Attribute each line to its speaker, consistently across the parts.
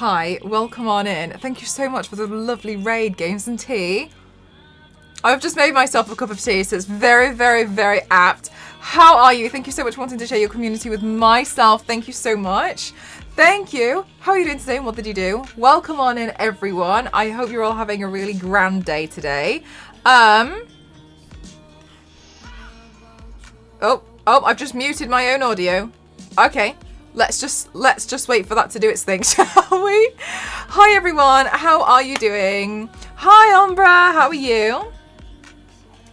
Speaker 1: Hi, welcome on in. Thank you so much for the lovely raid, Games and Tea. I've just made myself a cup of tea, so it's very, very, very apt. How are you? Thank you so much for wanting to share your community with myself. Thank you so much. Thank you. How are you doing today and what did you do? Welcome on in, everyone. I hope you're all having a really grand day today. Oh, I've just muted my own audio. Okay. Let's just wait for that to do its thing, shall we? Hi everyone, how are you doing? Hi Umbra, how are you?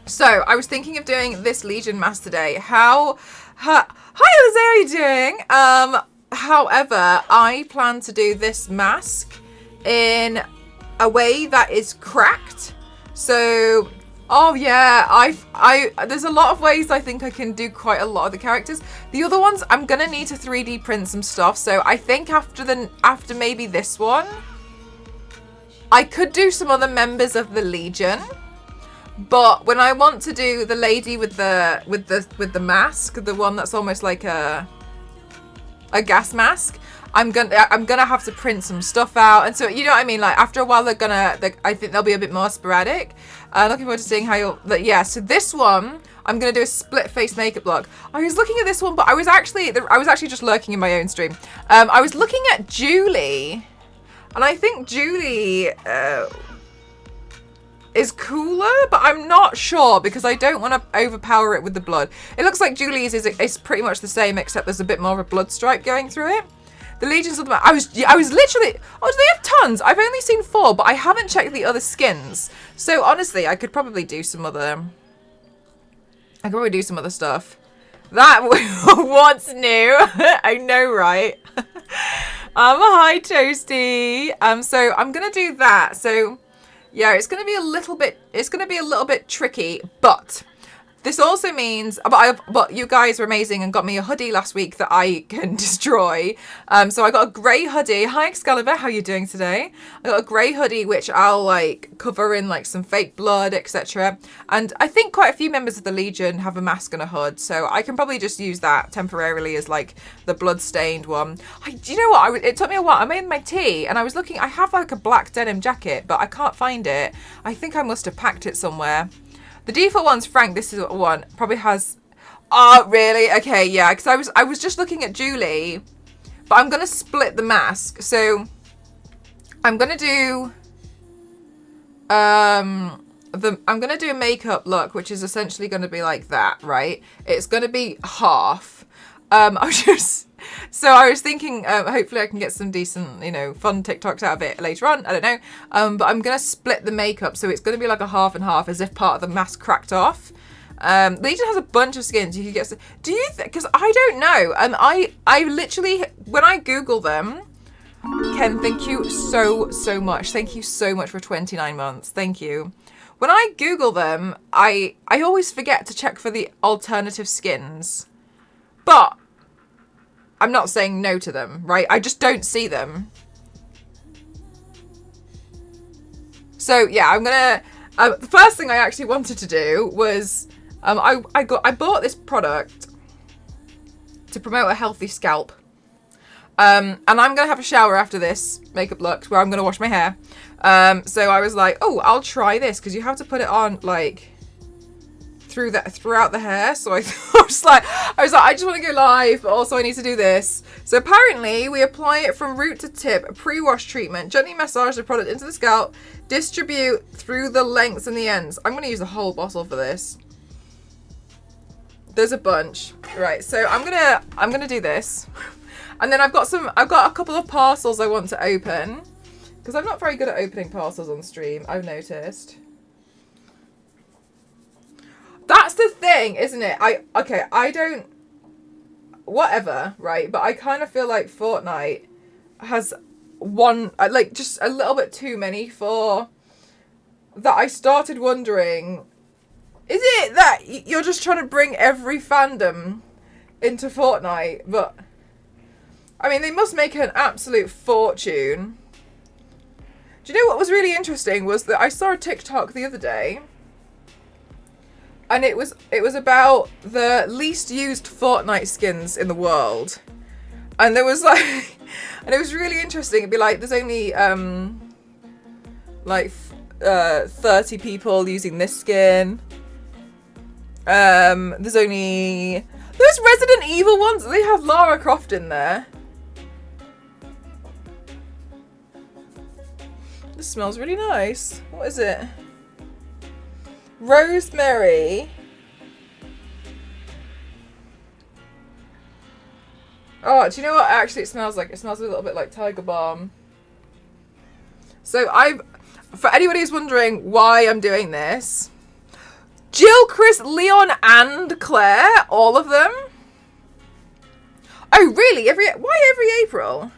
Speaker 1: So I was thinking of doing this Legion mask today. Hi Jose, how are you doing? However, I plan to do this mask in a way that is cracked. So oh yeah, there's a lot of ways I think I can do quite a lot of the characters. The other ones, I'm gonna need to 3D print some stuff. So I think after maybe this one, I could do some other members of the Legion. But when I want to do the lady with the mask, the one that's almost like a gas mask, I'm gonna have to print some stuff out, and so you know what I mean. Like after a while, I think they'll be a bit more sporadic. Looking forward to seeing how you'll. Yeah, so this one I'm gonna do a split face makeup look. I was looking at this one, but I was actually just lurking in my own stream. I was looking at Julie, and I think Julie is cooler, but I'm not sure because I don't want to overpower it with the blood. It looks like Julie's is pretty much the same, except there's a bit more of a blood stripe going through it. The Legions of the... I was literally... Oh, do they have tons? I've only seen 4, but I haven't checked the other skins. So, honestly, I could probably do some other... I could probably do some other stuff. That... What's new? I know, right? Hi, Toasty. So, I'm going to do that. So, yeah, it's going to be a little bit tricky, but... This also means, but you guys were amazing and got me a hoodie last week that I can destroy. So I got a grey hoodie. Hi Excalibur, how are you doing today? I got a grey hoodie which I'll like cover in like some fake blood, etc. And I think quite a few members of the Legion have a mask and a hood, so I can probably just use that temporarily as like the blood-stained one. Do you know what? It took me a while. I made my tea and I was looking. I have like a black denim jacket, but I can't find it. I think I must have packed it somewhere. The default one's Frank. This is one. Probably has... Oh, really? Okay, yeah. Because I was just looking at Julie. But I'm going to split the mask. So, I'm going to do... I'm going to do a makeup look, which is essentially going to be like that, right? It's going to be half. So I was thinking, hopefully I can get some decent, fun TikToks out of it later on. I don't know. But I'm going to split the makeup. So it's going to be like a half and half, as if part of the mask cracked off. Legion has a bunch of skins. You could get... Do you think... Because I don't know. I literally... When I Google them... Ken, thank you so much. Thank you so much for 29 months. Thank you. When I Google them, I always forget to check for the alternative skins. But... I'm not saying no to them, right? I just don't see them. So yeah, I'm gonna... the first thing I actually wanted to do was... I bought this product to promote a healthy scalp. And I'm gonna have a shower after this makeup look, where I'm gonna wash my hair. So I was like, oh, I'll try this, because you have to put it on, like... throughout the hair. So I was like, I just want to go live, but also I need to do this. So apparently we apply it from root to tip, a pre-wash treatment, gently massage the product into the scalp, distribute through the lengths and the ends. I'm going to use the whole bottle for this. There's a bunch. Right, so I'm gonna do this. And then I've got a couple of parcels I want to open, because I'm not very good at opening parcels on stream, I've noticed. That's the thing, isn't it? I don't... Whatever, right? But I kind of feel like Fortnite has just a little bit too many for... That I started wondering... Is it that you're just trying to bring every fandom into Fortnite? But... I mean, they must make an absolute fortune. Do you know what was really interesting was that I saw a TikTok the other day... And it was about the least used Fortnite skins in the world. And there was like, and it was really interesting. It'd be like, there's only like 30 people using this skin. There's only those Resident Evil ones. They have Lara Croft in there. This smells really nice. What is it? Rosemary. Oh, do you know what actually it smells like? It smells a little bit like Tiger Balm. So for anybody who's wondering why I'm doing this, Jill, Chris, Leon, and Claire, all of them. Oh, really? Why every April?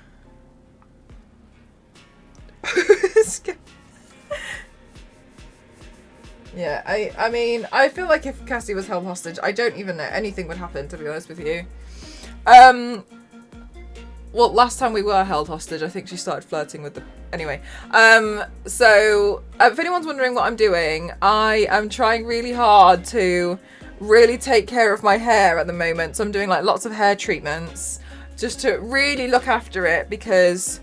Speaker 1: Yeah, I mean, I feel like if Cassie was held hostage, I don't even know anything would happen, to be honest with you. Well, last time we were held hostage, I think she started flirting with the... Anyway, so if anyone's wondering what I'm doing, I am trying really hard to really take care of my hair at the moment. So I'm doing like lots of hair treatments just to really look after it because,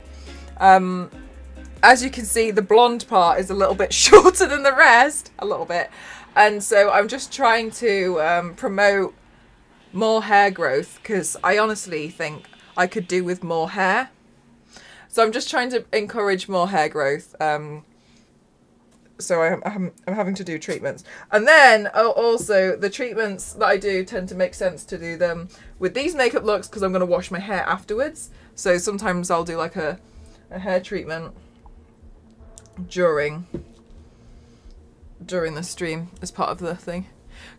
Speaker 1: as you can see, the blonde part is a little bit shorter than the rest, a little bit. And so I'm just trying to promote more hair growth because I honestly think I could do with more hair. So I'm just trying to encourage more hair growth. So I'm having to do treatments. And then also the treatments that I do tend to make sense to do them with these makeup looks because I'm going to wash my hair afterwards. So sometimes I'll do like a hair treatment during the stream as part of the thing.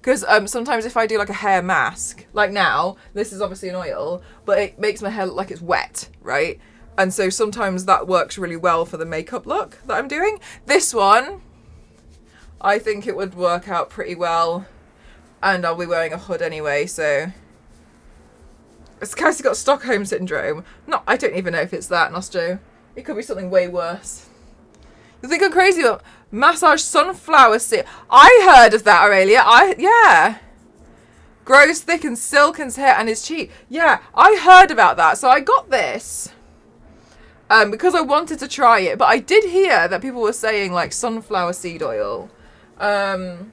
Speaker 1: Because sometimes if I do like a hair mask, like now, this is obviously an oil, but it makes my hair look like it's wet, right? And so sometimes that works really well for the makeup look that I'm doing. This one, I think it would work out pretty well. And I'll be wearing a hood anyway, so... It's Cassie got Stockholm Syndrome. No, I don't even know if it's that, Nostro. It could be something way worse. You think I'm crazy about massage sunflower seed? I heard of that, Aurelia. Yeah. Grows, thickens, silkens hair and is cheap. Yeah, I heard about that. So I got this because I wanted to try it. But I did hear that people were saying like sunflower seed oil. And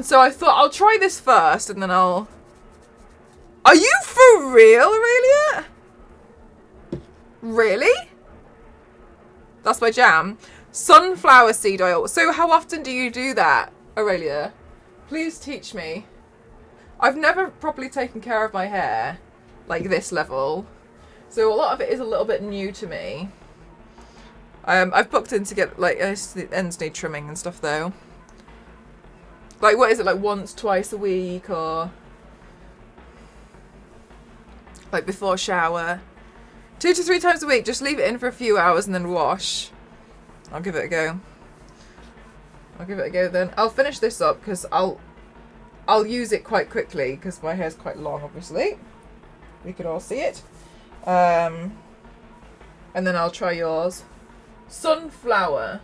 Speaker 1: so I thought I'll try this first and then I'll... Are you for real, Aurelia? Really? That's my jam. Sunflower seed oil. So how often do you do that, Aurelia? Please teach me. I've never properly taken care of my hair like this level. So a lot of it is a little bit new to me. I've booked in to get like ends need trimming and stuff though. Like what is it, like once, twice a week or like before shower? 2 to 3 times a week. Just leave it in for a few hours and then wash. I'll give it a go. I'll give it a go then. I'll finish this up because I'll use it quite quickly because my hair's quite long, obviously. We could all see it. And then I'll try yours. Sunflower.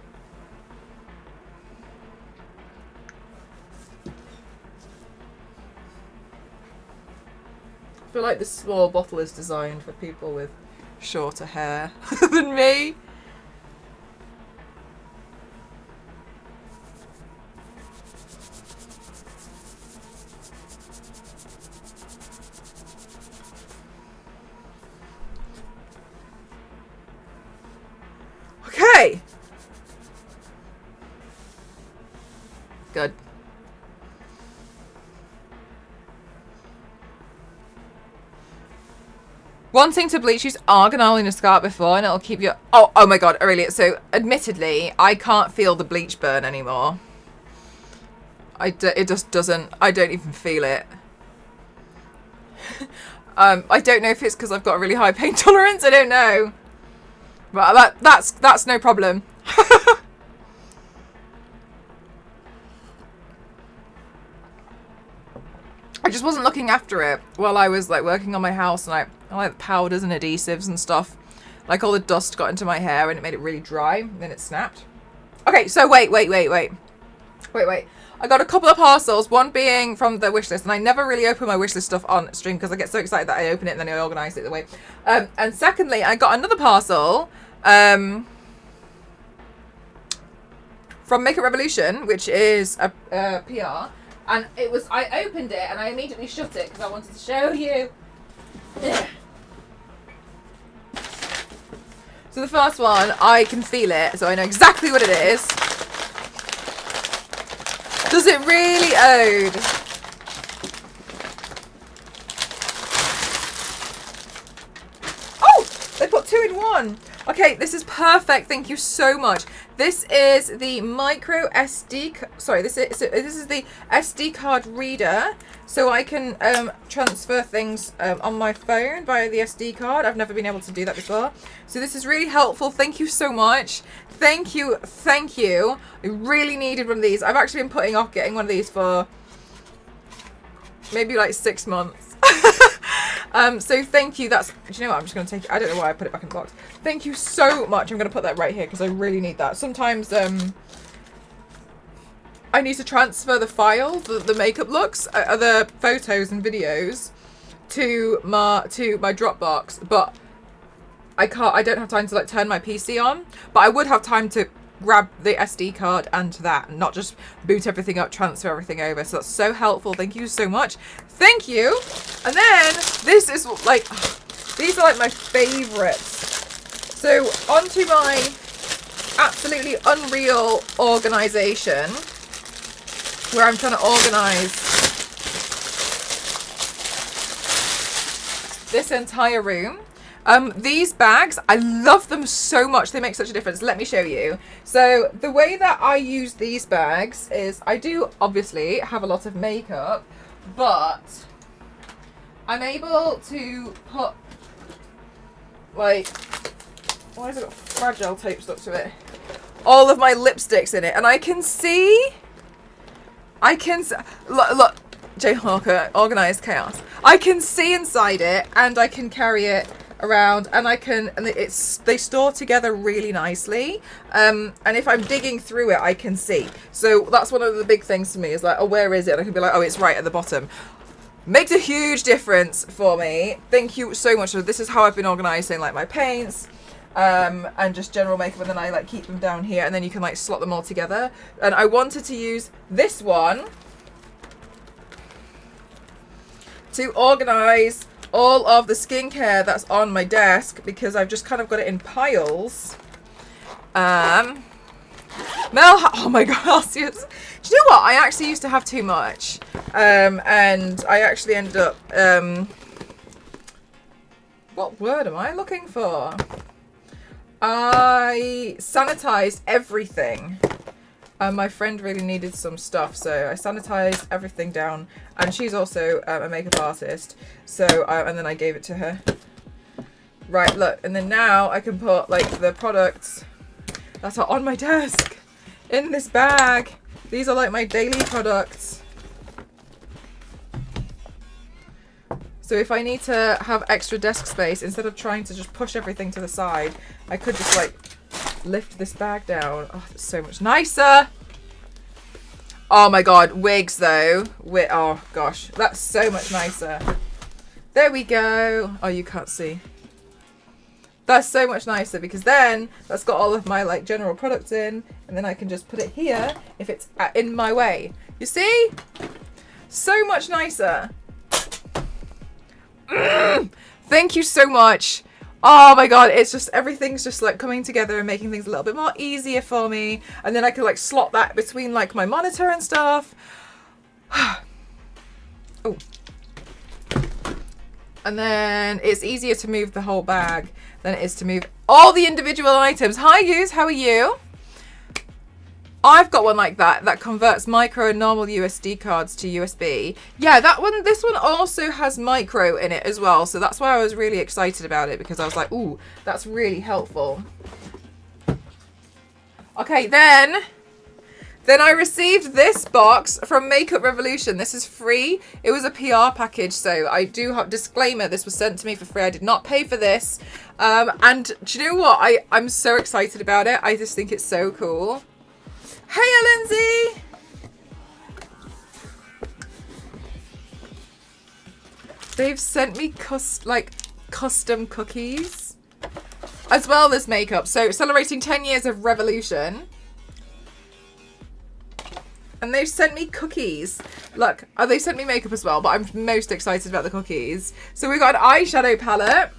Speaker 1: I feel like this small bottle is designed for people with shorter hair than me. Okay. Good. Wanting to bleach, use argan oil in a scarf before and it'll keep your... Oh my god, Aurelia. So, admittedly, I can't feel the bleach burn anymore. It just doesn't... I don't even feel it. I don't know if it's because I've got a really high pain tolerance. I don't know. But that's no problem. I just wasn't looking after it while I was like working on my house, and I like powders and adhesives and stuff. Like all the dust got into my hair and it made it really dry and then it snapped. Okay, so wait. Wait. I got a couple of parcels, one being from the wishlist, and I never really open my wishlist stuff on stream because I get so excited that I open it and then I organise it the way. And secondly, I got another parcel from Makeup Revolution, which is a PR, and I opened it and I immediately shut it because I wanted to show you. So the first one, I can feel it, so I know exactly what it is. Does it really, Ode? Oh, they put 2 in 1. Okay, this is perfect. Thank you so much. This is the micro SD. Sorry, this is the SD card reader, so I can transfer things on my phone via the SD card. I've never been able to do that before, so this is really helpful. Thank you so much. Thank you. I really needed one of these. I've actually been putting off getting one of these for maybe like 6 months. So thank you. Do you know what? I'm just going to take it. I don't know why I put it back in the box. Thank you so much. I'm going to put that right here because I really need that. Sometimes I need to transfer the file, the makeup looks, the photos and videos to my Dropbox, but I don't have time to like turn my PC on, but I would have time to grab the SD card and that, and not just boot everything up, transfer everything over. So that's so helpful. Thank you so much. Thank you. And then this is like, these are like my favorites. So onto my absolutely unreal organization, where I'm trying to organize this entire room. These bags, I love them so much. They make such a difference. Let me show you. So the way that I use these bags is I do obviously have a lot of makeup, but I'm able to put like, why has it got fragile tape stuck to it? All of my lipsticks in it, and I can see, look, Jay Hawker, organized chaos. I can see inside it, and I can carry it around, and they store together really nicely, and if I'm digging through it, I can see. So that's one of the big things for me, is like, oh, where is it? And I can be like, oh, it's right at the bottom. Makes a huge difference for me. Thank you so much. So this is how I've been organizing like my paints and just general makeup, and then I like keep them down here, and then you can like slot them all together. And I wanted to use this one to organize all of the skincare that's on my desk, because I've just kind of got it in piles. Oh my god, do you know what? I actually used to have too much. And I actually ended up, what word am I looking for? I sanitized everything. My friend really needed some stuff, so I sanitized everything down, and she's also a makeup artist, so and then I gave it to her. Right, look, and then now I can put like the products that are on my desk in this bag. These are like my daily products. So if I need to have extra desk space, instead of trying to just push everything to the side, I could just like lift this bag down. Oh, that's so much nicer. Oh my god, wigs though. Oh gosh, that's so much nicer. There we go. Oh, you can't see. That's so much nicer, because then that's got all of my like general products in, and then I can just put it here if it's in my way. You see? So much nicer. Thank you so much. Oh my god, it's just, everything's just like coming together and making things a little bit more easier for me. And then I can like slot that between like my monitor and stuff. Oh. And then it's easier to move the whole bag than it is to move all the individual items. Hi Yous, how are you? I've got one like that converts micro and normal USD cards to USB. Yeah, that one, this one also has micro in it as well. So that's why I was really excited about it, because I was like, ooh, that's really helpful. Okay, then I received this box from Makeup Revolution. This is free. It was a PR package, so I do have disclaimer. This was sent to me for free. I did not pay for this. And do you know what? I'm so excited about it. I just think it's so cool. Hey, Lindsay! They've sent me custom cookies as well as makeup. So celebrating 10 years of Revolution. And they've sent me cookies. Look, they sent me makeup as well, but I'm most excited about the cookies. So we've got an eyeshadow palette.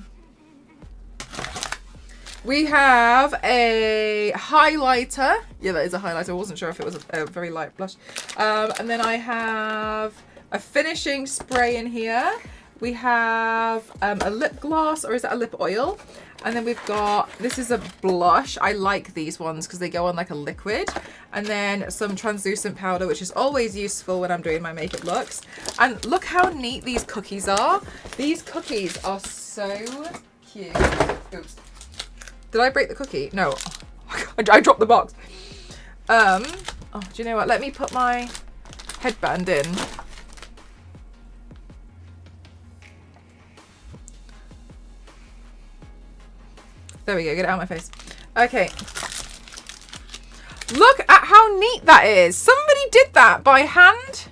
Speaker 1: We have a highlighter. Yeah, that is a highlighter. I wasn't sure if it was a very light blush. And then I have a finishing spray in here. We have a lip gloss, or is that a lip oil? And then we've got, this is a blush. I like these ones because they go on like a liquid. And then some translucent powder, which is always useful when I'm doing my makeup looks. And look how neat these cookies are. These cookies are so cute. Oops. Did I break the cookie? No. I dropped the box. Oh, do you know what? Let me put my headband in. There we go, get it out of my face. Okay. Look at how neat that is. Somebody did that by hand.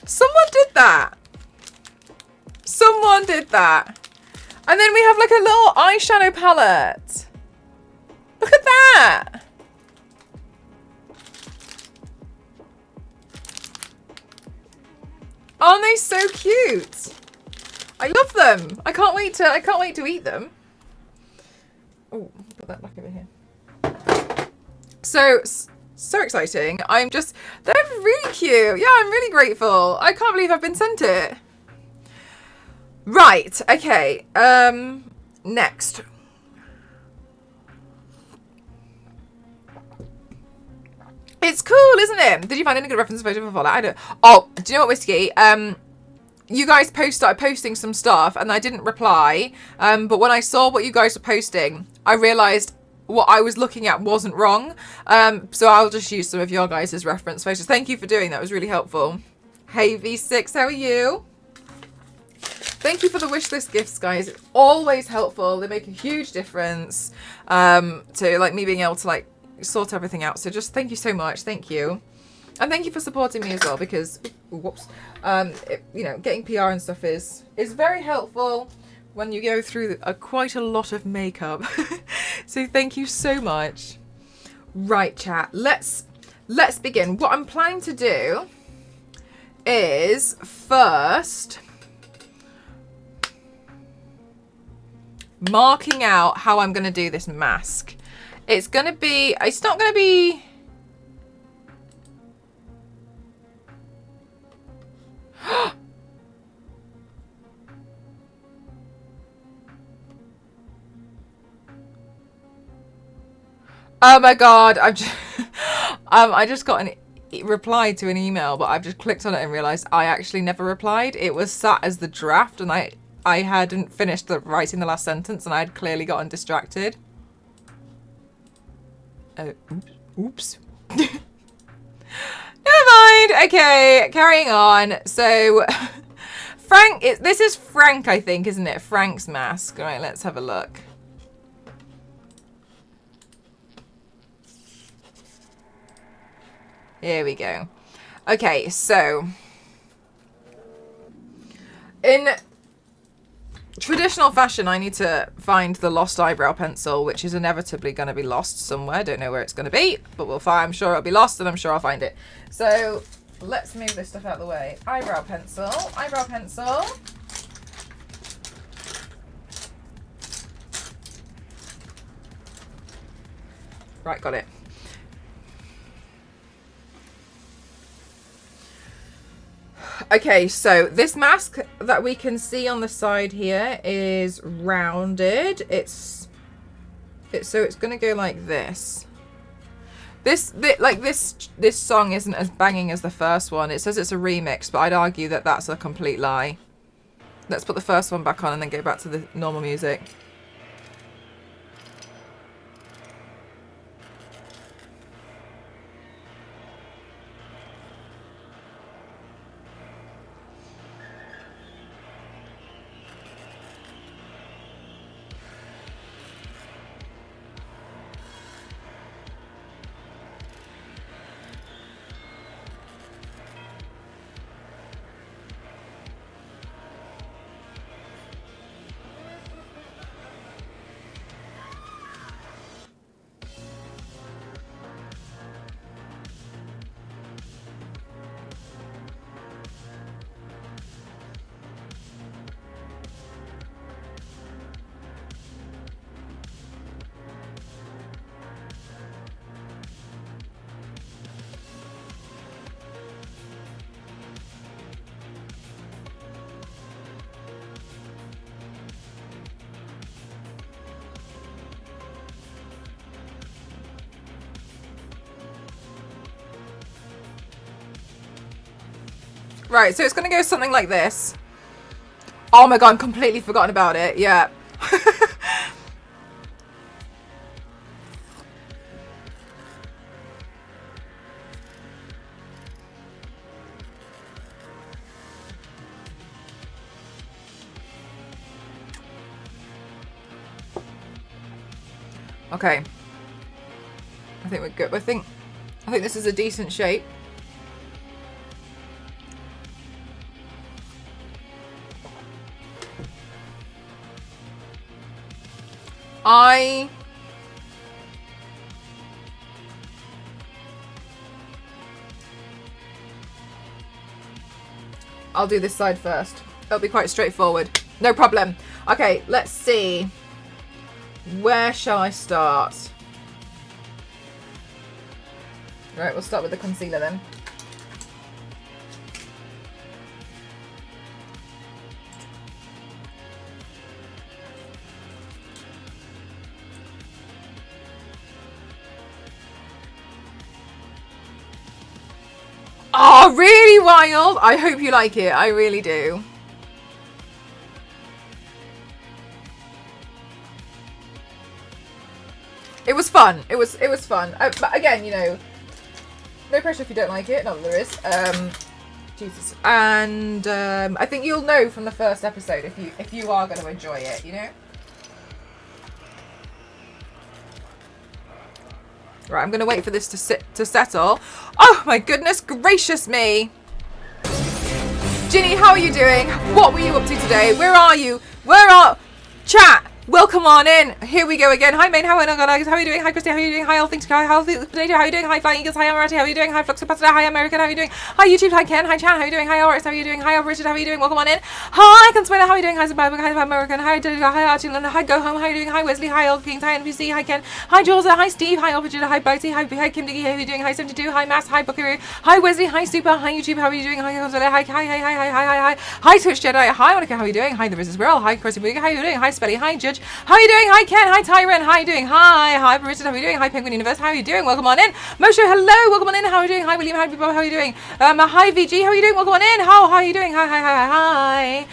Speaker 1: Someone did that. Someone did that. And then we have like a little eyeshadow palette. Look at that. Aren't they so cute? I love them. I can't wait to eat them. Oh, put that back over here. So exciting. They're really cute. Yeah, I'm really grateful. I can't believe I've been sent it. Right, okay. Next. It's cool, isn't it? Did you find any good reference photo for Fallout? I don't. Oh, do you know what, Whiskey? You guys started posting some stuff and I didn't reply. But when I saw what you guys were posting, I realised what I was looking at wasn't wrong. So I'll just use some of your guys' reference photos. Thank you for doing that. It was really helpful. Hey V6, how are you? Thank you for the wish list gifts, guys. It's always helpful. They make a huge difference to like me being able to like sort everything out. So just thank you so much. Thank you. And thank you for supporting me as well, because, whoops, you know, getting PR and stuff is very helpful when you go through quite a lot of makeup. So thank you so much. Right, chat. Let's begin. What I'm planning to do is first marking out how I'm going to do this mask. It's not going to be oh my god, I just got a reply to an email, but I've just clicked on it and realized I actually never replied. It was sat as the draft and I hadn't finished writing the last sentence and I had clearly gotten distracted. Oops. Never mind. Okay, carrying on. So Frank, this is Frank, I think, isn't it? Frank's mask. All right, let's have a look. Here we go. Okay, so in traditional fashion, I need to find the lost eyebrow pencil, which is inevitably going to be lost somewhere. Don't know where it's going to be, but we'll find. I'm sure it'll be lost, and I'm sure I'll find it. So let's move this stuff out of the way. Eyebrow pencil. Eyebrow pencil. Right, got it. Okay, so this mask that we can see on the side here is rounded. So it's gonna go like this. This song isn't as banging as the first one. It says it's a remix, but I'd argue that that's a complete lie. Let's put the first one back on and then go back to the normal music. Right, so it's going to go something like this. Oh my god, I'm completely forgotten about it. Yeah. Okay. I think we're good. I think this is a decent shape. I'll do this side first. It'll be quite straightforward. No problem. Okay, let's see. Where shall I start? Right, we'll start with the concealer then. Oh, really wild. I hope you like it. I really do. It was fun. It was fun. But again, you know, no pressure if you don't like it. Not that there is. Jesus. And I think you'll know from the first episode if you are going to enjoy it. You know. Right, I'm going to wait for this to settle. Oh my goodness gracious me. Ginny, how are you doing? What were you up to today? Where are you? Where are... Chat! Welcome on in. Here we go again. Hi, Main. How are you doing? Hi, Christy. How are you doing? Hi, all things. Hi, Healthy Potato. How are you doing? Hi, Flying Eagles. Hi, Amarati. How are you doing? Hi, Flux Capacitor. Hi, American. How are you doing? Hi, YouTube. Hi, Ken. Hi, Chan. How are you doing? Hi, Oris. How are you doing? Hi, Richard. How are you doing? Welcome on in. Hi, Consuela. How are you doing? Hi, Zimbabwe. Hi, American. Hi, Archie. Hi, Go Home. How are you doing? Hi, Wesley. Hi, All Kings. Hi, NBC. Hi, Ken. Hi, Jules. Hi, Steve. Hi, Alvida. Hi, Boaty. Hi, Kim Diggy. How are you doing? Hi, 72. Hi, Mass. Hi, Buckaroo. Hi, Wesley. Hi, Super. Hi, YouTube. How are you doing? Hi, Consuela. Hi. Hi, Twitch Jedi. Hi, Monica. How are you doing? Hi, The Riz Squirrel. Hi, Chrissy Boogie. How are you doing? Hi, Spelly. Hi, Judge. How are you doing? Hi, Ken. Hi, Tyron. How are you doing? Hi, Richard. How are you doing? Hi, Penguin Universe. How are you doing? Welcome on in. Mosho, hello. Welcome on in. How are you doing? Hi, William. Hi, Bob. How are you doing? Hi, VG. How are you doing? Welcome on in. How are you doing? Hi.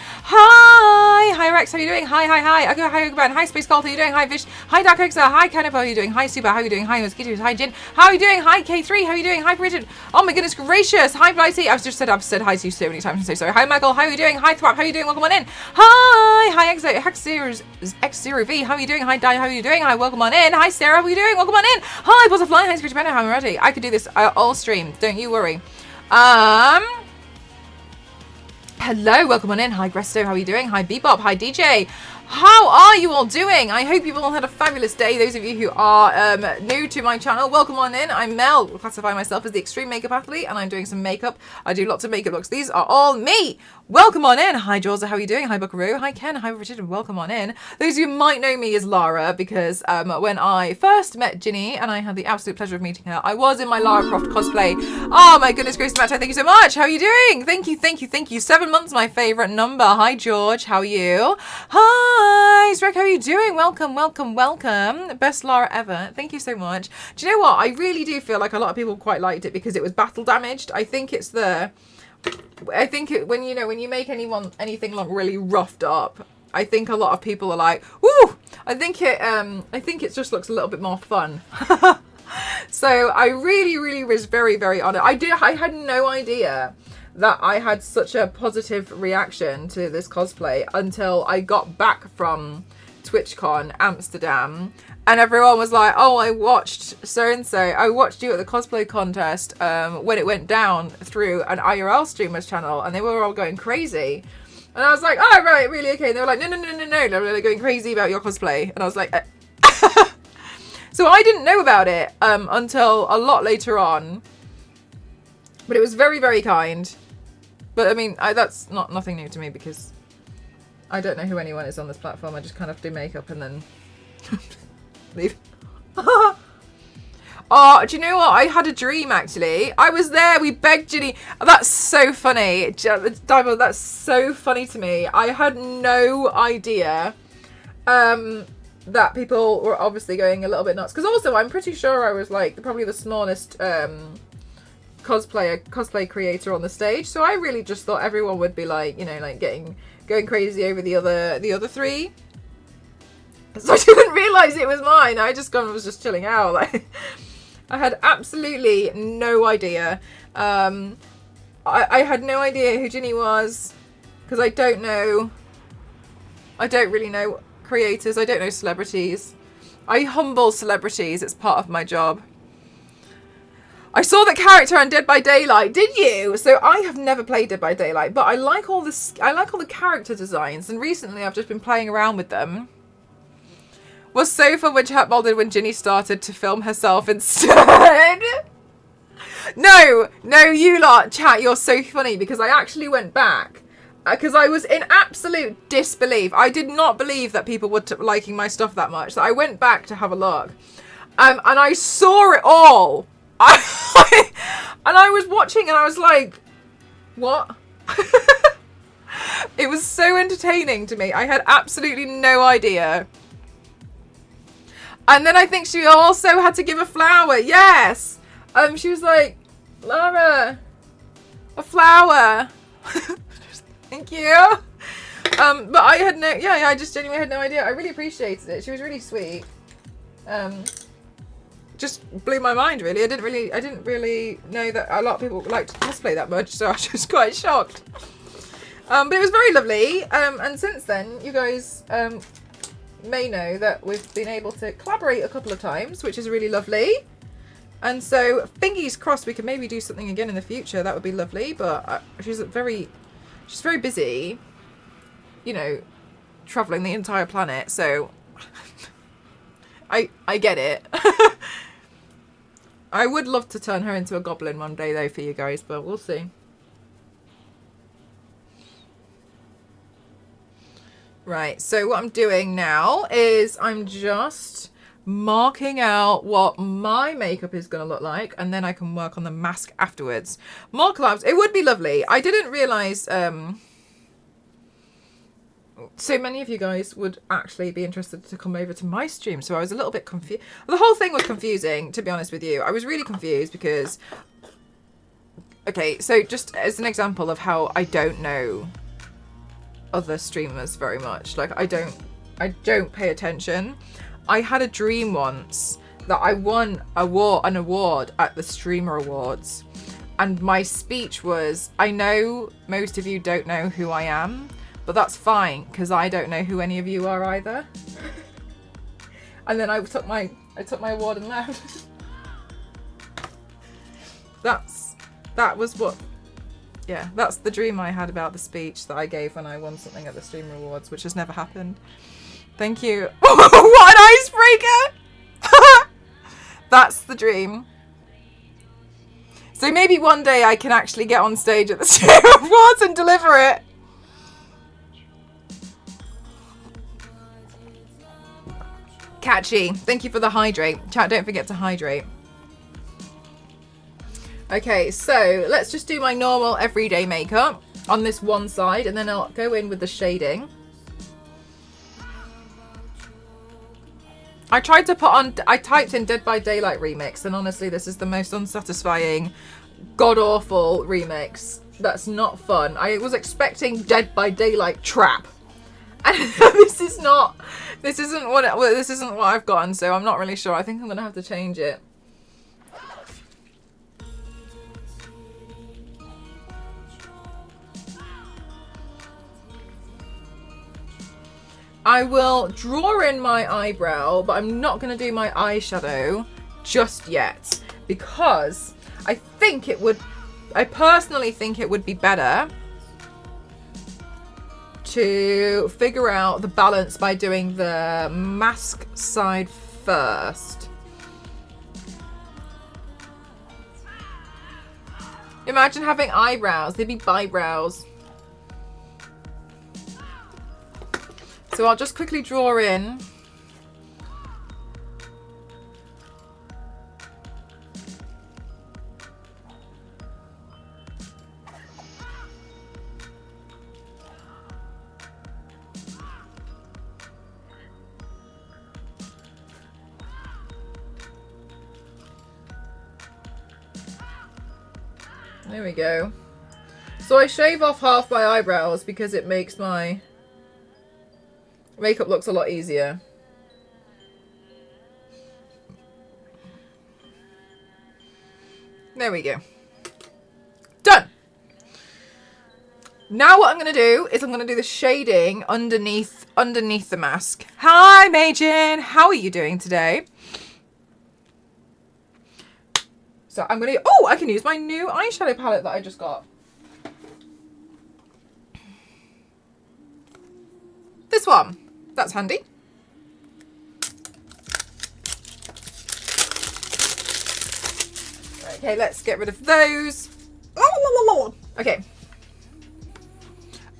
Speaker 1: Hi, Rex. How are you doing? Hi. Okay, hi, Ogban. Hi, Space Cult. How are you doing? Hi, Vish. Hi, Dark Hexer. Hi, Canapa. How are you doing? Hi, Super. How are you doing? Hi, Mosquitoes. Hi, Jin. How are you doing? Hi, K3. How are you doing? Hi, Richard. Oh my goodness gracious. Hi, Blighty. I've said hi to you so many times. I'm so sorry. Hi, Michael. How are you doing? Hi, Thwap. How are you doing? Welcome on in. Hi, X0 V. How are you doing? Hi, Di. How are you doing? Hi, welcome on in. Hi, Sarah. How are you doing? Welcome on in. Hi, Butterfly. Hi, Screech Banner. How am I ready? I could do this all stream. Don't you worry. Hello, welcome on in. Hi, Gresto. How are you doing? Hi, Bebop. Hi, DJ. How are you all doing? I hope you've all had a fabulous day. Those of you who are new to my channel, welcome on in. I'm Mel. I classify myself as the extreme makeup athlete, and I'm doing some makeup. I do lots of makeup looks. These are all me. Welcome on in. Hi, Jorza. How are you doing? Hi, Buckaroo. Hi, Ken. Hi, Richard. And welcome on in. Those of you who might know me as Lara, because when I first met Ginny, and I had the absolute pleasure of meeting her, I was in my Lara Croft cosplay. Oh my goodness, Grace Matt, thank you so much. How are you doing? Thank you. 7 months, my favorite number. Hi, George. How are you? Hi, Shrek. How are you doing? Welcome. Best Lara ever. Thank you so much. Do you know what? I really do feel like a lot of people quite liked it because it was battle damaged. I think when you make anything like really roughed up, I think a lot of people are like, woo! I think it just looks a little bit more fun. So I really was very, very honored. I had no idea that I had such a positive reaction to this cosplay until I got back from TwitchCon Amsterdam, and everyone was like, oh, I watched so-and-so. I watched you at the cosplay contest when it went down through an IRL streamer's channel, and they were all going crazy. And I was like, oh, right, really? Okay. And they were like, no. They're going crazy about your cosplay. And I was like, So I didn't know about it until a lot later on. But it was very, very kind. But I mean, that's nothing new to me because I don't know who anyone is on this platform. I just kind of do makeup and then leave. Oh, do you know what? I had a dream, actually. I was there. We begged Ginny. That's so funny. Diamond, that's so funny to me. I had no idea that people were obviously going a little bit nuts. Because also, I'm pretty sure I was like probably the smallest cosplay creator on the stage. So I really just thought everyone would be like, you know, like going crazy over the other three. So I didn't realise it was mine. I just was just chilling out. Like, I had absolutely no idea. I had no idea who Ginny was because I don't really know creators. I don't know celebrities. I humble celebrities. It's part of my job. I saw the character on Dead by Daylight. Did you? So I have never played Dead by Daylight, but I like all the character designs, and recently I've just been playing around with them. Was so fun when chat molded when Ginny started to film herself instead. No, you lot, chat, you're so funny because I actually went back because I was in absolute disbelief. I did not believe that people were liking my stuff that much. So I went back to have a look, and I saw it all. And I was watching and I was like, what? It was so entertaining to me. I had absolutely no idea. And then I think she also had to give a flower. Yes. She was like, Lara, a flower. Thank you. But I had I just genuinely had no idea. I really appreciated it. She was really sweet. Just blew my mind, really. I didn't really know that a lot of people like to cosplay that much, so I was just quite shocked. But it was very lovely. And since then, you guys may know that we've been able to collaborate a couple of times, which is really lovely. And so, fingers crossed, we can maybe do something again in the future. That would be lovely. But she's very busy, you know, traveling the entire planet. So I get it. I would love to turn her into a goblin one day, though, for you guys, but we'll see. Right, so what I'm doing now is I'm just marking out what my makeup is going to look like, and then I can work on the mask afterwards. More collabs. It would be lovely. I didn't realise so many of you guys would actually be interested to come over to my stream, so I was a little bit confused. The whole thing was confusing, to be honest with you. I was really confused because... Okay, so just as an example of how I don't know other streamers very much. Like, I don't pay attention. I had a dream once that I won an award at the Streamer Awards, and my speech was, I know most of you don't know who I am, but that's fine because I don't know who any of you are either. And then I took my award and left. That was what. Yeah, that's the dream I had about the speech that I gave when I won something at the Streamer Awards, which has never happened. Thank you. What an icebreaker! That's the dream. So maybe one day I can actually get on stage at the Streamer Awards and deliver it. Catchy. Thank you for the hydrate. Chat, don't forget to hydrate. Okay, so let's just do my normal everyday makeup on this one side, and then I'll go in with the shading. I typed in Dead by Daylight remix, and honestly, this is the most unsatisfying, god-awful remix. That's not fun. I was expecting Dead by Daylight trap. And this isn't what I've gotten, so I'm not really sure. I think I'm gonna have to change it. I will draw in my eyebrow, but I'm not going to do my eyeshadow just yet because I personally think it would be better to figure out the balance by doing the mask side first. Imagine having eyebrows, they'd be bi-brows. So I'll just quickly draw in. There we go. So I shave off half my eyebrows because it makes my makeup looks a lot easier. There we go. Done. Now what I'm going to do is I'm going to do the shading underneath the mask. Hi, Majin. How are you doing today? So I'm going to... Oh, I can use my new eyeshadow palette that I just got. This one. That's handy. Okay, let's get rid of those. Okay.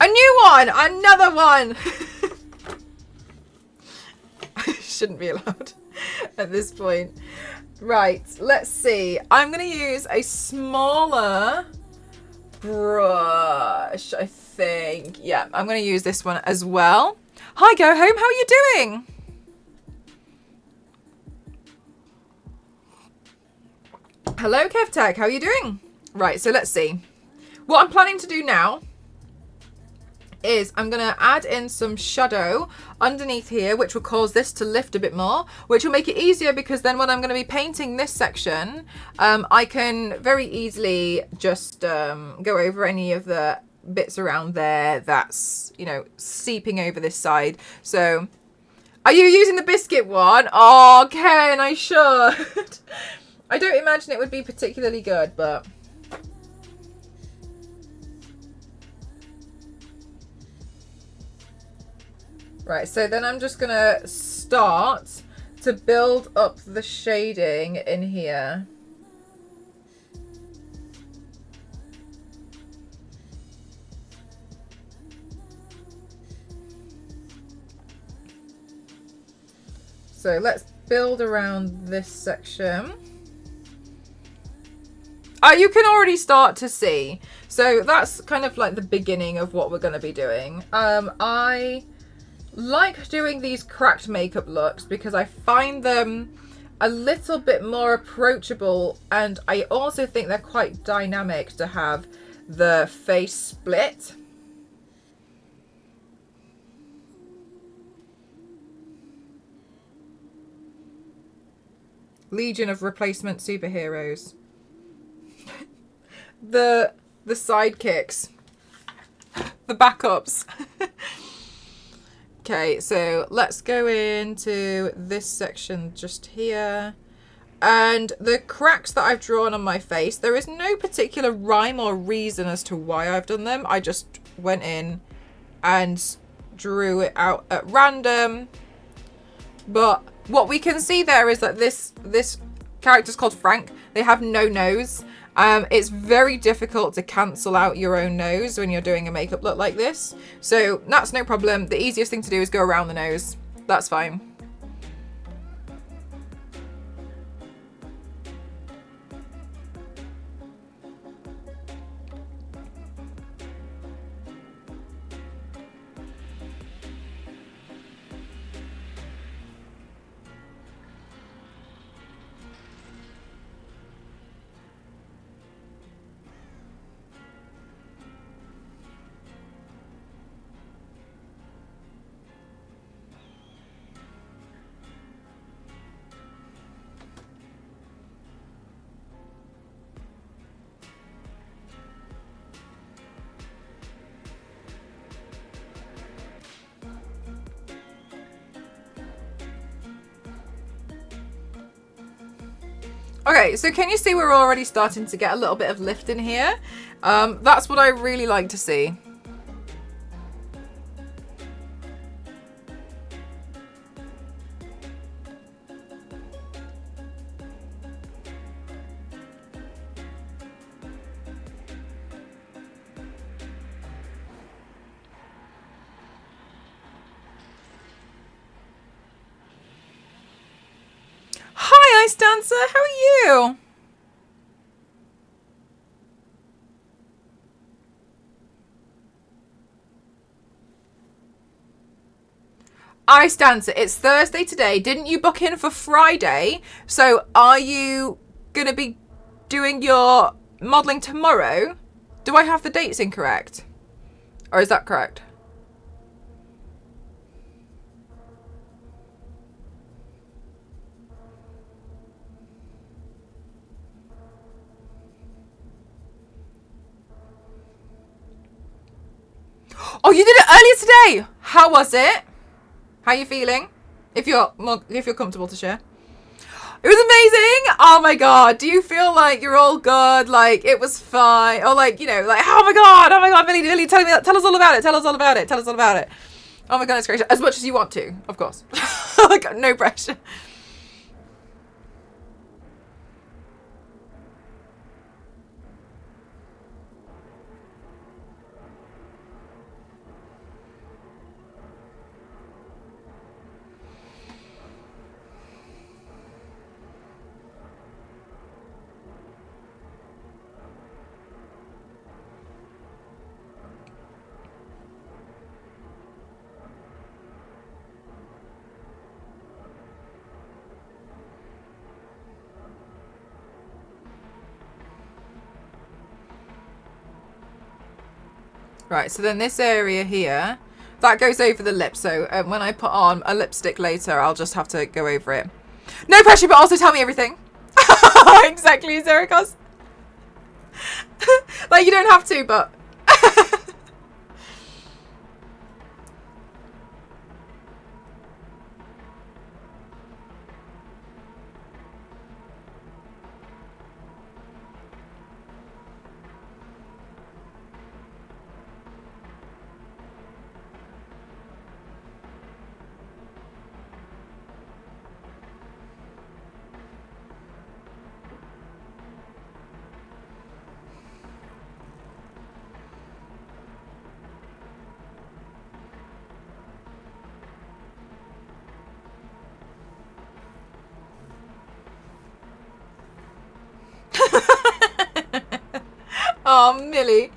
Speaker 1: A new one! Another one! I shouldn't be allowed at this point. Right, let's see. I'm going to use a smaller brush, I think. Yeah, I'm going to use this one as well. Hi, Go Home. How are you doing? Hello, KevTech. How are you doing? Right, so let's see. What I'm planning to do now is I'm going to add in some shadow underneath here, which will cause this to lift a bit more, which will make it easier because then when I'm going to be painting this section, I can very easily just go over any of the bits around there that's, you know, seeping over this side. So, are you using the biscuit one? Oh, Ken, I should. I don't imagine it would be particularly good, but... Right, so then I'm just gonna start to build up the shading in here. So let's build around this section. You can already start to see. So that's kind of like the beginning of what we're going to be doing. I like doing these cracked makeup looks because I find them a little bit more approachable, and I also think they're quite dynamic to have the face split. Legion of replacement superheroes. The sidekicks. The backups. Okay, so let's go into this section just here. And the cracks that I've drawn on my face, there is no particular rhyme or reason as to why I've done them. I just went in and drew it out at random. But what we can see there is that this character's called Frank. They have no nose. It's very difficult to cancel out your own nose when you're doing a makeup look like this. So that's no problem. The easiest thing to do is go around the nose. That's fine. Okay, so can you see we're already starting to get a little bit of lift in here? That's what I really like to see. Hi, Ice Dancer, how are you? Ice Dancer, it's Thursday today. Didn't you book in for Friday? So are you going to be doing your modelling tomorrow. Do I have the dates incorrect? Or is that correct? Oh, you did it earlier today. How was it? How are you feeling? If you're comfortable to share. It was amazing. Oh my god. Do you feel like you're all good? Like it was fine? Or like, you know, like oh my god, Millie, tell me that. Tell us all about it. Tell us all about it. Tell us all about it. Oh my god, it's great. As much as you want to, of course. Like, no pressure. Right, so then this area here, that goes over the lip. So when I put on a lipstick later, I'll just have to go over it. No pressure, but also tell me everything. Exactly, Zerikos. Like, you don't have to, but... Oh, Millie.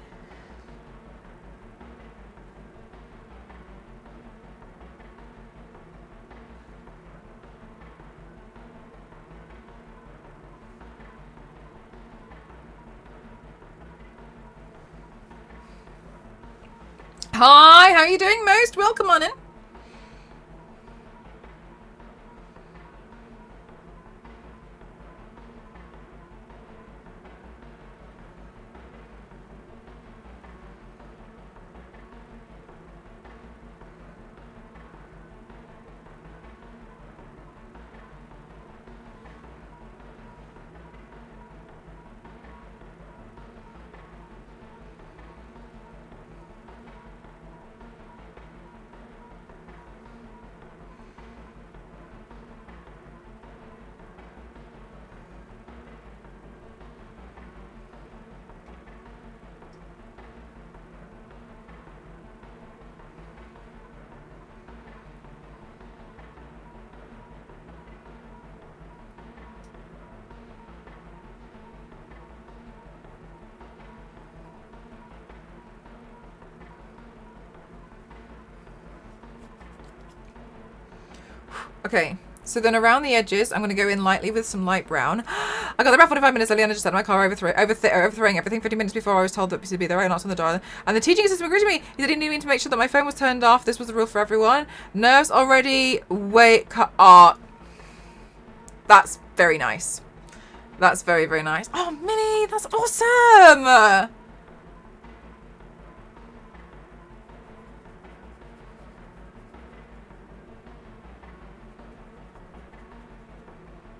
Speaker 1: Hi, how are you doing, Most? Welcome on in. Okay, so then around the edges, I'm going to go in lightly with some light brown. I got there about 45 minutes. Eliana just said my car overthrowing everything 50 minutes before I was told that PCB, there are knocks on the door. And the teaching assistant agreed with me. He said he needed me to make sure that my phone was turned off. This was the rule for everyone. Nerves already wake up. That's very nice. That's very, very nice. Oh, Minnie, that's awesome.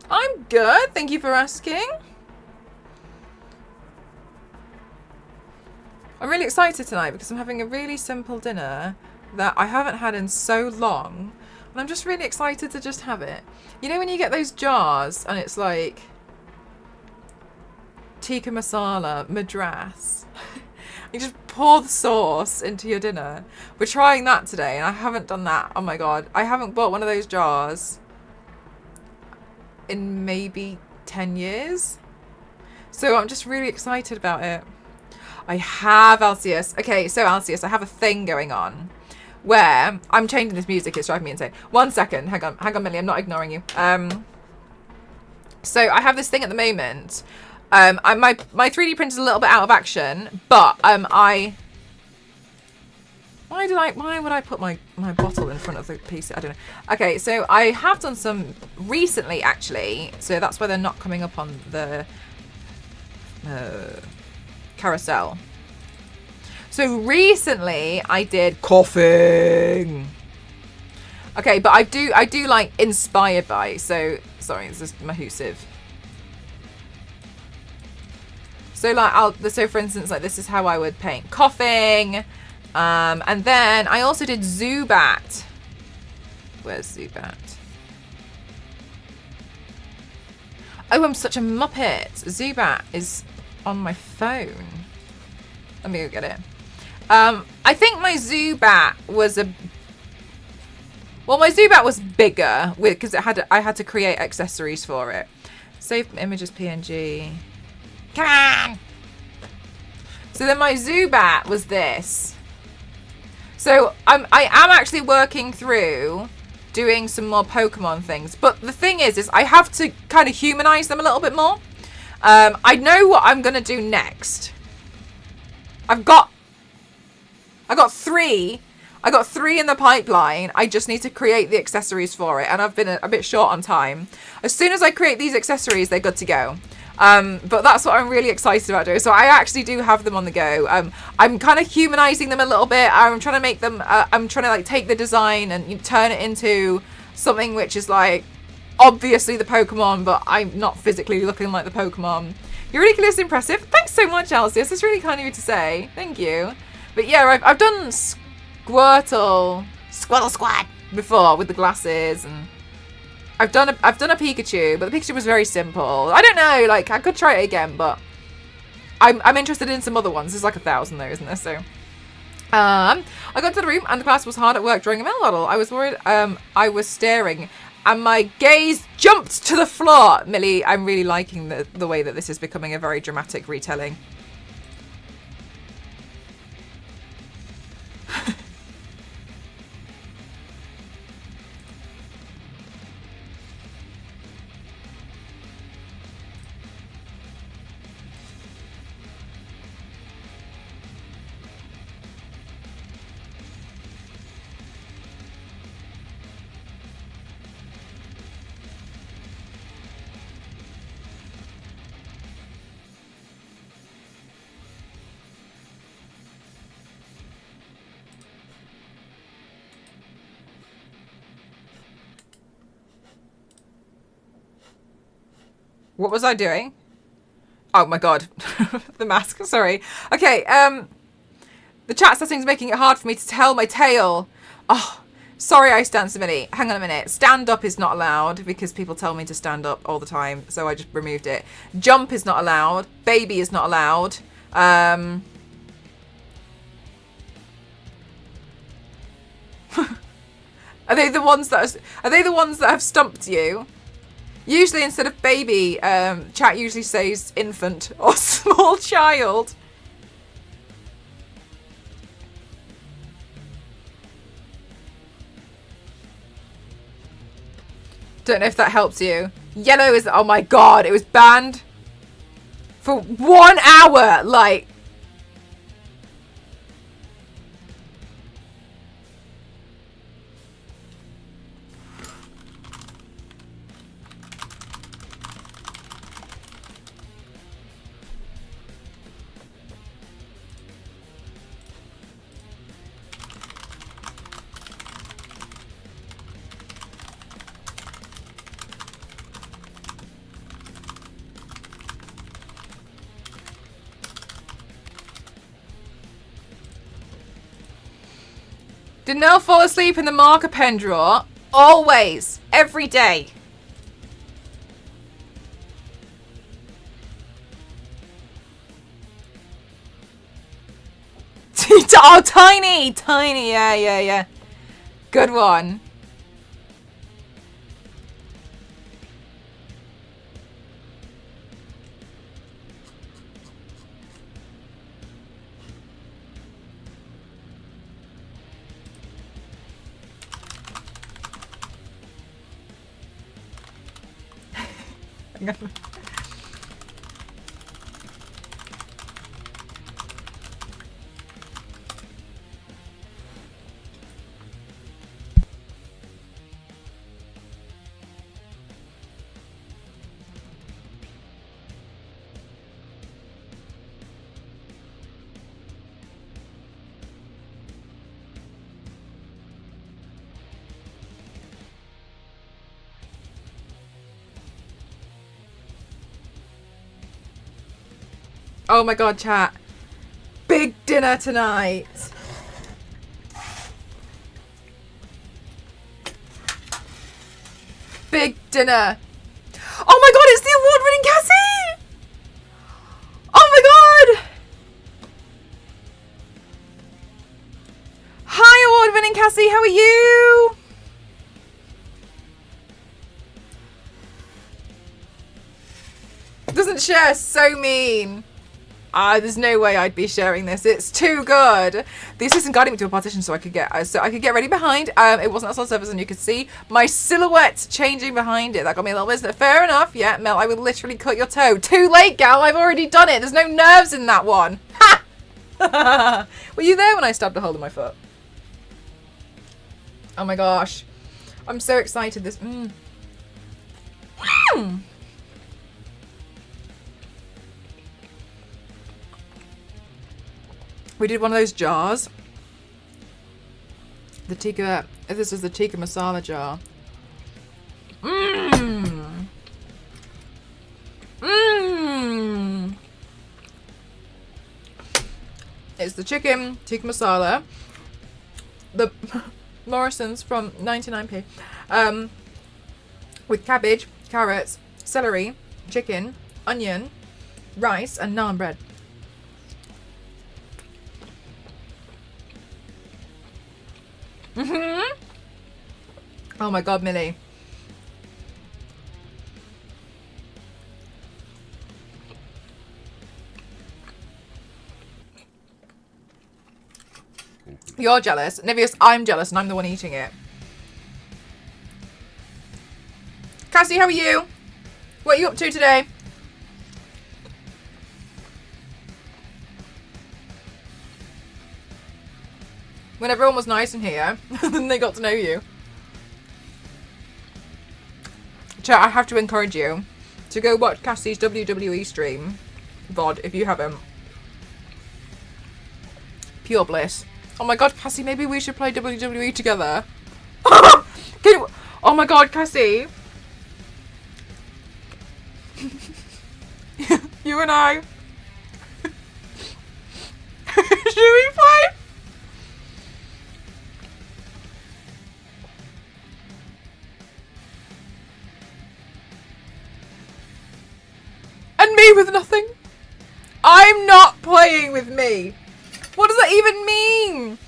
Speaker 1: I'm good. Thank you for asking. I'm really excited tonight because I'm having a really simple dinner that I haven't had in so long. And I'm just really excited to just have it. You know when you get those jars and it's like tikka masala, madras. You just pour the sauce into your dinner. We're trying that today and I haven't done that. Oh my god. I haven't bought one of those jars in maybe 10 years. So I'm just really excited about it. I have Alcius. Okay, so Alcius, I have a thing going on where I'm changing this music. It's driving me insane. 1 second. Hang on, Millie. I'm not ignoring you. So I have this thing at the moment my 3D printer is a little bit out of action, but why would I put my bottle in front of the piece? I don't know. Okay, so I have done some recently, actually. So that's why they're not coming up on the carousel. So recently I did coughing. Okay, but I do like inspired by. So sorry, this is Mahusive. So like so for instance, like this is how I would paint coughing. And then I also did Zubat. Where's Zubat? Oh, I'm such a muppet. Zubat is on my phone. Let me go get it. I think my Zubat was my Zubat was bigger because I had to create accessories for it. Save image as PNG. Come on. So then my Zubat was this. So I am actually working through doing some more Pokemon things. But the thing is I have to kind of humanize them a little bit more. I know what I'm going to do next. I got 3. I got 3 in the pipeline. I just need to create the accessories for it. And I've been a bit short on time. As soon as I create these accessories, they're good to go. But that's what I'm really excited about doing. So I actually do have them on the go. I'm kind of humanizing them a little bit. I'm trying to make them, I'm trying to like take the design and turn it into something which is like obviously the Pokemon, but I'm not physically looking like the Pokemon. You're ridiculously impressive. Thanks so much, Alcius. It's really kind of you to say. Thank you. But yeah, I've done Squirtle Squad before with the glasses, and I've done a Pikachu, but the Pikachu was very simple. I don't know, like I could try it again, but I'm interested in some other ones. There's like 1,000 though, isn't there? So I got to the room and the class was hard at work drawing a mail model. I was worried. I was staring and my gaze jumped to the floor. Millie, I'm really liking the way that this is becoming a very dramatic retelling. What was I doing? Oh my god. The mask, sorry. Okay, the chat setting's making it hard for me to tell my tale. Oh, sorry I stand so many. Hang on a minute. Stand up is not allowed because people tell me to stand up all the time, so I just removed it. Jump is not allowed. Baby is not allowed. Are they the ones that have stumped you? Usually instead of baby, chat usually says infant or small child. Don't know if that helps you. Yellow is, oh my god, it was banned for 1 hour, like. Did Nell fall asleep in the marker pen drawer? Always. Every day. Oh, Tiny! Tiny, yeah. Good one. Oh my god, chat. Big dinner tonight. Big dinner. Oh my god, it's the award-winning Cassie! Oh my god! Hi, award-winning Cassie, how are you? Doesn't share, so mean. There's no way I'd be sharing this. It's too good. The assistant guided me to a partition so I could get ready behind. It wasn't outside surface and you could see my silhouette changing behind it. That got me a little bit. Fair enough. Yeah, Mel, I would literally cut your toe. Too late, gal. I've already done it. There's no nerves in that one. Ha! Were you there when I stabbed a hole in my foot? Oh my gosh. I'm so excited. This. We did one of those jars. The tikka. This is the tikka masala jar. It's the chicken tikka masala. The Morrison's from 99p. With cabbage, carrots, celery, chicken, onion, rice, and naan bread. Oh my god, Millie. You're jealous. Nivius, I'm jealous and I'm the one eating it. Cassie, how are you? What are you up to today? When everyone was nice in here, then they got to know you. Chat, I have to encourage you to go watch Cassie's WWE stream, VOD, if you haven't. Pure bliss. Oh my god, Cassie, maybe we should play WWE together. Oh my god, Cassie. You and I. Should we play? And me with nothing. I'm not playing with me. What does that even mean?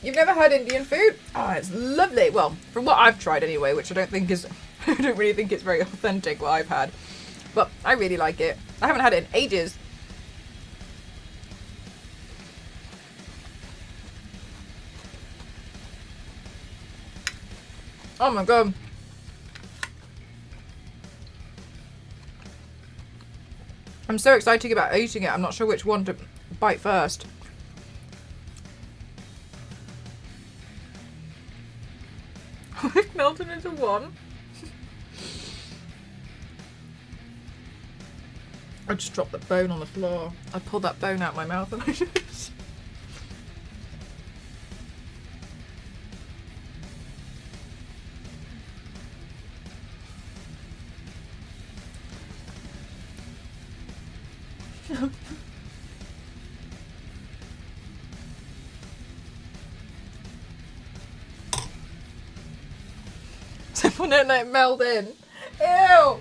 Speaker 1: You've never had Indian food? Oh, it's lovely. Well, from what I've tried anyway, which I don't think is, I don't really think it's very authentic what I've had. But I really like it. I haven't had it in ages. Oh my god. I'm so excited about eating it. I'm not sure which one to bite first. It melted into one. I just dropped the bone on the floor. I pulled that bone out of my mouth and I just... Someone don't let it melt in. Ew!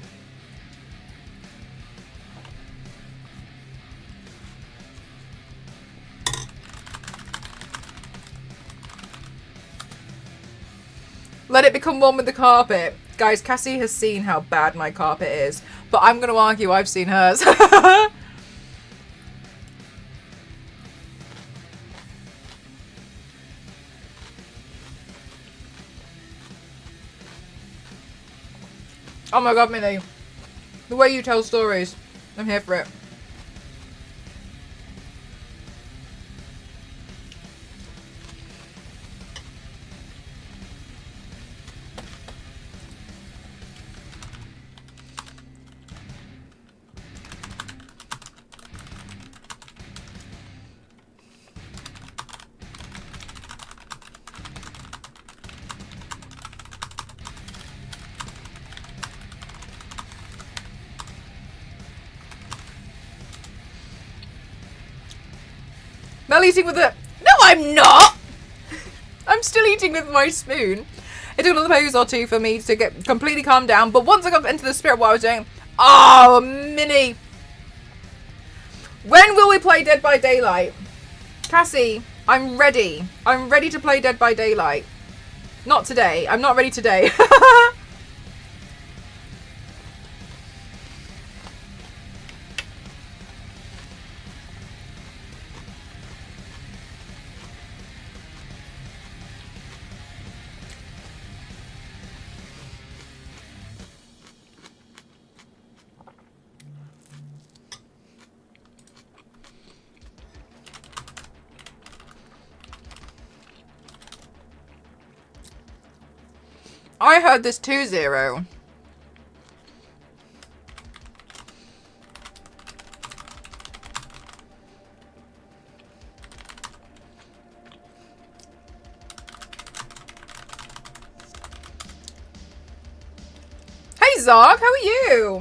Speaker 1: Let it become one with the carpet. Guys, Cassie has seen how bad my carpet is, but I'm going to argue I've seen hers. Oh my god, Millie. The way you tell stories. I'm here for it. Mel eating with a... No, I'm not! I'm still eating with my spoon. It took another pose or two for me to get completely calmed down, but once I got into the spirit of what I was doing... Oh, Minnie! When will we play Dead by Daylight? Cassie, I'm ready. I'm ready to play Dead by Daylight. Not today. I'm not ready today. I heard this 2-0. Hey Zog, how are you?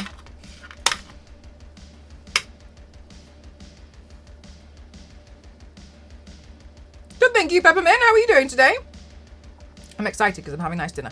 Speaker 1: Good, thank you, Peppermint. How are you doing today? I'm excited because I'm having nice dinner.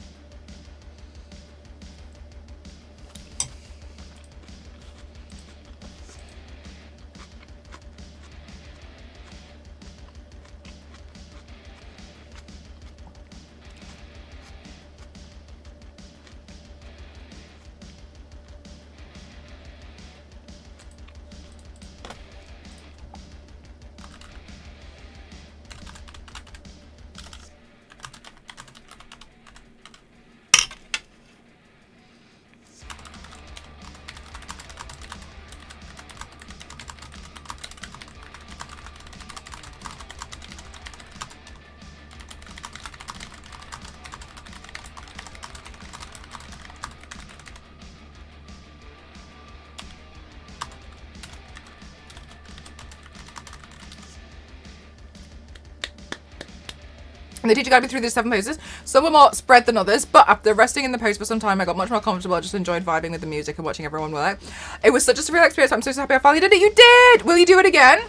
Speaker 1: And the teacher guided me through these 7 poses. Some were more spread than others, but after resting in the pose for some time, I got much more comfortable. I just enjoyed vibing with the music and watching everyone work. It was such a surreal experience. I'm so happy I finally did it. You did! Will you do it again?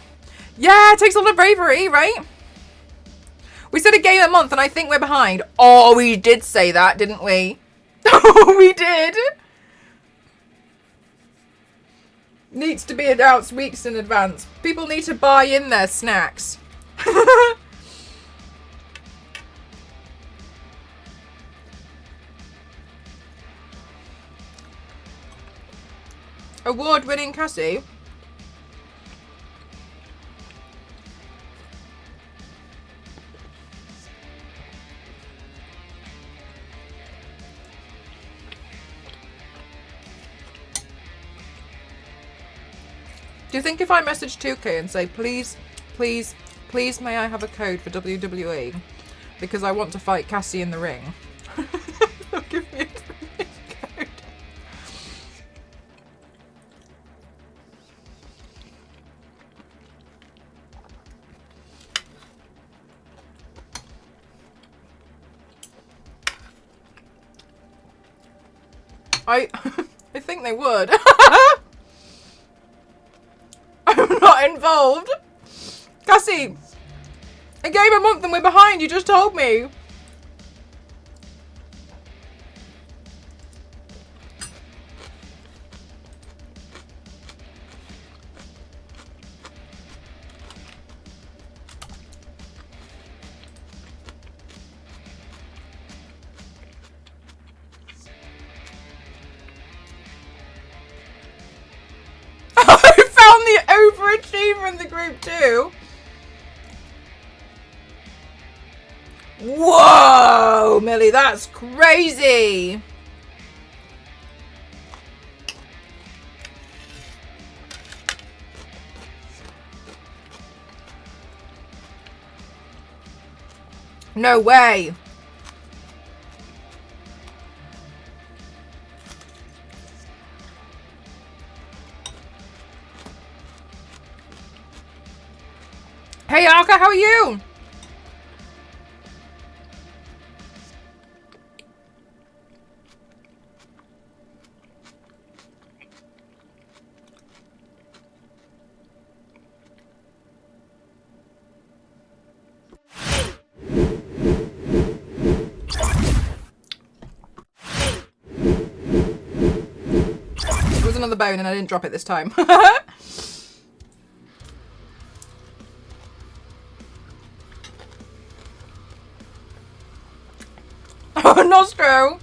Speaker 1: Yeah, it takes a lot of bravery, right? We said a game a month, and I think we're behind. Oh, we did say that, didn't we? Oh, we did! Needs to be announced weeks in advance. People need to buy in their snacks. Award-winning Cassie. Do you think if I message 2K and say, please, please, please may I have a code for WWE? Because I want to fight Cassie in the ring. They'll give me a code. I think they would. I'm not involved. Cassie, a game a month and we're behind. You just told me. The overachiever in the group too. Whoa, Millie, that's crazy. No way. Hey, Alka, how are you? the bone and I didn't drop it this time. Oh, Nostro!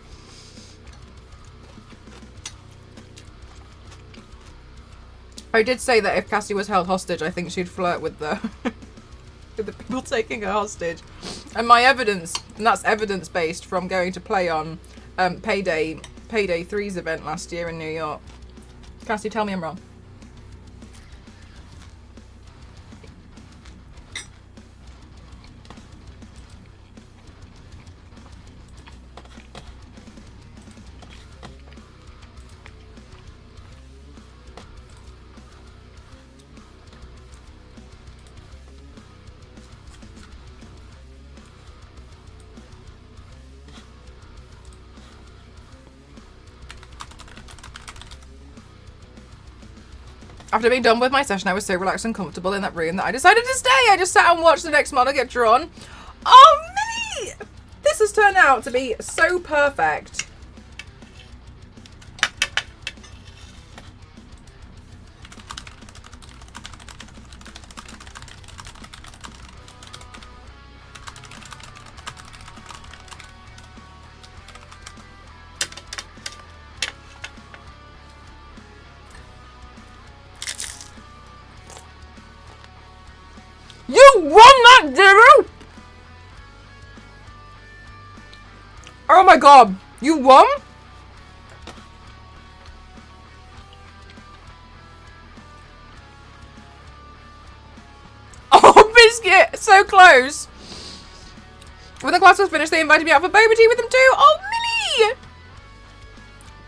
Speaker 1: I did say that if Cassie was held hostage, I think she'd flirt with the with the people taking her hostage. And my evidence, and that's evidence-based from going to play on Payday 3's event last year in New York. Cassie, tell me I'm wrong. After being done with my session, I was so relaxed and comfortable in that room that I decided to stay. I just sat and watched the next model get drawn. Oh, Millie! This has turned out to be so perfect. You won that, Zero! Oh my god, you won? Oh, Biscuit, so close. When the class was finished, they invited me out for boba tea with them too. Oh, Millie!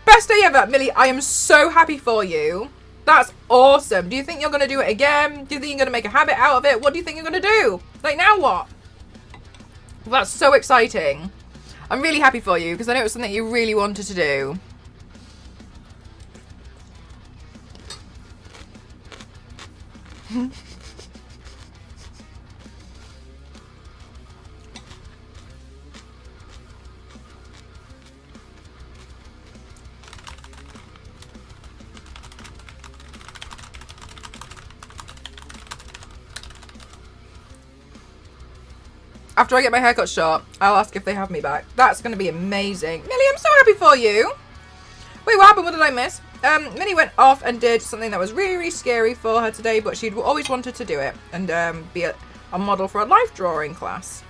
Speaker 1: Best day ever. Millie, I am so happy for you. That's awesome. Do you think you're going to do it again? Do you think you're going to make a habit out of it? What do you think you're going to do? Like, now what? Well, that's so exciting. I'm really happy for you because I know it was something you really wanted to do. After I get my haircut short, I'll ask if they have me back. That's going to be amazing. Millie, I'm so happy for you. Wait, what happened? What did I miss? Millie went off and did something that was really, really scary for her today, but she'd always wanted to do it and be a model for a life drawing class.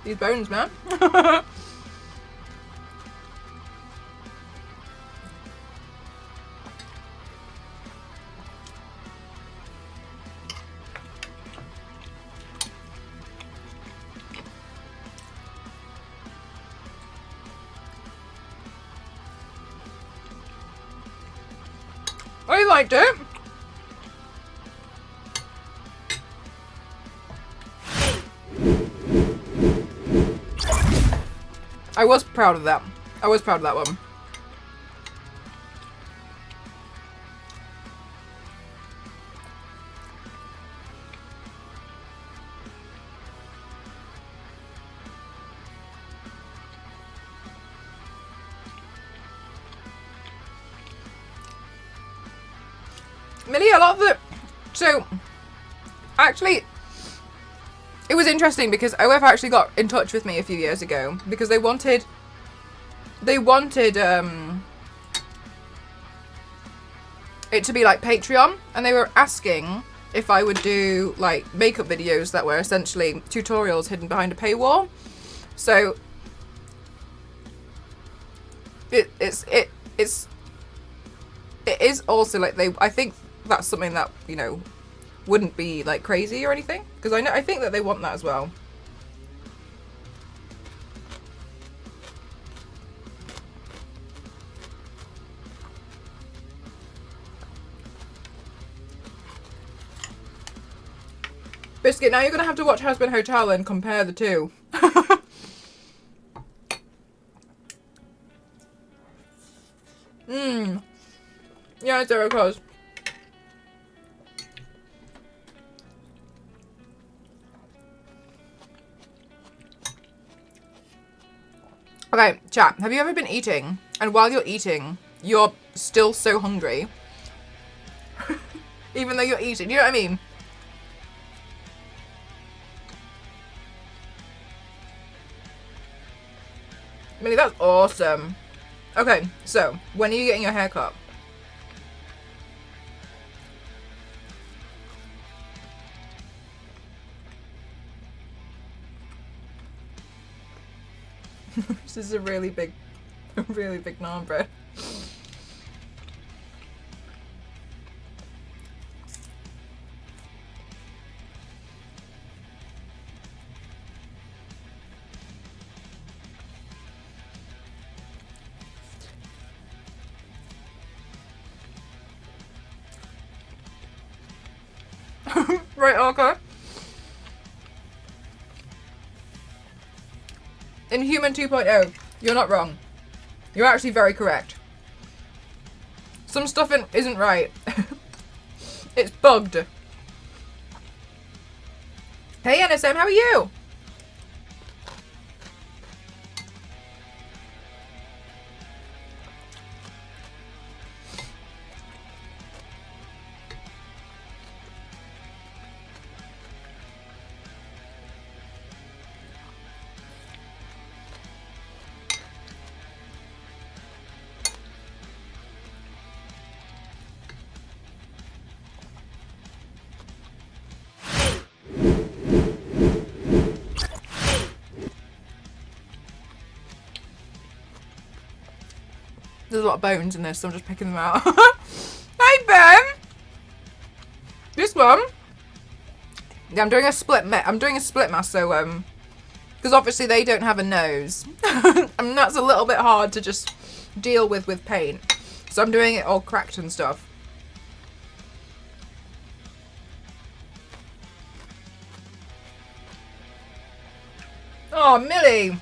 Speaker 1: These bones, man. I liked it. I was proud of that. I was proud of that one. Millie, a lot of the... So, actually, it was interesting because OF actually got in touch with me a few years ago because they wanted it to be like Patreon, and they were asking if I would do like makeup videos that were essentially tutorials hidden behind a paywall. So it is also like I think that's something that, you know, wouldn't be like crazy or anything, because I think that they want that as well. Biscuit, now you're going to have to watch Hazbin Hotel and compare the two. Yeah, it's there, of course. Okay, chat. Have you ever been eating, and while you're eating, you're still so hungry? Even though you're eating, you know what I mean? Millie, that's awesome. Okay, so, when are you getting your hair cut? This is a really big naan bread. Right, okay. Inhuman 2.0, you're not wrong. You're actually very correct. Some stuff isn't right. It's bugged. Hey NSM, how are you? There's a lot of bones in this, so I'm just picking them out. Hey, Ben! This one. Yeah, I'm doing a split mask, so, because obviously they don't have a nose. And that's a little bit hard to just deal with paint. So I'm doing it all cracked and stuff. Oh, Millie!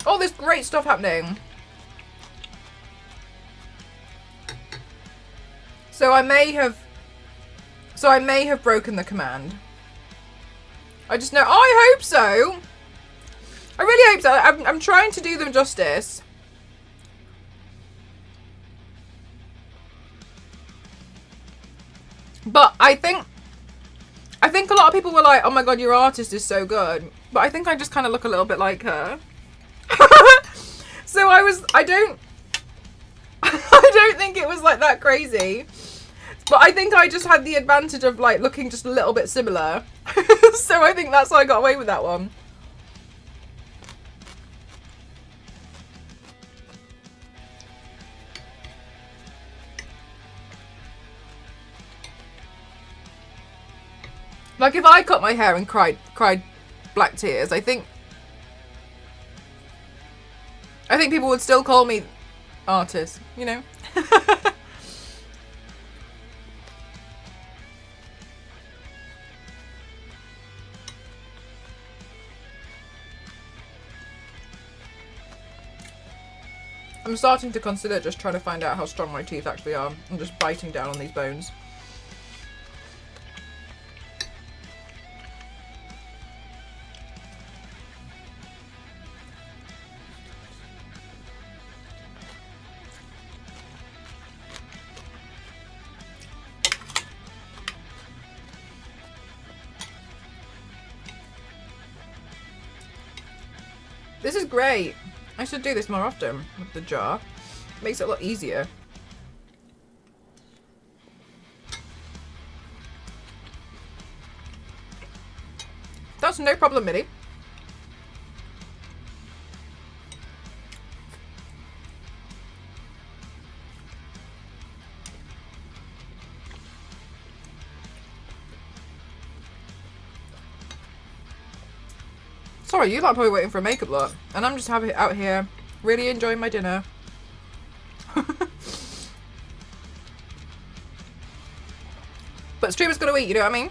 Speaker 1: All this great stuff happening. So I may have broken the command. I just know. Oh, I hope so. I really hope so. I'm trying to do them justice. But I think a lot of people were like, "Oh my god, your artist is so good." But I think I just kind of look a little bit like her. So I don't think it was like that crazy. But I think I just had the advantage of like looking just a little bit similar. So I think that's why I got away with that one. Like if I cut my hair and cried black tears, I think people would still call me artist, you know? I'm starting to consider just trying to find out how strong my teeth actually are and just biting down on these bones. This is great. I should do this more often with the jar. Makes it a lot easier. That's no problem, Millie. Sorry, you like probably waiting for a makeup look, and I'm just out here really enjoying my dinner. But streamer's gotta eat, you know what I mean?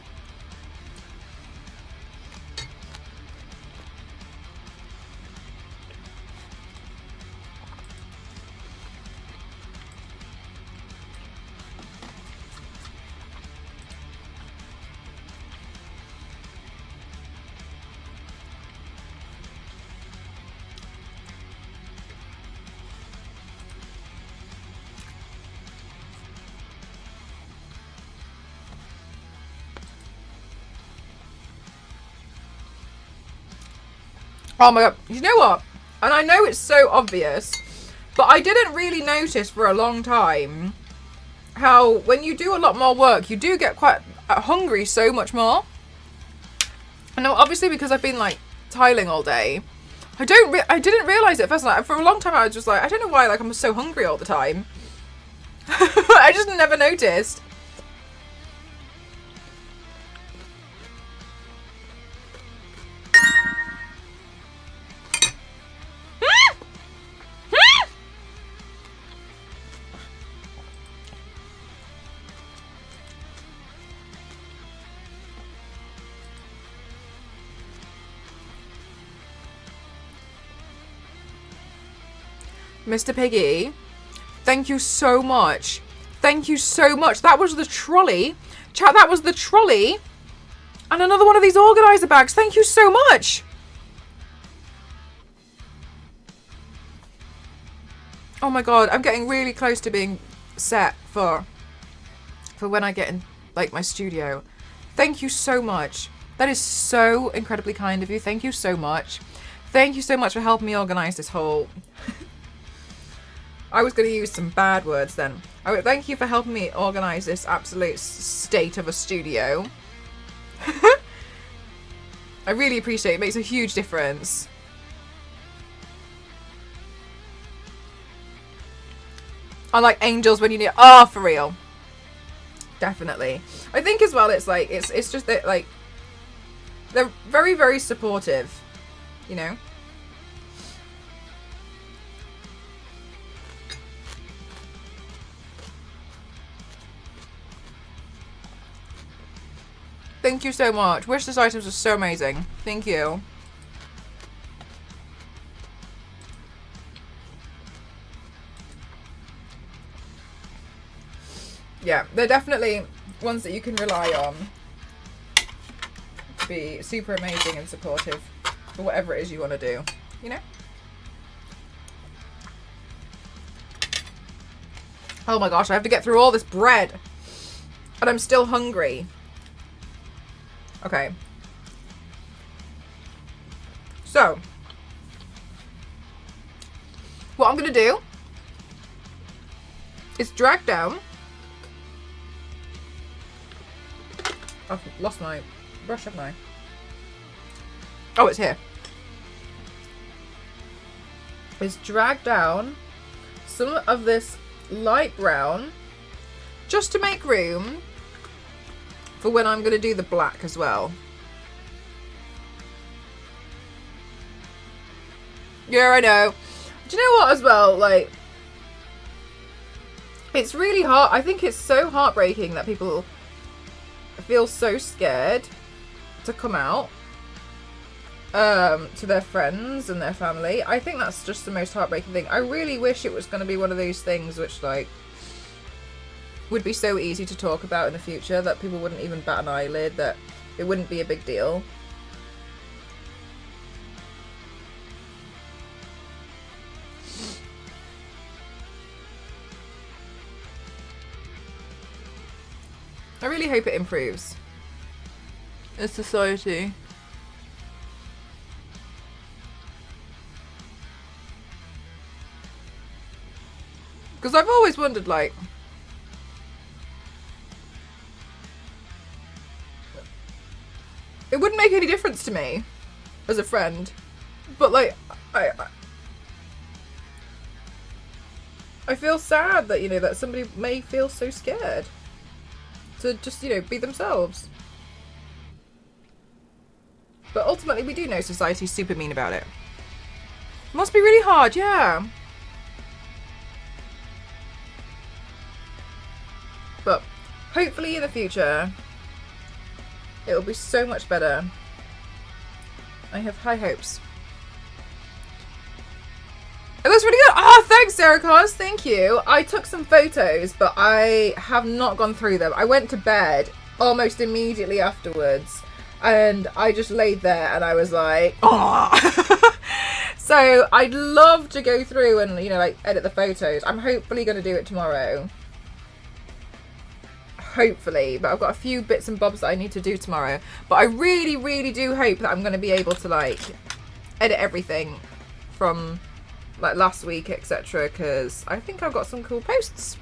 Speaker 1: Oh my god. You know what? And I know it's so obvious, but I didn't really notice for a long time how when you do a lot more work, you do get quite hungry so much more. And obviously because I've been like tiling all day, I didn't realise it at first. Like, for a long time I was just like, I don't know why, like I'm so hungry all the time. I just never noticed. Mr. Piggy, thank you so much. Thank you so much. That was the trolley. Chat, that was the trolley. And another one of these organizer bags. Thank you so much. Oh my god, I'm getting really close to being set for when I get in like my studio. Thank you so much. That is so incredibly kind of you. Thank you so much. Thank you so much for helping me organize this whole... I was going to use some bad words then. Thank you for helping me organise this absolute state of a studio. I really appreciate it. It makes a huge difference. I like angels when you need... Oh, for real. Definitely. I think as well it's like, it's just that like, they're very, very supportive, you know? Thank you so much. Wish list items are so amazing. Thank you. Yeah, they're definitely ones that you can rely on to be super amazing and supportive for whatever it is you want to do, you know? Oh my gosh, I have to get through all this bread. And I'm still hungry. Okay. So, what I'm going to do is drag down. I've lost my brush, haven't I? Oh, it's here. Is drag down some of this light brown just to make room for when I'm going to do the black as well. Yeah, I know. Do you know what as well? Like, it's really hard. I think it's so heartbreaking that people feel so scared to come out to their friends and their family. I think that's just the most heartbreaking thing. I really wish it was going to be one of those things which, like, would be so easy to talk about in the future that people wouldn't even bat an eyelid, that it wouldn't be a big deal. I really hope it improves in society. Because I've always wondered, like, it wouldn't make any difference to me as a friend, but like, I feel sad that, you know, that somebody may feel so scared to just, you know, be themselves. But ultimately, we do know society's super mean about it. Must be really hard, yeah. But hopefully in the future, it will be so much better. I have high hopes. It looks really good. Oh, thanks, Sarah Cos. Thank you. I took some photos, but I have not gone through them. I went to bed almost immediately afterwards, and I just laid there and I was like, oh. So I'd love to go through and, you know, like, edit the photos. I'm hopefully going to do it tomorrow. Hopefully, but I've got a few bits and bobs that I need to do tomorrow. But I really, really do hope that I'm going to be able to, like, edit everything from like last week, etc. because I think I've got some cool posts.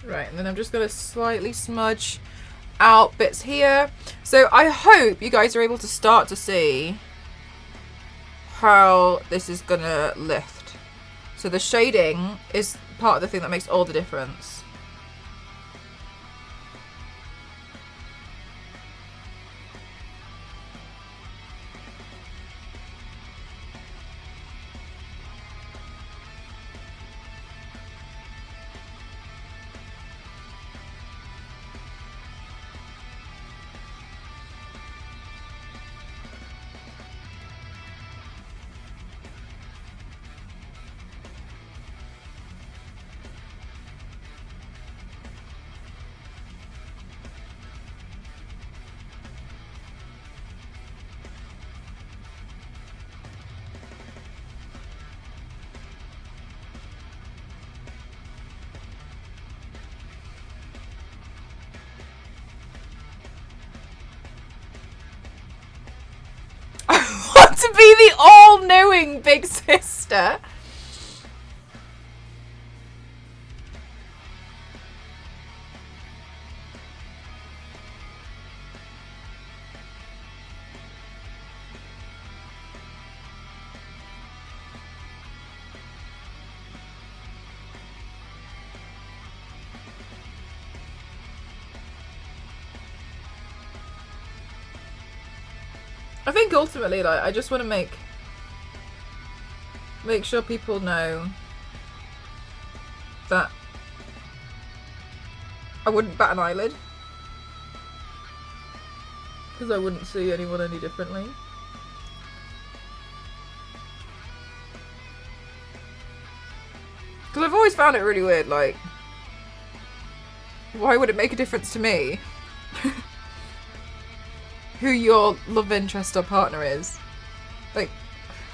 Speaker 1: Right, and then I'm just going to slightly smudge out bits here. So I hope you guys are able to start to see how this is going to lift. So the shading is part of the thing that makes all the difference. To be the all-knowing big sister. I think ultimately, like, I just want to make sure people know that I wouldn't bat an eyelid, because I wouldn't see anyone any differently. Because I've always found it really weird, like, why would it make a difference to me who your love interest or partner is? Like,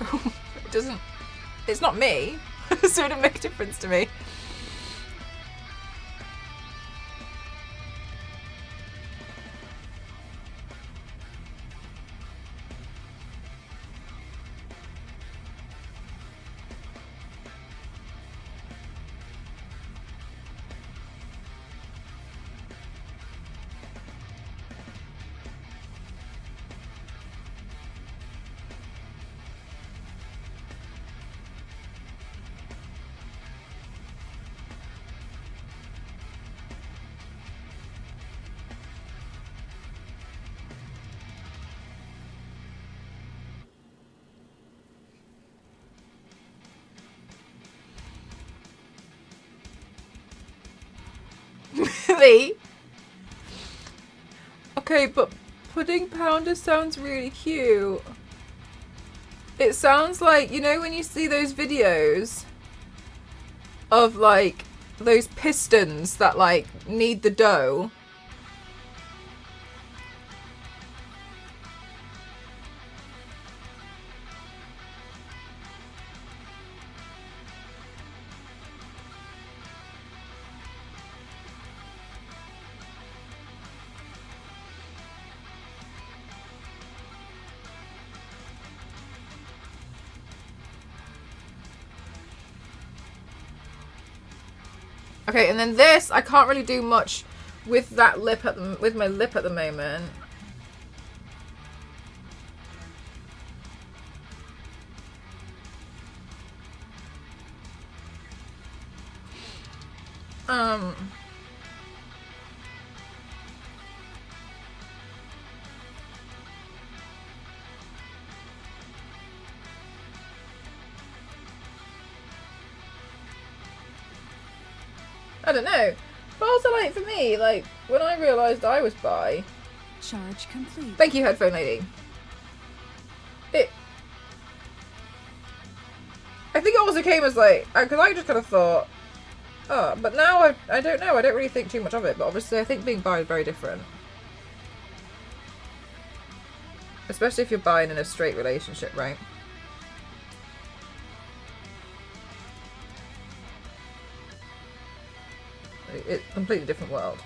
Speaker 1: it doesn't, it's not me, so it doesn't make a difference to me. Okay, but pudding pounder sounds really cute. It sounds like, you know when you see those videos of like those pistons that like knead the dough? Okay, and then this, I can't really do much with that lip at the, with my lip at the moment. I don't know. But also, like, for me, like, when I realised I was bi...
Speaker 2: Charge complete.
Speaker 1: Thank you, headphone lady. I think it also came as like, because I just kind of thought, oh, but now I don't know. I don't really think too much of it. But obviously, I think being bi is very different. Especially if you're bi in a straight relationship, right? It's a completely different world.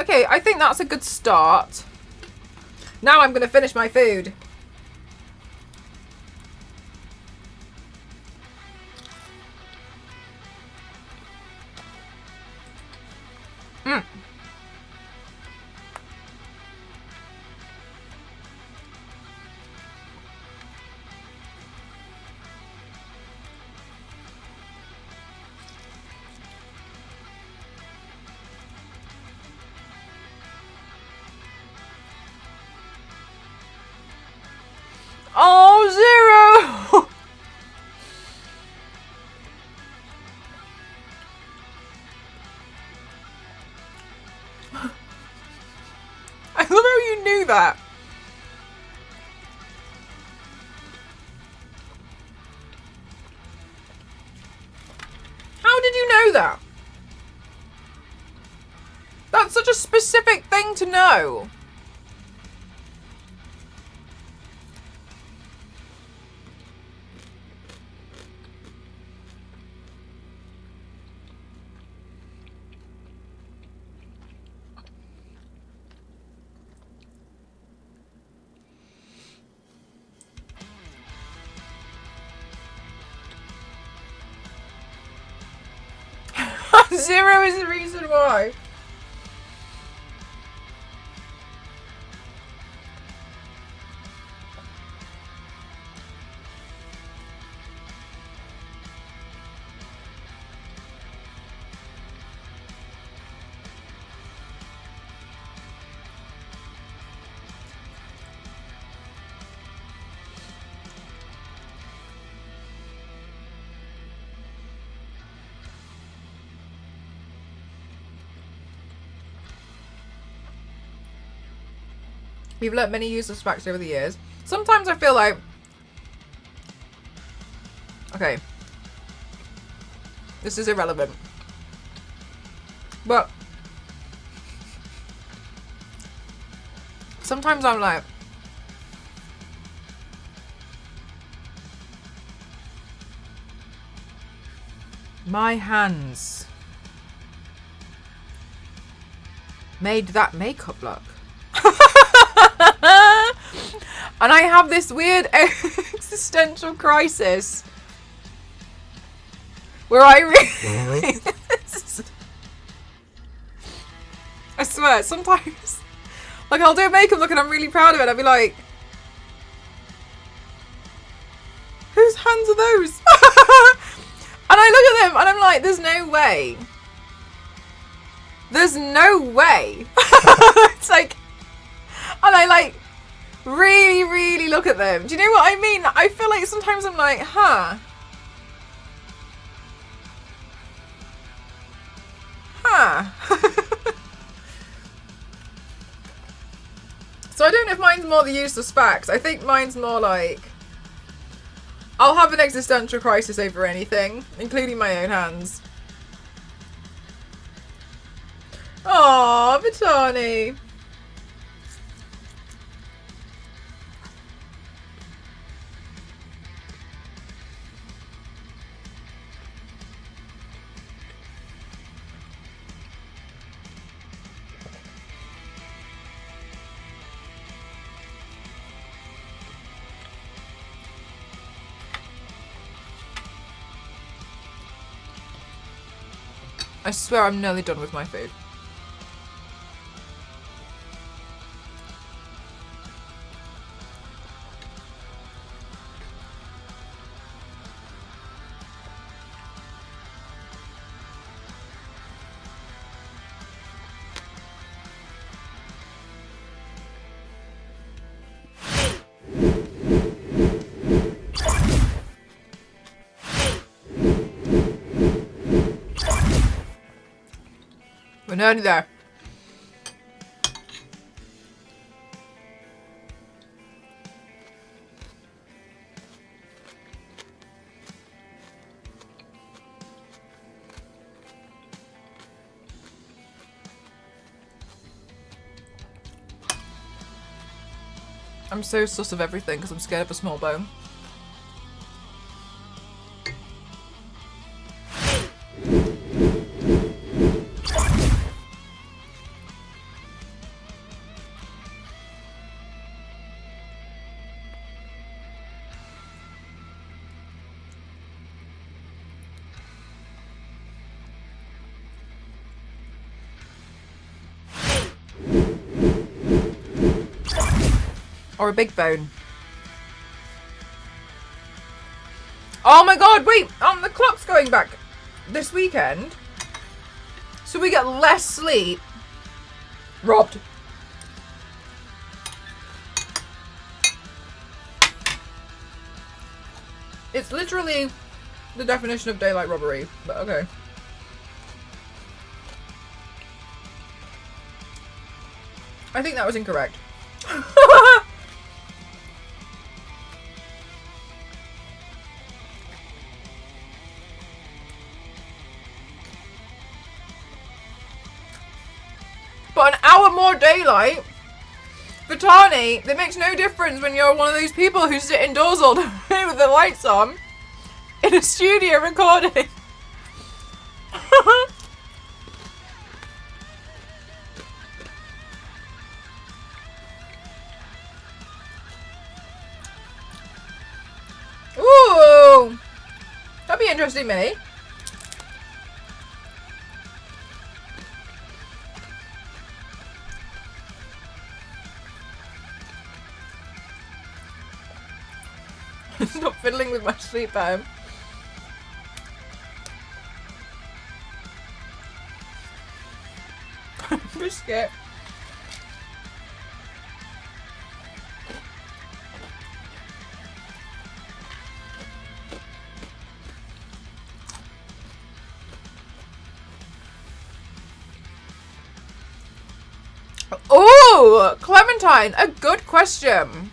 Speaker 1: Okay, I think that's a good start. Now I'm going to finish my food. Mm. Oh, zero! I love how you knew that. How did you know that? That's such a specific thing to know. Zero is the reason why. We've learnt many useless facts over the years. Sometimes I feel like... Okay. This is irrelevant. But... sometimes I'm like... my hands made that makeup look. And I have this weird existential crisis where I really I swear, sometimes like I'll do a makeup look and I'm really proud of it. I'll be like, whose hands are those? And I look at them and I'm like, there's no way. There's no way. It's like, and I like really, really look at them. Do you know what I mean? I feel like sometimes I'm like, huh. So I don't know if mine's more the useless facts. I think mine's more like, I'll have an existential crisis over anything, including my own hands. Aww, Vitani. I swear I'm nearly done with my food. nearly there. I'm so sus of everything because I'm scared of a small bone. Or a big bone. Oh my god, wait! The clock's going back this weekend. So we get less sleep. Robbed. It's literally the definition of daylight robbery, but okay. I think that was incorrect. But an hour more daylight, Vitani, it makes no difference when you're one of those people who sit indoors all day with the lights on in a studio recording. Ooh, that'd be interesting, Millie. Stop fiddling with my sleep time. Biscuit. Oh, Clementine, a good question.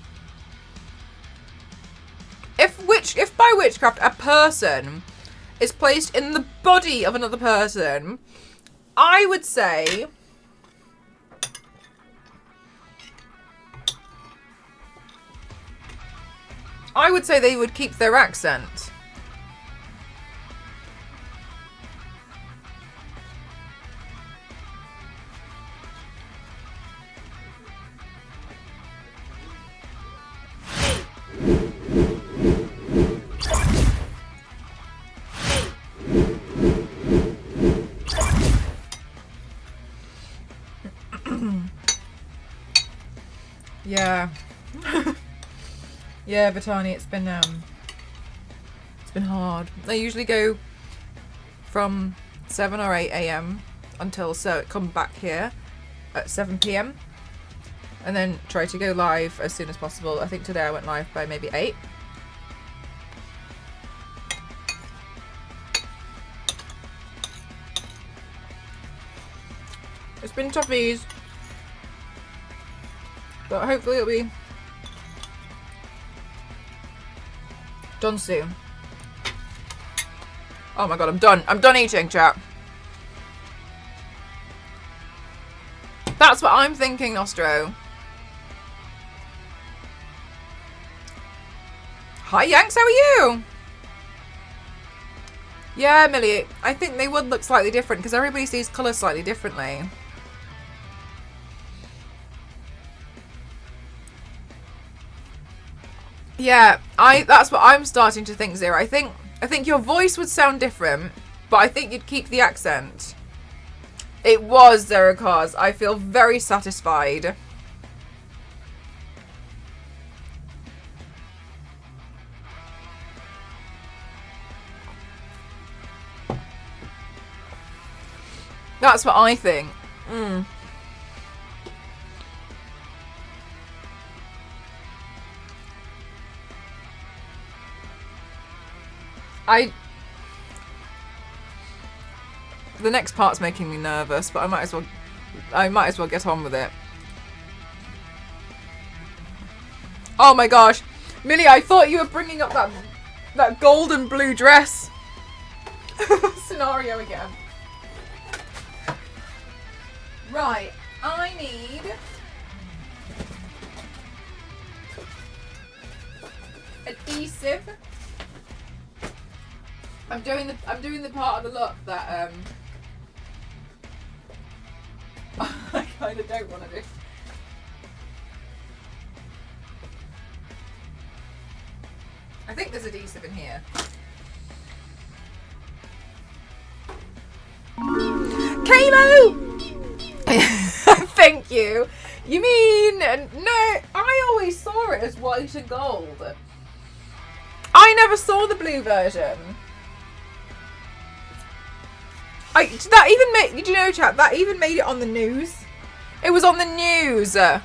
Speaker 1: If by witchcraft a person is placed in the body of another person, I would say they would keep their accent. Yeah. Yeah, Vitani, it's been hard. They usually go from 7 or 8 a.m. until come back here at 7 p.m. and then try to go live as soon as possible. I think today I went live by maybe 8. It's been toughies, but hopefully it'll be done soon. Oh my god, I'm done. I'm done eating, chat. That's what I'm thinking, Nostro. Hi, Yanks, how are you? Yeah, Millie, I think they would look slightly different because everybody sees colours slightly differently. Yeah, that's what I'm starting to think, Zero. I think your voice would sound different, but I think you'd keep the accent. It was Zero Cars. I feel very satisfied. That's what I think. The next part's making me nervous, but I might as well get on with it. Oh my gosh, Millie, I thought you were bringing up that gold and blue dress scenario again. Right, I need adhesive. I'm doing the part of the look that I kind of don't want to do. I think there's adhesive in here. Kamo! Thank you. You mean no? I always saw it as white and gold. I never saw the blue version. That even made. Did you know, chat? That even made it on the news. It was on the news. I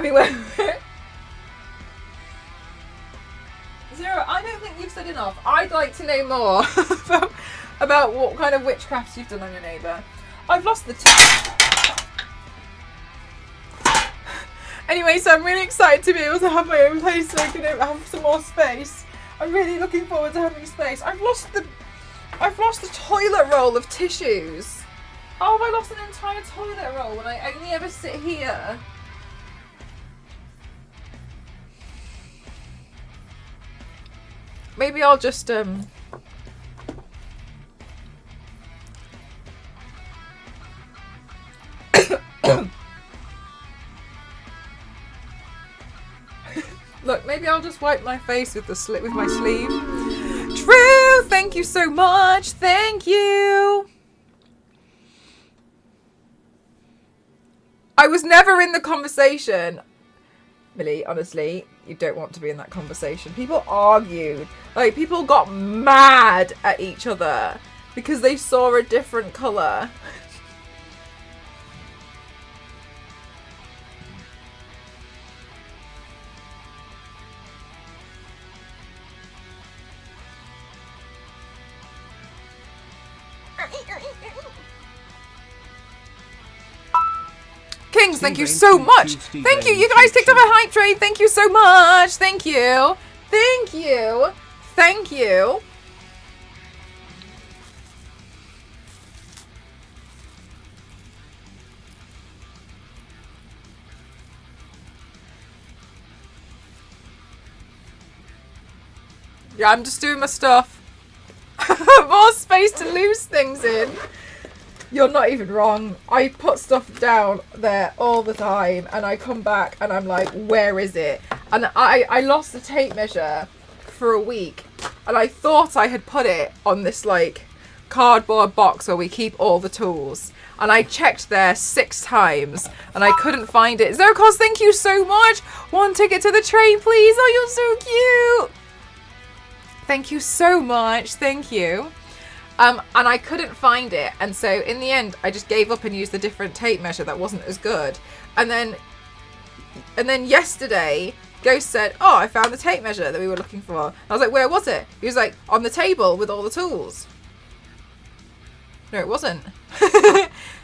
Speaker 1: mean, Zero. I don't think you've said enough. I'd like to know more about what kind of witchcraft you've done on your neighbour. I've lost the. Anyway, so I'm really excited to be able to have my own place so I can have some more space. I'm really looking forward to having space. I've lost the toilet roll of tissues. Oh, have I lost an entire toilet roll when I only ever sit here? Maybe I'll just look, maybe I'll just wipe my face with my sleeve. True, thank you so much. Thank you. I was never in the conversation. Millie, honestly, you don't want to be in that conversation. People argued. Like, people got mad at each other because they saw a different colour. Kings, thank you so much. Thank you. You guys kicked off a hype trade. Thank you so much. Thank you. Thank you. Thank you. Yeah, I'm just doing my stuff. More space to lose things in. You're not even wrong. I put stuff down there all the time and I come back and I'm like, where is it? And I lost the tape measure for a week and I thought I had put it on this like cardboard box where we keep all the tools. And I checked there 6 times and I couldn't find it. Zocos, thank you so much. 1 ticket to the train, please. Oh, you're so cute. Thank you so much. Thank you. And I couldn't find it, and so in the end I just gave up and used a different tape measure that wasn't as good. And then yesterday Ghost said, oh, I found the tape measure that we were looking for. I was like, where was it? He was like, on the table with all the tools. No, it wasn't.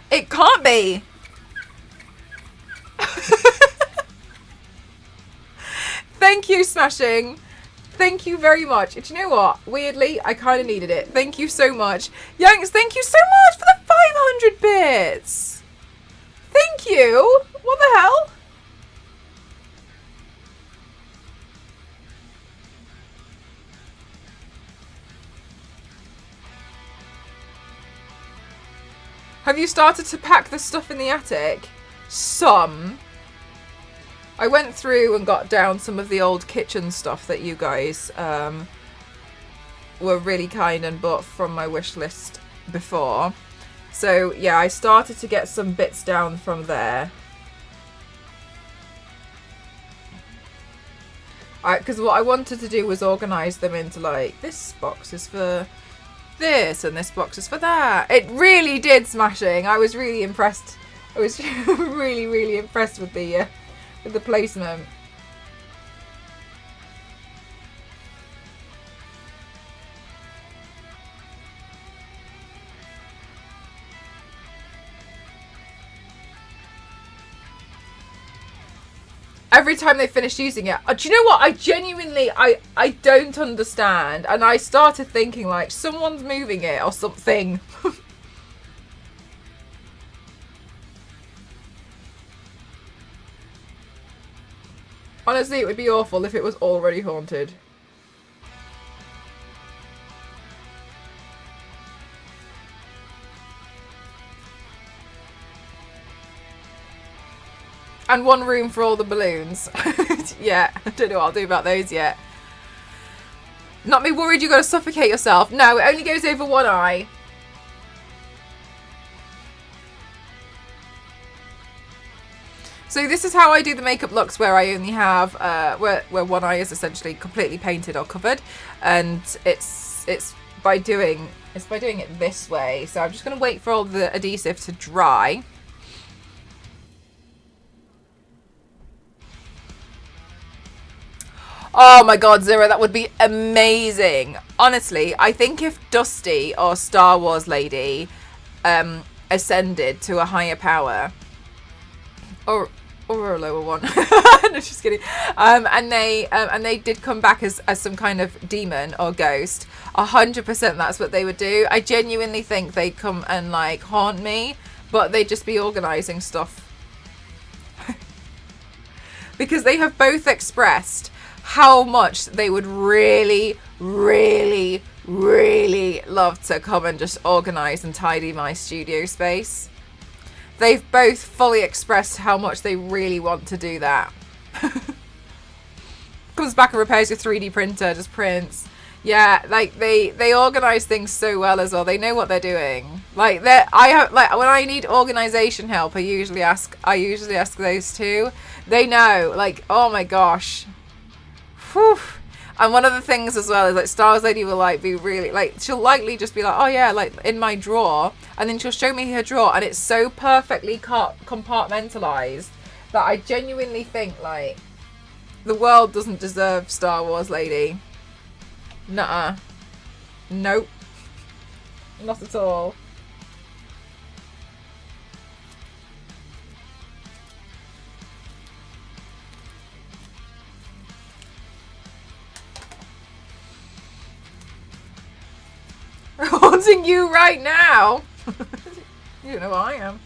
Speaker 1: It can't be. Thank you, Smashing. Thank you very much. Do you know what? Weirdly, I kind of needed it. Thank you so much. Yanks, thank you so much for the 500 bits. Thank you. What the hell? Have you started to pack the stuff in the attic? Some. I went through and got down some of the old kitchen stuff that you guys were really kind and bought from my wish list before. So yeah, I started to get some bits down from there. Because what I wanted to do was organise them into like, this box is for this and this box is for that. It really did, Smashing. I was really impressed. I was really, really impressed with the placement. every time they finished using it, do you know what? I genuinely, I don't understand. And I started thinking like someone's moving it or something. Honestly, it would be awful if it was already haunted. And one room for all the balloons. Yeah, I don't know what I'll do about those yet. Not me worried you're going to suffocate yourself. No, it only goes over one eye. So this is how I do the makeup looks, where I only have where one eye is essentially completely painted or covered, and it's by doing it this way. So I'm just going to wait for all the adhesive to dry. Oh my god, Zero, that would be amazing. Honestly, I think if Dusty or Star Wars Lady ascended to a higher power, or a lower one, no, just kidding, and they did come back as some kind of demon or ghost, 100% that's what they would do. I genuinely think they'd come and like haunt me, but they'd just be organising stuff. Because they have both expressed how much they would really, really, really love to come and just organise and tidy my studio space. They've both fully expressed how much they really want to do that. Comes back and repairs your 3D printer, just prints. Yeah, like they organise things so well as well. They know what they're doing. Like when I need organisation help, I usually ask those two. They know. Like, oh my gosh. Whew. And one of the things as well is like Star Wars Lady will like be really like, she'll likely just be like, oh yeah, like in my drawer, and then she'll show me her drawer and it's so perfectly compartmentalized that I genuinely think like the world doesn't deserve Star Wars Lady. Nuh-uh. Nope. Not at all. Haunting you right now. You know I am.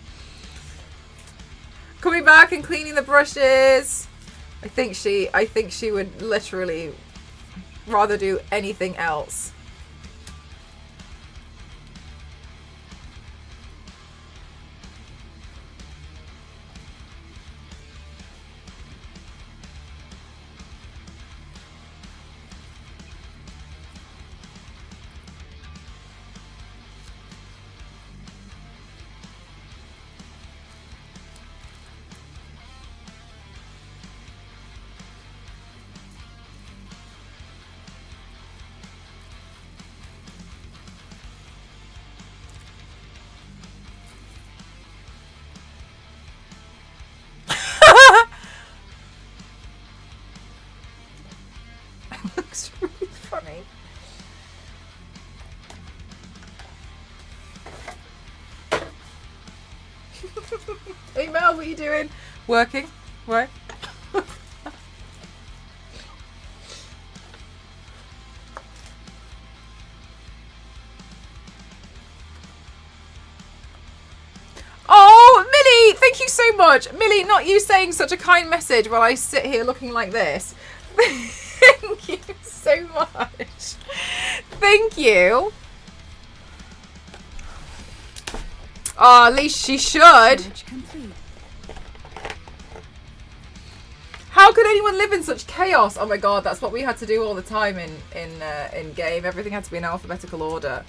Speaker 1: Coming back and cleaning the brushes. I think she would literally rather do anything else. Looks really funny. Hey Mel, what are you doing? Working? Right? Oh, Millie! Thank you so much. Millie, not you saying such a kind message while I sit here looking like this. Thank you so much. Thank you. Oh, at least she should. How could anyone live in such chaos? Oh my god, that's what we had to do all the time in game. Everything had to be in alphabetical order.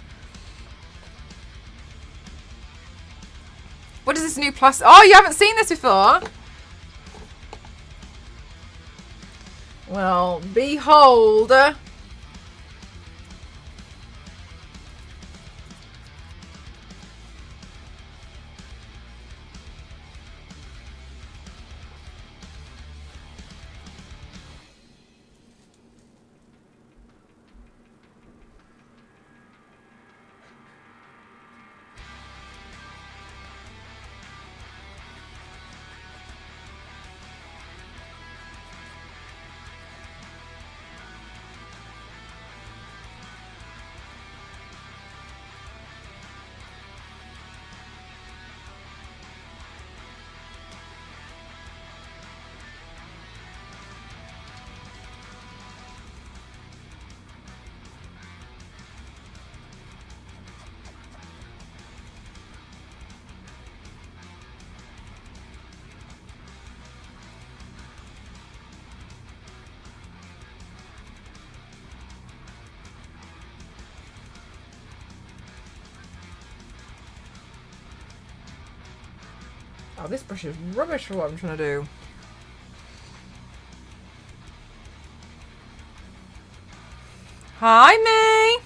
Speaker 1: What is this new plus? Oh, you haven't seen this before? Well, behold. Oh, this brush is rubbish for what I'm trying to do. Hi, May.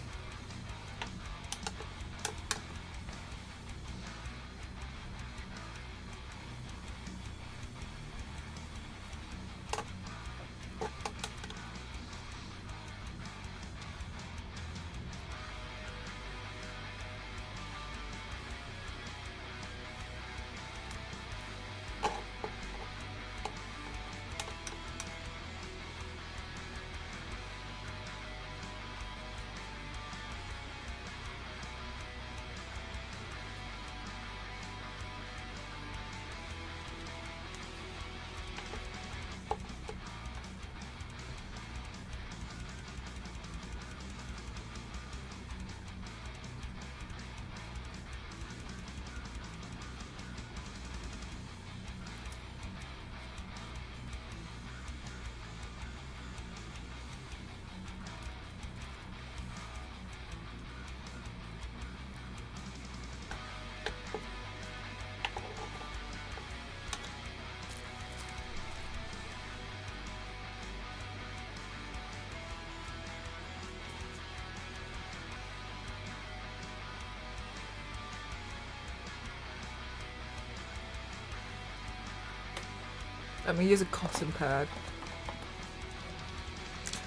Speaker 1: Let me use a cotton pad.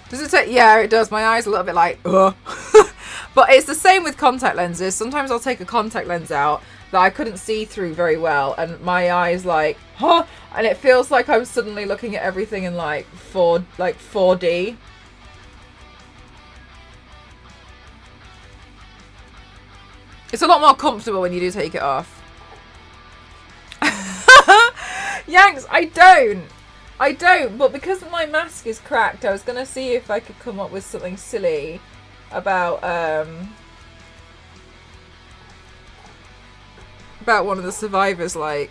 Speaker 1: Does it take? Yeah, it does. My eyes a little bit like, ugh. But it's the same with contact lenses. Sometimes I'll take a contact lens out that I couldn't see through very well, and my eyes like, huh? And it feels like I'm suddenly looking at everything in like 4D. It's a lot more comfortable when you do take it off. Yanks, I don't, but because my mask is cracked, I was going to see if I could come up with something silly about one of the survivors, like,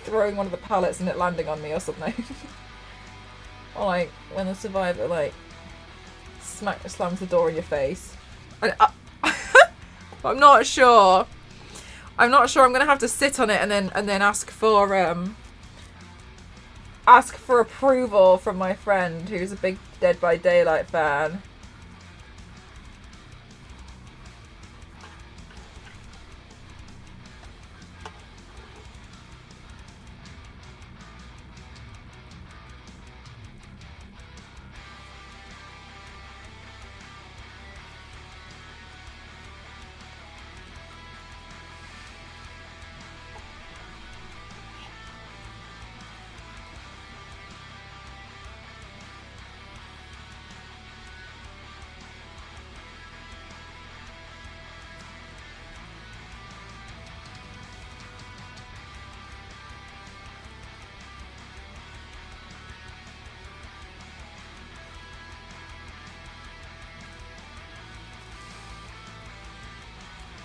Speaker 1: throwing one of the pallets and it landing on me or something. Or, like, when the survivor, like, slams the door in your face. I'm not sure. I'm not sure. I'm gonna have to sit on it and then ask for approval from my friend who's a big Dead by Daylight fan.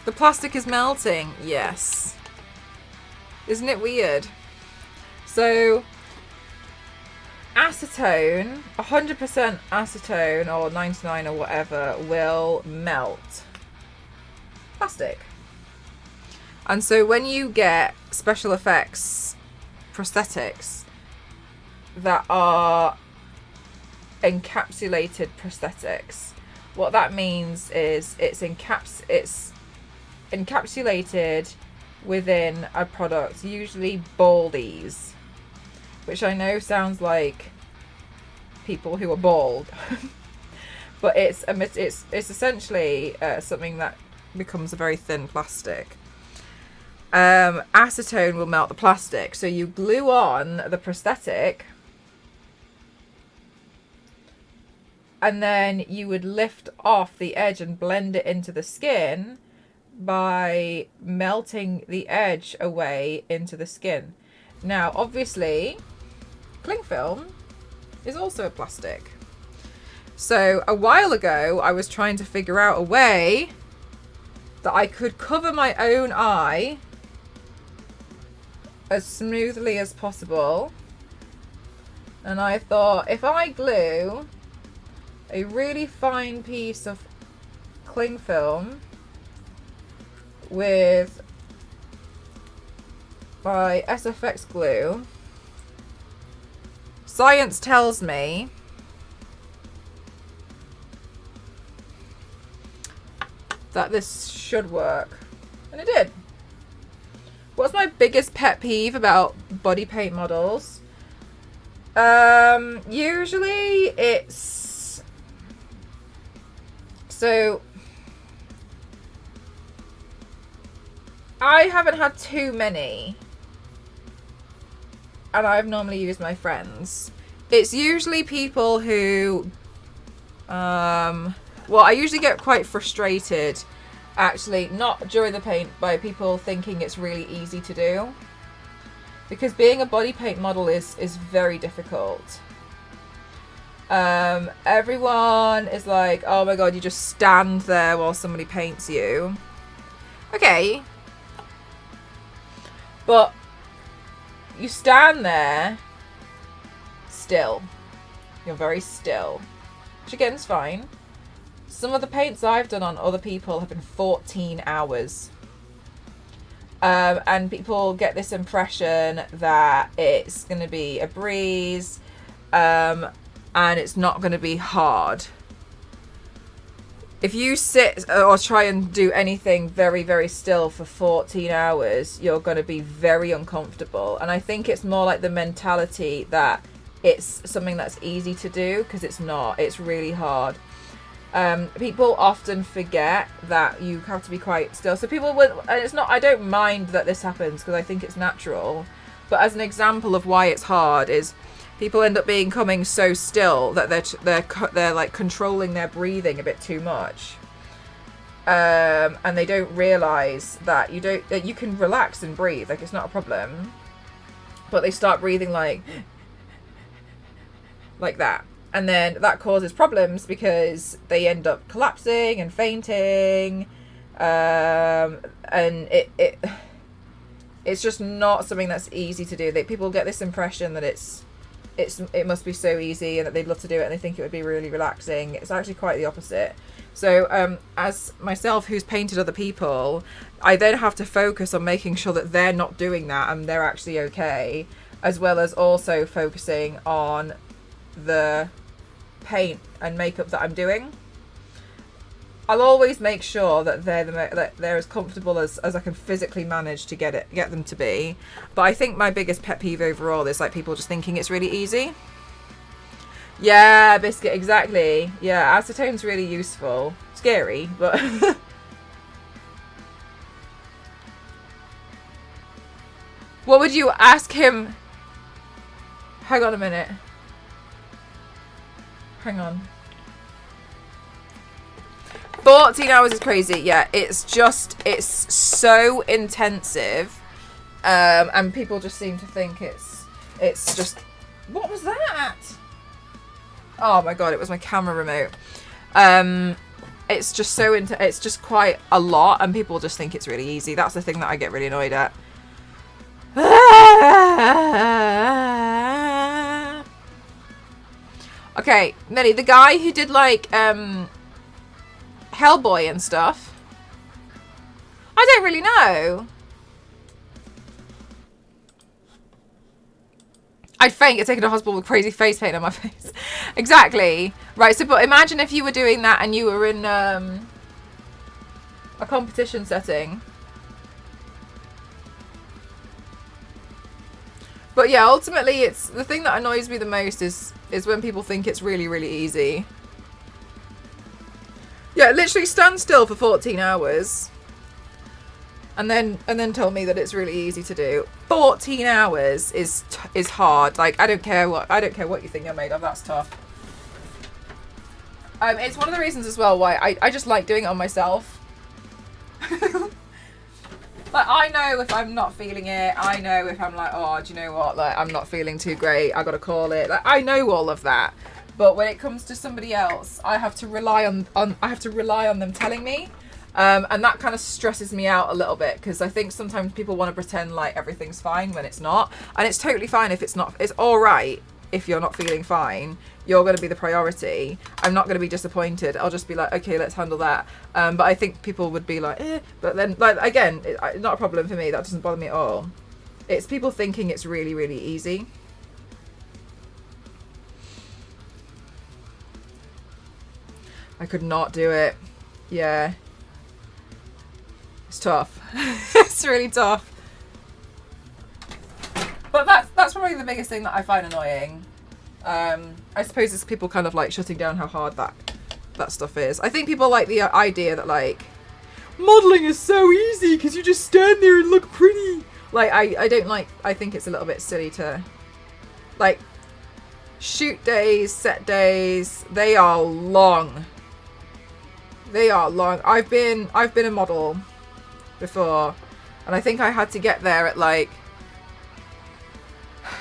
Speaker 1: The plastic is melting. Yes. Isn't it weird? So, acetone, 100% acetone or 99 or whatever will melt plastic. And so when you get special effects prosthetics that are encapsulated prosthetics, what that means is it's encapsulated within a product, usually Baldies, which I know sounds like people who are bald, but it's essentially something that becomes a very thin plastic. Acetone will melt the plastic, so you glue on the prosthetic, and then you would lift off the edge and blend it into the skin by melting the edge away into the skin. Now, obviously, cling film is also a plastic. So a while ago, I was trying to figure out a way that I could cover my own eye as smoothly as possible. And I thought, if I glue a really fine piece of cling film with my SFX glue. Science tells me that this should work. And it did. What's my biggest pet peeve about body paint models? Usually it's... So... I haven't had too many. And I've normally used my friends. It's usually people who... well, I usually get quite frustrated, actually, not during the paint, by people thinking it's really easy to do. Because being a body paint model is very difficult. Everyone is like, oh my god, you just stand there while somebody paints you. Okay. But you stand there still. You're very still. Which again is fine. Some of the paints I've done on other people have been 14 hours. And people get this impression that it's going to be a breeze and it's not going to be hard. If you sit or try and do anything very, very still for 14 hours, you're going to be very uncomfortable. And I think it's more like the mentality that it's something that's easy to do, because it's not. It's really hard. People often forget that you have to be quite still. So people would, and it's not, I don't mind that this happens because I think it's natural. But as an example of why it's hard is people end up becoming so still that they're like controlling their breathing a bit too much. And they don't realize that you can relax and breathe, like it's not a problem. But they start breathing like that. And then that causes problems because they end up collapsing and fainting. And it's just not something that's easy to do. People get this impression that it must be so easy and that they'd love to do it and they think it would be really relaxing. It's actually quite the opposite. So as myself, who's painted other people, I then have to focus on making sure that they're not doing that and they're actually okay, as well as also focusing on the paint and makeup that I'm doing. I'll always make sure that they're as comfortable as I can physically manage to get them to be. But I think my biggest pet peeve overall is like people just thinking it's really easy. Yeah, Biscuit, exactly. Yeah, acetone's really useful. Scary, but what would you ask him? Hang on a minute. Hang on. 14 hours is crazy. Yeah, it's so intensive. And people just seem to think it's just... What was that? Oh my god, it was my camera remote. It's just so it's just quite a lot and people just think it's really easy. That's the thing that I get really annoyed at. Okay, Millie, the guy who did like Hellboy and stuff, I don't really know. I'd faint, get taken to hospital with crazy face paint on my face. Exactly. Right, so but imagine if you were doing that and you were in a competition setting. But yeah, ultimately it's the thing that annoys me the most is when people think it's really, really easy. Yeah, literally stand still for 14 hours. And then tell me that it's really easy to do. 14 hours is hard. Like I don't care what you think you're made of. That's tough. It's one of the reasons as well why I just like doing it on myself. Like I know if I'm not feeling it. I know if I'm like, oh, do you know what? Like I'm not feeling too great. I gotta call it. Like I know all of that. But when it comes to somebody else, I have to rely on them telling me. And that kind of stresses me out a little bit because I think sometimes people want to pretend like everything's fine when it's not. And it's totally fine if it's not. It's all right if you're not feeling fine. You're going to be the priority. I'm not going to be disappointed. I'll just be like, okay, let's handle that. But I think people would be like, eh. But then, like, again, not a problem for me. That doesn't bother me at all. It's people thinking it's really, really easy. I could not do it. Yeah. It's tough. It's really tough. But that's probably the biggest thing that I find annoying. I suppose it's people kind of like shutting down how hard that stuff is. I think people like the idea that like modelling is so easy because you just stand there and look pretty. Like I don't like. I think it's a little bit silly to like shoot days, set days. They are long. They are long. I've been a model before, and I think I had to get there at like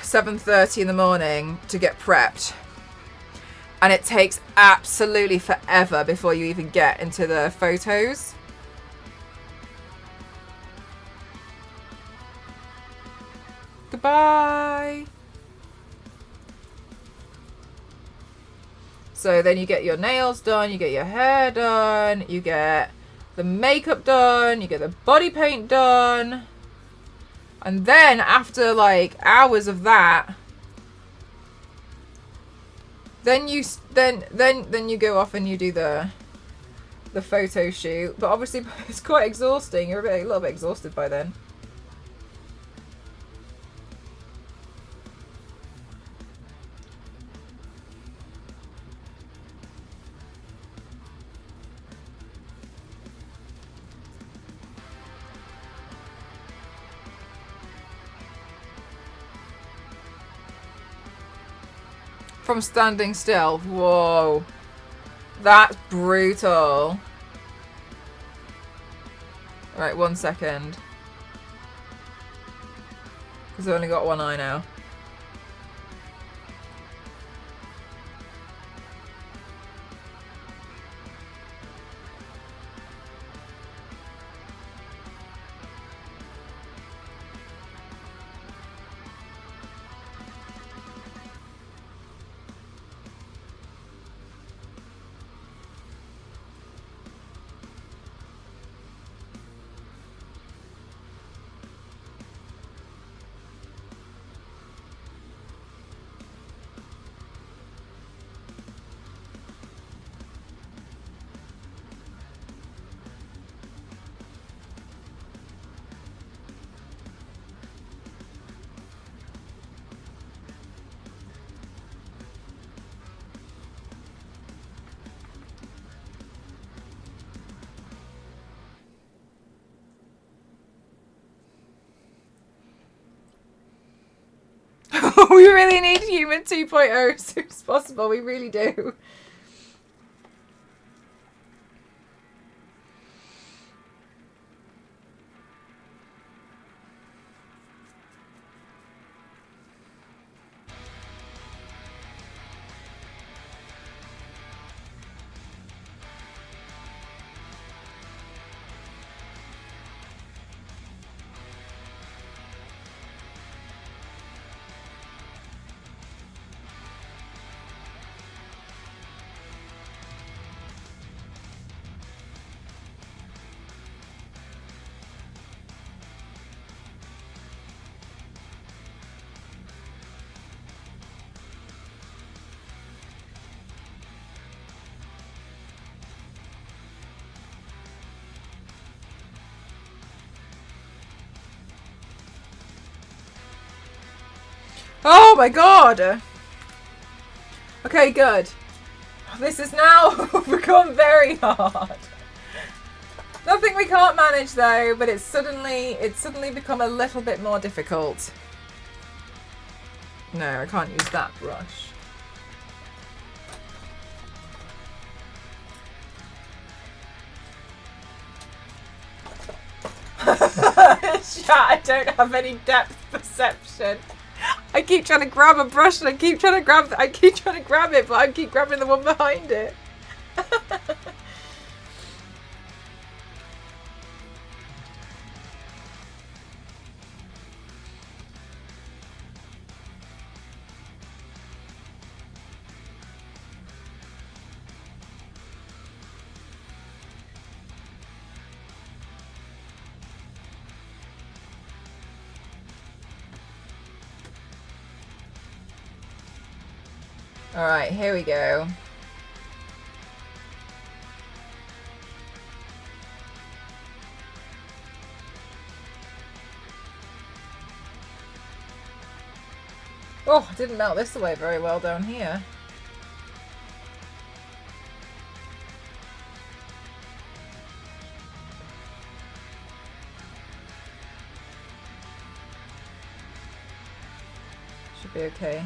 Speaker 1: 7:30 in the morning to get prepped, and it takes absolutely forever before you even get into the photos. Goodbye. So then you get your nails done, you get your hair done, you get the makeup done, you get the body paint done. And then after like hours of that, then you go off and you do the photo shoot. But obviously it's quite exhausting. You're a little bit exhausted by then. From standing still. Whoa. That's brutal. Right, 1 second. Because I've only got one eye now. We really need Human 2.0 as soon as possible. We really do. Oh my god! Okay, good. This has now become very hard. Nothing we can't manage though, but it's suddenly become a little bit more difficult. No, I can't use that brush. Chat, I don't have any depth perception. I keep trying to grab a brush and I keep trying to grab it, but I keep grabbing the one behind it. Alright, here we go. Oh, I didn't melt this away very well down here. Should be okay.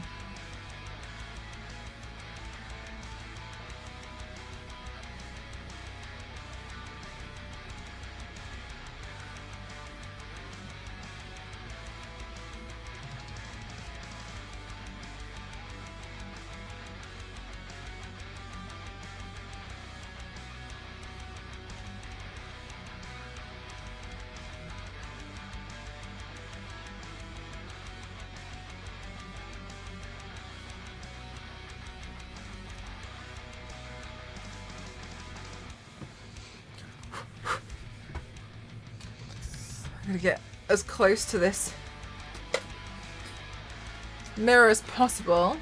Speaker 1: I'm gonna get as close to this mirror as possible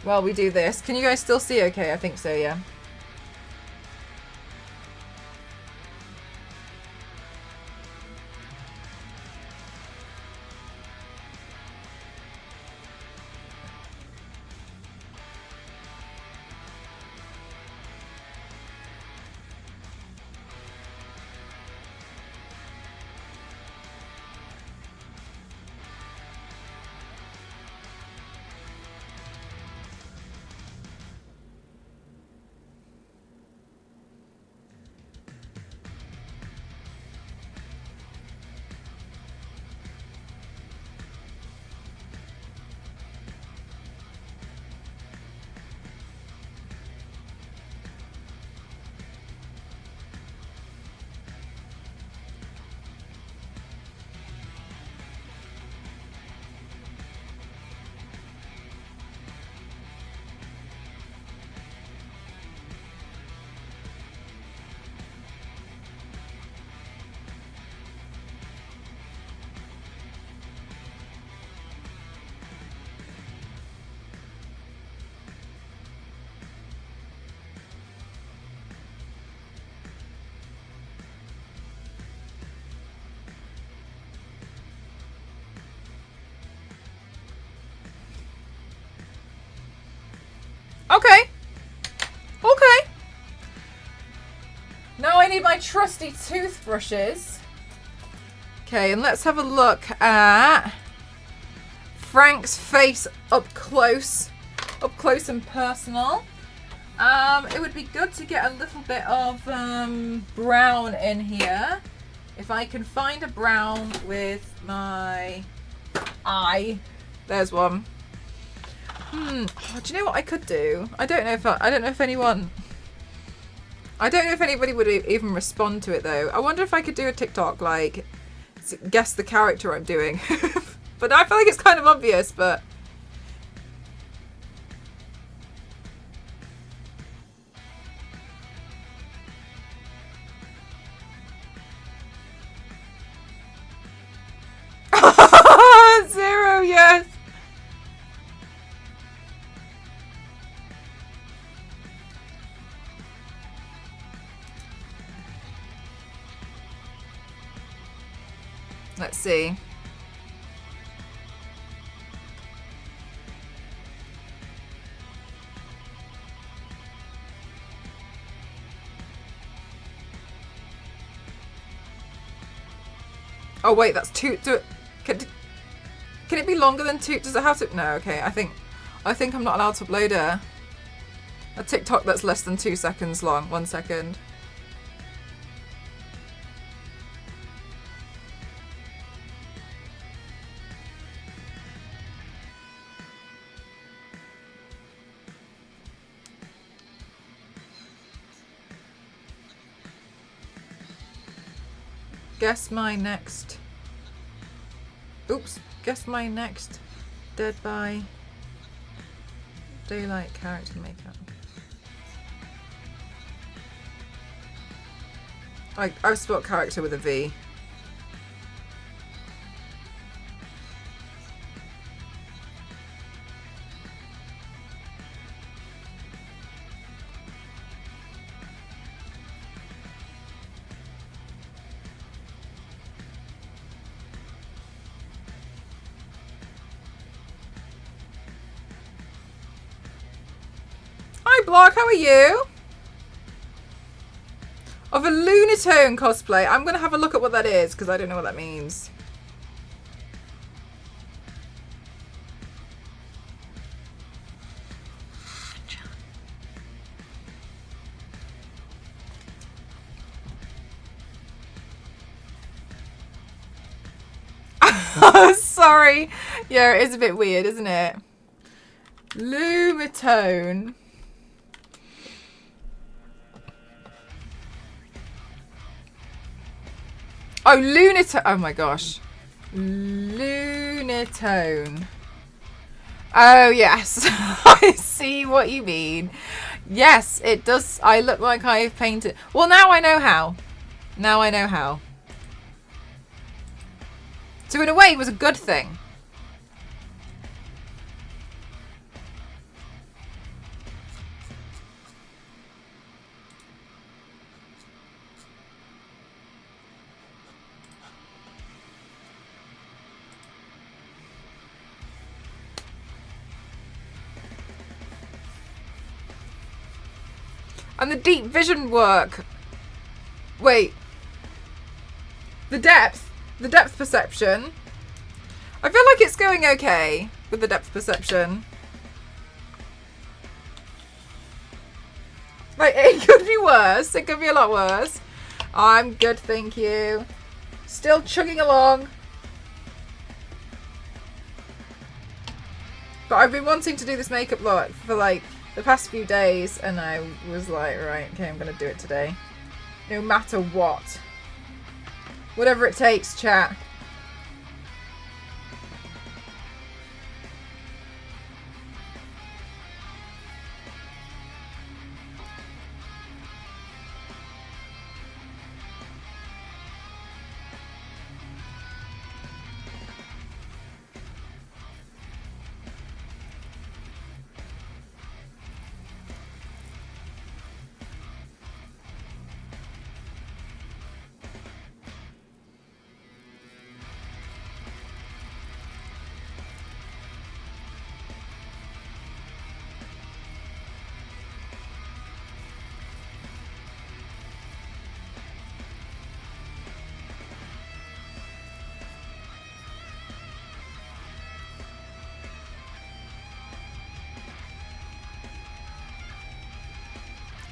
Speaker 1: while we do this. Can you guys still see okay? I think so, yeah. Okay. Okay. Now I need my trusty toothbrushes. Okay, and let's have a look at Frank's face up close and personal. It would be good to get a little bit of brown in here. If I can find a brown with my eye. There's one. Oh, do you know what I could do? I don't know if anybody would even respond to it though. I wonder if I could do a TikTok like guess the character I'm doing. But I feel like it's kind of obvious, but Zero, yes. Let's see. Oh wait, that's two. Can it be longer than two? Does it have to? No. Okay. I think I'm not allowed to upload a TikTok that's less than 2 seconds long. 1 second. Guess my next. Oops. Guess my next Dead by Daylight character makeup. I've spelled character with a V. Blog, how are you? Of a Lunatone cosplay. I'm going to have a look at what that is, because I don't know what that means. Sorry. Yeah, it is a bit weird, isn't it? Lumitone. Oh, Lunatone. Oh my gosh. Lunatone. Oh, yes. I see what you mean. Yes, it does. I look like I've painted. Well, now I know how. Now I know how. So in a way, it was a good thing. And the deep vision work. Wait. The depth perception. I feel like it's going okay with the depth perception. Like, it could be worse. It could be a lot worse. I'm good, thank you. Still chugging along. But I've been wanting to do this makeup look for like the past few days, and I was like, right, okay, I'm gonna do it today. No matter what. Whatever it takes, chat.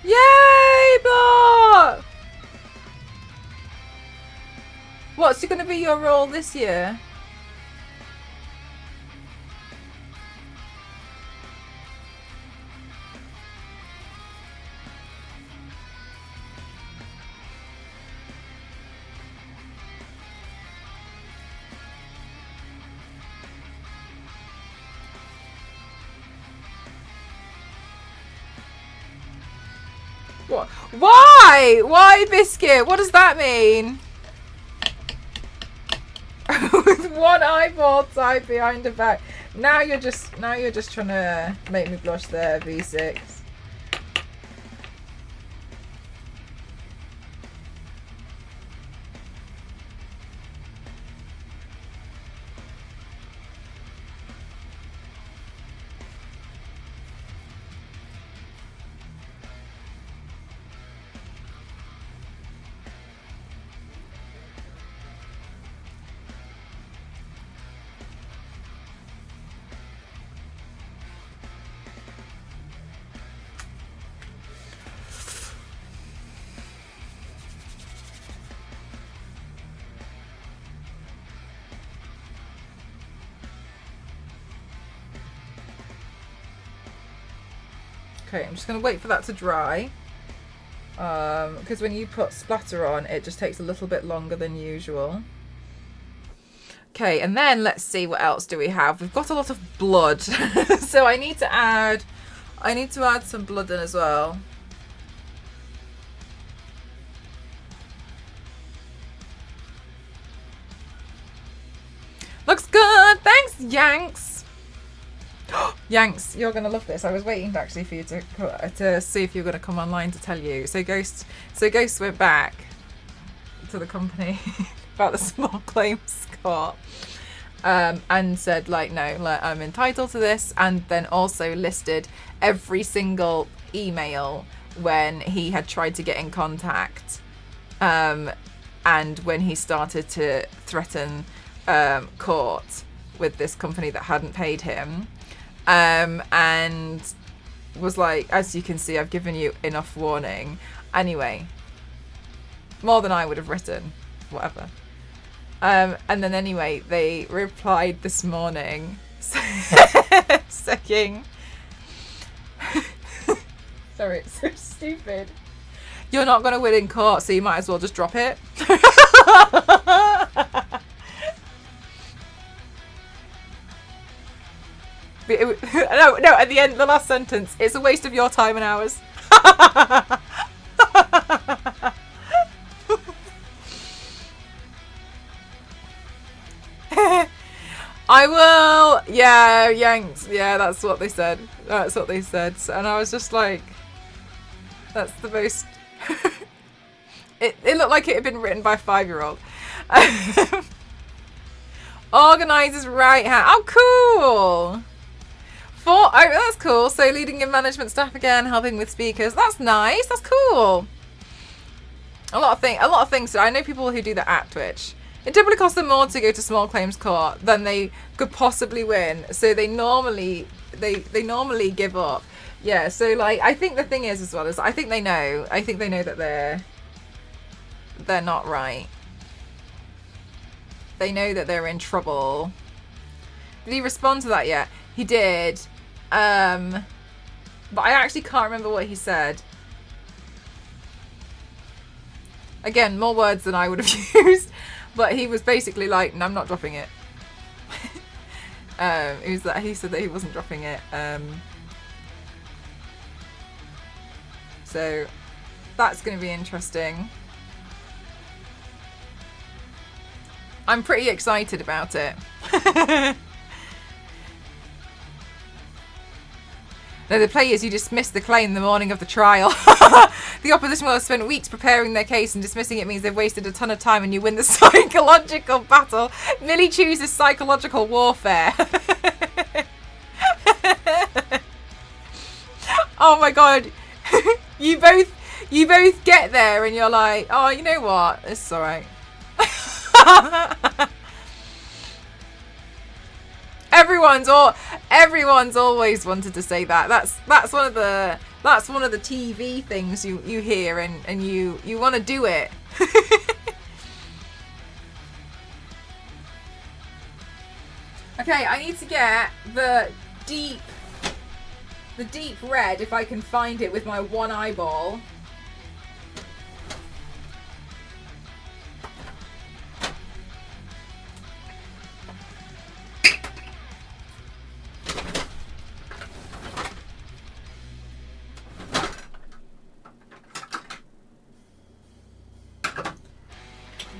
Speaker 1: Yay, Bart! What's going to be your role this year? What? Why? Why biscuit? What does that mean? With one eyeball tied behind the back. Now you're just trying to make me blush there, V6. Okay, I'm just going to wait for that to dry. Because when you put splatter on, it just takes a little bit longer than usual. Okay, and then let's see what else do we have. We've got a lot of blood. So I need to add some blood in as well. Looks good. Thanks, Yanks. Yanks, you're going to love this. I was waiting actually for you to see if you were going to come online to tell you. So Ghost went back to the company about the small claims court. and said like, no, like, I'm entitled to this, and then also listed every single email when he had tried to get in contact, and when he started to threaten court with this company that hadn't paid him, and was like, as you can see, I've given you enough warning. Anyway, more than I would have written, whatever. And then anyway, they replied this morning saying, sorry, it's so stupid. You're not going to win in court, so you might as well just drop it. No, at the end, the last sentence, it's a waste of your time and ours. I will, yeah, Yanks, yeah, that's what they said. That's what they said. And I was just like, that's the most... it looked like it had been written by a 5-year-old. Organizer's right hand. Oh, cool. Oh, that's cool. So leading in management staff again, helping with speakers. That's nice. That's cool. A lot of things. I know people who do that at Twitch. It typically costs them more to go to small claims court than they could possibly win. So they normally give up. Yeah. So like, I think the thing is as well is I think they know that they're not right. They know that they're in trouble. Did he respond to that yet? He did. But I actually can't remember what he said. Again, more words than I would have used. But he was basically like, no, I'm not dropping it. He said that he wasn't dropping it. So that's going to be interesting. I'm pretty excited about it. No, the play is you dismiss the claim the morning of the trial. The opposition will have spent weeks preparing their case, and dismissing it means they've wasted a ton of time, and you win the psychological battle. Millie chooses psychological warfare. Oh my god. You both get there and you're like, oh, you know what? It's alright. Everyone's always wanted to say that. That's one of the TV things you hear and you want to do it. Okay, I need to get the deep red if I can find it with my one eyeball.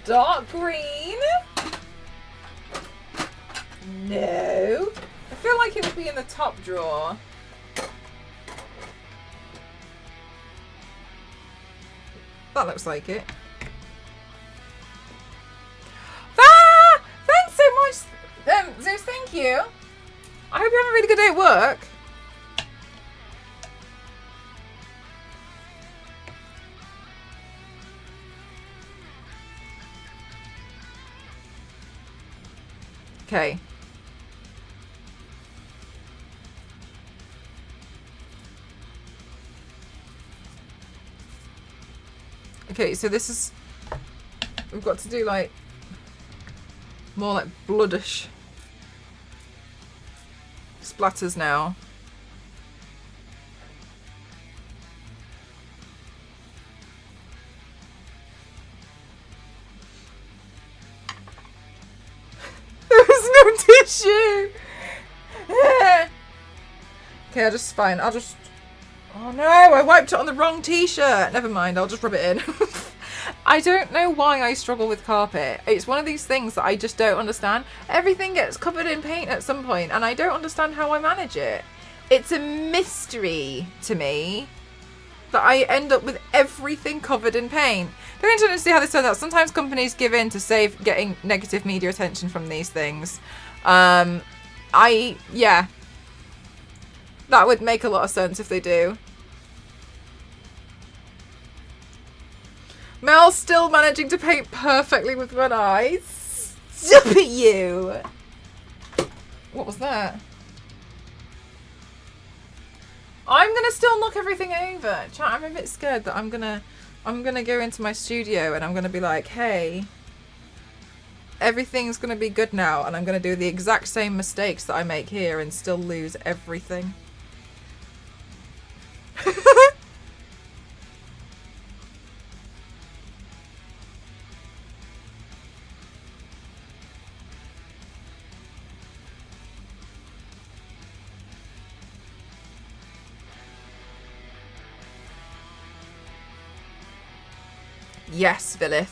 Speaker 1: Dark green. No. I feel like it would be in the top drawer. That looks like it. Ah! Thanks so much, Zeus, thank you. I hope you have a really good day at work. Okay. Okay, so this is... We've got to do, like, more like bloodish splatters now. Tissue. Okay, I'll just. Oh no! I wiped it on the wrong t-shirt. Never mind. I'll just rub it in. I don't know why I struggle with carpet. It's one of these things that I just don't understand. Everything gets covered in paint at some point, and I don't understand how I manage it. It's a mystery to me that I end up with everything covered in paint. They're interested to see how this turns out. Sometimes companies give in to save getting negative media attention from these things. Yeah. That would make a lot of sense if they do. Mel's still managing to paint perfectly with one eye. Stop at you. What was that? I'm gonna still knock everything over. Chat, I'm a bit scared that I'm gonna go into my studio and I'm gonna be like, hey, everything's gonna be good now, and I'm gonna do the exact same mistakes that I make here and still lose everything. Yes, Vilith.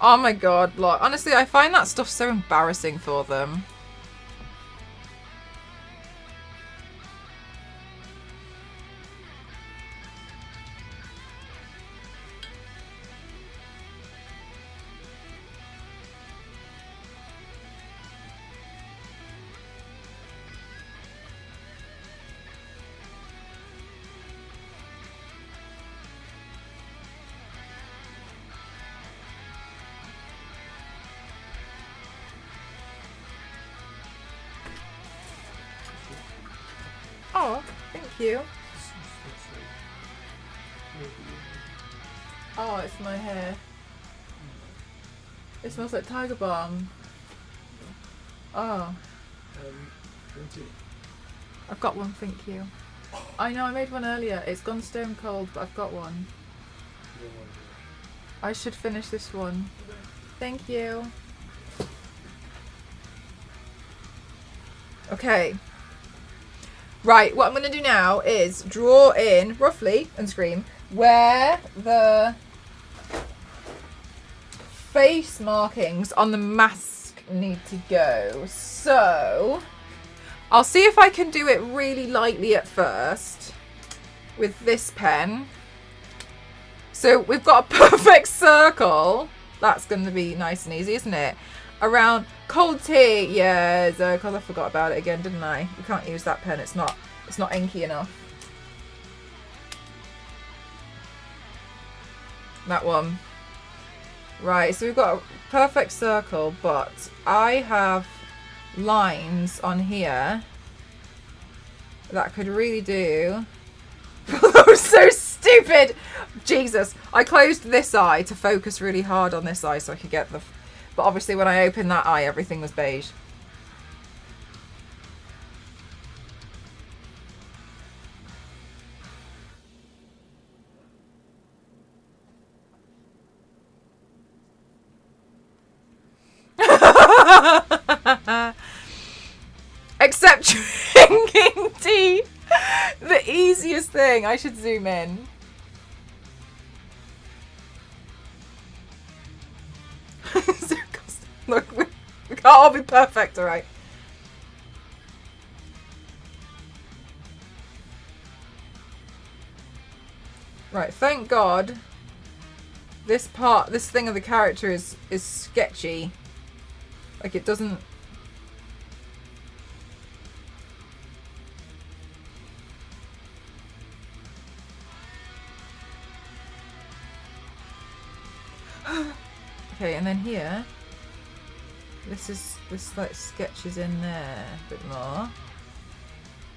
Speaker 1: Oh my god, like, honestly, I find that stuff so embarrassing for them. Oh, thank you. Oh, it's my hair. It smells like Tiger Balm. Oh. I've got one, thank you. I know, I made one earlier. It's gone stone cold, but I've got one. I should finish this one. Thank you. Okay. Right, what I'm going to do now is draw in, roughly, and scream, where the face markings on the mask need to go. So, I'll see if I can do it really lightly at first with this pen. So, we've got a perfect circle. That's going to be nice and easy, isn't it? Around cold tea. Yeah, because I forgot about it again, didn't I? You can't use that pen. It's not inky enough. That one. Right, so we've got a perfect circle, but I have lines on here that could really do. That was so stupid. Jesus. I closed this eye to focus really hard on this eye so I could get the... But obviously when I opened that eye, everything was beige. Except drinking tea. The easiest thing. I should zoom in. Look, we can't all be perfect, alright? Right, thank God this thing of the character is sketchy. Like, it doesn't... Okay, and then here, this like sketches in there a bit more.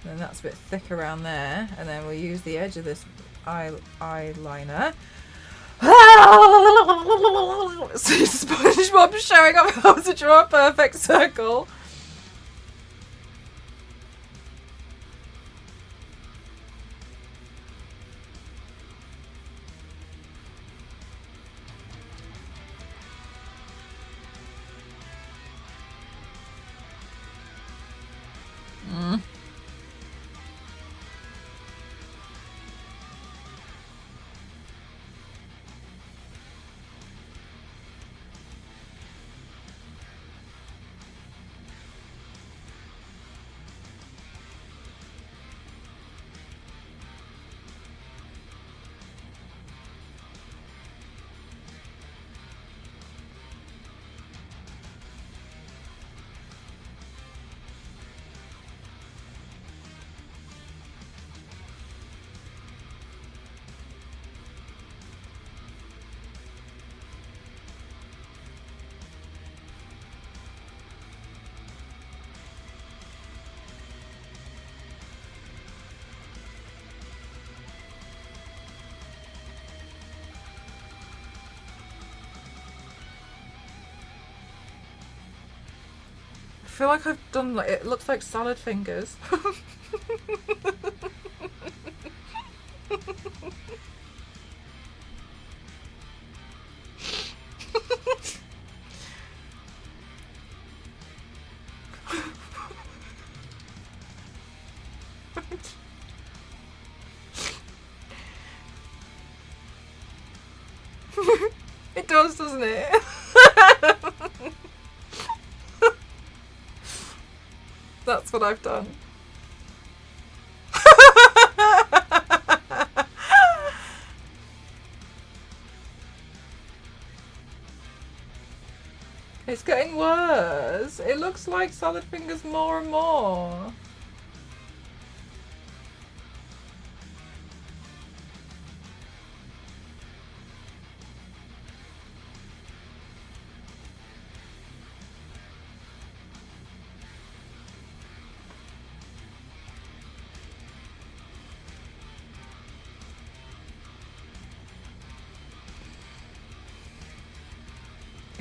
Speaker 1: Then that's a bit thick around there, and then we'll use the edge of this eyeliner. SpongeBob showing up how to draw a perfect circle. feel like I've done like it looks like salad fingers. It does, doesn't it? That's what I've done. It's getting worse. It looks like salad fingers more and more.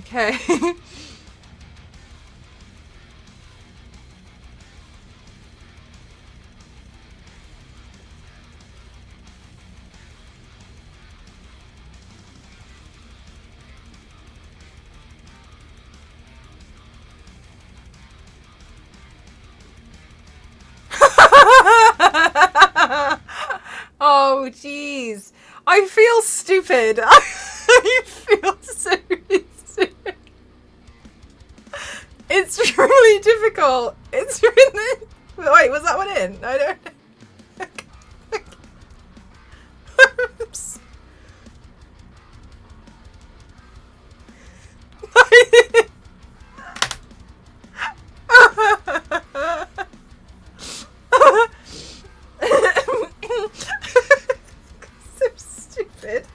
Speaker 1: Okay. Oh, jeez. I feel stupid. I feel so stupid. It's really difficult. It's really... Wait, was that one in? I don't know. Oops. So stupid.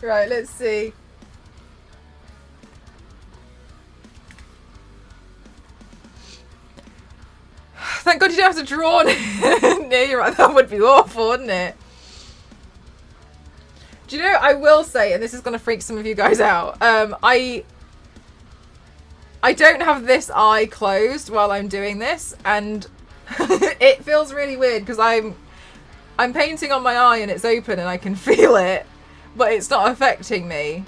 Speaker 1: Right, let's see. Thank God you don't have to draw near you. Right, that would be awful, wouldn't it? Do you know, I will say, and this is going to freak some of you guys out, I don't have this eye closed while I'm doing this, and it feels really weird because I'm painting on my eye and it's open and I can feel it, but it's not affecting me.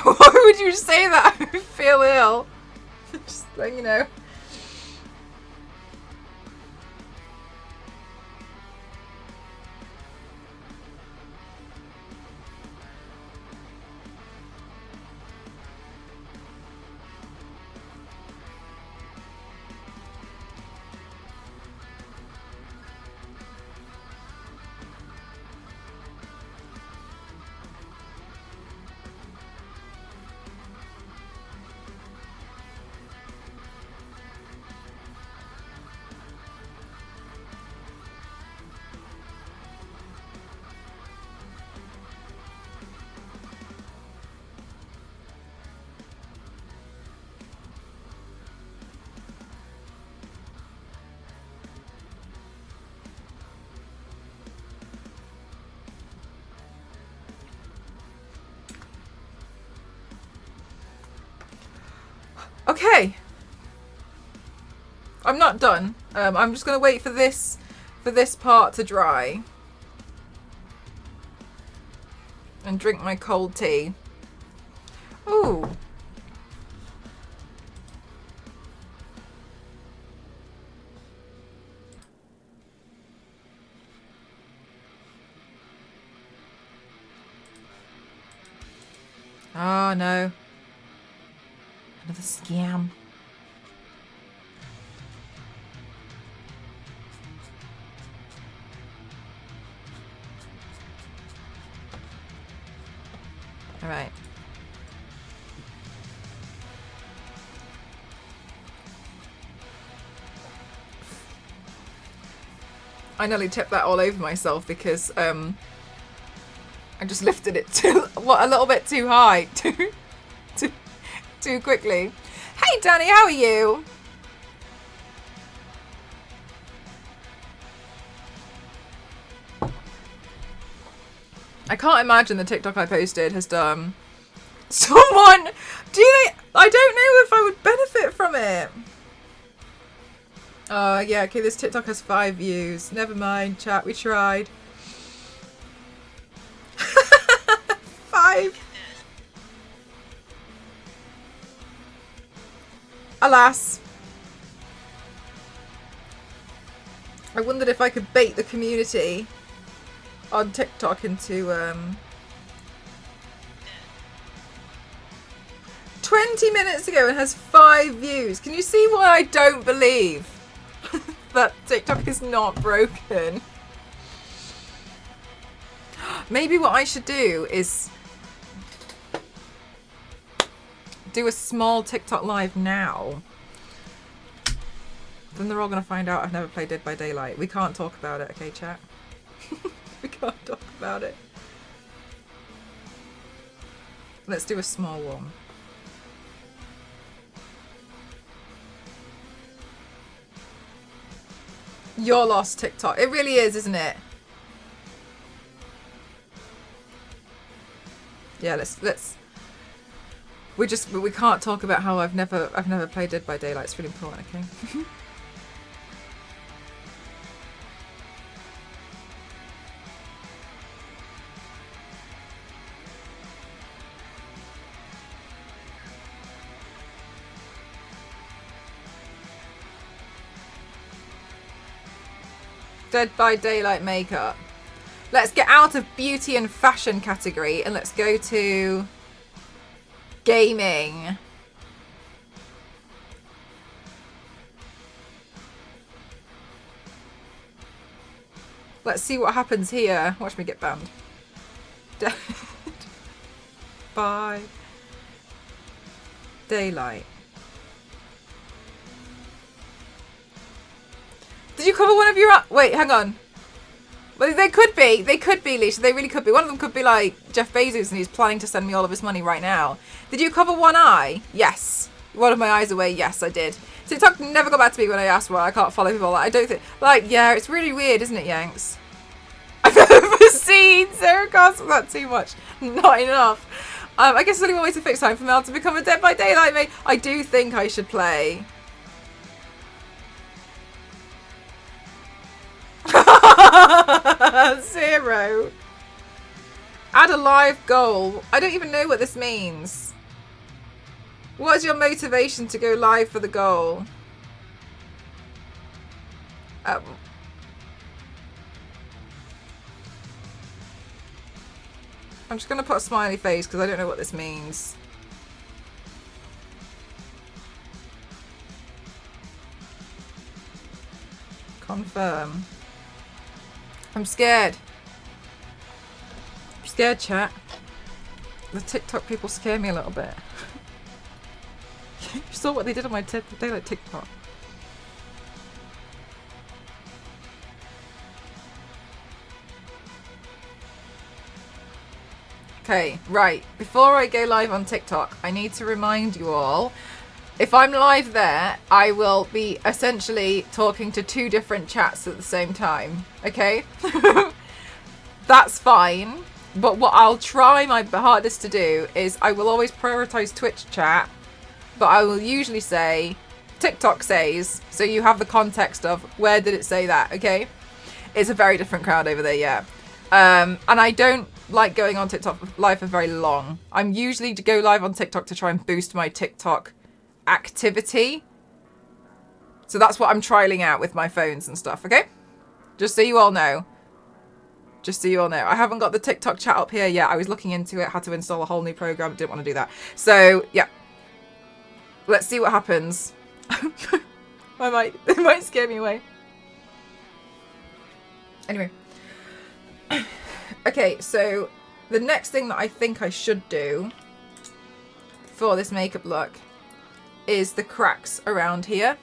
Speaker 1: Why would you say that? I feel ill. Just letting you know. Okay. I'm not done. I'm just gonna wait for this part to dry. And drink my cold tea. Ooh. Oh no. Another scam. All right. I nearly tipped that all over myself because I just lifted it a little bit too high, too quickly. Hey Danny, how are you? I can't imagine the TikTok I posted has done someone. I don't know if I would benefit from it. Yeah, okay, this TikTok has 5 views. Never mind, chat, we tried. 5. Alas. I wondered if I could bait the community on TikTok into 20 minutes ago and has 5 views. Can you see why I don't believe that TikTok is not broken? Maybe what I should do is do a small TikTok live now. Then they're all going to find out I've never played Dead by Daylight. We can't talk about it, okay, chat? We can't talk about it. Let's do a small one. You're lost, TikTok. It really is, isn't it? Yeah, let's. We can't talk about how I've never played Dead by Daylight. It's really important, okay? Dead by Daylight makeup. Let's get out of beauty and fashion category and let's go to gaming. Let's see what happens here. Watch me get banned. Dead by Daylight. Did you cover one of your... Wait, hang on. Well, they could be, Leisha. They really could be. One of them could be like Jeff Bezos and he's planning to send me all of his money right now. Did you cover one eye? Yes. One of my eyes away? Yes, I did. TikTok never got back to me when I asked why I can't follow people. I don't think... Like, yeah, it's really weird, isn't it, Yanks? I've never seen Sarah Cast. Was that too much? Not enough. I guess there's only one way to fix time for Mel to become a Dead by Daylight mate. I do think I should play... 0. Add a live goal. I don't even know what this means. What is your motivation to go live for the goal? I'm just going to put a smiley face because I don't know what this means. Confirm. I'm scared. I'm scared, chat. The TikTok people scare me a little bit. You saw what they did on my Daylight TikTok. Okay, right. Before I go live on TikTok, I need to remind you all, if I'm live there, I will be essentially talking to 2 different chats at the same time. Okay? That's fine. But what I'll try my hardest to do is I will always prioritize Twitch chat but I will usually say TikTok says, so you have the context of where did it say that, okay? It's a very different crowd over there, yeah. And I don't like going on TikTok live for very long. I'm usually to go live on TikTok to try and boost my TikTok activity. So that's what I'm trialing out with my phones and stuff, okay? Just so you all know. Just so you all know. I haven't got the TikTok chat up here yet. I was looking into it, had to install a whole new program. Didn't want to do that. So, yeah. Let's see what happens. It might scare me away. Anyway. Okay, so the next thing that I think I should do for this makeup look is the cracks around here.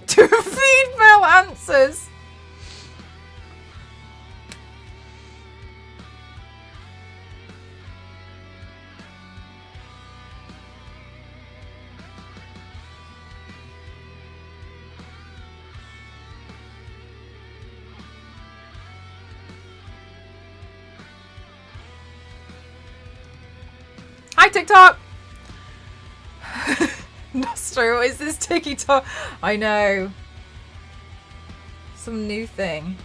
Speaker 1: To female answers. Hi, TikTok! Nostro, what is this TikTok? I know. Some new thing.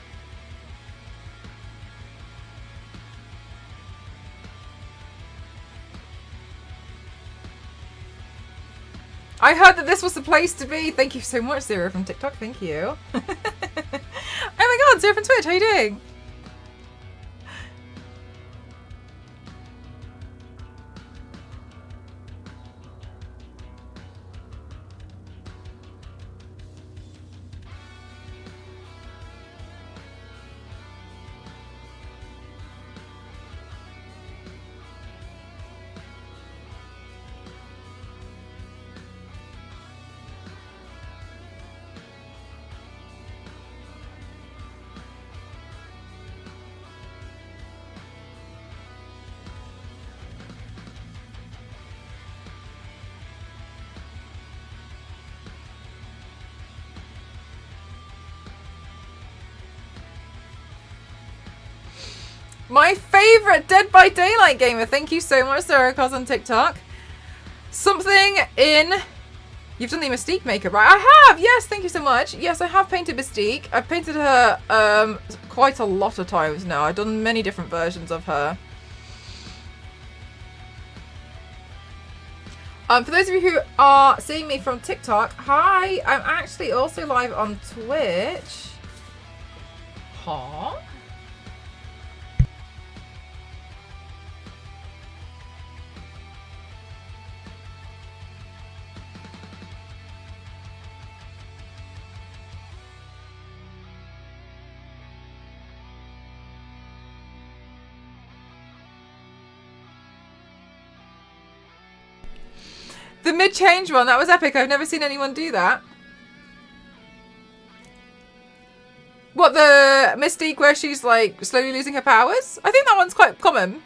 Speaker 1: I heard that this was the place to be. Thank you so much, Zero from TikTok. Thank you. Oh my god, Zero from Twitch, how you doing? My favourite Dead by Daylight gamer. Thank you so much, Sarah Cos on TikTok. Something in... You've done the Mystique makeup, right? I have! Yes, thank you so much. Yes, I have painted Mystique. I've painted her quite a lot of times now. I've done many different versions of her. For those of you who are seeing me from TikTok, hi! I'm actually also live on Twitch. Huh? The mid-change one, that was epic. I've never seen anyone do that. What, the Mystique where she's like slowly losing her powers? I think that one's quite common.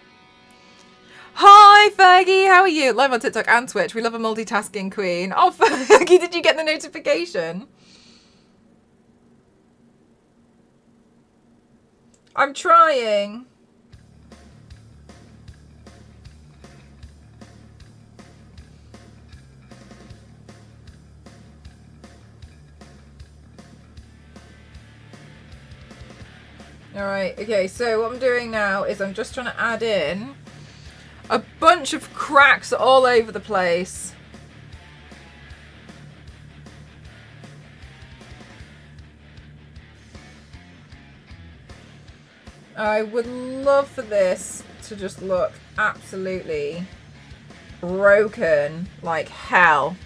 Speaker 1: Hi, Fergie. How are you? Live on TikTok and Twitch. We love a multitasking queen. Oh, Fergie, did you get the notification? I'm trying. Alright, okay, so what I'm doing now is I'm just trying to add in a bunch of cracks all over the place. I would love for this to just look absolutely broken like hell.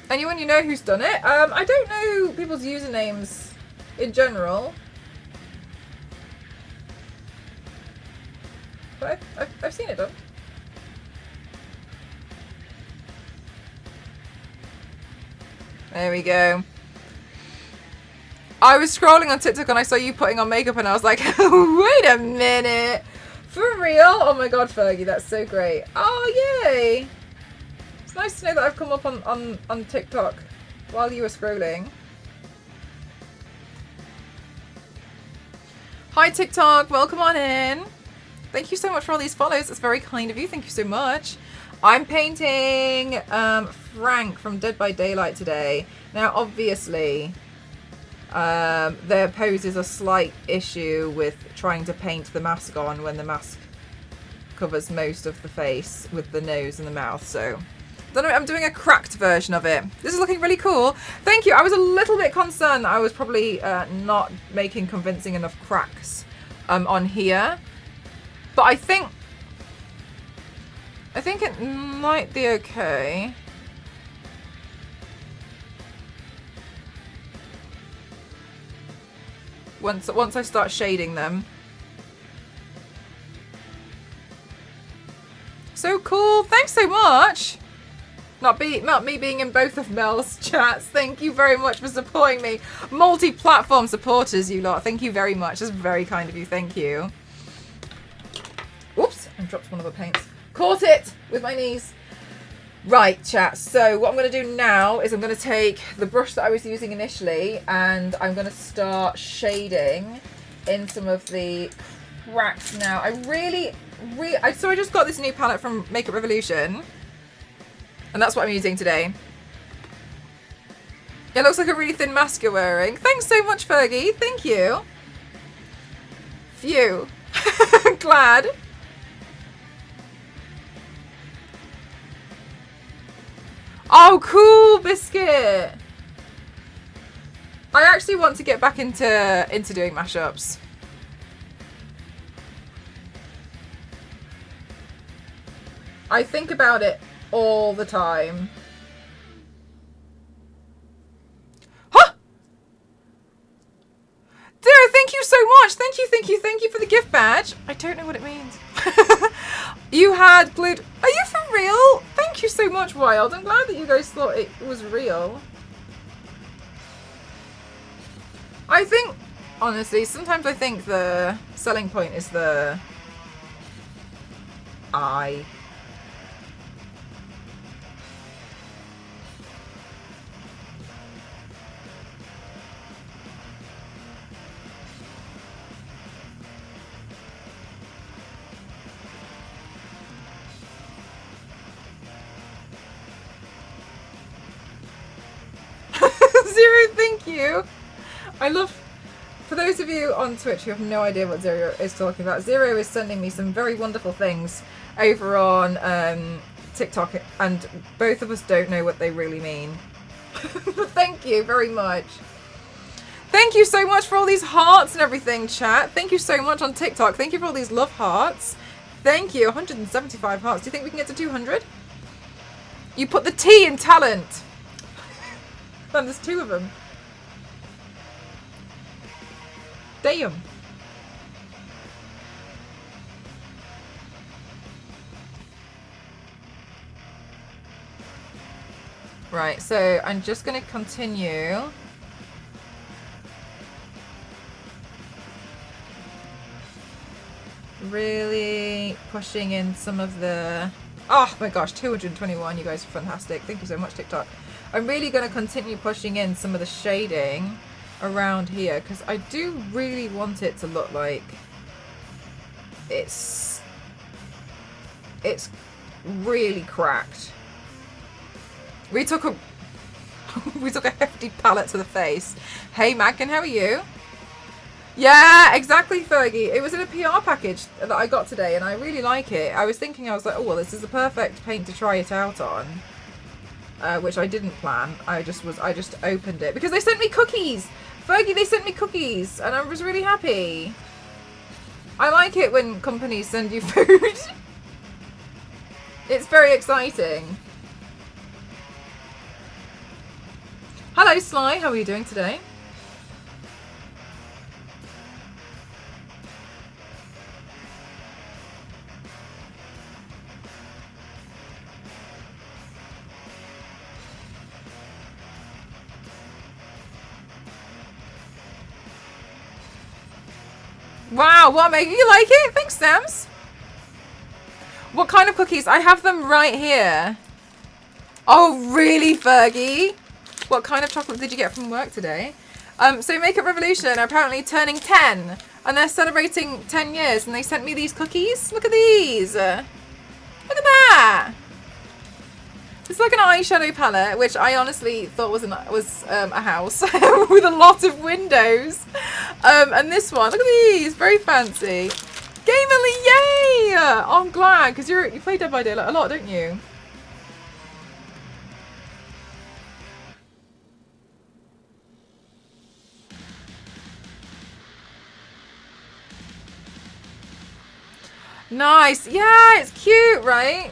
Speaker 1: Anyone you know who's done it? I don't know people's usernames in general. But I've seen it done. There we go. I was scrolling on TikTok and I saw you putting on makeup and I was like, wait a minute. For real? Oh my god, Fergie, that's so great. Oh, yay. It's nice to know that I've come up on TikTok while you were scrolling. Hi TikTok, welcome on in. Thank you so much for all these follows. It's very kind of you. Thank you so much. I'm painting Frank from Dead by Daylight today. Now, obviously, there poses a slight issue with trying to paint the mask on when the mask covers most of the face with the nose and the mouth. So, don't know, I'm doing a cracked version of it. This is looking really cool. Thank you. I was a little bit concerned that I was probably not making convincing enough cracks on here. But I think it might be okay. Once I start shading them. So cool. Thanks so much. Not me being in both of Mel's chats. Thank you very much for supporting me. Multi-platform supporters, you lot. Thank you very much. That's very kind of you. Thank you. Oops, I dropped one of the paints. Caught it with my knees. Right, chat. So what I'm going to do now is I'm going to take the brush that I was using initially and I'm going to start shading in some of the cracks now. So I just got this new palette from Makeup Revolution. And that's what I'm using today. It looks like a really thin mask you're wearing. Thanks so much, Fergie. Thank you. Phew. Glad. Oh, cool, Biscuit. I actually want to get back into doing mashups. I think about it all the time. Huh? Dear, thank you so much. Thank you for the gift badge. I don't know what it means. You had glued. Are you for real? Thank you so much, Wild. I'm glad that you guys thought it was real. I think, honestly, sometimes I think the selling point is the eye. Zero, thank you. I love, for those of you on Twitch who have no idea what Zero is talking about, Zero is sending me some very wonderful things over on TikTok, and both of us don't know what they really mean. But thank you very much. Thank you so much for all these hearts and everything, chat. Thank you so much on TikTok. Thank you for all these love hearts. Thank you. 175 hearts. Do you think we can get to 200? You put the T in talent. And there's two of them. Damn. Right, so I'm just going to continue. Really pushing in some of the... Oh my gosh, 221. You guys are fantastic. Thank you so much, TikTok. I'm really going to continue pushing in some of the shading around here because I do really want it to look like it's really cracked. We took a hefty palette to the face. Hey Mackin, how are you? Yeah, exactly, Fergie. It was in a PR package that I got today and I really like it. I was like, oh well, this is the perfect paint to try it out on. Which I didn't plan. I just opened it because they sent me cookies. Fergie, they sent me cookies and I was really happy. I like it when companies send you food. It's very exciting. Hello Sly, how are you doing today? Wow, what, Megan? You like it? Thanks, Sams. What kind of cookies? I have them right here. Oh, really, Fergie? What kind of chocolate did you get from work today? So Makeup Revolution are apparently turning 10 And they're celebrating 10 years and they sent me these cookies. Look at these. Look at that. It's like an eyeshadow palette, which I honestly thought was a house with a lot of windows. And this one, look at these, very fancy. Gamerly, yay! Oh, I'm glad, because you play Dead by Daylight a lot, don't you? Nice. Yeah, it's cute, right?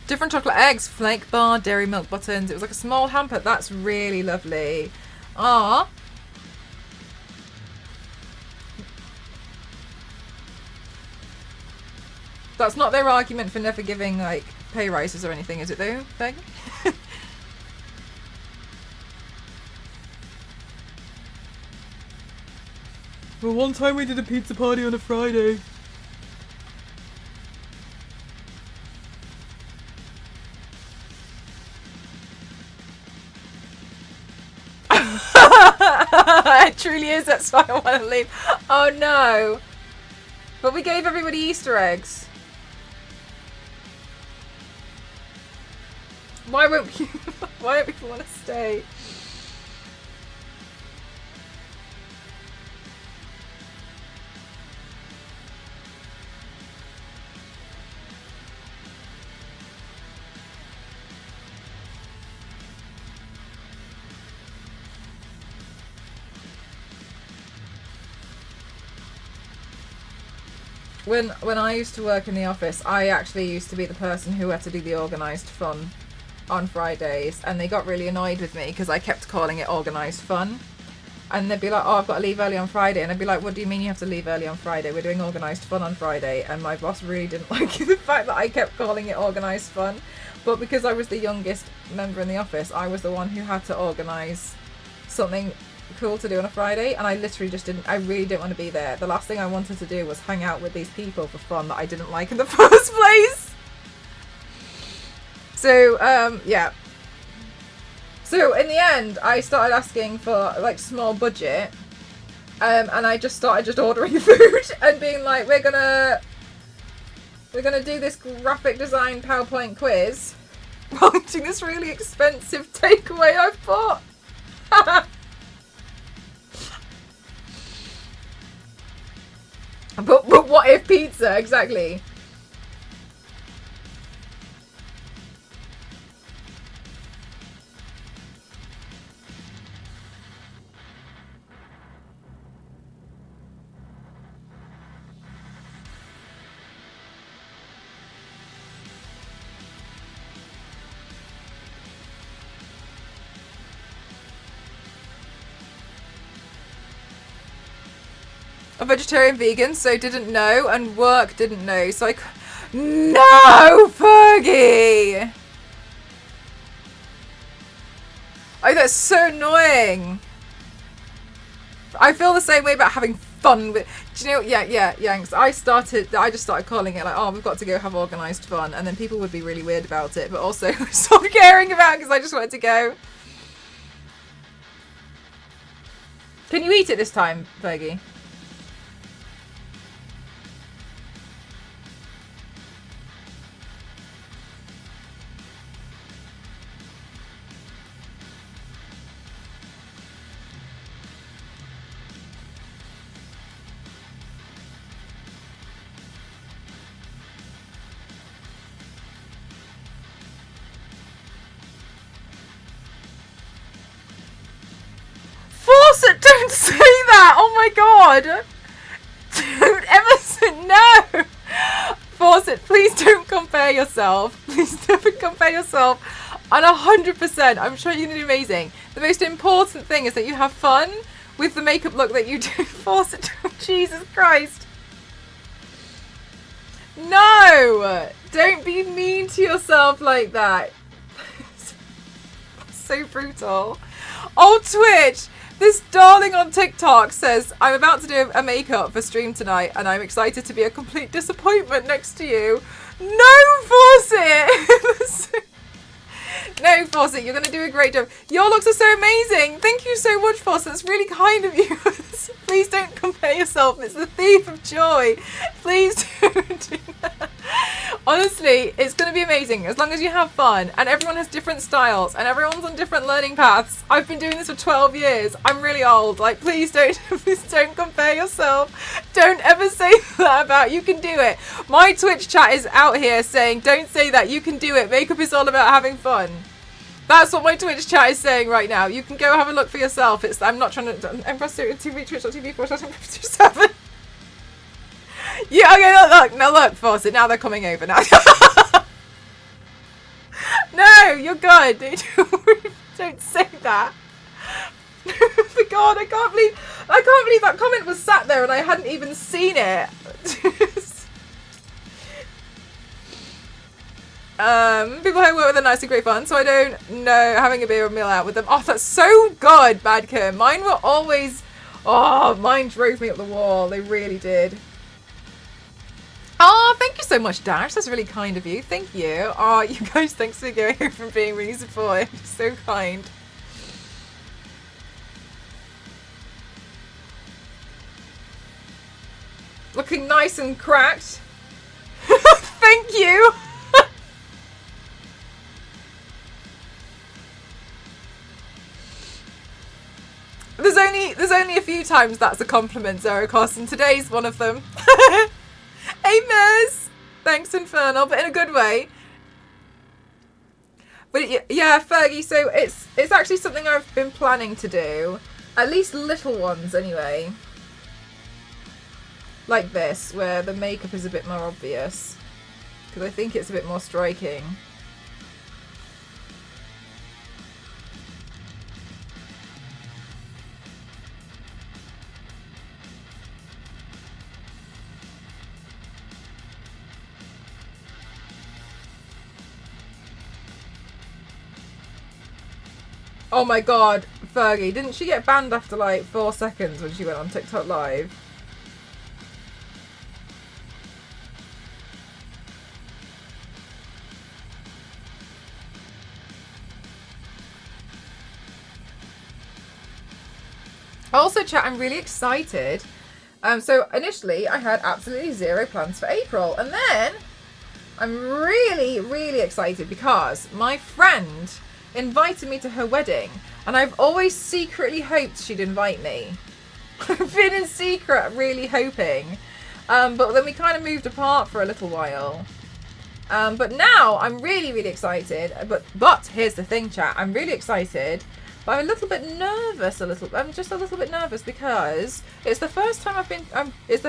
Speaker 1: Different chocolate eggs, flake bar, dairy milk buttons. It was like a small hamper. That's really lovely. Ah. That's not their argument for never giving like pay rises or anything, is it though, Thing? Well, one time we did a pizza party on a Friday. It truly is, that's why I want to leave. Oh no. But we gave everybody Easter eggs. Why won't people want to stay? When I used to work in the office, I actually used to be the person who had to do the organised fun on Fridays, and they got really annoyed with me because I kept calling it organised fun. And they'd be like, oh, I've got to leave early on Friday. And I'd be like, what do you mean you have to leave early on Friday? We're doing organised fun on Friday. And my boss really didn't like the fact that I kept calling it organised fun. But because I was the youngest member in the office, I was the one who had to organise something cool to do on a Friday. And I literally just I really didn't want to be there. The last thing I wanted to do was hang out with these people for fun that I didn't like in the first place. So, yeah. So in the end, I started asking for like small budget, and I just started ordering food and being like, we're gonna do this graphic design PowerPoint quiz while eating this really expensive takeaway I've bought. But what if pizza? Exactly. A vegetarian vegan, so didn't know, and work didn't know, so no, Fergie! Oh, that's so annoying. I feel the same way about having fun with, do you know, yeah, Yanks, I just started calling it like, oh, we've got to go have organised fun, and then people would be really weird about it, but also I stopped caring about it because I just wanted to go. Can you eat it this time, Fergie? Don't say that! Oh my god! Don't ever say no! Fawcett, please don't compare yourself. Please don't compare yourself. And 100%, I'm sure you're going to do amazing. The most important thing is that you have fun with the makeup look that you do. Fawcett, Jesus Christ. No! Don't be mean to yourself like that. That's so brutal. Oh, Twitch! This darling on TikTok says, I'm about to do a makeup for stream tonight and I'm excited to be a complete disappointment next to you. No, Fawcett! No, Fawcett, you're going to do a great job. Your looks are so amazing. Thank you so much, Fawcett. It's really kind of you. Please don't compare yourself. It's the thief of joy. Please don't do that. Honestly, it's going to be amazing as long as you have fun. And everyone has different styles and everyone's on different learning paths. I've been doing this for 12 years. I'm really old. Like, please don't compare yourself. Don't ever say that about you can do it. My Twitch chat is out here saying, don't say that, you can do it. Makeup is all about having fun. That's what my Twitch chat is saying right now. You can go have a look for yourself. I'm not trying to impress you. twitch.tv/7. Yeah, okay, look, Fawcett. Now they're coming over now. No, you're good. Don't say that. For God, I can't believe that comment was sat there and I hadn't even seen it. People who work with are nice and great fun, so I don't know having a beer or meal out with them. Oh, that's so good, Badker. Mine were always, mine drove me up the wall. They really did. Oh, thank you so much, Dash. That's really kind of you. Thank you. Oh, you guys, thanks for going over and being really supportive. So kind. Looking nice and cracked. Thank you. There's only a few times that's a compliment, Zeracos, and today's one of them. Hey, Miz! Thanks, Infernal, but in a good way. But yeah, Fergie, so it's actually something I've been planning to do. At least little ones, anyway. Like this, where the makeup is a bit more obvious. Because I think it's a bit more striking. Oh my God, Fergie, didn't she get banned after like 4 seconds when she went on TikTok Live? Also, chat, I'm really excited. So initially I had absolutely zero plans for April, and then I'm really, really excited because my friend invited me to her wedding, and I've always secretly hoped she'd invite me. I've been in secret really hoping, but then we kind of moved apart for a little while. But now I'm really, really excited. But here's the thing, chat. I'm really excited, but I'm a little bit nervous. I'm just a little bit nervous because it's the first time I've been. It's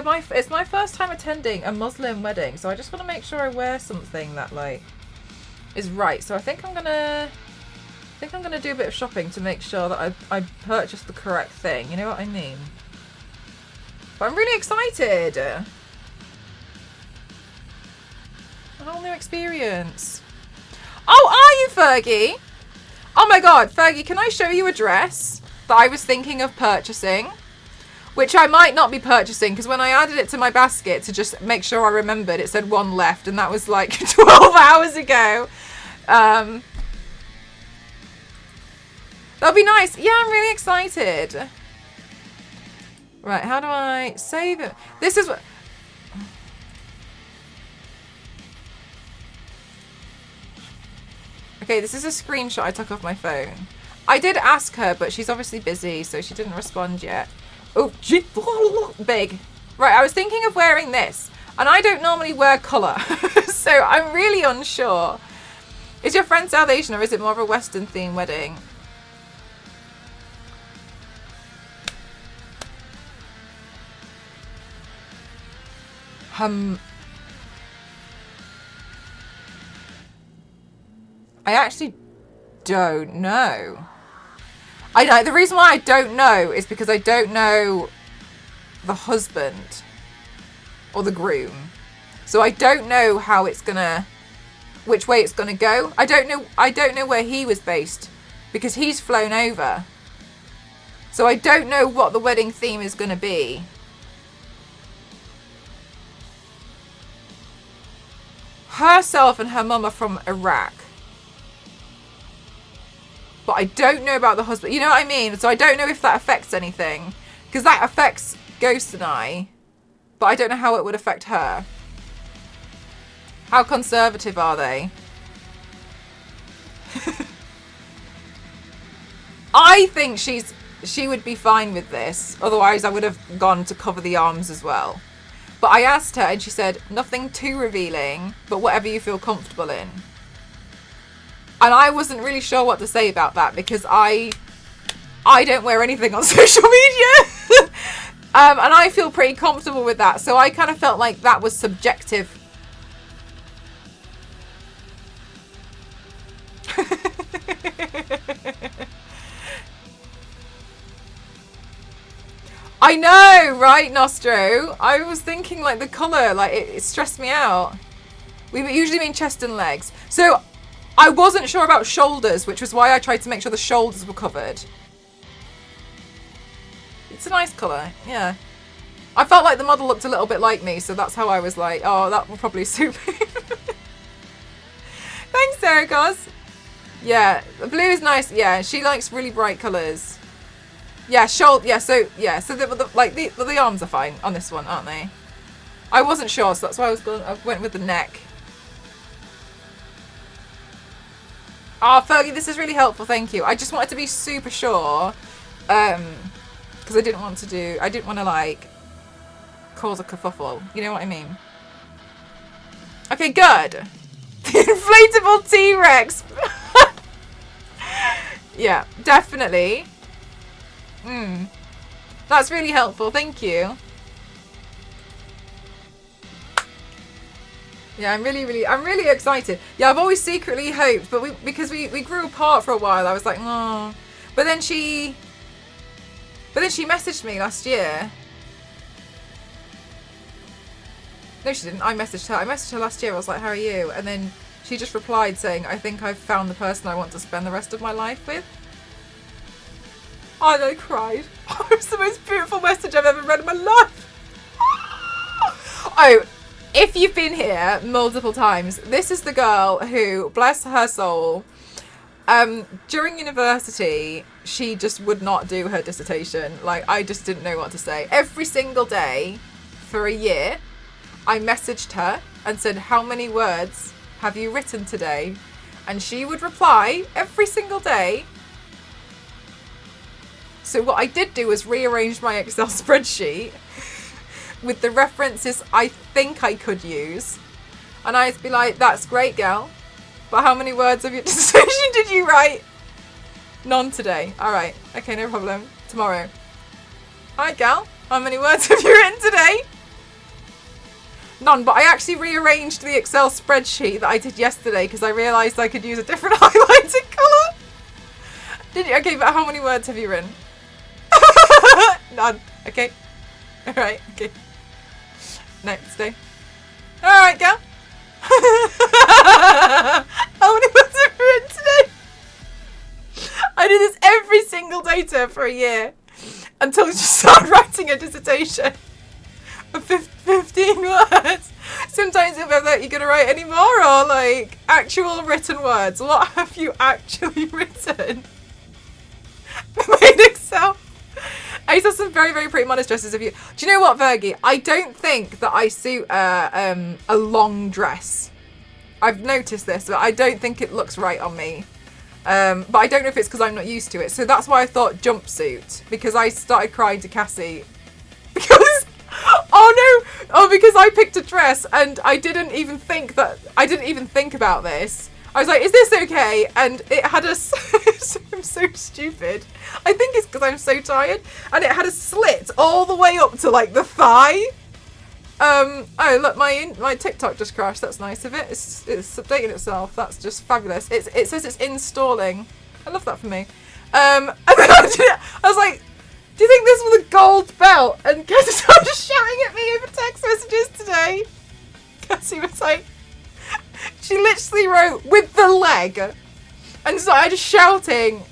Speaker 1: my first time attending a Muslim wedding, so I just want to make sure I wear something that like is right. So I think I'm gonna do a bit of shopping to make sure that I purchase the correct thing. You know what I mean? But I'm really excited. A whole new experience. Oh, are you, Fergie? Oh my God, Fergie, can I show you a dress that I was thinking of purchasing? Which I might not be purchasing, because when I added it to my basket to just make sure I remembered, it said 1 left, and that was like 12 hours ago. That'll be nice. Yeah, I'm really excited. Right, how do I save it? This is what... Okay, this is a screenshot I took off my phone. I did ask her, but she's obviously busy, so she didn't respond yet. Oh, big. Right, I was thinking of wearing this, and I don't normally wear colour, so I'm really unsure. Is your friend South Asian, or is it more of a Western themed wedding? I actually don't know. The reason why I don't know is because I don't know the husband or the groom. So I don't know how it's gonna, which way it's gonna go. I don't know where he was based because he's flown over. So I don't know what the wedding theme is gonna be. Herself and her mum are from Iraq. But I don't know about the husband. You know what I mean? So I don't know if that affects anything. Because that affects Ghost and I. But I don't know how it would affect her. How conservative are they? I think she would be fine with this. Otherwise, I would have gone to cover the arms as well. But I asked her and she said, nothing too revealing, but whatever you feel comfortable in. And I wasn't really sure what to say about that because I don't wear anything on social media. And I feel pretty comfortable with that. So I kind of felt like that was subjective. I know, right, Nostro? I was thinking like the colour, like it stressed me out. We usually mean chest and legs. So I wasn't sure about shoulders, which was why I tried to make sure the shoulders were covered. It's a nice colour, yeah. I felt like the model looked a little bit like me, so that's how I was like, oh, that will probably suit me. Thanks, Saragos. Yeah, the blue is nice. Yeah, she likes really bright colours. Yeah, so the arms are fine on this one, aren't they? I wasn't sure, so that's why I went with the neck. Oh, Fergie, this is really helpful. Thank you. I just wanted to be super sure, because I didn't want to like cause a kerfuffle. You know what I mean? Okay, good. The inflatable T-Rex. Yeah, definitely. That's really helpful. Thank you. Yeah, I'm really excited. Yeah, I've always secretly hoped, but because we grew apart for a while, I was like, oh. But then she messaged me last year. No, she didn't. I messaged her. I messaged her last year. I was like, how are you? And then she just replied saying, I think I've found the person I want to spend the rest of my life with. And I cried. Oh, it was the most beautiful message I've ever read in my life. Oh, if you've been here multiple times, this is the girl who, bless her soul, during university, she just would not do her dissertation. Like, I just didn't know what to say. Every single day for a year, I messaged her and said, how many words have you written today? And she would reply every single day. So what I did do was rearrange my Excel spreadsheet with the references I think I could use. And I'd be like, that's great, gal. But how many words of your dissertation did you write? None today. All right. Okay, no problem. Tomorrow. All right, gal. How many words have you written today? None, but I actually rearranged the Excel spreadsheet that I did yesterday because I realised I could use a different highlighting colour. Did you? Okay, but how many words have you written? None. Okay. Alright, okay. Next day. Alright, gal. How many words have you written today? I did this every single day to her for a year until she started writing a dissertation of 15 words. Sometimes it'll be like, you're going to write any more, or like actual written words. What have you actually written? Made Excel. I saw some very, very pretty modest dresses of you. Do you know what, Fergie? I don't think that I suit a long dress. I've noticed this, but I don't think it looks right on me. But I don't know if it's because I'm not used to it. So that's why I thought jumpsuit, because I started crying to Cassie. Because, because I picked a dress and I didn't even think about this. I was like, is this okay? And it had a, I'm so stupid. I think it's because I'm so tired. And it had a slit all the way up to like the thigh. Oh look, my TikTok just crashed. That's nice of it. It's updating itself. That's just fabulous. It says it's installing. I love that for me. And then I was like, do you think this was a gold belt? And Cassie started shouting at me over text messages today. Cassie was like, she literally wrote with the leg and started shouting.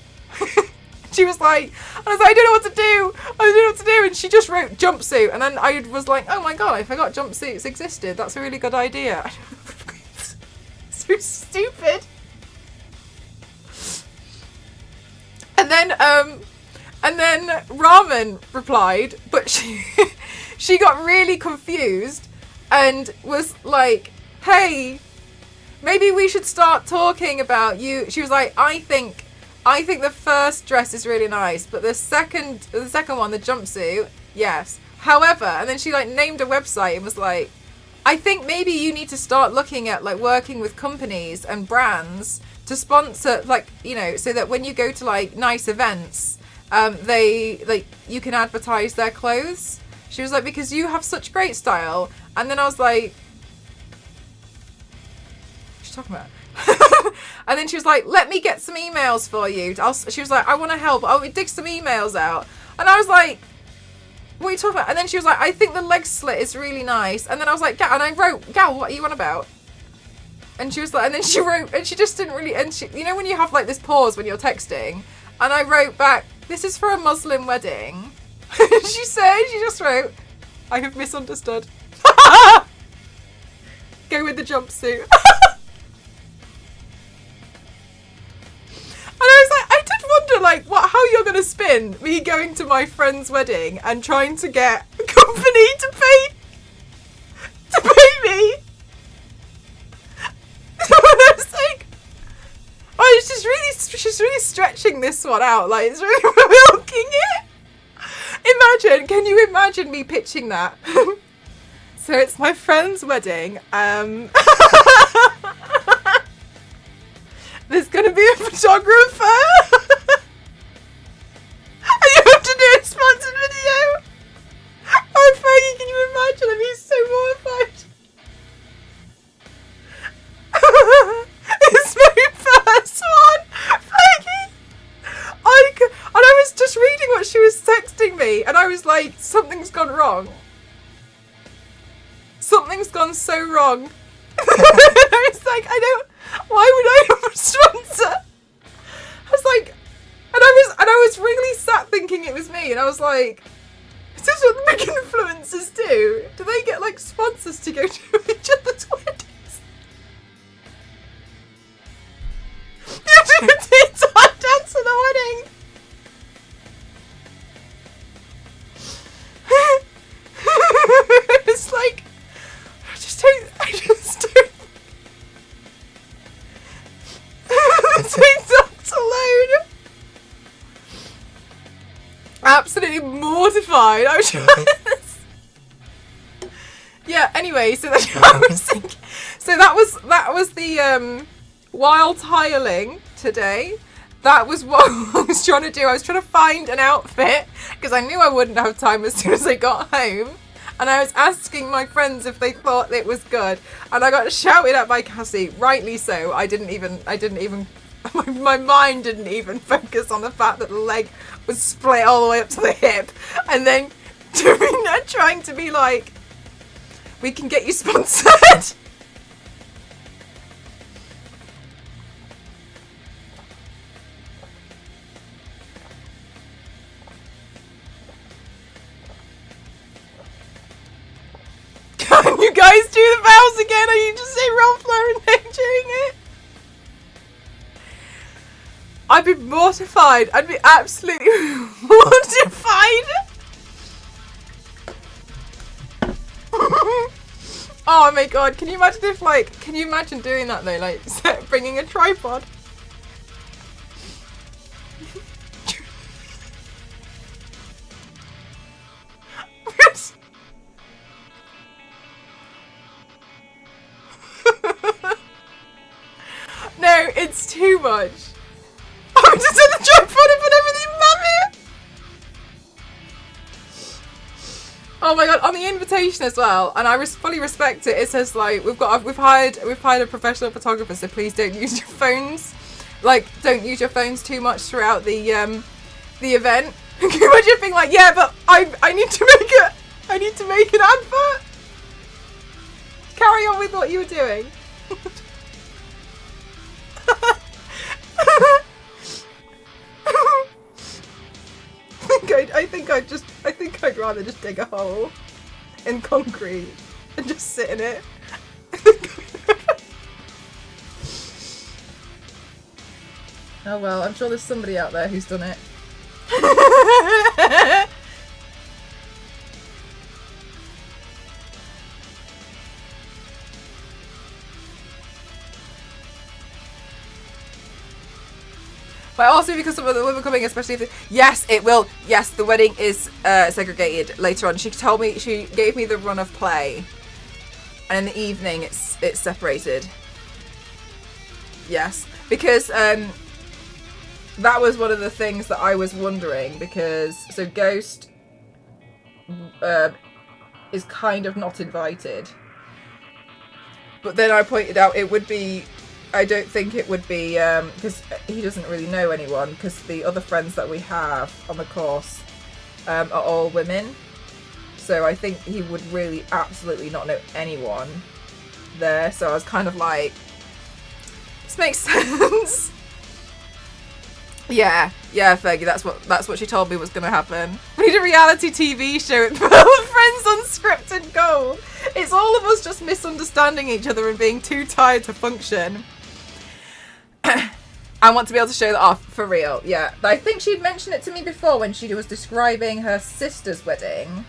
Speaker 1: She was like, I was like, I don't know what to do. I don't know what to do. And she just wrote jumpsuit. And then I was like, oh my God, I forgot jumpsuits existed. That's a really good idea. So stupid. And then Ramen replied, but she got really confused and was like, "Hey, maybe we should start talking about you." She was like, I think the first dress is really nice, but the second one, the jumpsuit, yes. However," and then she like named a website and was like, "I think maybe you need to start looking at like working with companies and brands to sponsor, like, you know, so that when you go to like nice events, they like you can advertise their clothes." She was like, "Because you have such great style." And then I was like, "What's she talking about?" And then she was like, "Let me get some emails for you." She was like, "I want to help. I'll dig some emails out." And I was like, "What are you talking about?" And then she was like, "I think the leg slit is really nice." And then I was like, "Gal," and I wrote, "Gal, what are you on about?" And she was like, and then she wrote, and she just didn't really, and she, you know when you have like this pause when you're texting, and I wrote back, "This is for a Muslim wedding." She just wrote, "I have misunderstood." Go with the jumpsuit. And I was like, I did wonder, like, how you're going to spin me going to my friend's wedding and trying to get a company to pay me. And I was like, oh, she's really stretching this one out. Like, it's really milking it. Can you imagine me pitching that? So it's my friend's wedding. There's going to be a photographer. And you have to do a sponsored video. Oh, Fergie, can you imagine? I'm being so mortified. It's my first one, Fergie. And I was just reading what she was texting me, and I was like, something's gone wrong. Something's gone so wrong. I was like, why would I have a sponsor? I was like, and I was really sat thinking it was me, and I was like, is this what the big influencers do? Do they get like sponsors to go to each other's weddings? You have to do a TikTok dance at the wedding. It's like, I just don't. TikTok's alone. Absolutely mortified. I was just... Yeah. Anyway, so that I was thinking. So that was the wild tiling today. That was what I was trying to do. I was trying to find an outfit because I knew I wouldn't have time as soon as I got home. And I was asking my friends if they thought it was good. And I got shouted at by Cassie, rightly so. I didn't even, my mind didn't even focus on the fact that the leg was split all the way up to the hip. And then trying to be like, we can get you sponsored. Can you guys do the vows again? Or you just say Ralph Lauren name during it? I'd be mortified. I'd be absolutely mortified. Oh my god, can you imagine doing that though? Like, bringing a tripod? No, it's too much. I just had the tripod and put everything in my. Oh my god! On the invitation as well, and I fully respect it. It says like we've hired a professional photographer, so please don't use your phones. Like, don't use your phones too much throughout the event. Can you imagine being like, yeah, but I need to make an advert. Carry on with what you were doing. I think I'd rather just dig a hole in concrete and just sit in it. Oh well, I'm sure there's somebody out there who's done it. But also because some of the women coming, especially if yes, it will. Yes, the wedding is segregated later on. She told me, she gave me the run of play, and in the evening it's separated. Yes, because that was one of the things that I was wondering, because so Ghost is kind of not invited, but then I pointed out it would be. I don't think it would be, because he doesn't really know anyone, because the other friends that we have on the course are all women. So I think he would really absolutely not know anyone there. So I was kind of like, this makes sense. Yeah, Fergie, that's what she told me was going to happen. We need a reality TV show with friends unscripted gold. It's all of us just misunderstanding each other and being too tired to function. I want to be able to show that off for real. Yeah, I think she'd mentioned it to me before when she was describing her sister's wedding,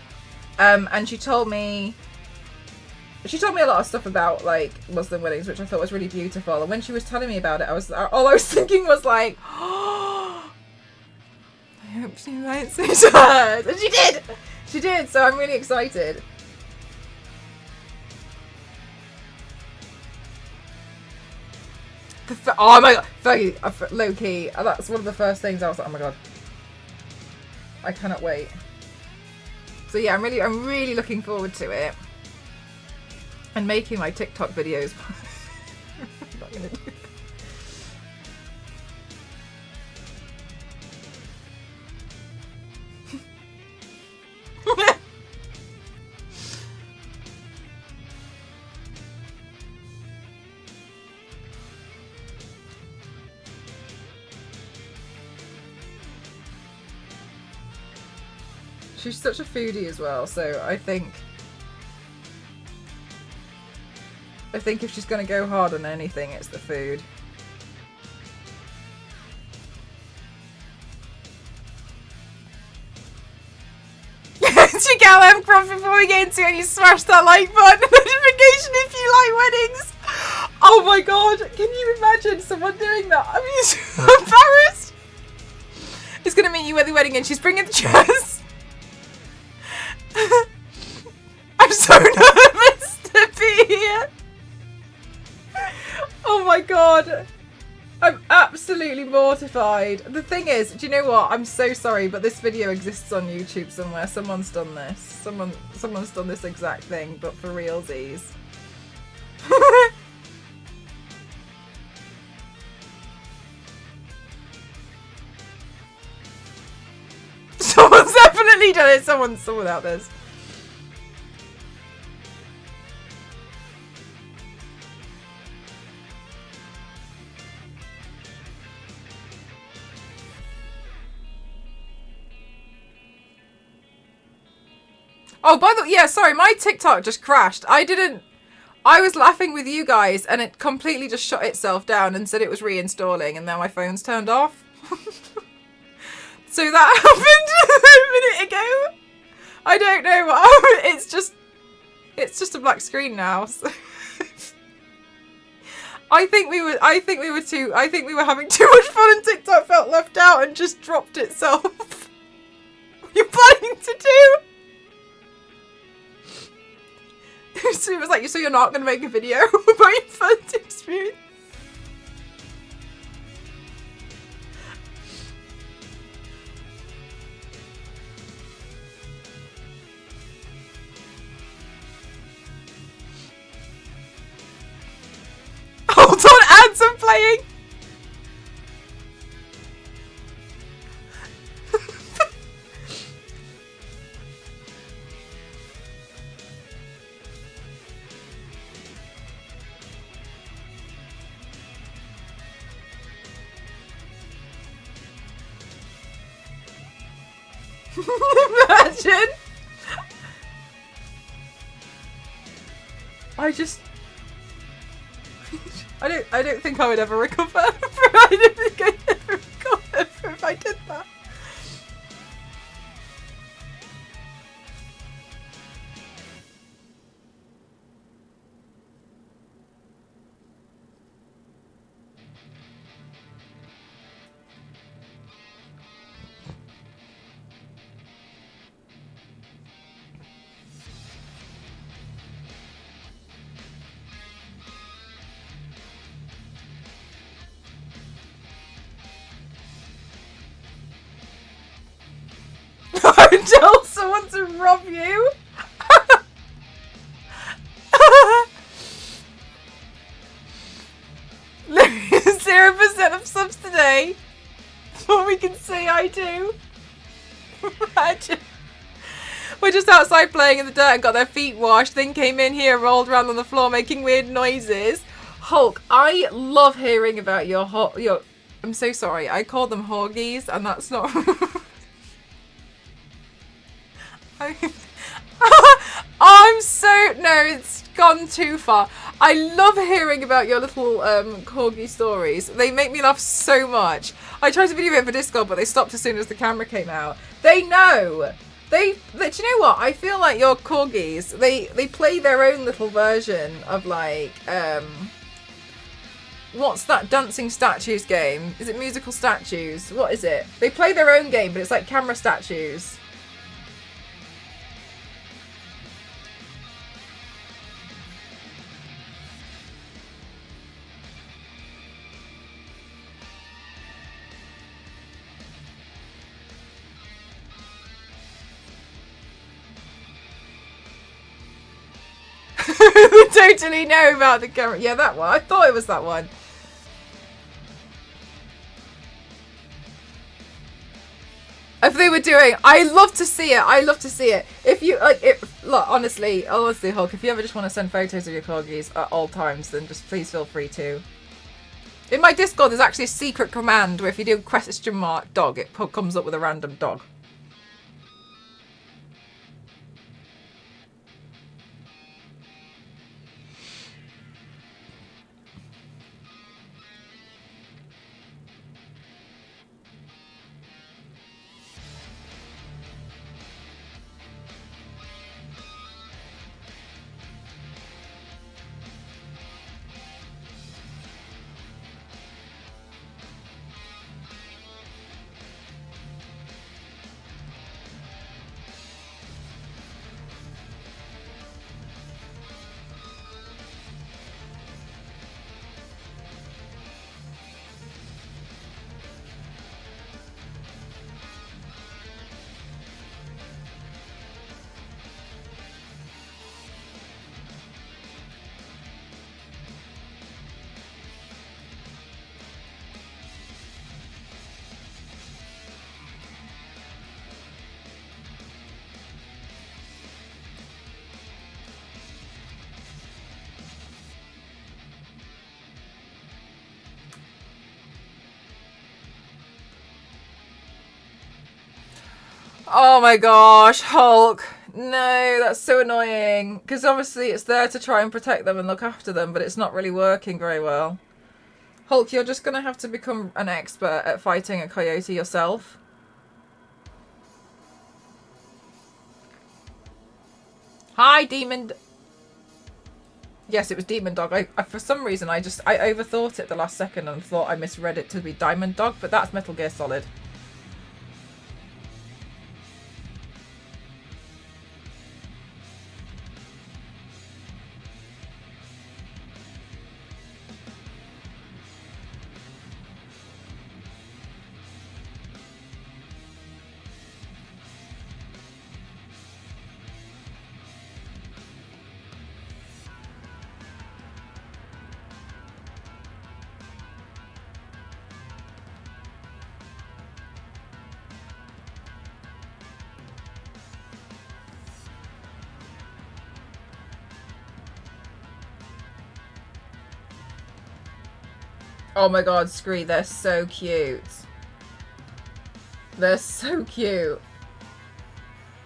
Speaker 1: and she told me a lot of stuff about like Muslim weddings, which I thought was really beautiful. And when she was telling me about it, all I was thinking was like, oh, I hope she invites me to hers. And she did. So I'm really excited. Oh my god, Fergie, low key. That's one of the first things I was like, oh my god, I cannot wait. So yeah, I'm really looking forward to it, and making my TikTok videos. I'm not gonna do that. She's such a foodie as well, so I think if she's going to go hard on anything, it's the food. Check out Mcroft before we get into it, and you smash that like button notification if you like weddings. Oh my god, can you imagine someone doing that? I mean, so embarrassed. He's going to meet you at the wedding and she's bringing the chairs. I'm so nervous to be here. Oh my god. I'm absolutely mortified. The thing is, do you know what? I'm so sorry, but this video exists on YouTube somewhere. Someone's done this. Someone's done this exact thing, but for realsies. Someone's definitely done it. Someone out there. Oh, by the way, yeah, sorry, my TikTok just crashed. I was laughing with you guys and it completely just shut itself down and said it was reinstalling, and now my phone's turned off. So that happened a minute ago. I don't know what happened. It's just a black screen now. So. I think we were having too much fun and TikTok felt left out and just dropped itself. What are you planning to do? So it was like, so you're not going to make a video about your first experience? Hold on, ads are playing! Imagine! I don't think I would ever recover. I don't think I'd ever tell someone to rob you. 0% of subs today. Before we can say I do. Imagine. We're just outside playing in the dirt and got their feet washed, then came in here, rolled around on the floor making weird noises. Hulk, I love hearing about your I'm so sorry, I call them horgies and that's not... I'm so... No, it's gone too far. I love hearing about your little corgi stories. They make me laugh so much. I tried to video it for Discord, but they stopped as soon as the camera came out. They know. Do you know what? I feel like your corgis, they play their own little version of like, what's that dancing statues game? Is it musical statues? What is it? They play their own game, but it's like camera statues. They totally know about the camera. Yeah, that one. I thought it was that one. If they were doing, I love to see it. I love to see it. If you like, look, honestly, Hulk. If you ever just want to send photos of your corgis at all times, then just please feel free to. In my Discord, there's actually a secret command where if you do question mark dog, it comes up with a random dog. Oh my gosh, Hulk. No, that's so annoying. Because obviously it's there to try and protect them and look after them, but it's not really working very well. Hulk, you're just going to have to become an expert at fighting a coyote yourself. Hi, Demon... Yes, it was Demon Dog. I for some reason, I overthought it the last second and thought I misread it to be Diamond Dog, but that's Metal Gear Solid. Oh my god, Scree, they're so cute. They're so cute.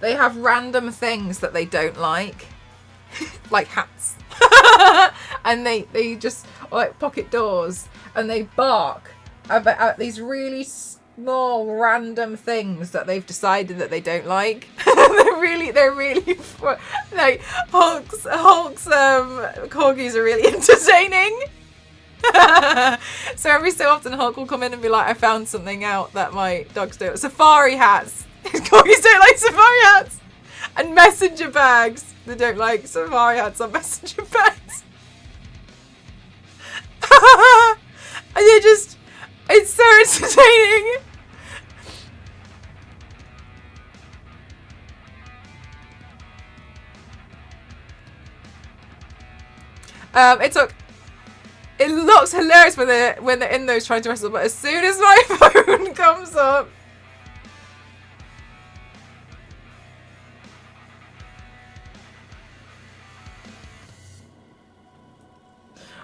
Speaker 1: They have random things that they don't like. Like hats. And they just, like pocket doors. And they bark at these really small random things that they've decided that they don't like. they're really like Hulk's corgis are really entertaining. So every so often Hulk will come in and be like, I found something out that my dogs do. Safari hats. Corgis don't like safari hats. And messenger bags. They don't like safari hats or messenger bags. And they just, it's so entertaining. It looks hilarious when they're in those trying to wrestle, but as soon as my phone comes up,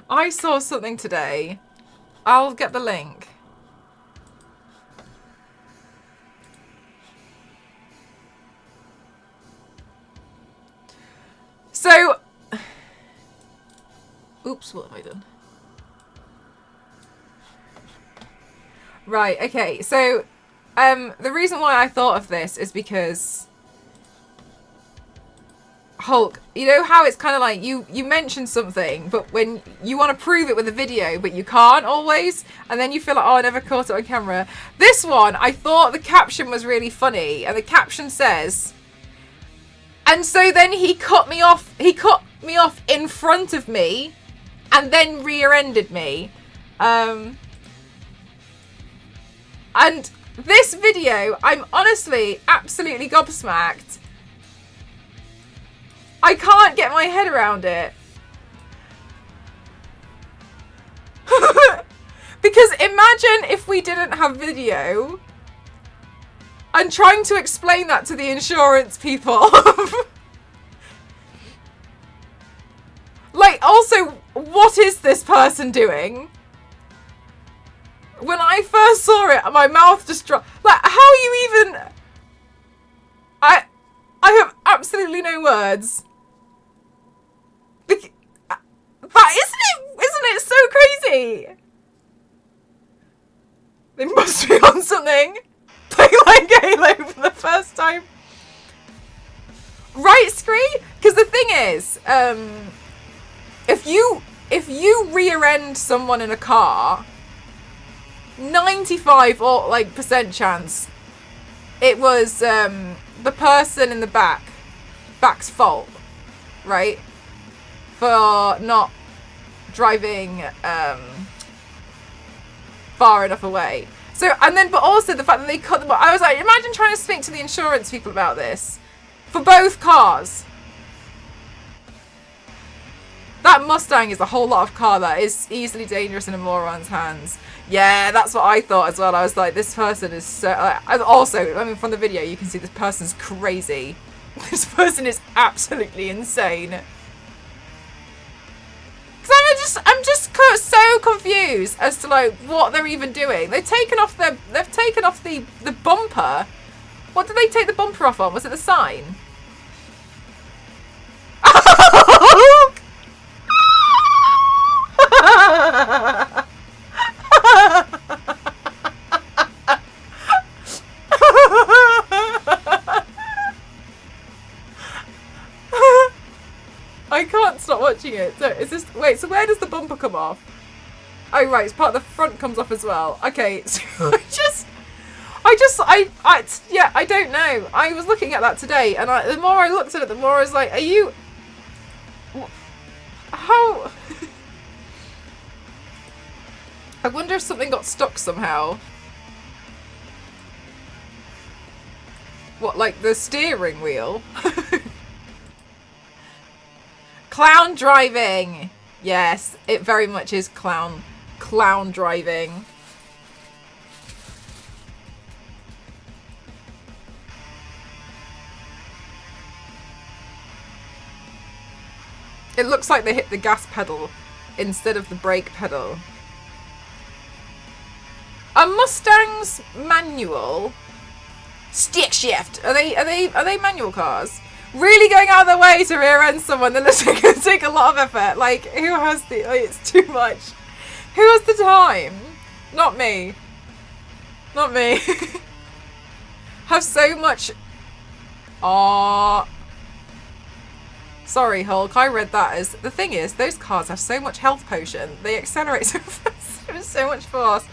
Speaker 1: I saw something today. I'll get the link. So, oops, what have I done? Right, okay, so the reason why I thought of this is because Hulk, you know how it's kind of like you mention something, but when you want to prove it with a video, but you can't always, and then you feel like, oh, I never caught it on camera. This one, I thought the caption was really funny, and the caption says, and so then he cut me off in front of me, and then rear-ended me. And this video, I'm honestly absolutely gobsmacked. I can't get my head around it. Because imagine if we didn't have video and trying to explain that to the insurance people. Like, also, what is this person doing? When I first saw it, my mouth just dropped. Like, how are you even... I have absolutely no words. But isn't it so crazy? They must be on something. Play like Halo for the first time. Right, Scree? Because the thing is, if you rear-end someone in a car, 95 or like % chance it was the person in the back's fault, right? For not driving far enough away. So, and then, but also the fact that they cut them off. I was like, imagine trying to speak to the insurance people about this for both cars. That Mustang is a whole lot of car that is easily dangerous in a moron's hands. Yeah, that's what I thought as well. I was like, this person is so... also, I mean, from the video, you can see this person's crazy. This person is absolutely insane. Because I'm just so confused as to, like, what they're even doing. They've taken off the bumper. What did they take the bumper off on? Was it the sign? I can't stop watching it. So is this... Wait, so where does the bumper come off? Oh, right, it's part of the front comes off as well. Okay, so I don't know. I was looking at that today, and the more I looked at it, the more I was like, are you... How... I wonder if something got stuck somehow. What, like the steering wheel? Clown driving! Yes, it very much is clown driving. It looks like they hit the gas pedal instead of the brake pedal. Are Mustangs manual? Stick shift. Are they manual cars? Really going out of their way to rear end someone that looks like it's take a lot of effort. Like, who has the... Like, it's too much. Who has the time? Not me. Not me. Have so much... Aww. Sorry, Hulk. I read that as... The thing is, those cars have so much health potion. They accelerate so fast. There's so much force.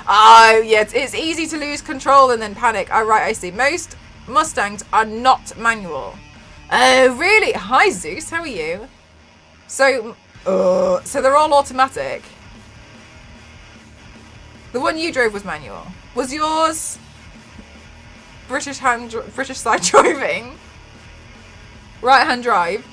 Speaker 1: Oh, yeah. It's easy to lose control and then panic. Oh, right. I see. Most Mustangs are not manual. Oh, really? Hi, Zeus. How are you? So they're all automatic. The one you drove was manual. Was yours British side driving? Right hand drive?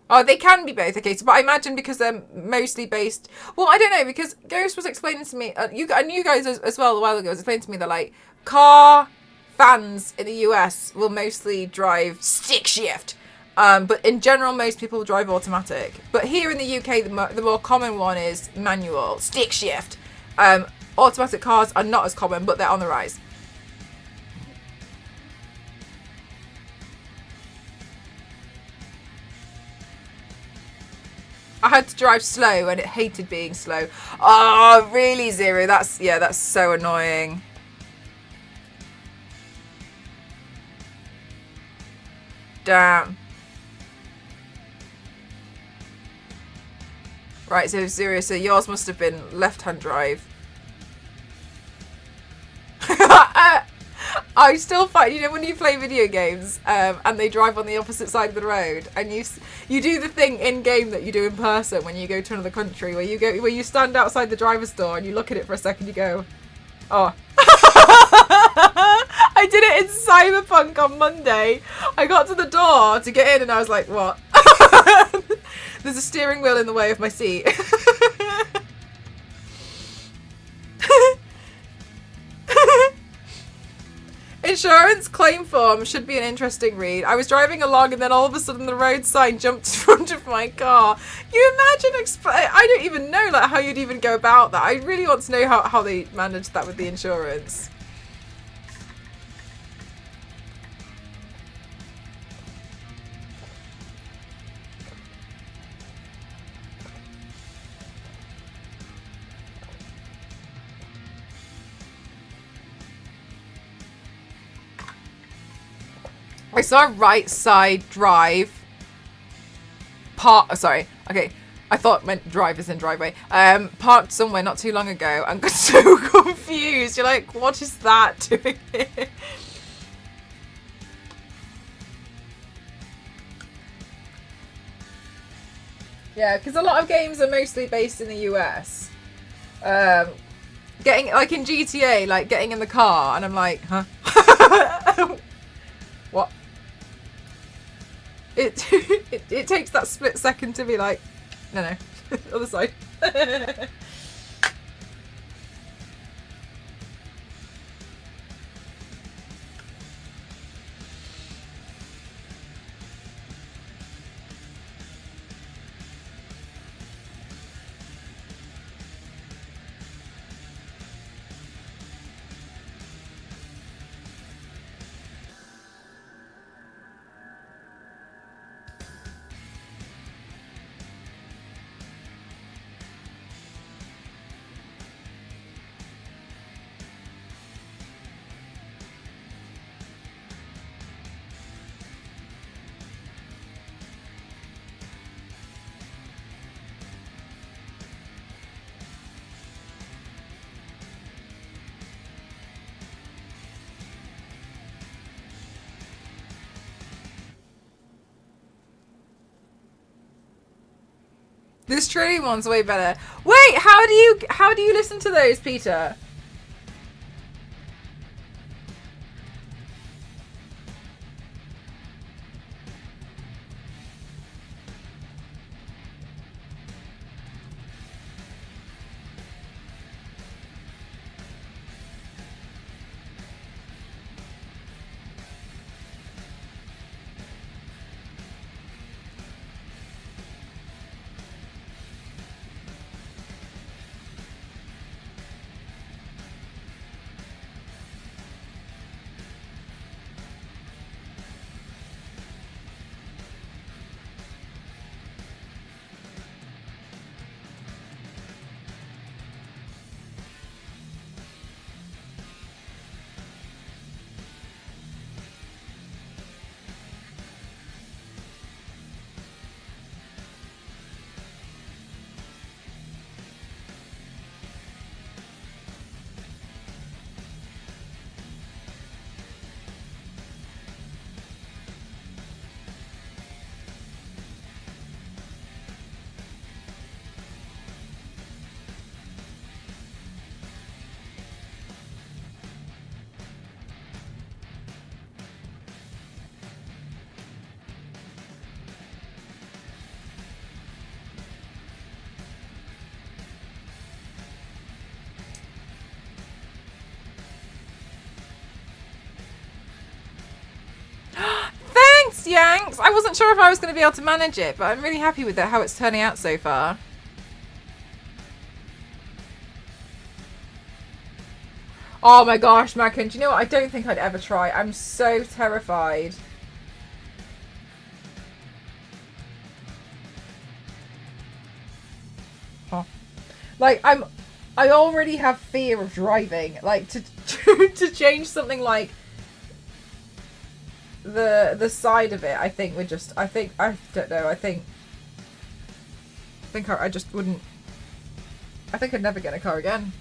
Speaker 1: Oh, they can be both. Okay, so but I imagine because they're mostly based. Well, I don't know because Ghost was explaining to me, you guys as well a while ago was explaining to me that like car fans in the US will mostly drive stick shift, but in general most people drive automatic. But here in the UK, the more common one is manual stick shift. Automatic cars are not as common, but they're on the rise. I had to drive slow and it hated being slow. Oh, really, Zero? That's so annoying. Damn. Right, so Zero, so yours must have been left-hand drive. I still find, you know, when you play video games and they drive on the opposite side of the road, and you do the thing in game that you do in person when you go to another country, where you stand outside the driver's door and you look at it for a second, you go, oh. I did it in Cyberpunk on Monday. I got to the door to get in and I was like, what? There's a steering wheel in the way of my seat. Insurance claim form should be an interesting read. I was driving along and then all of a sudden the road sign jumped in front of my car. You imagine, I don't even know like how you'd even go about that. I really want to know how they managed that with the insurance. I saw a right side drive. Sorry. Okay. I thought meant drive as in driveway. Parked somewhere not too long ago and got so confused. You're like, what is that doing here? Yeah, because a lot of games are mostly based in the US. Getting, like in GTA, like getting in the car and I'm like, huh? What? It takes that split second to be like, no, other side. The Australian one's way better. Wait, how do you listen to those, Peter? wasn't sure if I was going to be able to manage it, but I'm really happy with how it's turning out so far. Oh my gosh, Mackin, do you know what? I don't think I'd ever try. I'm so terrified. Oh. Like, I already have fear of driving. Like, to change something like the side of it, I think would just, I don't know, I think I just wouldn't, I think I'd never get in a car again.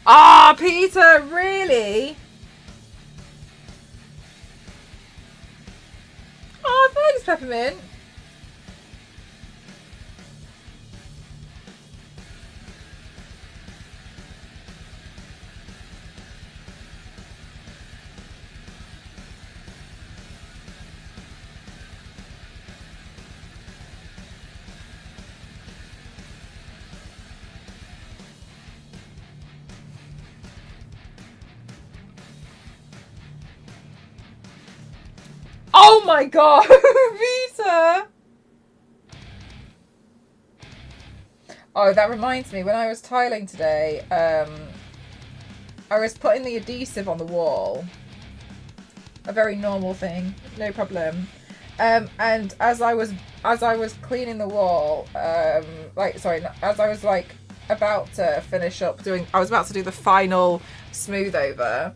Speaker 1: Ah, Peter, really? Oh, thanks, Peppermint. Oh my god, Peter! Oh, that reminds me, when I was tiling today, I was putting the adhesive on the wall. A very normal thing, no problem. And as I was cleaning the wall, as I was like about to finish up I was about to do the final smooth over,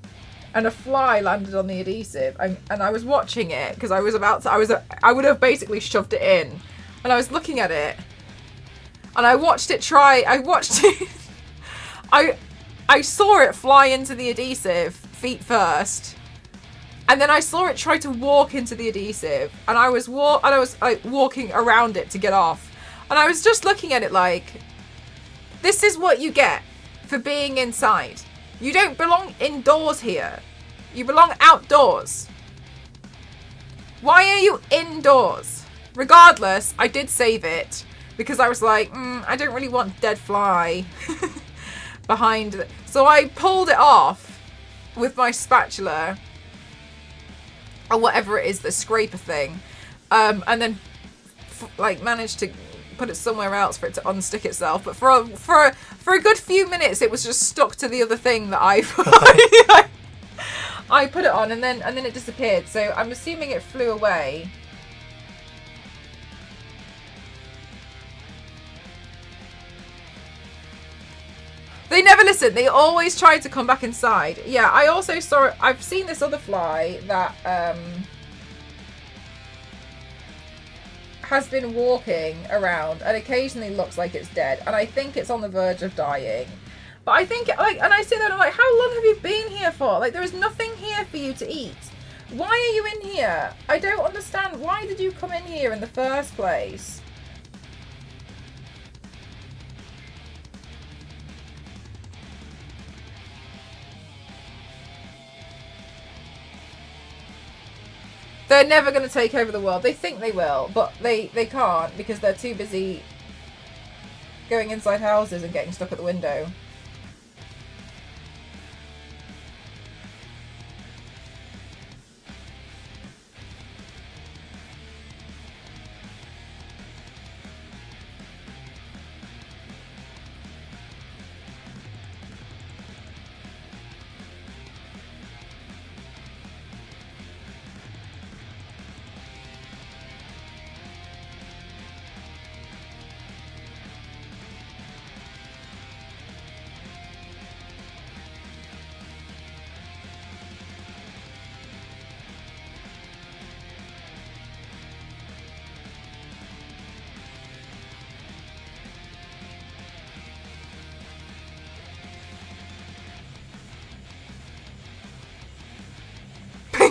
Speaker 1: and a fly landed on the adhesive, and I was watching it because I would have basically shoved it in, and I was looking at it, and I watched it. I saw it fly into the adhesive feet first, and then I saw it try to walk into the adhesive, and I was like walking around it to get off, and I was just looking at it like, this is what you get for being inside. You don't belong indoors here. You belong outdoors. Why are you indoors? Regardless, I did save it because I was like, I don't really want dead fly behind it. So I pulled it off with my spatula or whatever it is, the scraper thing, and then like managed to put it somewhere else for it to unstick itself. But for a good few minutes, it was just stuck to the other thing that I put it on, and then it disappeared. So I'm assuming it flew away. They never listen. They always try to come back inside. Yeah, I also saw. I've seen this other fly that has been walking around and occasionally looks like it's dead, and I think it's on the verge of dying. But I think, like, and I sit there and I'm like, how long have you been here for? Like, there is nothing here for you to eat. Why are you in here? I don't understand. Why did you come in here in the first place? They're never going to take over the world. They think they will, but they can't because they're too busy going inside houses and getting stuck at the window.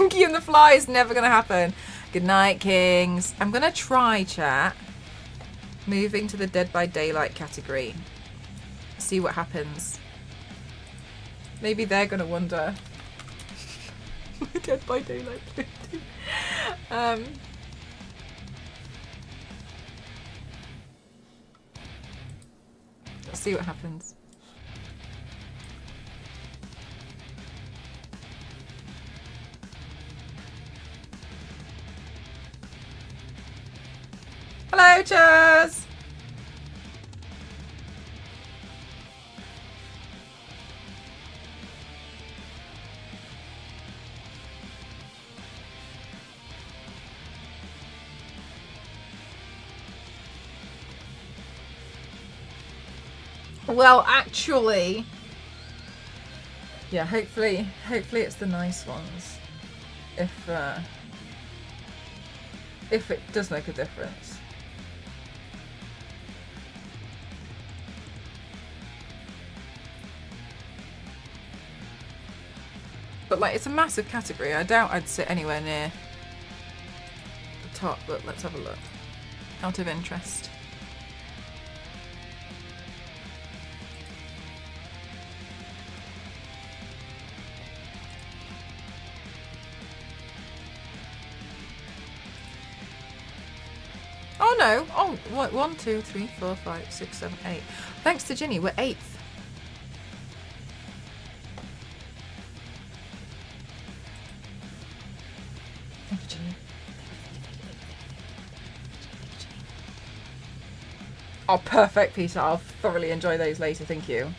Speaker 1: Pinky and the Fly is never going to happen. Good night, Kings. I'm going to try, chat, moving to the Dead by Daylight category. See what happens. Maybe they're going to wonder. Dead by Daylight. Let's see what happens. Hello, Chaz! Well, actually, yeah, hopefully it's the nice ones. If it does make a difference. But like, it's a massive category. I doubt I'd sit anywhere near the top, but let's have a look. Out of interest. Oh no! Oh, what? 1, 2, 3, 4, 5, 6, 7, 8. Thanks to Ginny, we're 8th. Thank you, Ginny. Oh, perfect, Peter. I'll thoroughly enjoy those later. Thank you.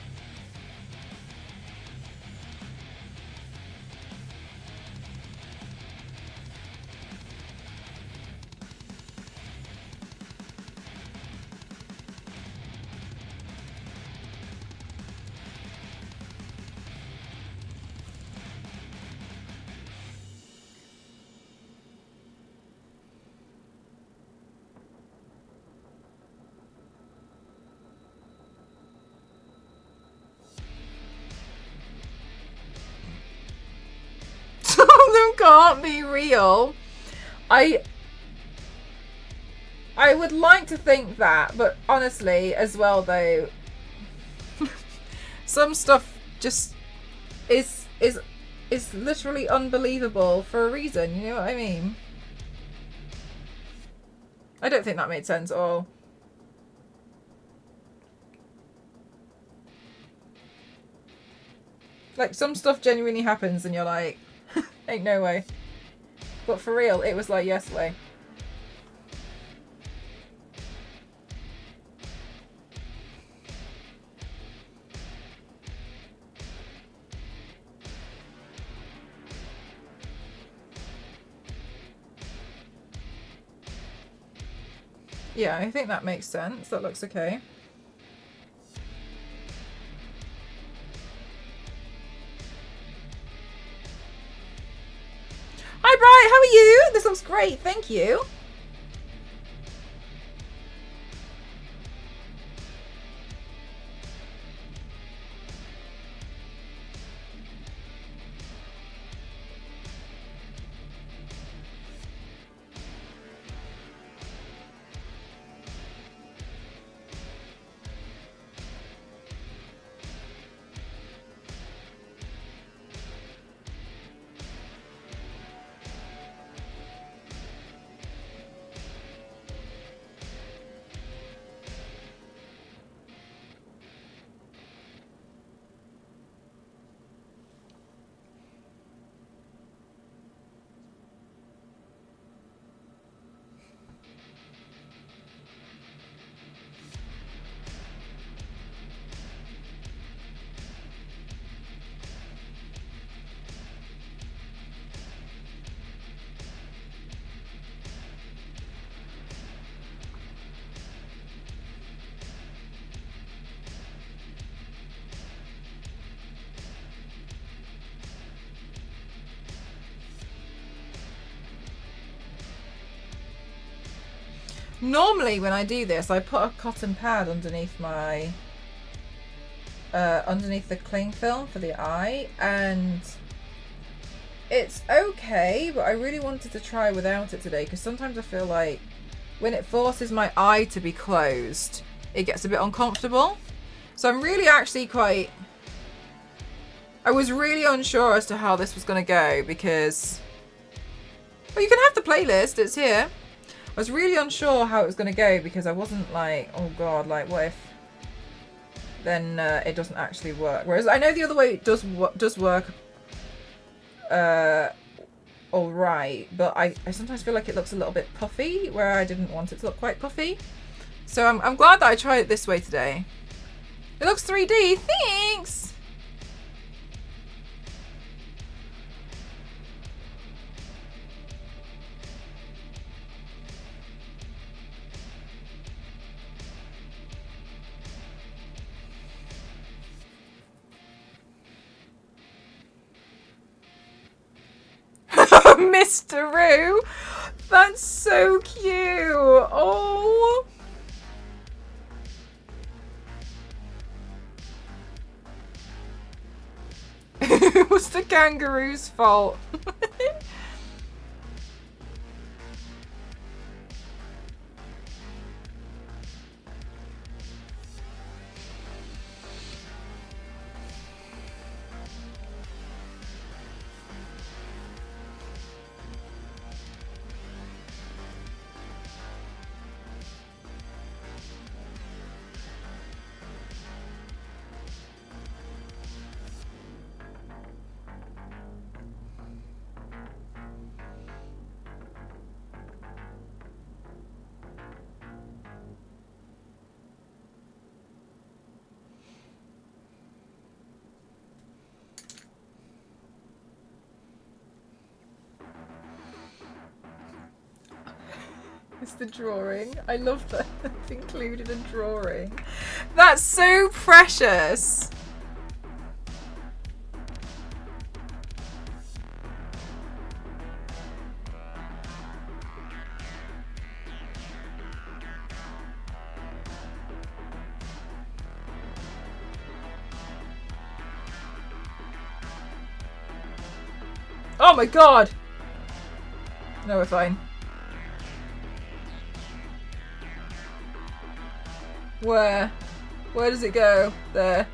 Speaker 1: Can't be real. I would like to think that, but honestly, as well though, some stuff just is literally unbelievable for a reason. You know what I mean? I don't think that made sense at all. Like, some stuff genuinely happens and you're like, ain't no way. But for real, it was like, yes way. Yeah, I think that makes sense. That looks okay. Hi, Bright. How are you? This looks great. Thank you. Normally when I do this, I put a cotton pad underneath my underneath the cling film for the eye, and It's okay, but I really wanted to try without it today because sometimes I feel like when it forces my eye to be closed, it gets a bit uncomfortable. So I'm really actually quite... I was really unsure as to how this was going to go because... Well, you can have the playlist, it's here. I was really unsure how it was going to go because I wasn't like, oh god, like what if then it doesn't actually work. Whereas I know the other way does work alright, but I sometimes feel like it looks a little bit puffy where I didn't want it to look quite puffy. So I'm glad that I tried it this way today. It looks 3D, thanks! Mr. Roo! That's so cute! Oh! It was the kangaroo's fault. It's the drawing. I love that I've included a drawing. That's so precious. Oh my god! No, we're fine. Where? Where does it go? There.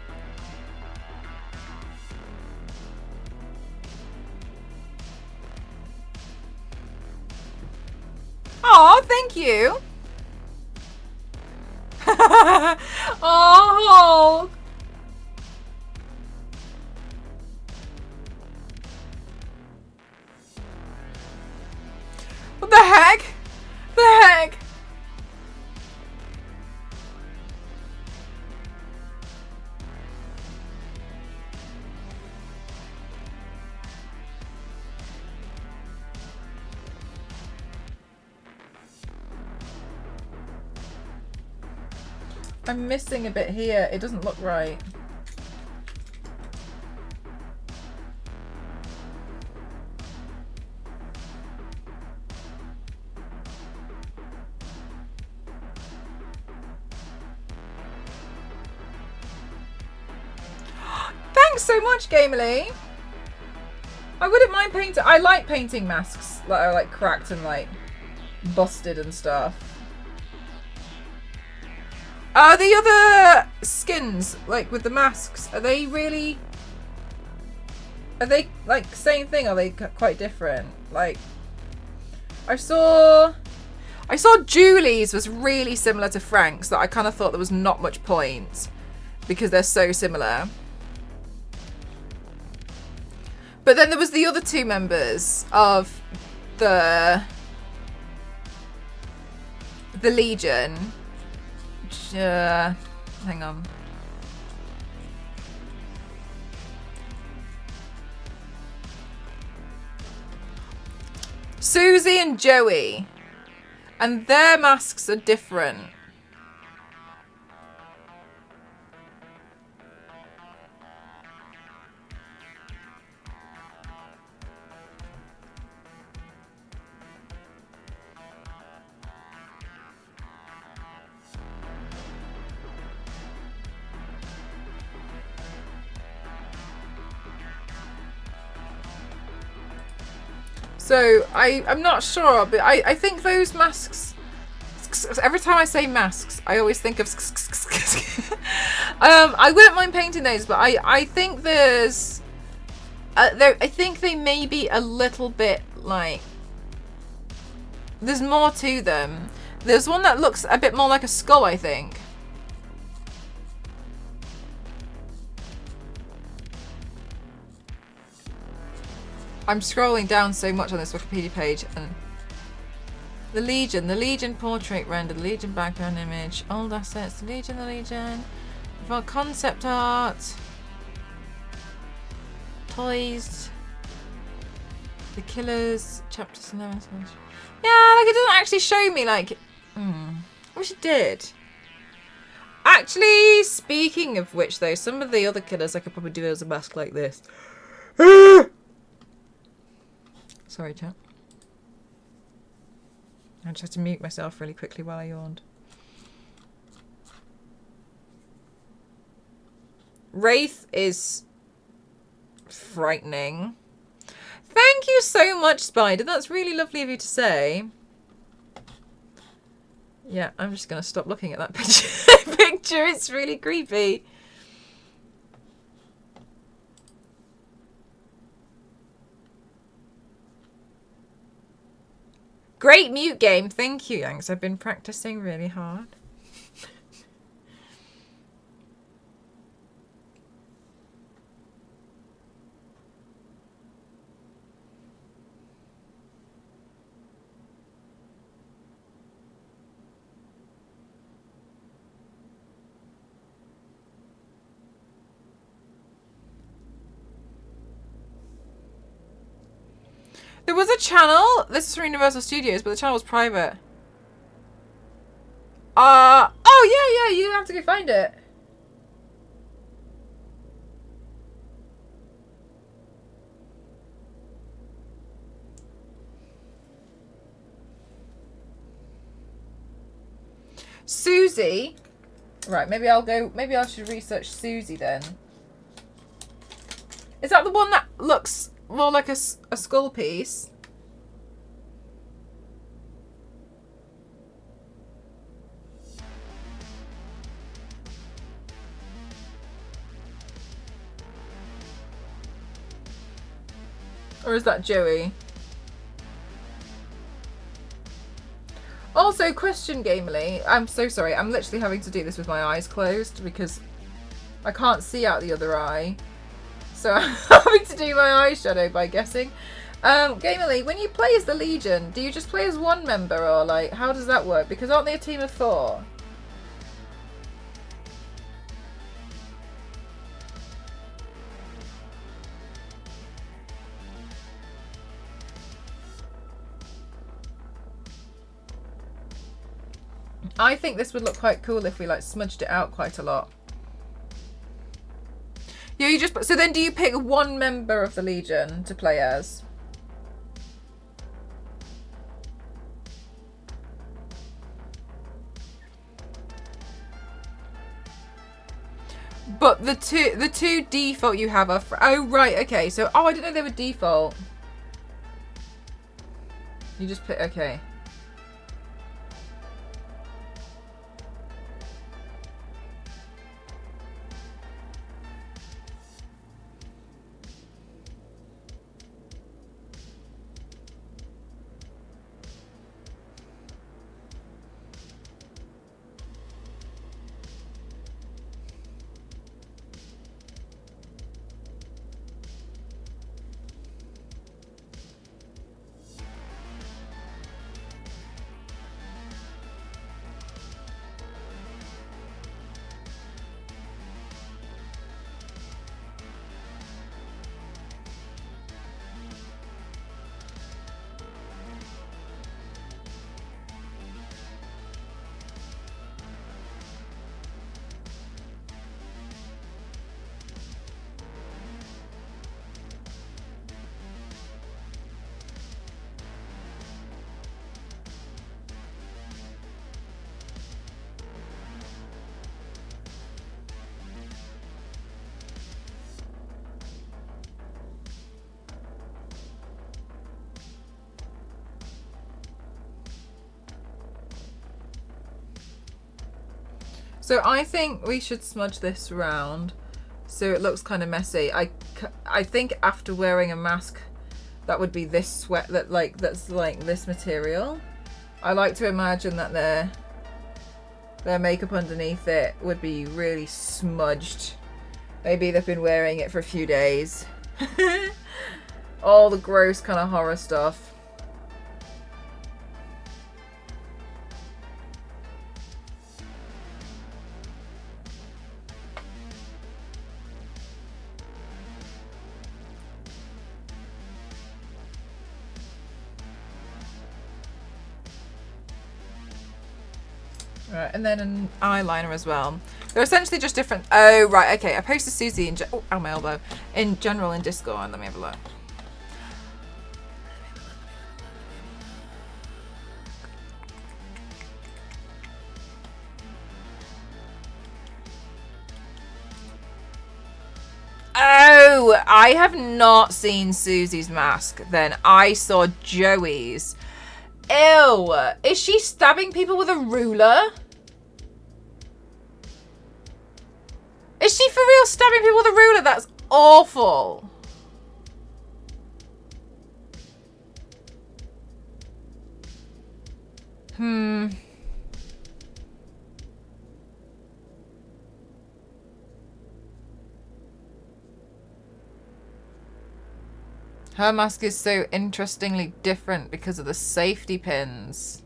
Speaker 1: Oh, thank you. Oh. What the heck? The heck? I'm missing a bit here. It doesn't look right. Thanks so much, Gamerly. I wouldn't mind painting. I like painting masks that are like cracked and like busted and stuff. Are the other skins, like with the masks, are they really... Are they like same thing? Or are they quite different? Like, I saw Julie's was really similar to Frank's, that I kind of thought there was not much point because they're so similar. But then there was the other two members of the Legion. Hang on. Susie and Joey. And their masks are different. So I'm not sure, but I think those masks. Every time I say masks, I always think of. I wouldn't mind painting those, but I think there's. I think they may be a little bit like. There's more to them. There's one that looks a bit more like a skull, I think. I'm scrolling down so much on this Wikipedia page, and the Legion portrait render, the Legion background image, old assets, the Legion, for concept art, toys, the Killers, chapters 11. Yeah, like it doesn't actually show me like. I wish it did. Actually, speaking of which, though, some of the other Killers I could probably do as a mask like this. Sorry, chat. I just had to mute myself really quickly while I yawned. Wraith is frightening. Thank you so much, Spider. That's really lovely of you to say. Yeah, I'm just going to stop looking at that picture. It's really creepy. Great mute game. Thank you, Yanks. I've been practicing really hard. There was a channel. This is from Universal Studios, but the channel was private. Oh yeah, you have to go find it. Susie. Right, maybe I should research Susie then. Is that the one that looks more like a skull piece? Or is that Joey? Also, question, Gamely. I'm so sorry. I'm literally having to do this with my eyes closed because I can't see out the other eye. So I'm having to do my eyeshadow by guessing. Gamely, when you play as the Legion, do you just play as one member or like how does that work? Because aren't they a team of 4? I think this would look quite cool if we like smudged it out quite a lot. Yeah, you just so then do you pick one member of the Legion to play as? But the two default you have are oh right, okay. So I didn't know they were default. You just pick okay. So I think we should smudge this round so it looks kind of messy. I think after wearing a mask, that would be this sweat that's like this material. I like to imagine that their makeup underneath it would be really smudged. Maybe they've been wearing it for a few days. All the gross kind of horror stuff. Right, and then an eyeliner as well. They're essentially just different. Oh, right, okay. I posted Susie in my elbow in general in Discord. Let me have a look. Oh, I have not seen Susie's mask. Then I saw Joey's. Ew! Is she stabbing people with a ruler? Is she for real stabbing people with a ruler? That's awful. Her mask is so interestingly different because of the safety pins.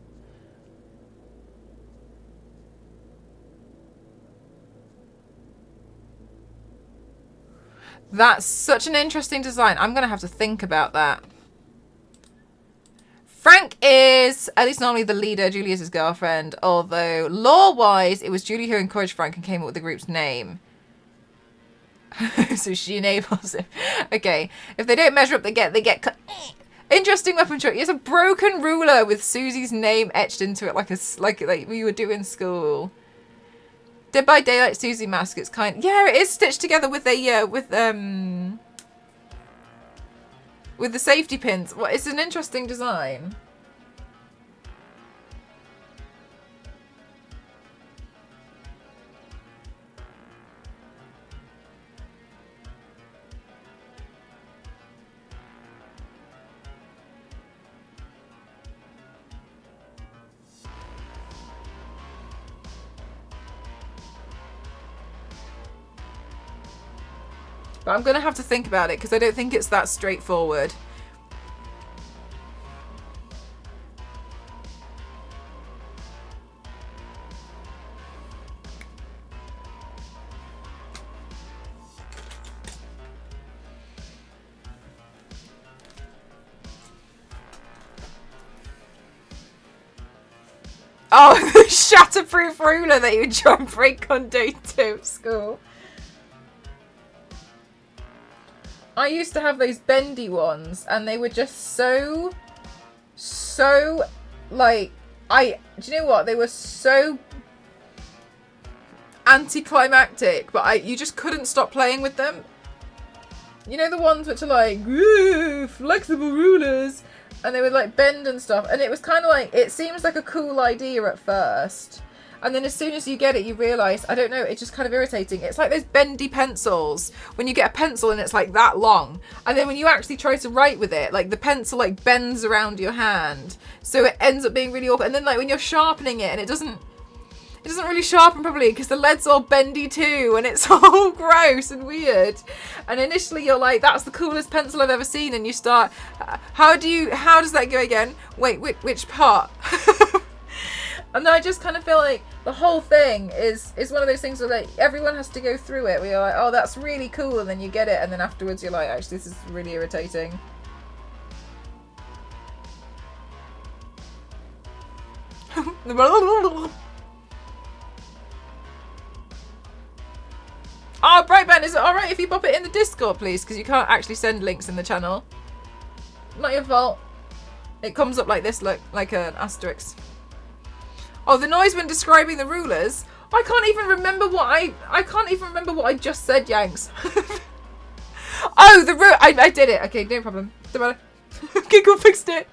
Speaker 1: That's such an interesting design. I'm going to have to think about that. Frank is, at least normally, the leader, Julius's girlfriend, although law-wise, it was Julie who encouraged Frank and came up with the group's name. So she enables him. Okay, if they don't measure up, they get cut. Interesting weapon choice. It's a broken ruler with Susie's name etched into it, like we would do in school. Dead by Daylight Susie mask. It's yeah, it is stitched together with a with the safety pins. Well, it's an interesting design. But I'm going to have to think about it because I don't think it's that straightforward. Oh, the shatterproof ruler that you would try and break on day 2 of school. I used to have those bendy ones, and they were just so like, do you know what? They were so anticlimactic, but you just couldn't stop playing with them. You know, the ones which are like, ooh, flexible rulers, and they would like bend and stuff, and it was kind of like, it seems like a cool idea at first. And then as soon as you get it, you realise, I don't know, it's just kind of irritating. It's like those bendy pencils. When you get a pencil and it's like that long. And then when you actually try to write with it, like the pencil like bends around your hand. So it ends up being really awkward. And then like when you're sharpening it and it doesn't really sharpen properly because the lead's all bendy too. And it's all gross and weird. And initially you're like, that's the coolest pencil I've ever seen. And you start, how does that go again? Wait, which part? And I just kind of feel like the whole thing is one of those things where like everyone has to go through it. We're like, oh, that's really cool, and then you get it, and then afterwards you're like, actually, this is really irritating. Oh, Brightman, is it alright if you pop it in the Discord, please? Because you can't actually send links in the channel. Not your fault. It comes up like this, look, like an asterisk. Oh, the noise when describing the rulers. I can't even remember what I just said, Yanks. Oh, the I did it. Okay, no problem. Don't matter. Giggle fixed it.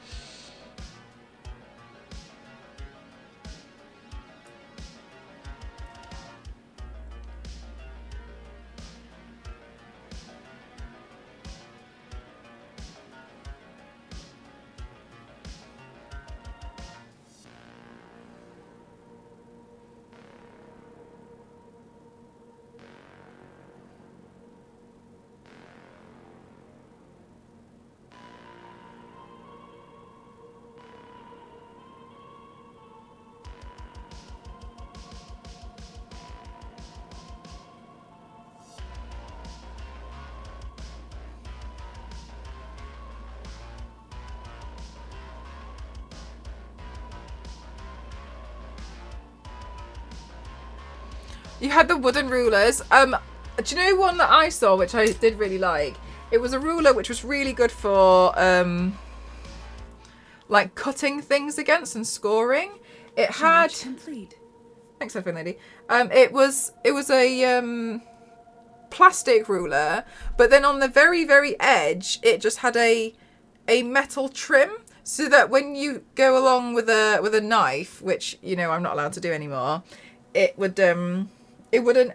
Speaker 1: You had the wooden rulers. Do you know one that I saw, which I did really like? It was a ruler which was really good for like cutting things against and scoring. It had.
Speaker 2: Charge complete.
Speaker 1: Thanks, iPhone lady. It was a plastic ruler, but then on the very, very edge, it just had a metal trim, so that when you go along with a knife, which you know I'm not allowed to do anymore, it wouldn't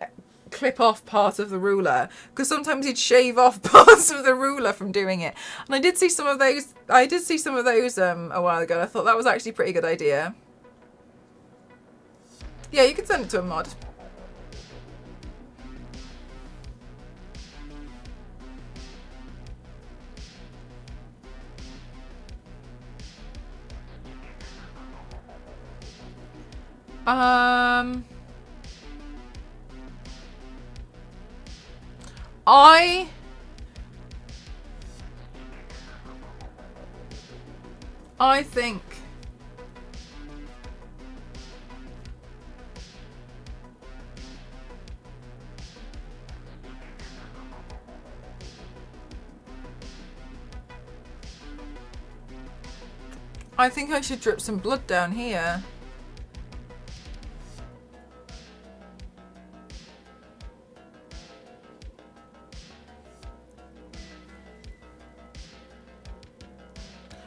Speaker 1: clip off part of the ruler, because sometimes you'd shave off parts of the ruler from doing it. And I did see some of those. A while ago. And I thought that was actually a pretty good idea. Yeah, you can send it to a mod. I think I should drip some blood down here.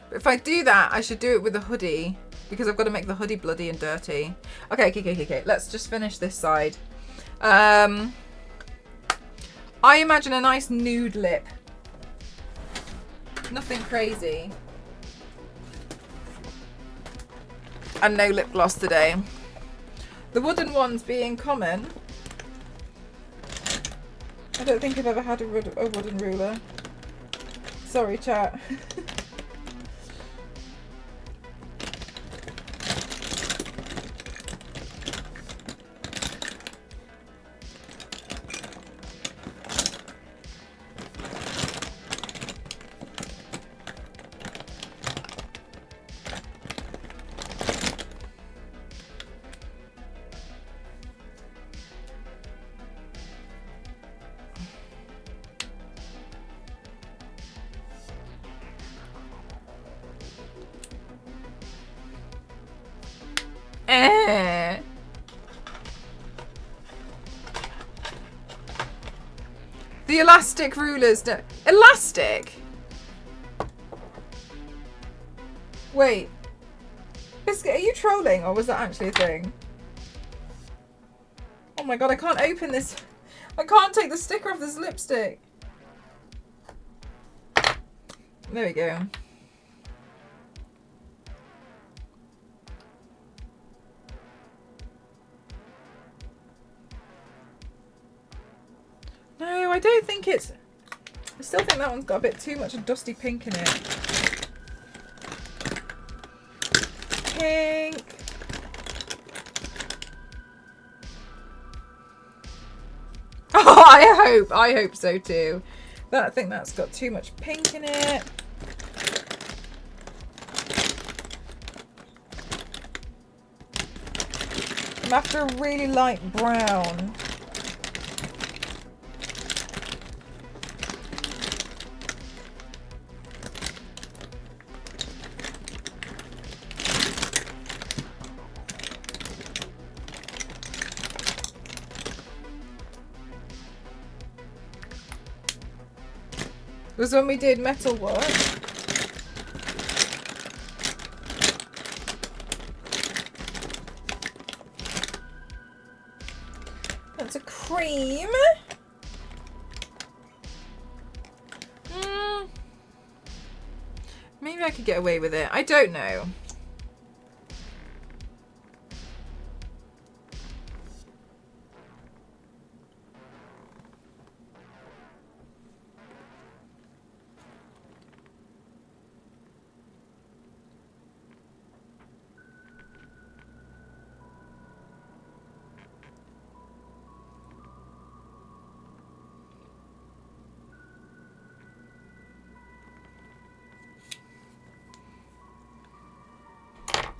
Speaker 1: But if I do that, I should do it with a hoodie, because I've got to make the hoodie bloody and dirty. Okay. Let's just finish this side. I imagine a nice nude lip. Nothing crazy. And no lip gloss today. The wooden ones being common. I don't think I've ever had a wooden ruler. Sorry, chat. The elastic rulers. Elastic? Wait. Biscuit, are you trolling, or was that actually a thing? Oh my god, I can't open this. I can't take the sticker off this lipstick. There we go. No, I don't think it's... I still think that one's got a bit too much dusty pink in it. Pink. Oh, I hope so too. I think that's got too much pink in it. I'm after a really light brown. It was when we did metal work. That's a cream. Maybe I could get away with it. I don't know.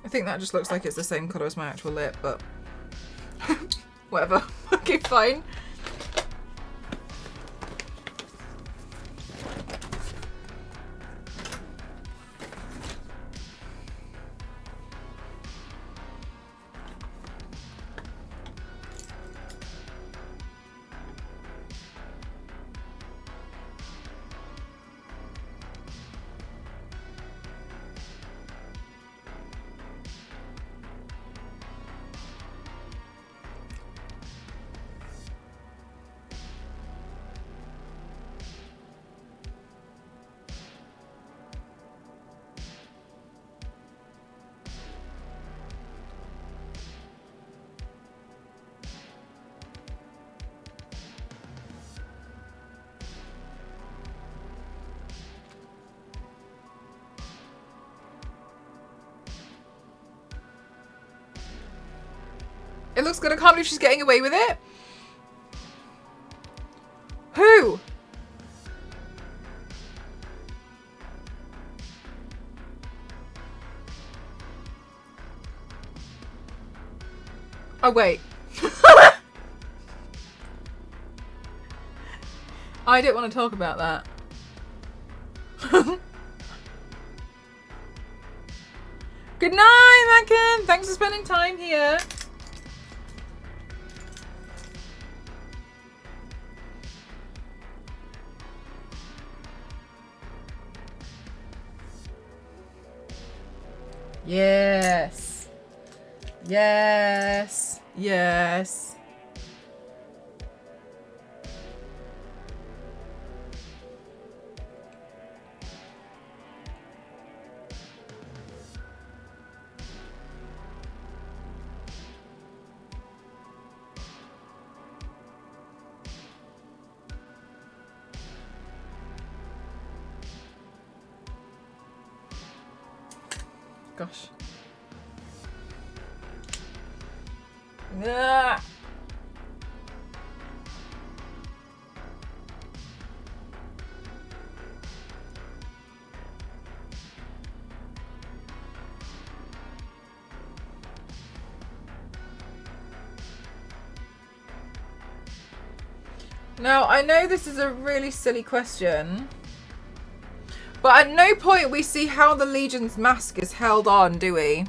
Speaker 1: I think that just looks like it's the same colour as my actual lip, but... Whatever. Okay, fine. It looks good. I can't believe she's getting away with it. Who? Oh, wait. I didn't want to talk about that. Good night, Mackin. Thanks for spending time here. Yes. Yes. Yes. Gosh. Ah. Now, I know this is a really silly question, but at no point we see how the Legion's mask is held on, do we?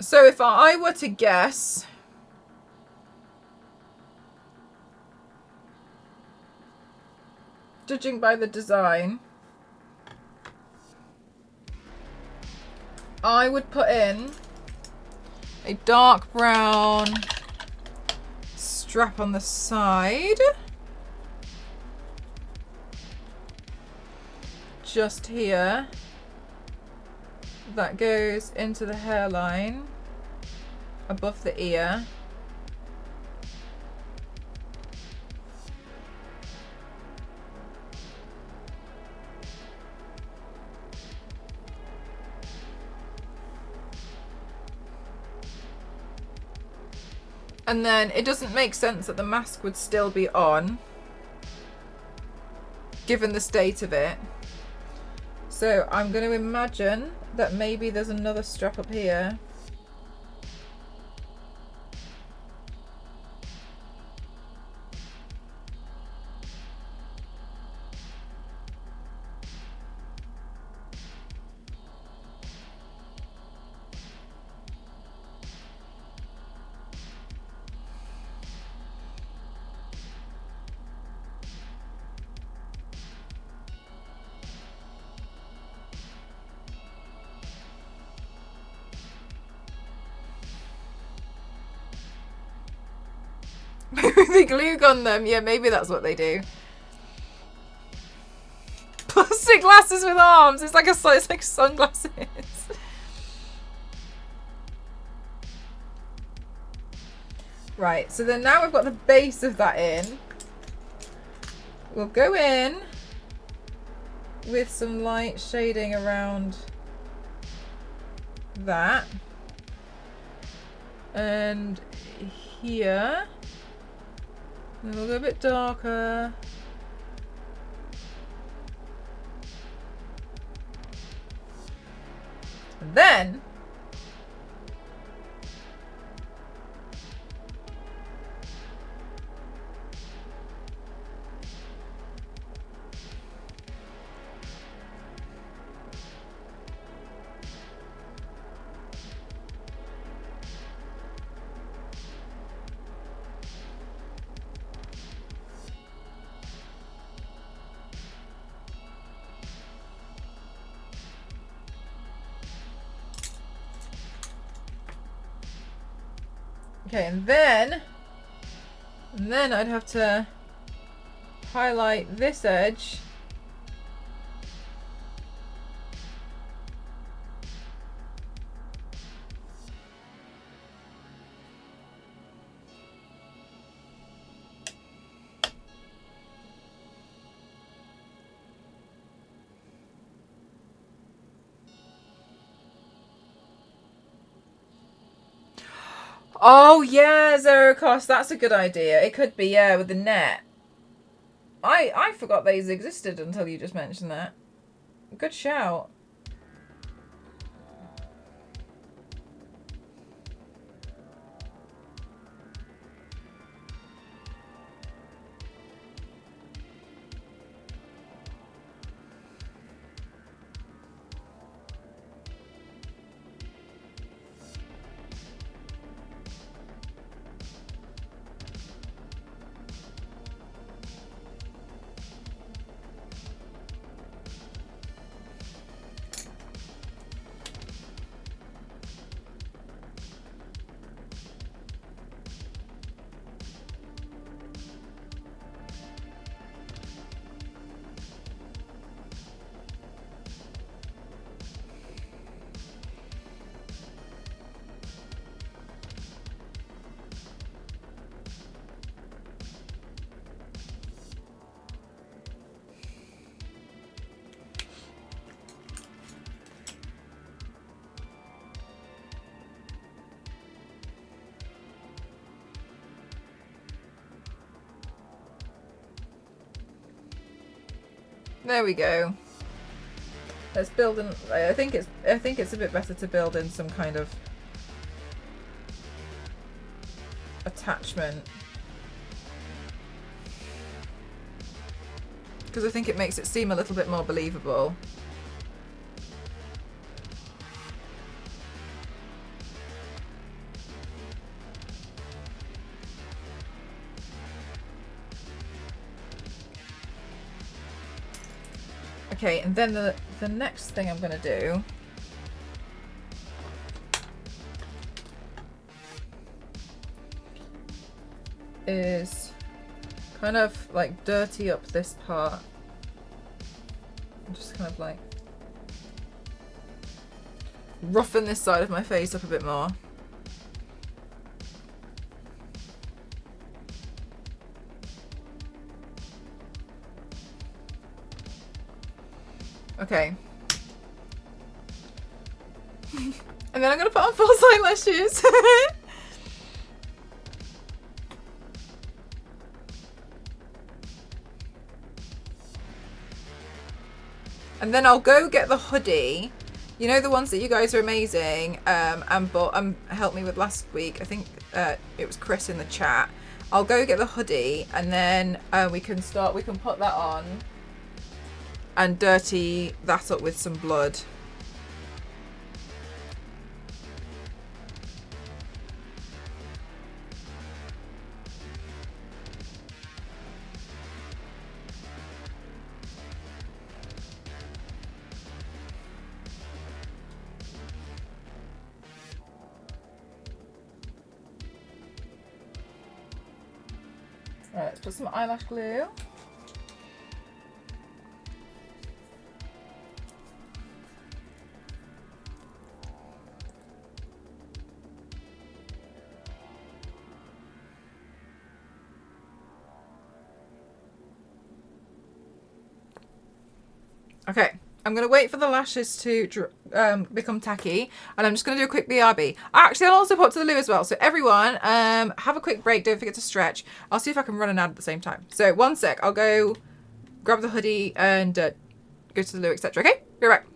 Speaker 1: So if I were to guess, judging by the design, I would put in a dark brown strap on the side, just here, that goes into the hairline above the ear. And then it doesn't make sense that the mask would still be on, given the state of it. So I'm going to imagine that maybe there's another strap up here. They glue gun them. Yeah, maybe that's what they do. Plastic glasses with arms. It's like sunglasses. Right, so then now we've got the base of that in. We'll go in with some light shading around that. And here. Then we'll go a bit darker. And then okay, and then I'd have to highlight this edge. Oh yeah, zero cost. That's a good idea. It could be, yeah, with the net. I forgot these existed until you just mentioned that. Good shout. There we go. Let's build in. I think it's a bit better to build in some kind of attachment, because I think it makes it seem a little bit more believable. Okay, and then the next thing I'm going to do is kind of like dirty up this part. And just kind of like roughen this side of my face up a bit more. Okay. And then I'm going to put on false eyelashes. And then I'll go get the hoodie. You know, the ones that you guys are amazing and helped me with last week. I think it was Chris in the chat. I'll go get the hoodie and then we can put that on and dirty that up with some blood. Right, let's put some eyelash glue. Okay, I'm going to wait for the lashes to become tacky, and I'm just going to do a quick BRB. Actually, I'll also put to the loo as well. So everyone, have a quick break. Don't forget to stretch. I'll see if I can run an ad at the same time. So 1 sec. I'll go grab the hoodie and go to the loo, etc. Okay? Be right back.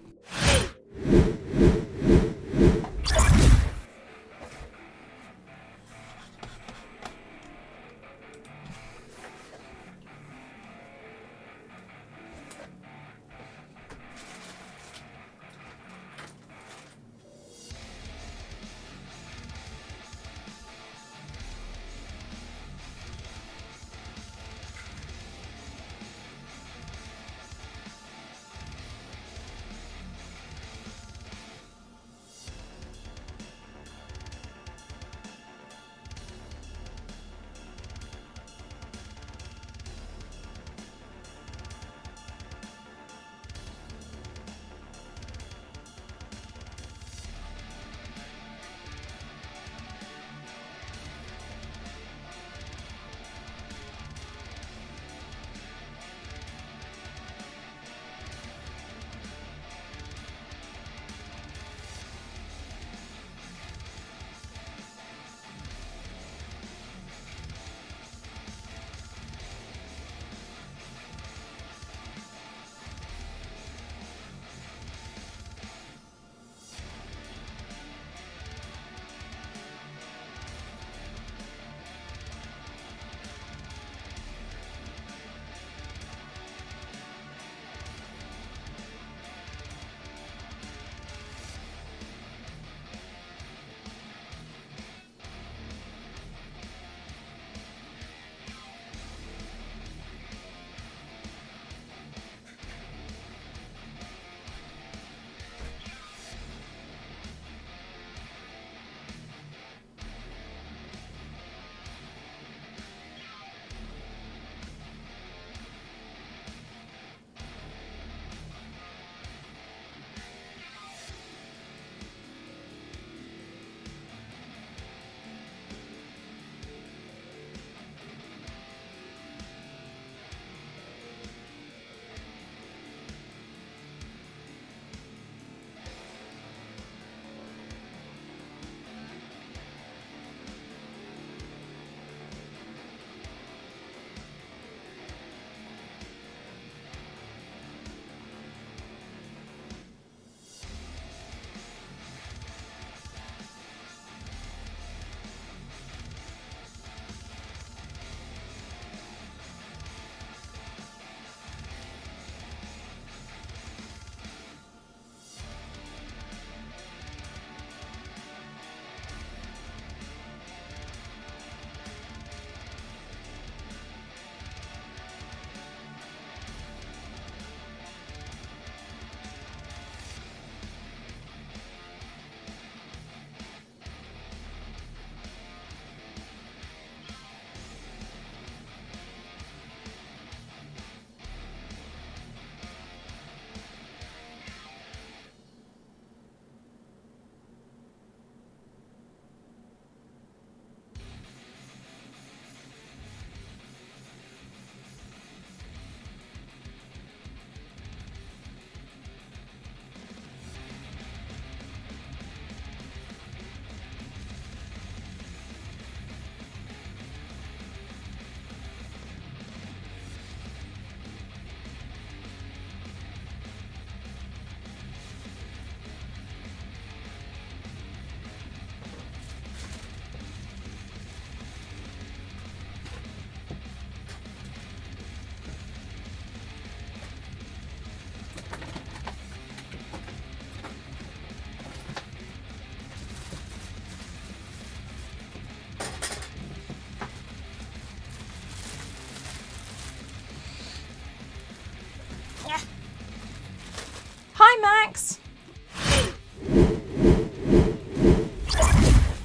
Speaker 1: Hi, Max.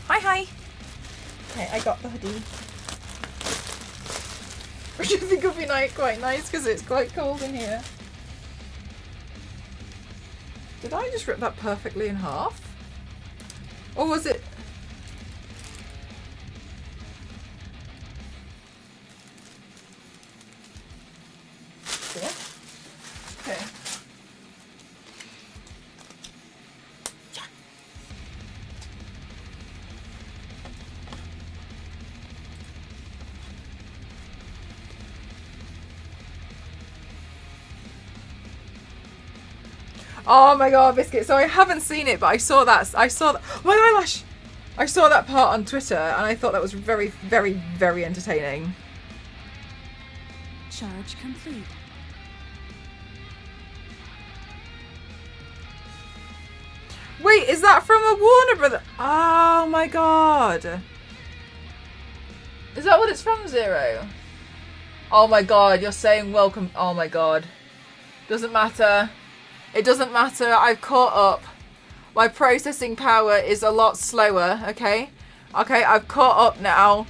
Speaker 1: Hi. Okay, I got the hoodie. Which I think will be quite nice because it's quite cold in here. Did I just rip that perfectly in half? Or was it... Yeah. Okay. Oh my god, Biscuit. So I haven't seen it, but I saw that. My eyelash. I saw that part on Twitter, and I thought that was very, very, very entertaining.
Speaker 2: Charge complete.
Speaker 1: Wait, is that from a Warner Brother? Oh my god. Is that what it's from, Zero? Oh my god, you're saying welcome. Oh my god. Doesn't matter. It doesn't matter. I've caught up. My processing power is a lot slower, okay? Okay, I've caught up now.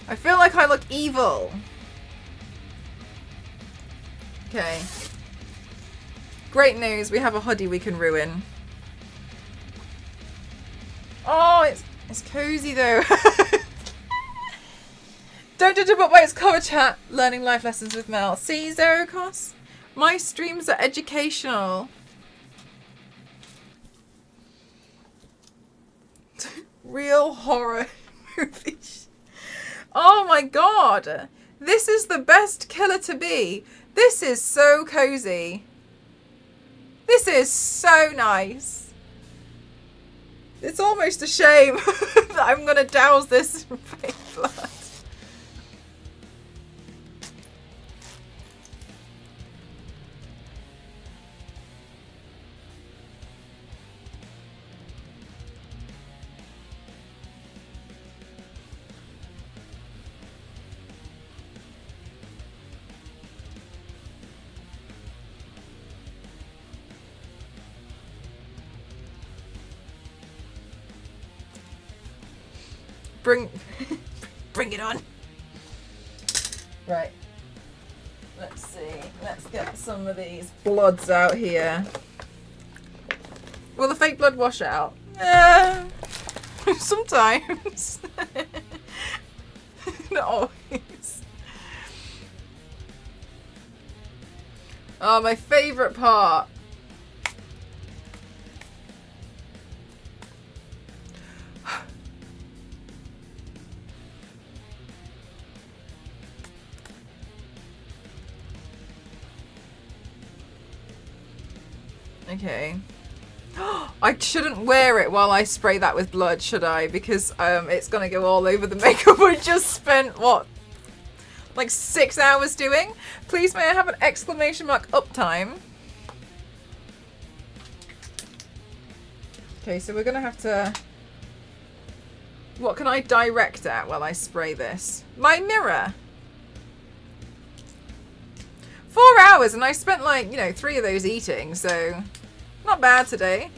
Speaker 1: I feel like I look evil. Okay. Great news, we have a hoodie we can ruin. Oh, it's cozy though. Don't judge a book by its cover, chat. Learning life lessons with Mel. See, Zerocos? My streams are educational. Real horror movies. Oh my god. This is the best killer to be. This is so cozy. This is so nice. It's almost a shame that I'm going to douse this in fake blood. Bring it on. Right. Let's see. Let's get some of these bloods out here. Will the fake blood wash out? Sometimes. Not always. Oh, my favourite part. Okay. I shouldn't wear it while I spray that with blood, should I? Because it's gonna go all over the makeup I just spent, what, like 6 hours doing? Please may I have an exclamation mark uptime? Okay, so we're gonna have to... What can I direct at while I spray this? My mirror! 4 hours, and I spent like, 3 of those eating, so not bad today.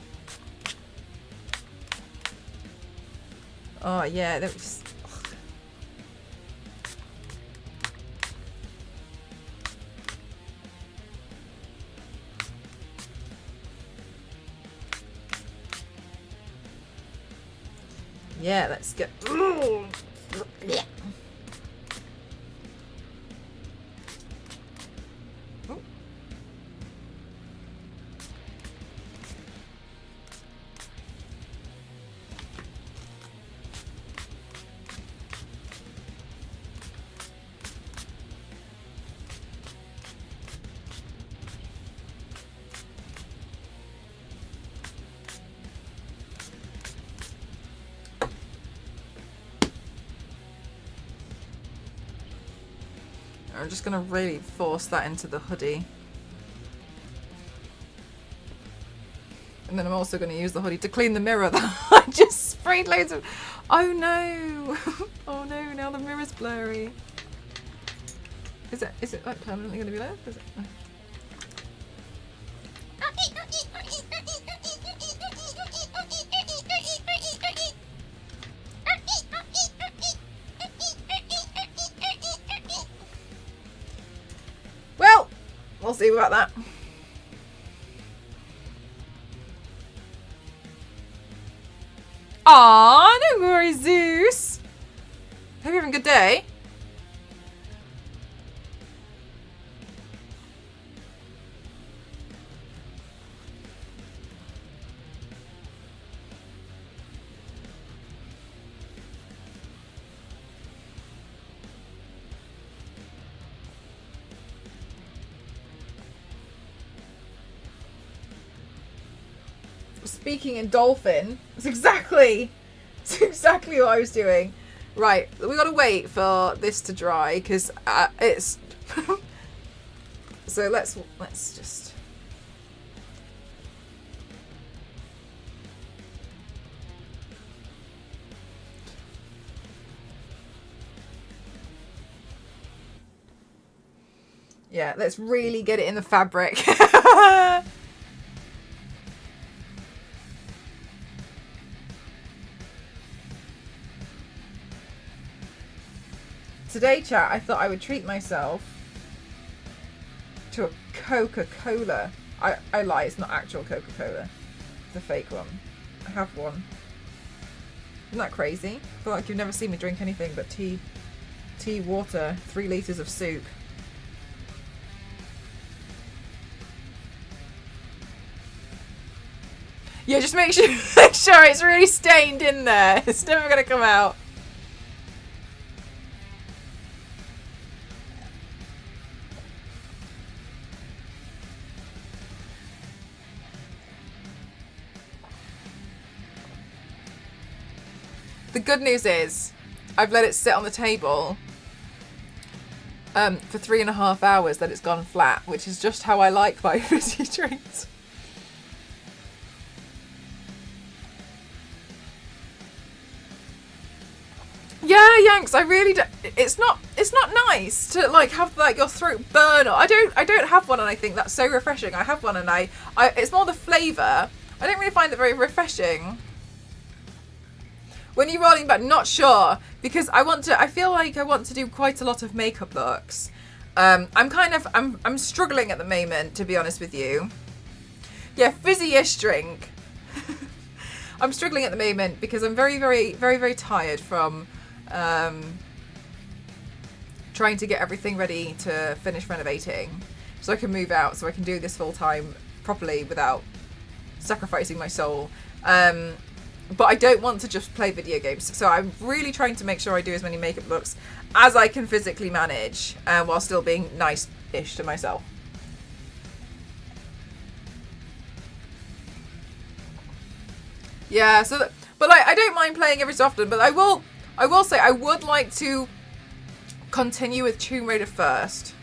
Speaker 1: Oh yeah, that was... Yeah, let's get... Yeah. I'm just going to really force that into the hoodie. And then I'm also going to use the hoodie to clean the mirror that I just sprayed loads of... Oh no! Oh no, now the mirror's blurry. Is it like permanently going to be there? Is it? Well, we'll see about that. Aw, no worries, Zeus. Hope you're having a good day. speaking in dolphin. It's exactly what I was doing. Right, we gotta wait for this to dry because it's. So let's just. Yeah, let's really get it in the fabric. Today, chat, I thought I would treat myself to a Coca-Cola. I lie, it's not actual Coca-Cola. It's a fake one. I have one. Isn't that crazy? I feel like you've never seen me drink anything but tea, water, 3 litres of soup. Yeah, just make sure it's really stained in there. It's never gonna come out. The good news is, I've let it sit on the table for 3.5 hours that it's gone flat, which is just how I like my fizzy drinks. Yeah, Yanks, I really do. It's not nice to like have like your throat burn. I don't have one, and I think that's so refreshing. I have one, and I it's more the flavour. I don't really find it very refreshing. When you're rolling back, not sure, because I feel like I want to do quite a lot of makeup looks. I'm struggling at the moment, to be honest with you. Yeah, fizzy-ish drink. I'm struggling at the moment because I'm very, very, very, very tired from trying to get everything ready to finish renovating so I can move out, so I can do this full time properly without sacrificing my soul. But I don't want to just play video games, so I'm really trying to make sure I do as many makeup looks as I can physically manage, while still being nice-ish to myself. Yeah, so but like I don't mind playing every so often, but I will say I would like to continue with Tomb Raider first.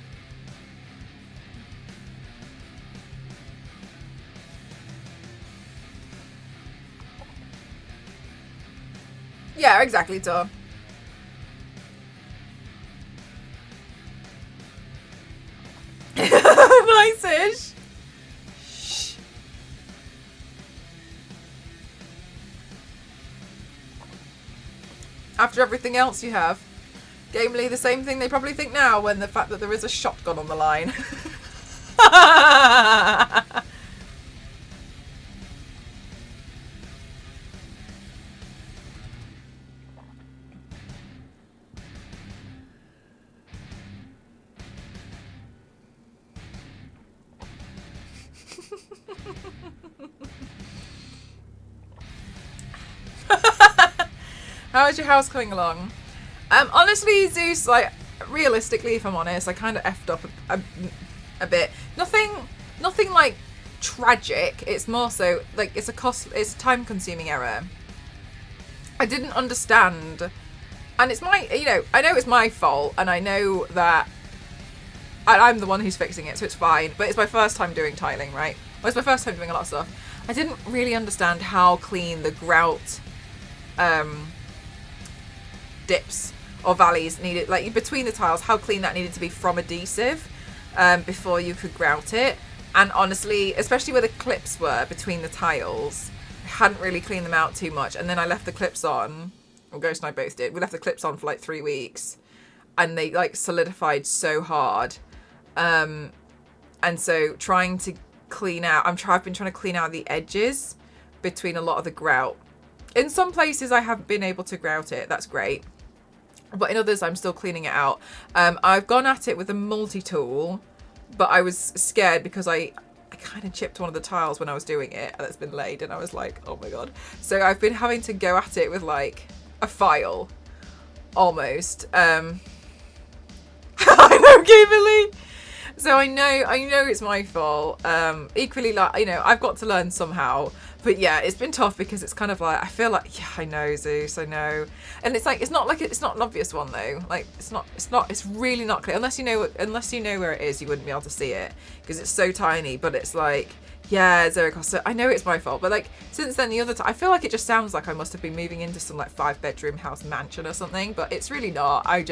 Speaker 1: Yeah, exactly, Tom. Nice-ish. Shh. After everything else you have. Gamely, the same thing they probably think now when the fact that there is a shotgun on the line. How is your house coming along? Honestly, Zeus, like, realistically, if I'm honest, I kind of effed up a bit. Nothing like tragic. It's more so like it's a time-consuming error. I didn't understand, and it's my, I know it's my fault, and I know that I'm the one who's fixing it, so it's fine. But it's my first time doing tiling, right? Well, it's my first time doing a lot of stuff. I didn't really understand how clean the grout dips or valleys needed, like between the tiles, how clean that needed to be from adhesive before you could grout it. And honestly, especially where the clips were between the tiles, I hadn't really cleaned them out too much. And then I left the clips on, or Ghost and I both did, we left the clips on for like 3 weeks, and they like solidified so hard. And so trying to clean out, I've been trying to clean out the edges between a lot of the grout. In some places I haven't been able to grout it, that's great. But in others, I'm still cleaning it out. I've gone at it with a multi-tool, but I was scared because I kind of chipped one of the tiles when I was doing it, and it's been laid, and I was like, oh my god. So I've been having to go at it with like a file, almost. I know, Kimberly. So I know it's my fault. Equally, like, I've got to learn somehow. But yeah, it's been tough because it's kind of like, I feel like, yeah, I know, Zeus, I know. And it's like, it's not an obvious one though. Like, it's really not clear. Unless you know where it is, you wouldn't be able to see it because it's so tiny. But it's like, yeah, Zero Costa, I know it's my fault. But like, since then, the other time, I feel like it just sounds like I must have been moving into some like 5-bedroom house mansion or something. But it's really not. I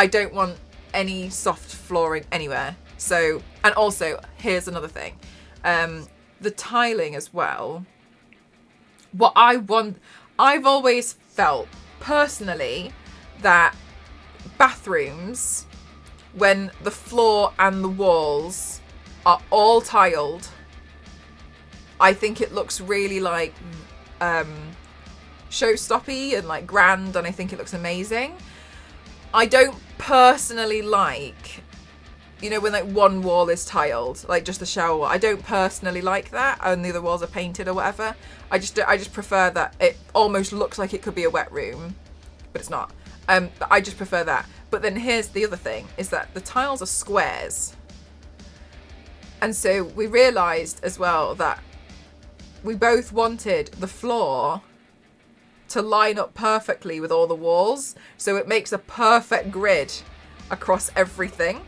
Speaker 1: don't want any soft flooring anywhere. So, and also, here's another thing. The tiling as well. What I've always felt personally that bathrooms, when the floor and the walls are all tiled, I think it looks really like showstoppy and like grand, and I think it looks amazing. I don't personally like, you know, when like one wall is tiled, like just the shower wall. I don't personally like that, and the other walls are painted or whatever. I just prefer that it almost looks like it could be a wet room, but it's not. I just prefer that. But then here's the other thing, is that the tiles are squares. And so we realised as well that we both wanted the floor to line up perfectly with all the walls, so it makes a perfect grid across everything.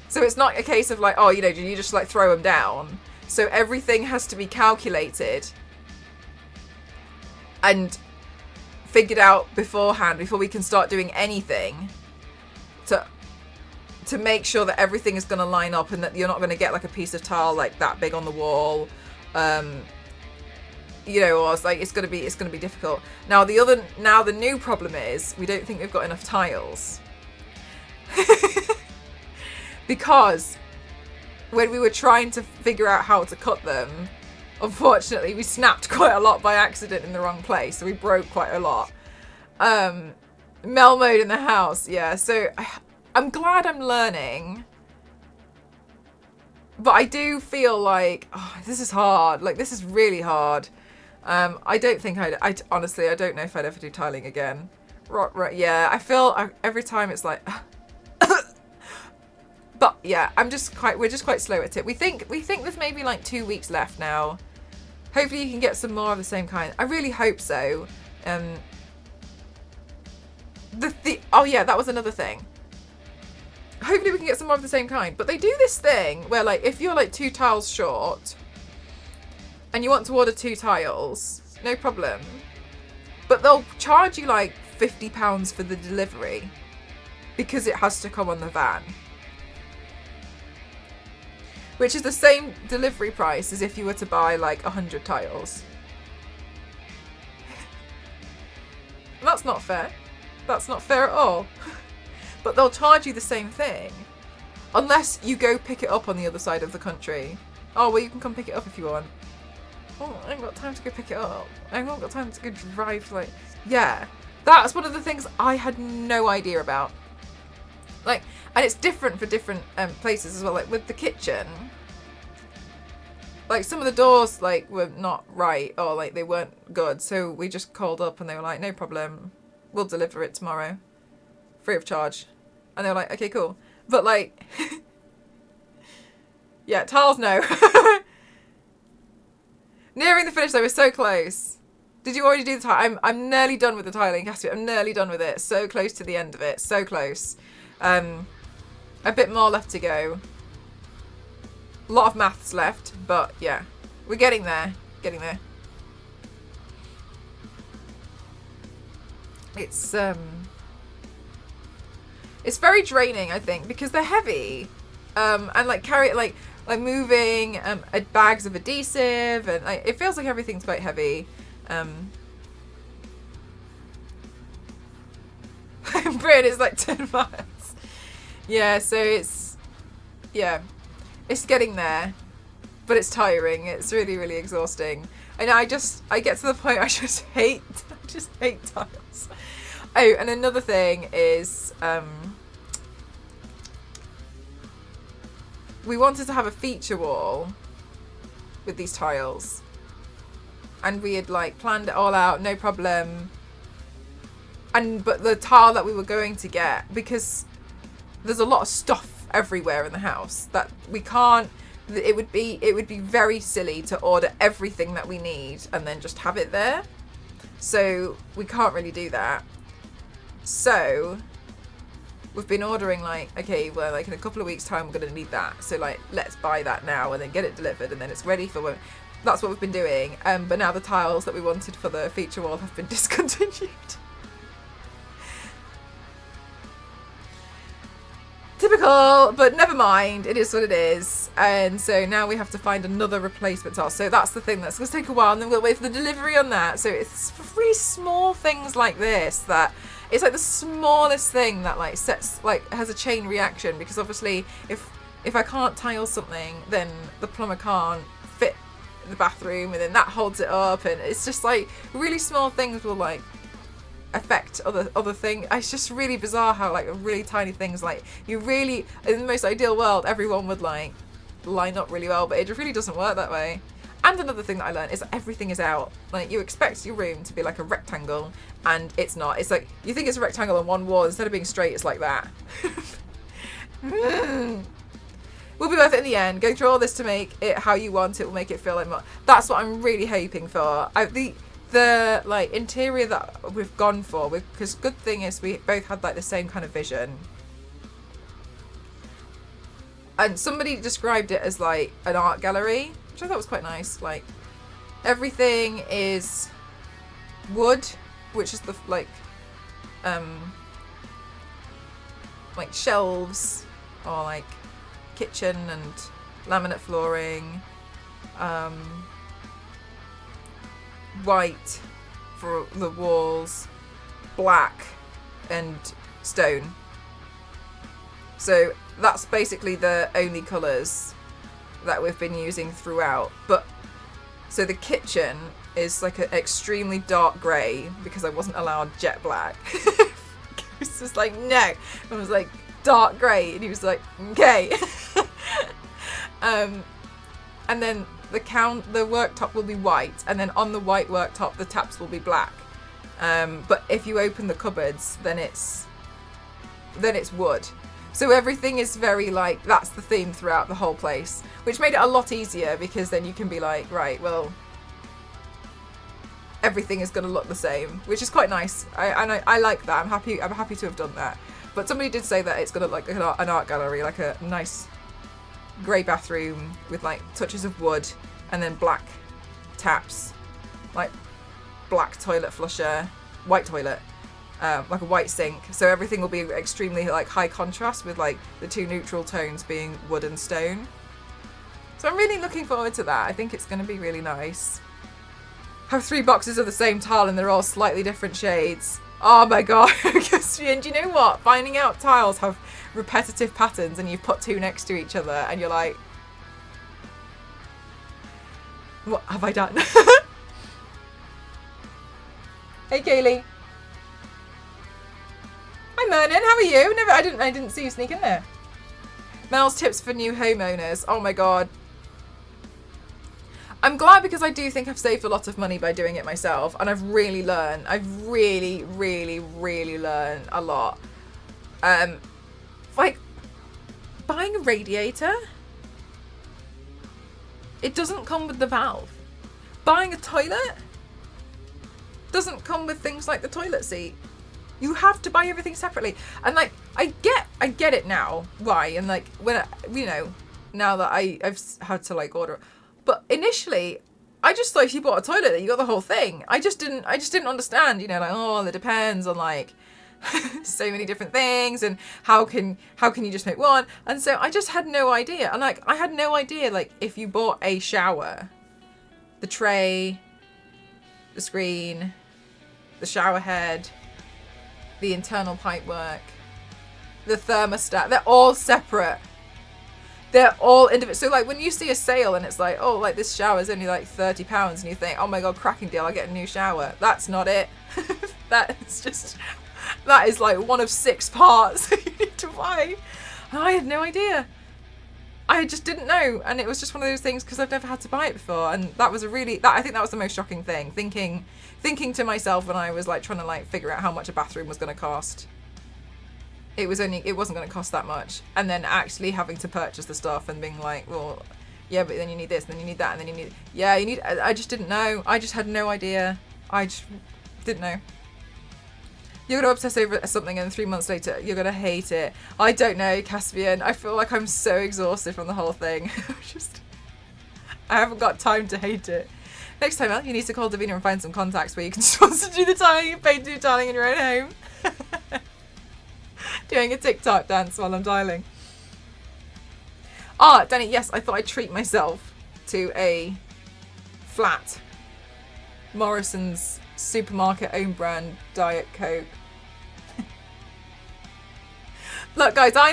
Speaker 1: So it's not a case of like, oh, you know, you just like throw them down. So everything has to be calculated and figured out beforehand before we can start doing anything to make sure that everything is going to line up and that you're not going to get like a piece of tile like that big on the wall. You know, or it's like it's going to be difficult. Now the new problem is we don't think we've got enough tiles. Because when we were trying to figure out how to cut them, unfortunately we snapped quite a lot by accident in the wrong place, so we broke quite a lot. Mel mode in the house, yeah, so I'm glad I'm learning, but I do feel like, oh, this is hard, like this is really hard. I don't think I honestly, I don't know if I'd ever do tiling again. Right, yeah, I feel every time it's like but yeah, we're just quite slow at it. We think there's maybe like 2 weeks left now. Hopefully you can get some more of the same kind. I really hope so. Oh yeah, that was another thing. Hopefully we can get some more of the same kind. But they do this thing where like if you're like 2 tiles short and you want to order 2 tiles, no problem. But they'll charge you like £50 for the delivery because it has to come on the van. Which is the same delivery price as if you were to buy like 100 tiles. That's not fair. That's not fair at all. But they'll charge you the same thing. Unless you go pick it up on the other side of the country. Oh, well, you can come pick it up if you want. Oh, I ain't got time to go pick it up. I haven't got time to go drive, like... Yeah. That's one of the things I had no idea about. Like, and it's different for different places as well. Like with the kitchen, like some of the doors like were not right or like they weren't good. So we just called up and they were like, no problem, we'll deliver it tomorrow, free of charge. And they were like, okay, cool. But like, yeah, tiles, no. Nearing the finish though, we're so close. Did you already do the tile? I'm nearly done with the tiling, Cassie. I'm nearly done with it. So close to the end of it. So close. A bit more left to go. A lot of maths left, but yeah, we're getting there. Getting there. It's very draining, I think, because they're heavy, and like like moving bags of adhesive, and like it feels like everything's quite heavy. Britain is like 10 miles. Yeah, so it's getting there, but it's tiring. It's really, really exhausting. And I get to the point I just hate tiles. Oh, and another thing is, we wanted to have a feature wall with these tiles, and we had like planned it all out, no problem. But the tile that we were going to get, because there's a lot of stuff everywhere in the house that we can't it would be very silly to order everything that we need and then just have it there. So we can't really do that. So we've been ordering like, okay, well, like in a couple of weeks time we're going to need that, so like let's buy that now and then get it delivered and then it's ready for when. That's what we've been doing. But now the tiles that we wanted for the feature wall have been discontinued. Typical, but never mind, it is what it is. And so now we have to find another replacement tile. So that's the thing, that's going to take a while, and then we'll wait for the delivery on that. So it's really small things like this that it's like the smallest thing that like sets, like has a chain reaction, because obviously if I can't tile something, then the plumber can't fit the bathroom, and then that holds it up, and it's just like really small things will like affect other things. It's just really bizarre how like really tiny things, like you really, in the most ideal world, everyone would like line up really well, but it really doesn't work that way. And another thing that I learned is that everything is out. Like you expect your room to be like a rectangle, and it's not. It's like you think it's a rectangle on one wall, instead of being straight, it's like that. Will be worth it in the end. Going through all this to make it how you want it will make it feel like more. That's what I'm really hoping for. The like interior that we've gone for, because good thing is we both had like the same kind of vision, and somebody described it as like an art gallery, which I thought was quite nice. Like everything is wood, which is the like shelves or like kitchen and laminate flooring, white for the walls, black and stone. So that's basically the only colours that we've been using throughout. But so the kitchen is like an extremely dark grey, because I wasn't allowed jet black. He was just like, no. I was like, dark grey, and he was like, okay. And then the worktop will be white, and then on the white worktop the taps will be black. But if you open the cupboards, then it's wood. So everything is very like, that's the theme throughout the whole place, which made it a lot easier, because then you can be like, right, well, everything is going to look the same, which is quite nice. I like that. I'm happy to have done that. But somebody did say that it's going to look like an art gallery, like a nice grey bathroom with like touches of wood, and then black taps, like black toilet flusher, white toilet, like a white sink. So everything will be extremely like high contrast, with like the two neutral tones being wood and stone. So I'm really looking forward to that. I think it's going to be really nice. Have 3 boxes of the same tile and they're all slightly different shades. Oh my god. And do you know what? Finding out tiles have repetitive patterns and you've put 2 next to each other and you're like, what have I done? Hey Kaylee. Hi Mernon, how are you? I didn't see you sneak in there. Mel's tips for new homeowners. Oh my god. I'm glad, because I do think I've saved a lot of money by doing it myself, and I've really learned. I've really, really, really learned a lot. Like, buying a radiator, it doesn't come with the valve. Buying a toilet doesn't come with things like the toilet seat. You have to buy everything separately. And like, I get it now, why, and like, when now that I've had to like order. But initially, I just thought if you bought a toilet, you got the whole thing. I just didn't understand, like, oh, it depends on like so many different things, and how can you just make one? And so I just had no idea. And like, I had no idea, like, if you bought a shower, the tray, the screen, the shower head, the internal pipework, the thermostat, they're all separate. They're all individual. So like, when you see a sale and it's like, oh, like this shower is only like £30, and you think, oh my god, cracking deal, I'll get a new shower. That's not it. That is like one of 6 parts that you need to buy. And I had no idea. I just didn't know, and it was just one of those things, because I've never had to buy it before, and I think that was the most shocking thing. Thinking to myself when I was like trying to like figure out how much a bathroom was going to cost. It wasn't going to cost that much, and then actually having to purchase the stuff and being like, well, Yeah, but then you need this, and then you need that, and then you need... Yeah, you need... I just didn't know. I just had no idea. I just didn't know. You're going to obsess over something and 3 months later, you're going to hate it. I don't know, Caspian. I feel like I'm so exhausted from the whole thing. I haven't got time to hate it. Next time out, you need to call Davina and find some contacts where you can sponsor do the tiling. You pay to do tiling in your own home. Doing a TikTok dance while I'm tiling. Ah, Danny, yes, I thought I'd treat myself to a flat Morrison's supermarket own brand Diet Coke. Look, guys, I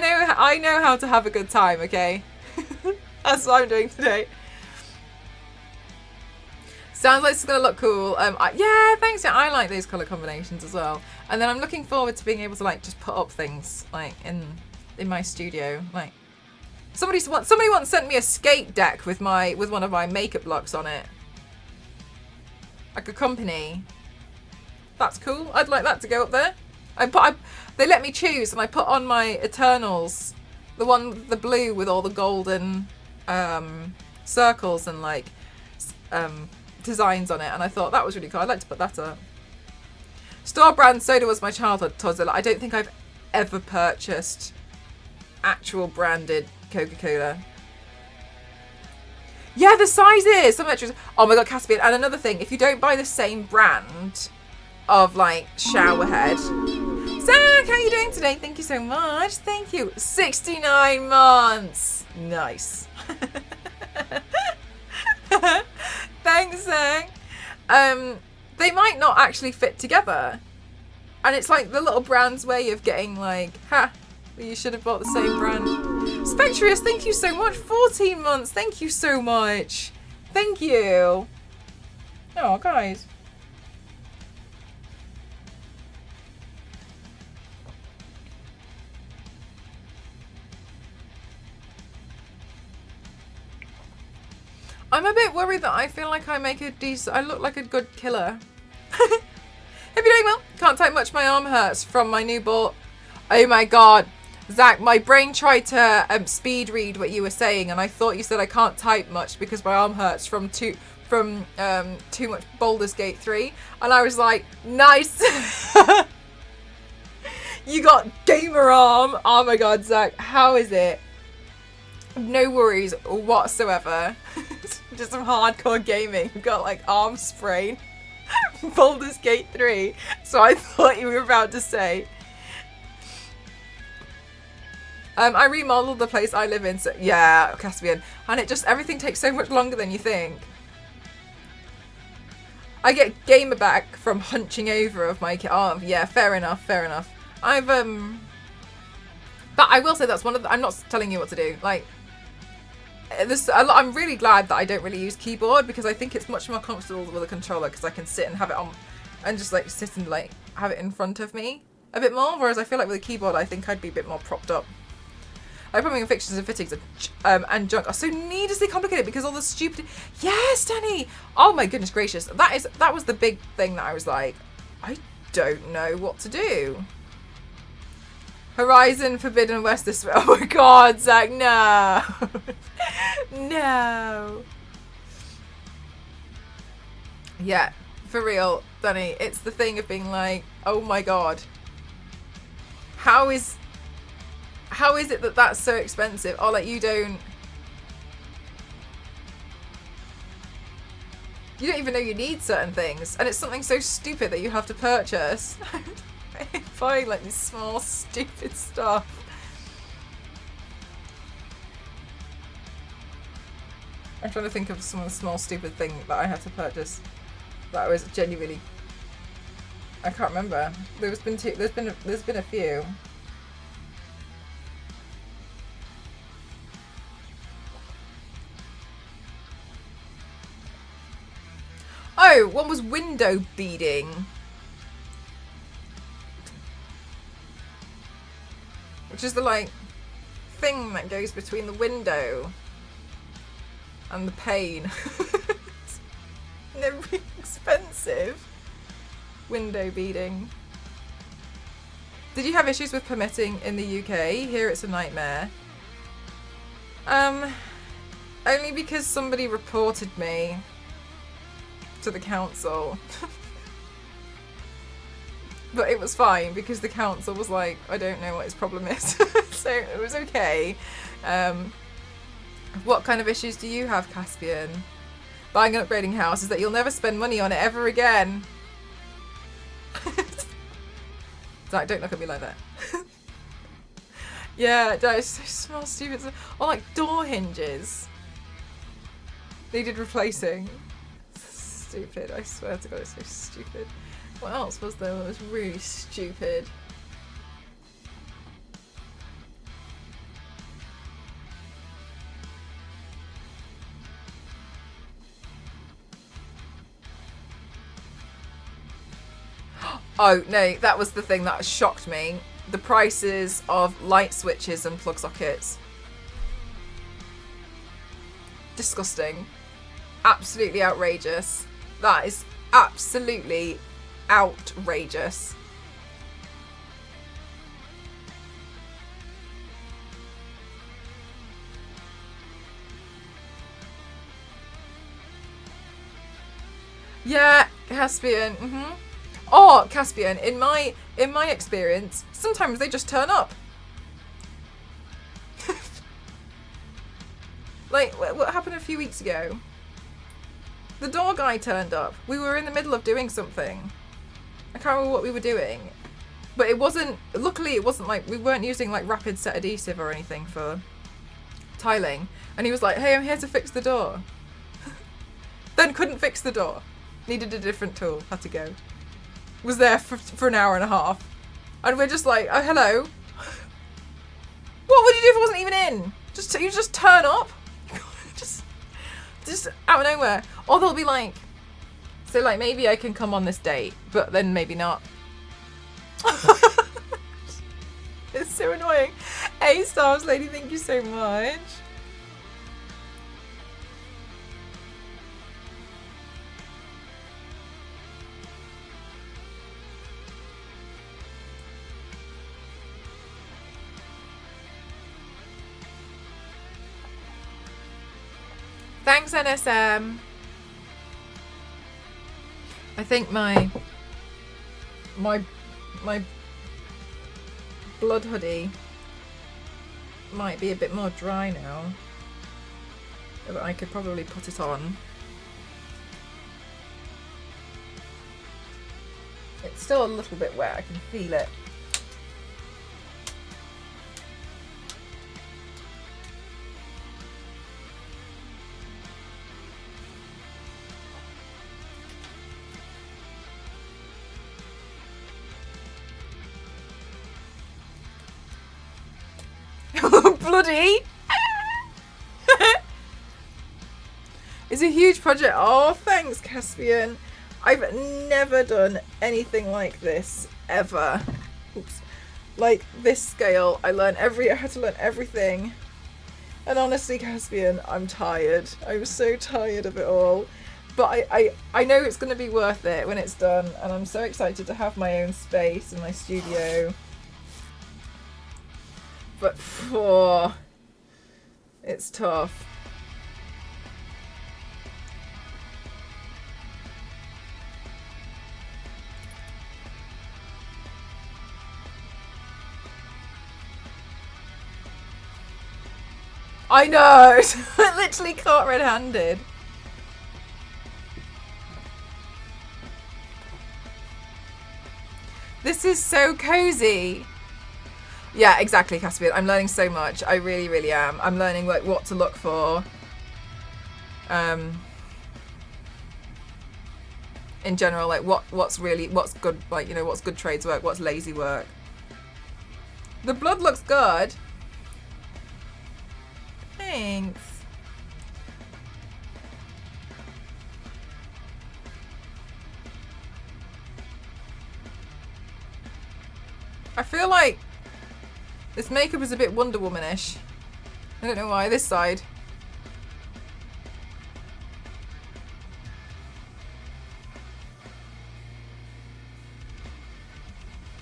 Speaker 1: know how to have a good time, okay? That's what I'm doing today. Sounds like it's gonna look cool. Yeah, thanks. Yeah, I like those color combinations as well. And then I'm looking forward to being able to like just put up things like in my studio. Like somebody once sent me a skate deck with one of my makeup blocks on it. Like a company. That's cool. I'd like that to go up there. They let me choose, and I put on my Eternals, the blue with all the golden circles and like designs on it, and I thought that was really cool. I'd like to put that up. Store brand soda was my childhood, Todzilla. I don't think I've ever purchased actual branded Coca-Cola. Yeah, the sizes. Some extras. Oh my god, Caspian. And another thing, if you don't buy the same brand of like shower head. Zach, how are you doing today? Thank you so much. Thank you. 69 months. Nice. Thanks, Zach. They might not actually fit together. And it's like the little brand's way of getting like, you should have bought the same brand. Spectrius, thank you so much. 14 months. Thank you so much. Thank you. Oh, guys. I'm a bit worried that I feel like I look like a good killer. Hope you're doing well. Can't type much. My arm hurts from my new ball. Oh my god. Zach, my brain tried to speed read what you were saying, and I thought you said I can't type much because my arm hurts from too much Baldur's Gate 3. And I was like, nice. You got gamer arm. Oh my god, Zach. How is it? No worries whatsoever. Just some hardcore gaming. We've got like arm sprain. Baldur's Gate 3. So I thought you were about to say. I remodeled the place I live in. So yeah, Caspian. And everything takes so much longer than you think. I get gamer back from hunching over of my arm. Yeah, fair enough. But I will say that's one of the, I'm not telling you what to do. Like, I'm really glad that I don't really use keyboard because I think it's much more comfortable with a controller because I can sit and have it on and just like sit and like have it in front of me a bit more. Whereas I feel like with a keyboard, I think I'd be a bit more propped up. Like plumbing and fixtures and fittings and junk are so needlessly complicated because all the stupid. Yes, Danny. Oh my goodness gracious. That was the big thing that I was like, I don't know what to do. Horizon Forbidden West this way. Oh my god, Zach, no. No. Yeah, for real, Danny. It's the thing of being like, oh my god. How is it that that's so expensive? Oh, like you don't even know you need certain things. And it's something so stupid that you have to purchase. Buying like this small stupid stuff. I'm trying to think of some of the small stupid thing that I had to purchase that was genuinely, I can't remember. There's been a few. Oh, one was window beading. Which is the like thing that goes between the window and the pane. They're really expensive. Window beading. Did you have issues with permitting in the UK? Here it's a nightmare. Only because somebody reported me to the council. But it was fine because the council was like, I don't know what his problem is. So it was okay. What kind of issues do you have, Caspian? Buying an upgrading house is that you'll never spend money on it ever again. Zach, don't look at me like that. Yeah, that is so small, stupid. Or like door hinges. Needed replacing. Stupid, I swear to God, it's so stupid. What else was there that was really stupid? Oh, no, that was the thing that shocked me. The prices of light switches and plug sockets. Disgusting. Absolutely outrageous. That is absolutely outrageous. Yeah, Caspian. Oh, Caspian, in my experience, sometimes they just turn up. Like, what happened a few weeks ago? The door guy turned up. We were in the middle of doing something. I can't remember what we were doing. But it wasn't, luckily it wasn't like, we weren't using like rapid set adhesive or anything for tiling. And he was like, hey, I'm here to fix the door. Then couldn't fix the door. Needed a different tool. Had to go. Was there for an hour and a half. And we're just like, oh, hello. What would you do if I wasn't even in? You just turn up? just out of nowhere. Or they'll be like, so like, maybe I can come on this date, but then maybe not. It's so annoying. Hey, Stars Lady, thank you so much. Thanks, NSM. I think my blood hoodie might be a bit more dry now, but I could probably put it on. It's still a little bit wet, I can feel it. Bloody! It's a huge project. Oh, thanks, Caspian. I've never done anything like this ever. Oops. Like this scale. I had to learn everything. And honestly, Caspian, I'm tired. I'm so tired of it all. But I know it's going to be worth it when it's done. And I'm so excited to have my own space in my studio. But it's tough. I know! I literally caught red-handed. This is so cozy. Yeah, exactly, Caspian. I'm learning so much. I really, really am. I'm learning like what to look for. In general, like what's good, like, you know, what's good trades work, what's lazy work. The blood looks good. Thanks. I feel like this makeup is a bit Wonder Woman-ish. I don't know why. This side.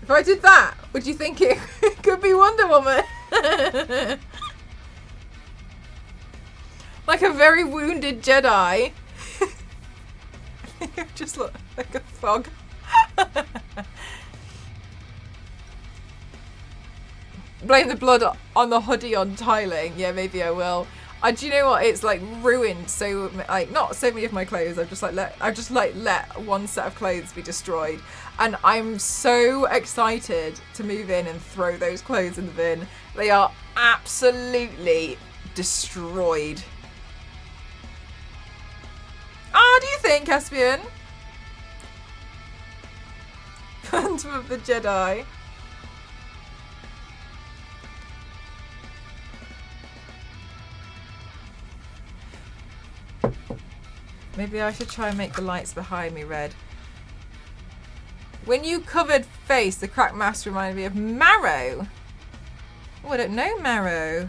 Speaker 1: If I did that, would you think it could be Wonder Woman? Like a very wounded Jedi. You just look like a fog. Blame the blood on the hoodie on tiling. Yeah, maybe I will. Do you know what? It's like ruined. So like not so many of my clothes. I've just let one set of clothes be destroyed, and I'm so excited to move in and throw those clothes in the bin. They are absolutely destroyed. Do you think, Caspian? Phantom of the Jedi. Maybe I should try and make the lights behind me red. When you covered face, the cracked mask reminded me of Marrow. Oh, I don't know Marrow.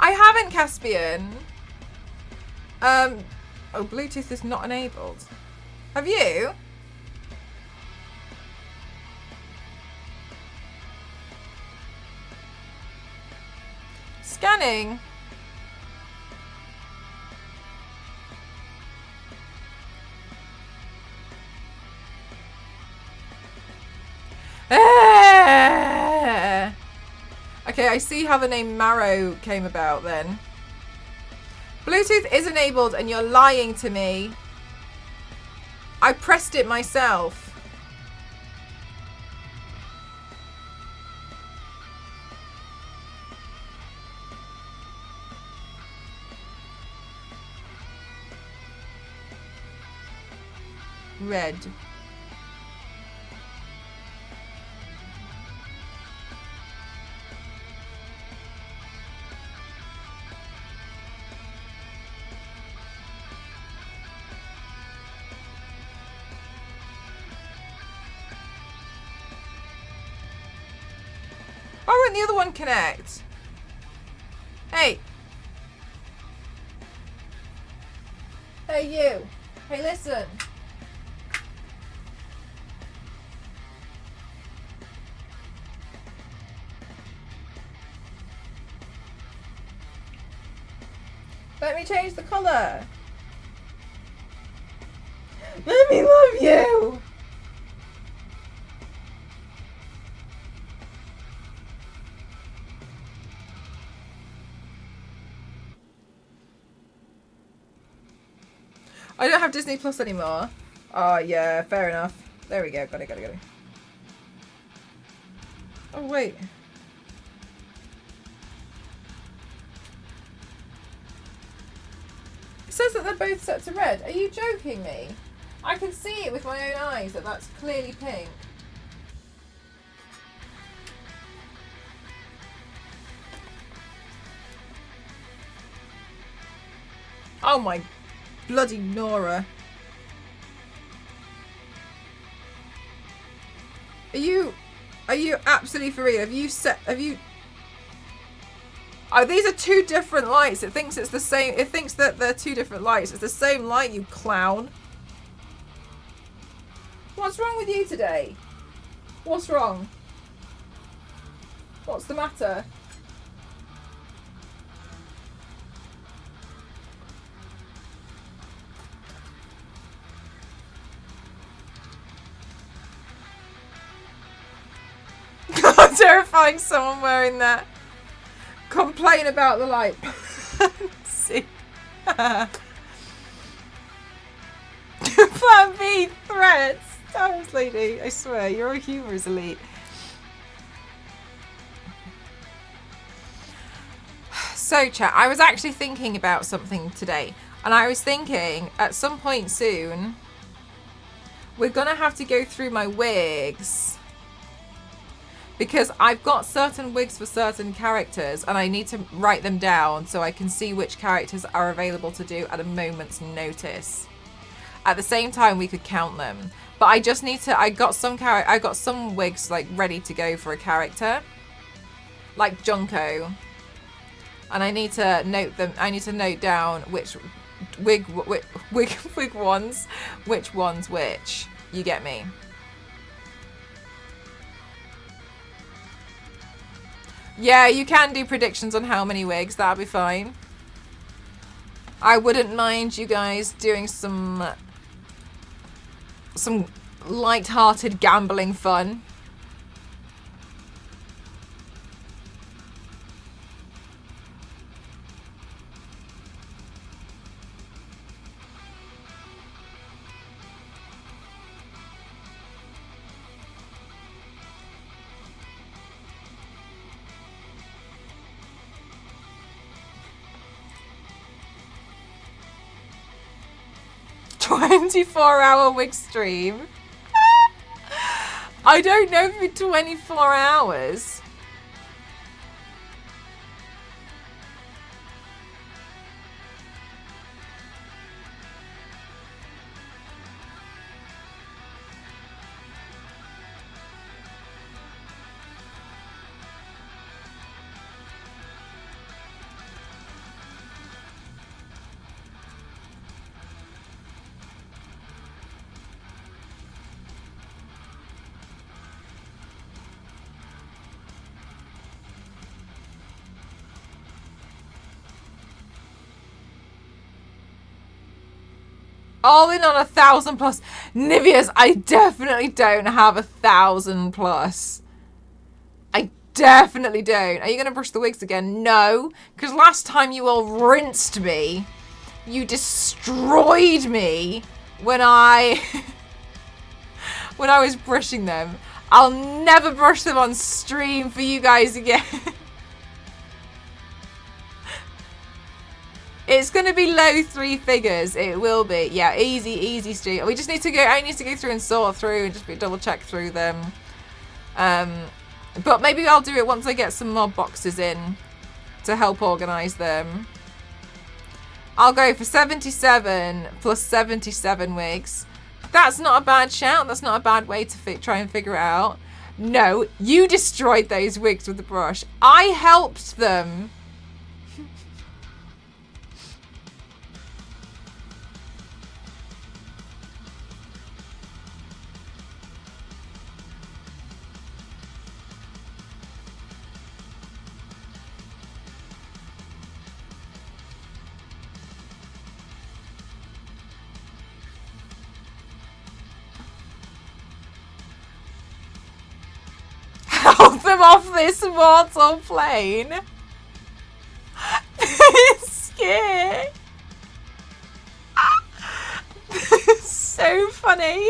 Speaker 1: I haven't, Caspian. Oh, Bluetooth is not enabled. Have you? Scanning. Okay, I see how the name Marrow came about then. Bluetooth is enabled and you're lying to me. I pressed it myself. Red. Why won't the other one connect? Hey. Hey, you. Hey, listen. Let me change the colour. Let me love you. I don't have Disney Plus anymore. Oh, yeah, fair enough. There we go. Got it. Oh, wait. It says that they're both set to red. Are you joking me? I can see it with my own eyes that that's clearly pink. Oh my bloody Nora. Are you absolutely for real? Have you Oh, these are two different lights. It thinks it's the same. It thinks that they're two different lights. It's the same light, you clown. What's wrong with you today? What's wrong? What's the matter? God, terrifying someone wearing that. Complain about the light. See. Plan B threats. Thanks, lady. I swear, your humour is elite. So, chat, I was actually thinking about something today. And I was thinking, at some point soon, we're going to have to go through my wigs. Because I've got certain wigs for certain characters and I need to write them down so I can see which characters are available to do at a moment's notice. At the same time, we could count them. But I just need to, I got some wigs like ready to go for a character. Like Junko. And I need to note them, I need to note down which wig ones, which one's which. You get me. Yeah, you can do predictions on how many wigs. That'll be fine. I wouldn't mind you guys doing some light-hearted gambling fun. "24-hour wig stream." I don't know for 24 hours. All in on 1,000 plus. Nivea's, I definitely don't have 1,000 plus. I definitely don't. Are you going to brush the wigs again? No. Because last time you all rinsed me. You destroyed me when I... when I was brushing them. I'll never brush them on stream for you guys again. It's going to be low 3 figures. It will be. Yeah, easy stream. We just need to go, I need to go through and sort through and just double check through them. But maybe I'll do it once I get some more boxes in to help organize them. I'll go for 77 plus 77 wigs. That's not a bad shout. That's not a bad way to try and figure it out. No, you destroyed those wigs with the brush. I helped them. Help them off this mortal plane. It's scary. So funny.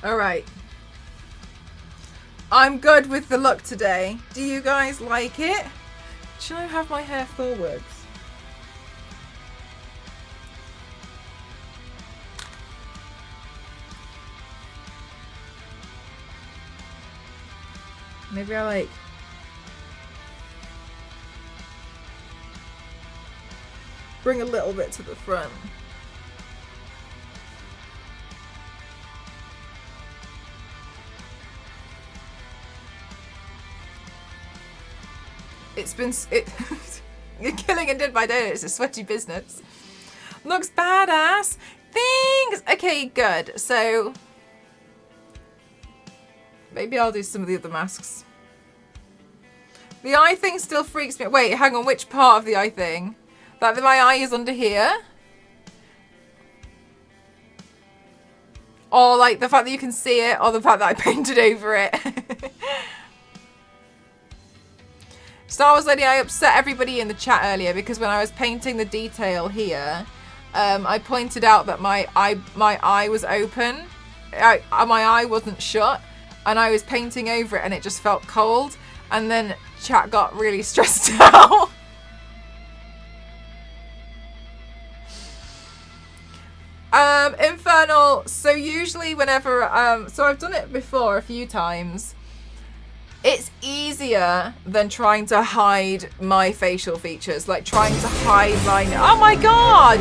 Speaker 1: All right. I'm good with the look today. Do you guys like it? Should I have my hair forwards? Maybe I like... bring a little bit to the front. It's been... You're killing and dead by day. It's a sweaty business. Looks badass. Thanks. Okay, good. So... maybe I'll do some of the other masks. The eye thing still freaks me. Wait, hang on. Which part of the eye thing? That my eye is under here? Or like the fact that you can see it, or the fact that I painted over it. Star Wars Lady, I upset everybody in the chat earlier because when I was painting the detail here, I pointed out that my eye was open. My eye wasn't shut, and I was painting over it and it just felt cold, and then chat got really stressed out. Infernal, so usually whenever, so I've done it before a few times. It's easier than trying to hide my facial features, like trying to hide my, oh my god!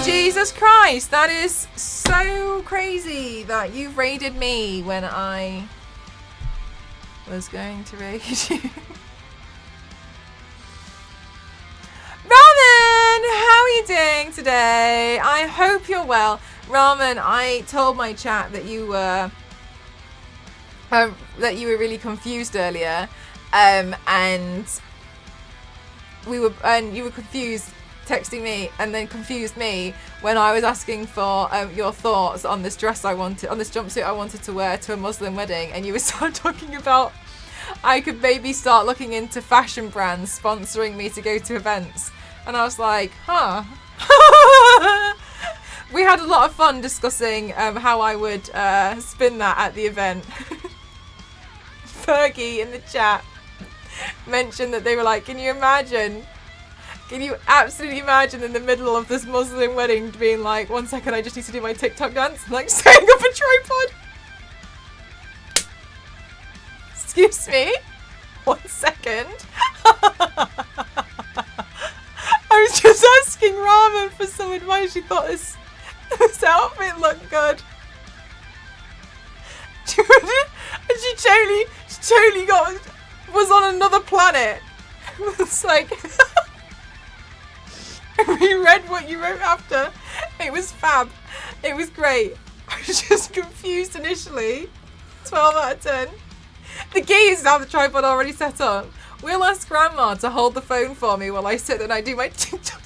Speaker 1: Jesus Christ, that is so crazy that you've raided me when I was going to raid you. Ramen, how are you doing today? I hope you're well. Ramen, I told my chat that you were really confused earlier, and you were confused texting me, and then confused me when I was asking for your thoughts on this dress on this jumpsuit I wanted to wear to a Muslim wedding, and you were start talking about I could maybe start looking into fashion brands sponsoring me to go to events, and I was like, huh. We had a lot of fun discussing how I would spin that at the event. Fergie in the chat mentioned that they were like, can you absolutely imagine in the middle of this Muslim wedding being like, 1 second, I just need to do my TikTok dance, like setting up a tripod. Excuse me? 1 second. I was just asking Ramen for some advice. She thought this outfit looked good. And she totally was on another planet. It's like, I reread what you wrote after. It was fab. It was great. I was just confused initially. 12 out of 10. The key is to have the tripod already set up. We'll ask Grandma to hold the phone for me while I sit and I do my TikTok.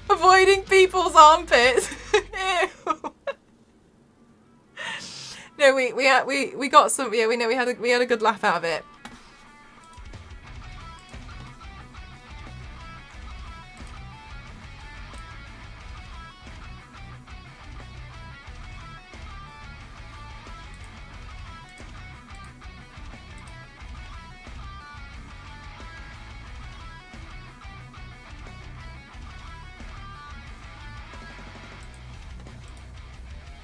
Speaker 1: Avoiding people's armpits. Ew. No, we got some. Yeah, we know we had a good laugh out of it.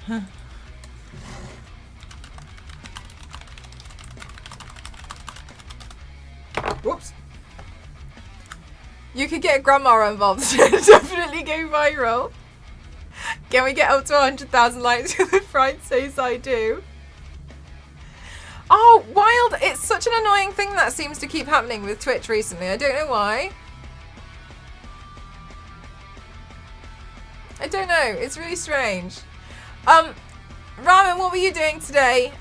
Speaker 1: Huh. Whoops. You could get Grandma involved. Definitely go viral. Can we get up to 100,000 likes with the fried says I do? Oh, wild. It's such an annoying thing that seems to keep happening with Twitch recently. I don't know why. I don't know. It's really strange. Ramen, what were you doing today?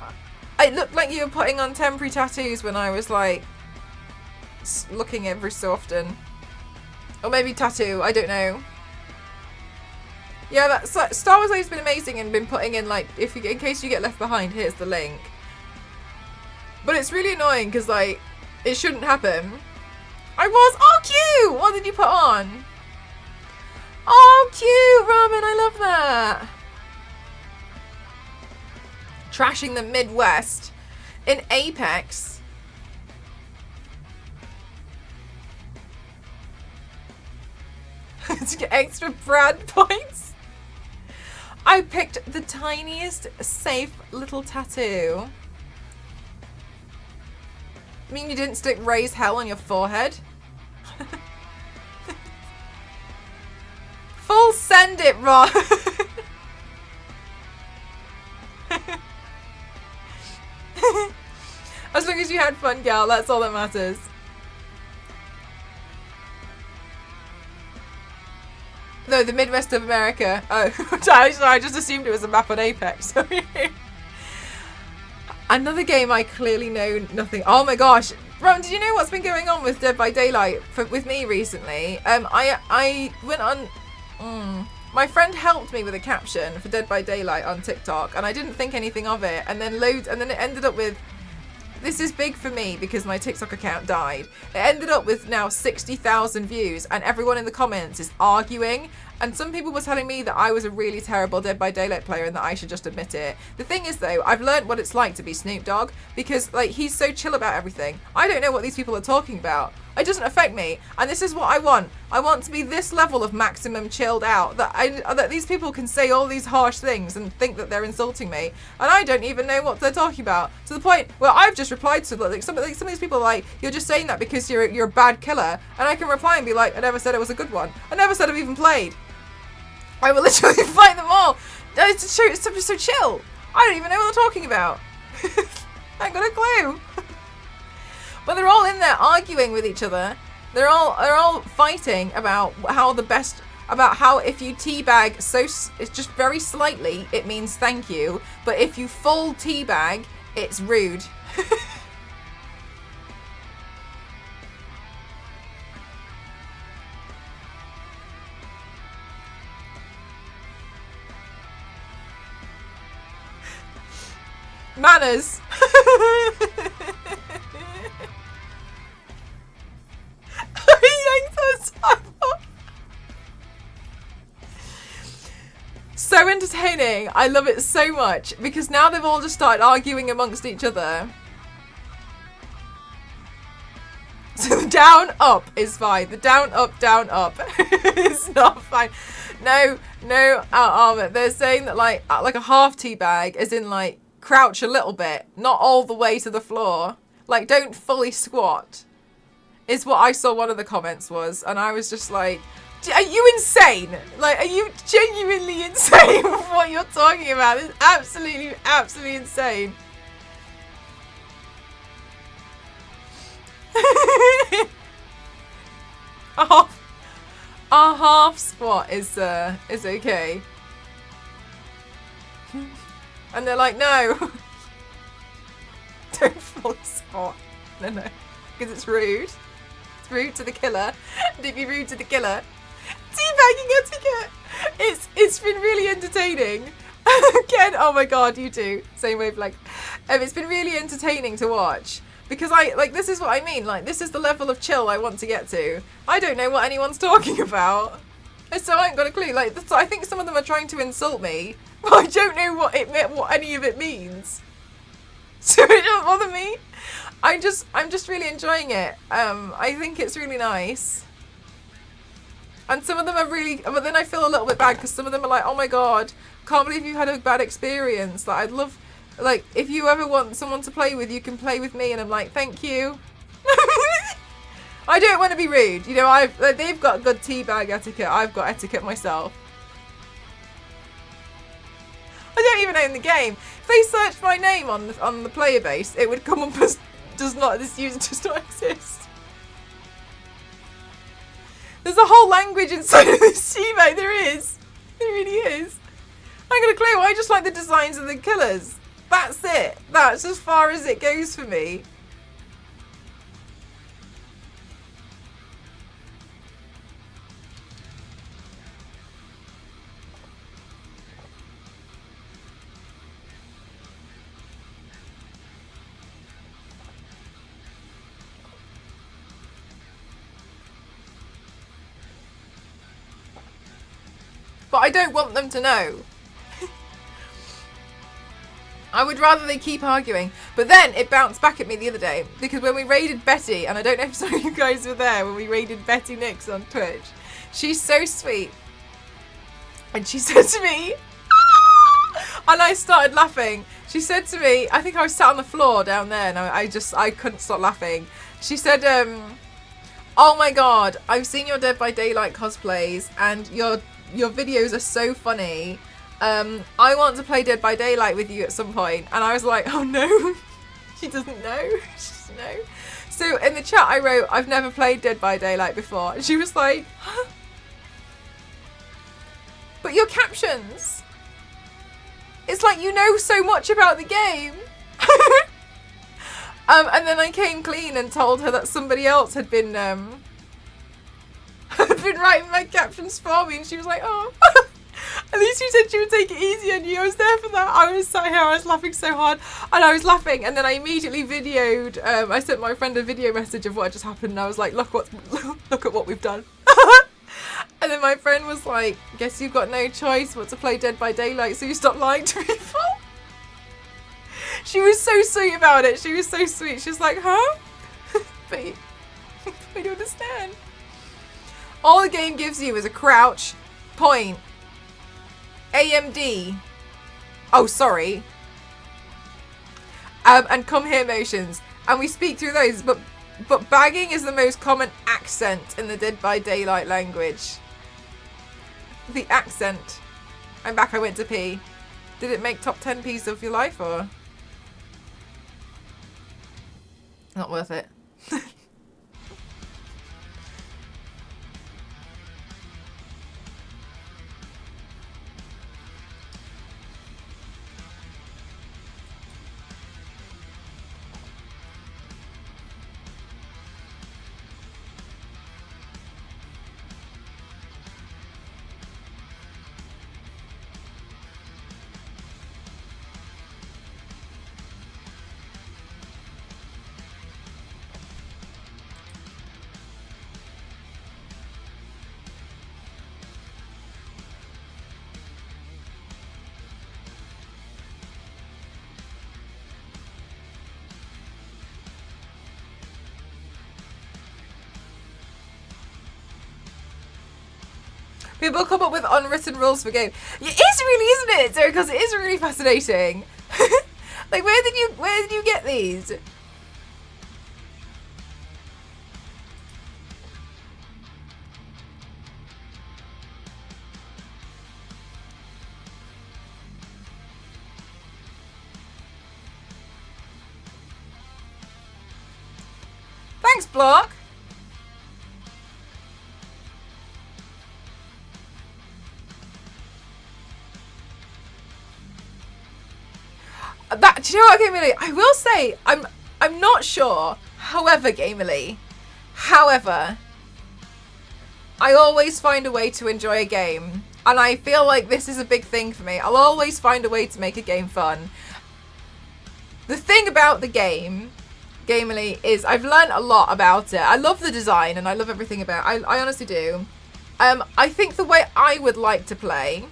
Speaker 1: It looked like you were putting on temporary tattoos when I was like looking every so often. Or maybe tattoo, I don't know. Yeah, that's like, Star Wars has been amazing and been putting in like, in case you get left behind, here's the link. But it's really annoying because like, it shouldn't happen. Oh cute! What did you put on? Oh cute, Ramen, I love that. Trashing the Midwest in Apex. To get extra Brad points. I picked the tiniest, safe little tattoo. I mean, you didn't stick raise hell on your forehead? Full send it, Ron. As long as you had fun, gal, that's all that matters. No, the Midwest of America. Oh, I just assumed it was a map on Apex. Another game I clearly know nothing. Oh my gosh, Ron, did you know what's been going on with Dead by Daylight with me recently? I went on My friend helped me with a caption for Dead by Daylight on TikTok, and I didn't think anything of it. And then it ended up with, this is big for me because my TikTok account died. It ended up with now 60,000 views, and everyone in the comments is arguing. And some people were telling me that I was a really terrible Dead by Daylight player and that I should just admit it. The thing is though, I've learned what it's like to be Snoop Dogg because like he's so chill about everything. I don't know what these people are talking about. It doesn't affect me, and this is what I want. I want to be this level of maximum chilled out that these people can say all these harsh things and think that they're insulting me, and I don't even know what they're talking about. To the point where I've just replied to like some of these people are like, you're just saying that because you're a bad killer, and I can reply and be like, I never said it was a good one. I never said I've even played. I will literally fight them all. It's so chill. I don't even know what they're talking about. I ain't got a clue. But they're all in there arguing with each other. They're all fighting about how if you teabag it's just very slightly, it means thank you. But if you full teabag, it's rude. Manners. So entertaining. I love it so much because now they've all just started arguing amongst each other. So the down up is fine. The down up is not fine. No, they're saying that like a half teabag is in like crouch a little bit, not all the way to the floor. Like don't fully squat. Is what I saw one of the comments was, and I was just like, are you insane? Like, are you genuinely insane with what you're talking about? It's absolutely insane. a half squat is okay. And they're like, no. Don't fully squat. No. Because it's rude. It's rude to the killer. Don't be rude to the killer. Teabagging etiquette. It's been really entertaining. Ken, oh my god, you too. Same wavelength. It's been really entertaining to watch because this is what I mean. Like this is the level of chill I want to get to. I don't know what anyone's talking about, so I ain't got a clue. Like I think some of them are trying to insult me, but I don't know what any of it means. So it doesn't bother me. I'm just really enjoying it. I think it's really nice. And some of them are really, but then I feel a little bit bad because some of them are like, oh my god, can't believe you had a bad experience. Like I'd love, like if you ever want someone to play with, you can play with me. And I'm like, thank you. I don't want to be rude. You know, they've got good teabag etiquette. I've got etiquette myself. I don't even own the game. If they searched my name on the player base, it would come up as this user does not exist. There's a whole language inside of this teabag. There is. There really is. I ain't got a clue. I just like the designs of the killers. That's it. That's as far as it goes for me. But I don't want them to know. I would rather they keep arguing. But then it bounced back at me the other day because when we raided Betty, and I don't know if some of you guys were there when we raided Betty Nix on Twitch. She's so sweet. And she said to me, and I started laughing. She said to me, I think I was sat on the floor down there and I couldn't stop laughing. She said, oh my god, I've seen your Dead by Daylight cosplays and your videos are so funny. I want to play Dead by Daylight with you at some point. And I was like, oh no. She doesn't know. She doesn't know. So in the chat I wrote, I've never played Dead by Daylight before. And she was like, huh? But your captions, it's like you know so much about the game. And then I came clean and told her that somebody else had been been writing my captions for me, and she was like, oh. At least you said she would take it easy on you. I was there for that. I was sat here, I was laughing so hard, and I was laughing, and then I immediately videoed. I sent my friend a video message of what had just happened, and I was like, look at what we've done. And then my friend was like, guess you've got no choice but to play Dead by Daylight, so you stop lying to people. She was so sweet about it. She was so sweet. She was like, huh? But I don't understand. All the game gives you is a crouch, point, AMD. Oh, sorry. And come here motions. And we speak through those, but bagging is the most common accent in the Dead by Daylight language. The accent. I'm back, I went to pee. Did it make top 10 Ps of your life, or? Not worth it. People come up with unwritten rules for game. It is really, isn't it, Derek? Because it is really fascinating. Like, where did you get these? Thanks, Block. Do you know what, Gamerly? I will say, I'm not sure. However, Gamerly, I always find a way to enjoy a game. And I feel like this is a big thing for me. I'll always find a way to make a game fun. The thing about the game, Gamerly, is I've learned a lot about it. I love the design and I love everything about it. I honestly do. I think the way I would like to play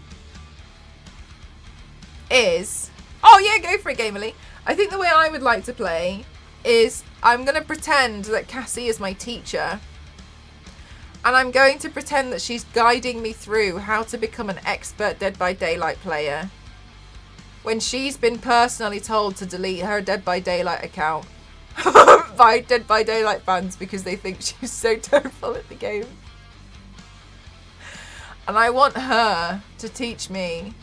Speaker 1: is... Oh yeah, go for it, Gamerly. I think the way I would like to play is I'm going to pretend that Cassie is my teacher. And I'm going to pretend that she's guiding me through how to become an expert Dead by Daylight player. When she's been personally told to delete her Dead by Daylight account by Dead by Daylight fans because they think she's so terrible at the game. And I want her to teach me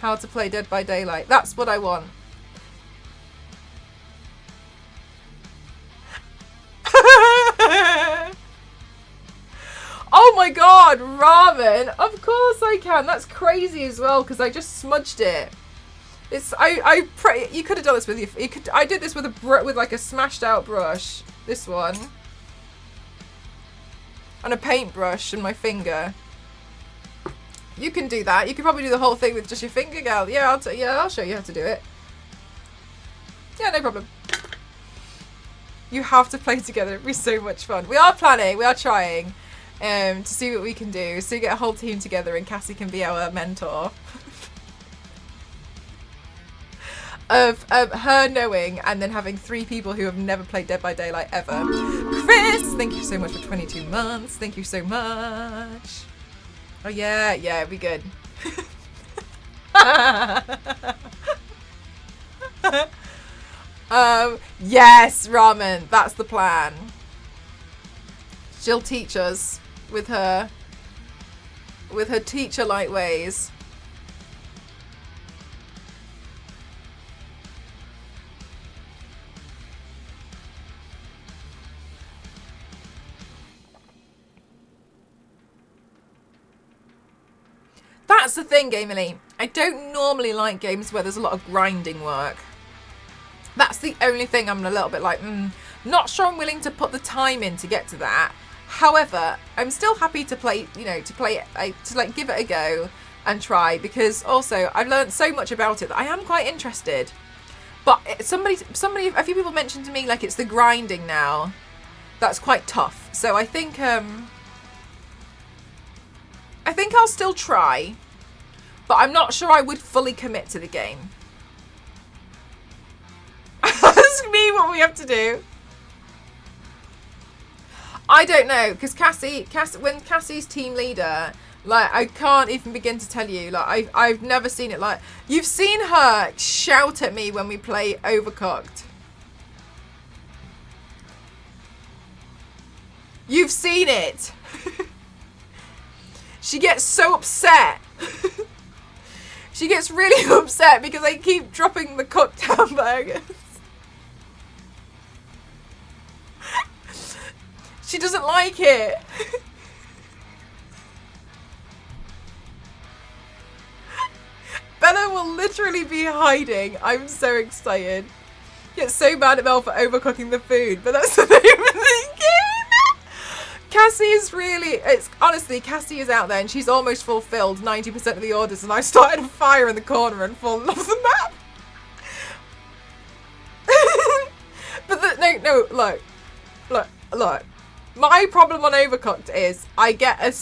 Speaker 1: how to play Dead by Daylight. That's what I want. Oh my god, ramen! Of course I can. That's crazy as well because I just smudged it. It's you could have done this with you could. I did this with like a smashed out brush. This one. And a paintbrush and my finger. You can do that. You could probably do the whole thing with just your finger, gal. Yeah, I'll show you how to do it. Yeah, no problem. You have to play together. It'd be so much fun. We are planning. We are trying to see what we can do. So we get a whole team together and Cassie can be our mentor. Of her knowing and then having 3 people who have never played Dead by Daylight ever. Chris, thank you so much for 22 months. Thank you so much. Oh yeah, it'd be good. Yes, ramen. That's the plan. She'll teach us with her teacher-like ways. That's the thing, Gamerly. I don't normally like games where there's a lot of grinding work. That's the only thing I'm a little bit like, not sure I'm willing to put the time in to get to that. However, I'm still happy to play, to like give it a go and try, because also I've learned so much about it that I am quite interested. But somebody, a few people mentioned to me like it's the grinding now that's quite tough. So I think I'll still try, but I'm not sure I would fully commit to the game. Ask me what we have to do. I don't know, because when Cassie's team leader, like, I can't even begin to tell you. Like, I've never seen it. Like, you've seen her shout at me when we play Overcooked. You've seen it. She gets so upset. She gets really upset because I keep dropping the cooked hamburgers. She doesn't like it. Bella will literally be hiding. I'm so excited. Get so mad at Mel for overcooking the food, but that's the name of the game. Cassie is really, honestly, Cassie is out there and she's almost fulfilled 90% of the orders, and I started a fire in the corner and fallen off the map. But no, look. My problem on Overcooked is I get a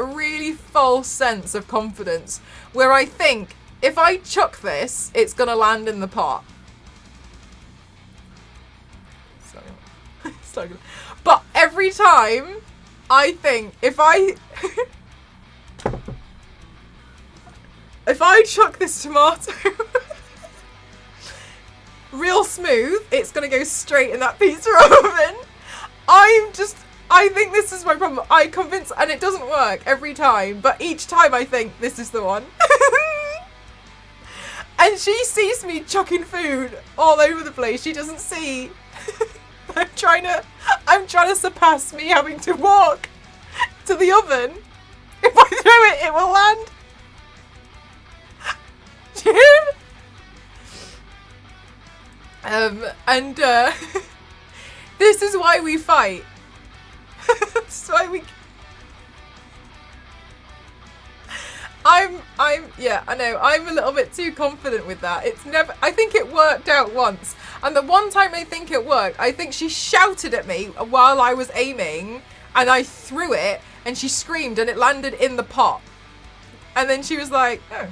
Speaker 1: really false sense of confidence where I think if I chuck this, it's gonna land in the pot. But every time I think if I chuck this tomato real smooth, it's gonna go straight in that pizza oven. I think this is my problem. I convince, and it doesn't work every time, but each time I think this is the one. And she sees me chucking food all over the place. She doesn't see. I'm trying to surpass me having to walk to the oven. If I throw it, it will land. This is why we fight. This is why we. Yeah, I know. I'm a little bit too confident with that. It's never. I think it worked out once, and the one time I think it worked, I think she shouted at me while I was aiming, and I threw it, and she screamed, and it landed in the pot, and then she was like, "Oh."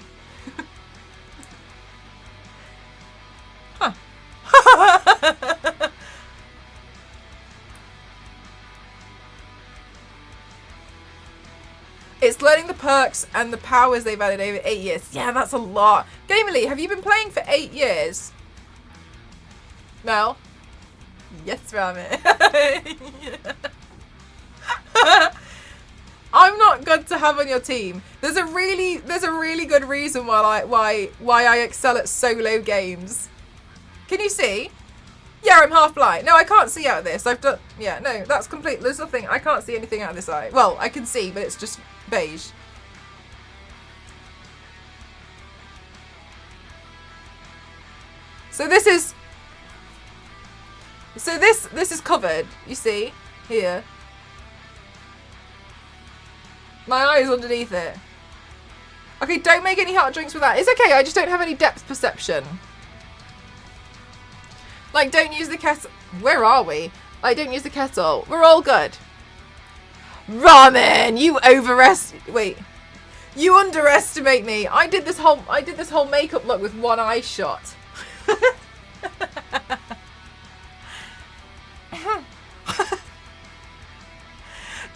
Speaker 1: Huh. It's learning the perks and the powers they've added over 8 years. Yeah, that's a lot. Gamerly, have you been playing for 8 years? Mel? Yes, Ramen. I'm not good to have on your team. There's a really good reason why I excel at solo games. Can you see? Yeah, I'm half blind. No, I can't see out of this. Yeah, no, that's complete. There's nothing. I can't see anything out of this eye. Well, I can see, but it's just beige. So this is covered, you see, here. My eye is underneath it. Okay, don't make any hot drinks with that. It's okay, I just don't have any depth perception. Like, don't use the kettle. Where are we? Like, don't use the kettle. We're all good. Ramen, you underestimate me. I did this whole makeup look with one eye shut.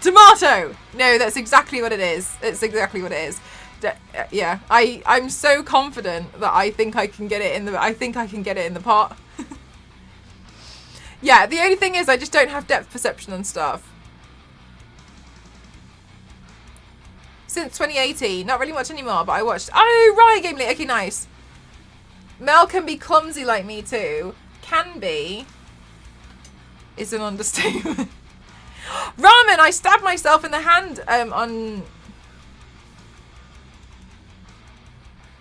Speaker 1: Tomato. No, that's exactly what it is. It's exactly what it is. Yeah, I'm so confident that I think I can get it in the pot. Yeah, the only thing is I just don't have depth perception and stuff. Since 2018, not really much anymore, but I watched. Oh, right, Gamely. Okay, nice. Mel can be clumsy like me too. Can be is an understatement. Ramen, I stabbed myself in the hand on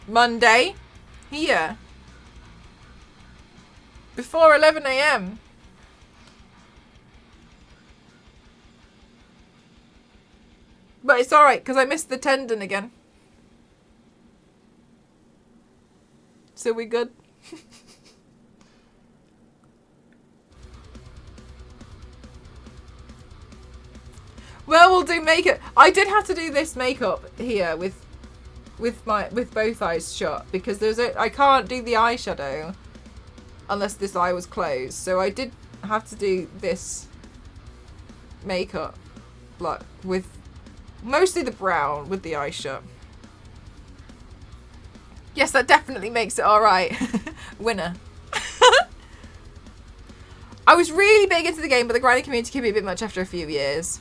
Speaker 1: Monday. Here. Before 11 AM. But it's alright, because I missed the tendon again. So we good? Well, we'll do makeup. I did have to do this makeup here with both eyes shut because I can't do the eyeshadow unless this eye was closed. So I did have to do this makeup like with mostly the brown with the eyes shut. Yes, that definitely makes it alright. Winner. I was really big into the game, but the grinding community can be a bit much after a few years.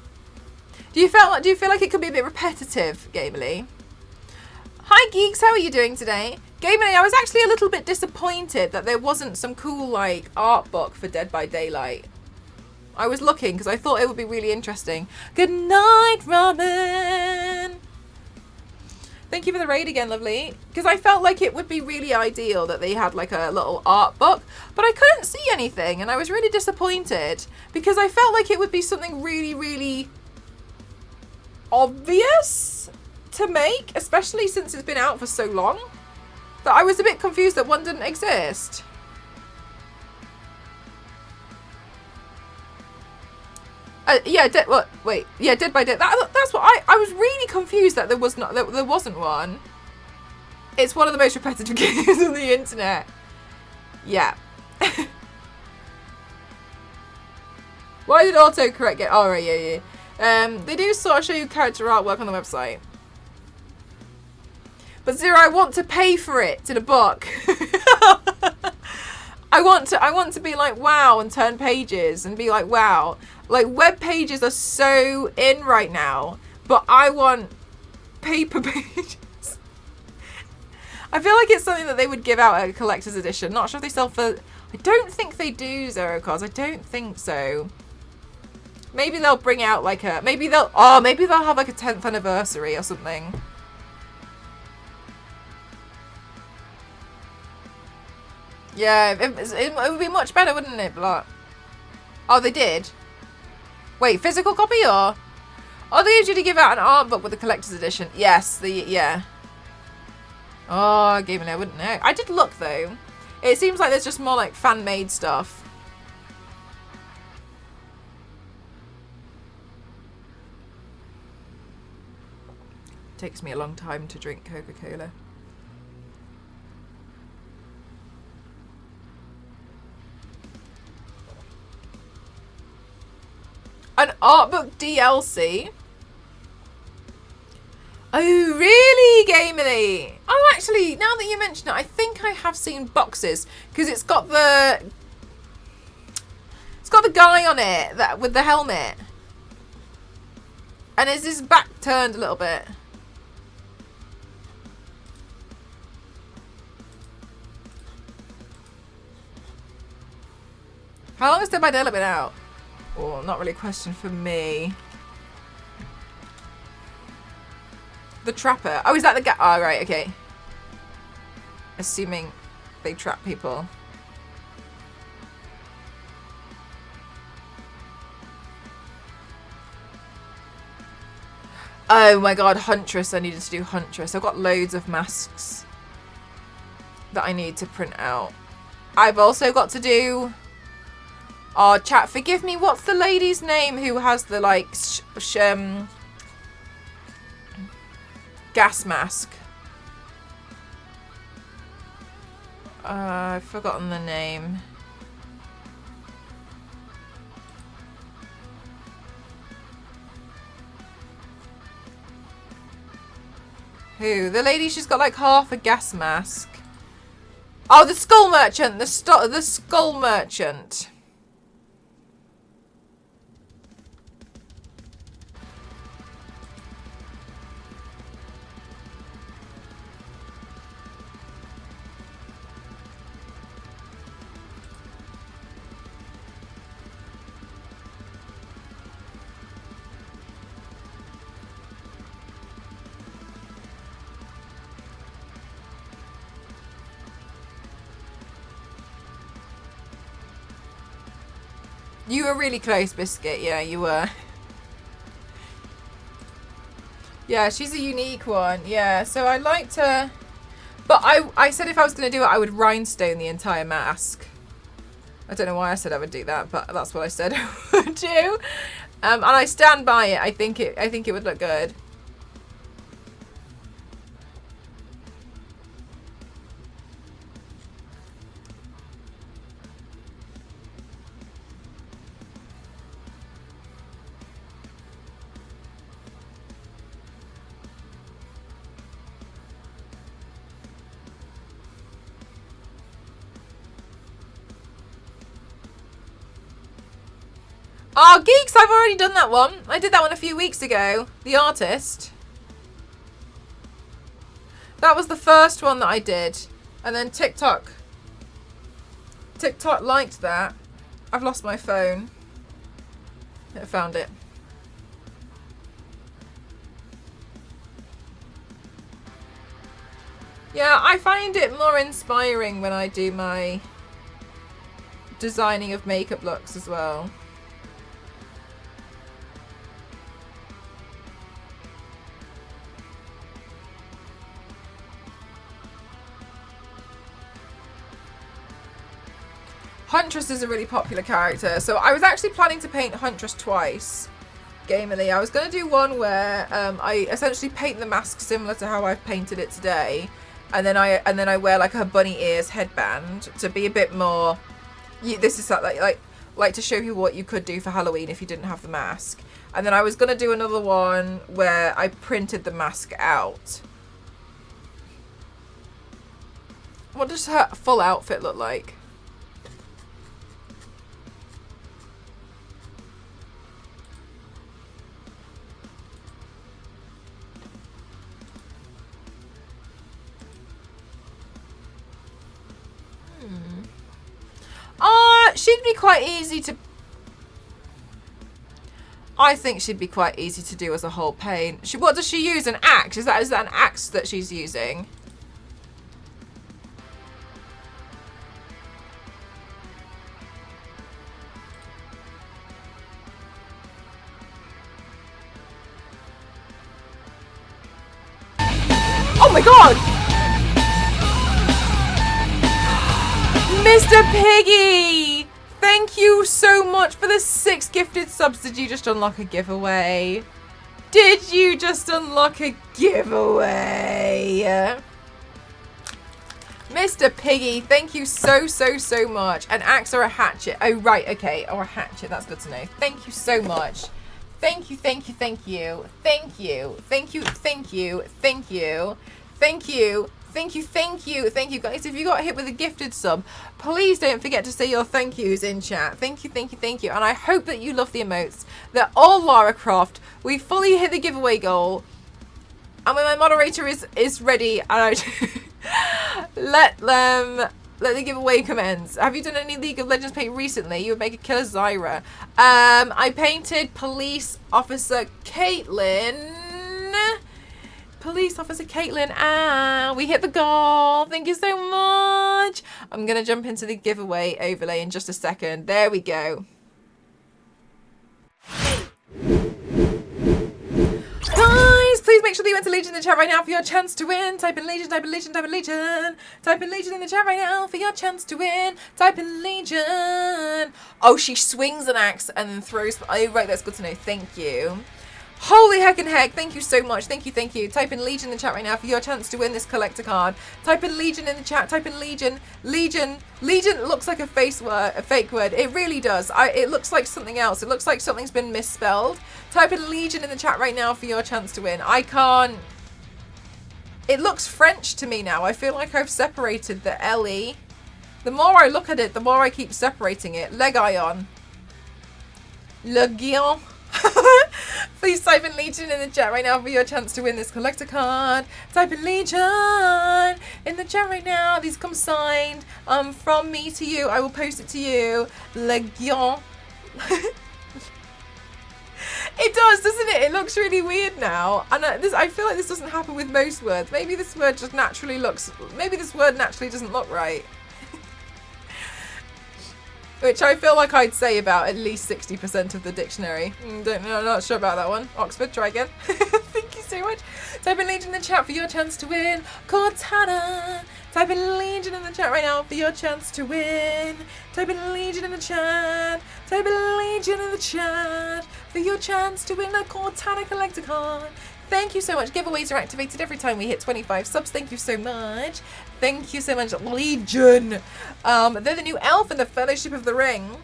Speaker 1: Do you feel like it could be a bit repetitive, Gamerly? Hi geeks, how are you doing today? Gamerly, I was actually a little bit disappointed that there wasn't some cool like art book for Dead by Daylight. I was looking because I thought it would be really interesting. Good night, Robin. Thank you for the raid again, lovely. Because I felt like it would be really ideal that they had like a little art book, but I couldn't see anything and I was really disappointed because I felt like it would be something really, really obvious to make, especially since it's been out for so long, that I was a bit confused that one didn't exist. Yeah, Dead by Daylight. That's what I was really confused that there wasn't one. It's one of the most repetitive games on the internet. Yeah. Why did autocorrect get? Oh right, yeah. They do sort of show you character artwork on the website. But Zero, I want to pay for it in a book. I want to be like wow and turn pages and be like wow. Like web pages are so in right now, but I want paper pages. I feel like it's something that they would give out at a collector's edition. Not sure if they sell for. I don't think they do Zero cards. I don't think so. Maybe they'll bring out like a. Maybe they'll have like a 10th anniversary or something. Yeah, it would be much better, wouldn't it? But oh, they did. Wait, physical copy or? Oh, they usually give out an art book with a collector's edition. Yes, yeah. Oh, Game I wouldn't know. I did look though. It seems like there's just more like fan-made stuff. Takes me a long time to drink Coca-Cola. An art book DLC? Oh, really, Gamerly? Oh, actually, now that you mention it, I think I have seen boxes because it's got the guy on it that with the helmet, and is his back turned a little bit. How long has Dead by Daylight been out? Oh, not really a question for me. The Trapper. Oh, is that the guy? Oh, right, okay. Assuming they trap people. Oh my god, Huntress. I needed to do Huntress. I've got loads of masks that I need to print out. I've also got to do... Oh, chat, forgive me. What's the lady's name who has the, like, gas mask? I've forgotten the name. Who? The lady, she's got, like, half a gas mask. Oh, the Skull Merchant! The Skull Merchant. You were really close, Biscuit. Yeah, you were. Yeah, she's a unique one. Yeah, so I like to... But I said if I was going to do it, I would rhinestone the entire mask. I don't know why I said I would do that, but that's what I said I would do. And I stand by it. I think it would look good. Oh, Geeks, I've already done that one. I did that one a few weeks ago. The Artist. That was the first one that I did. And then TikTok liked that. I've lost my phone. I found it. Yeah, I find it more inspiring when I do my designing of makeup looks as well. Huntress is a really popular character, so I was actually planning to paint Huntress twice, gamily. I was going to do one where I essentially paint the mask similar to how I've painted it today, and then I wear like a bunny ears headband to be a bit more. This is like to show you what you could do for Halloween if you didn't have the mask. And then I was going to do another one where I printed the mask out. What does her full outfit look like? She'd be quite easy to... I think she'd be quite easy to do as a whole paint. What does she use? An axe? Is that an axe that she's using? Oh my god! Mr. Piggy! Thank you so much for the 6 gifted subs. Did you just unlock a giveaway? Did you just unlock a giveaway? Mr. Piggy, thank you so much. An axe or a hatchet? Oh, right, okay. Or a hatchet, that's good to know. Thank you so much. Thank you. Thank you, guys. If you got hit with a gifted sub, please don't forget to say your thank yous in chat. Thank you. And I hope that you love the emotes. They're all Lara Croft. We fully hit the giveaway goal. And when my moderator is ready, and I let the giveaway commence. Have you done any League of Legends paint recently? You would make a killer Zyra. I painted Police Officer Caitlin. Ah, we hit the goal. Thank you so much. I'm going to jump into the giveaway overlay in just a second. There we go. Guys, please make sure that you enter Legion in the chat right now for your chance to win. Type in Legion, type in Legion, type in Legion. Type in Legion in the chat right now for your chance to win. Type in Legion. Oh, she swings an axe and then throws... Oh, right, that's good to know. Thank you. Holy heck and heck, thank you so much. Thank you. Type in Legion in the chat right now for your chance to win this collector card. Type in Legion in the chat. Type in Legion. Legion looks like a fake word. It really does. It looks like something else. It looks like something's been misspelled. Type in Legion in the chat right now for your chance to win. I can't... It looks French to me now. I feel like I've separated the LE. The more I look at it, the more I keep separating it. Legion. Legion. Please type in Legion in the chat right now for your chance to win this collector card. Type in Legion in the chat right now. These come signed from me to you. I will post it to you. Legion. It does, doesn't it? It looks really weird now. And I feel like this doesn't happen with most words. Maybe this word just naturally looks... Maybe this word naturally doesn't look right. Which I feel like I'd say about at least 60% of the dictionary. Don't know, I'm not sure about that one. Oxford, try again. Thank you so much. Type in Legion in the chat for your chance to win. Cortana. Type in Legion in the chat right now for your chance to win. Type in Legion in the chat. Type in Legion in the chat for your chance to win a Cortana Collecticon. Thank you so much. Giveaways are activated every time we hit 25 subs. Thank you so much. Thank you so much, Legion. They're the new elf in the Fellowship of the Ring.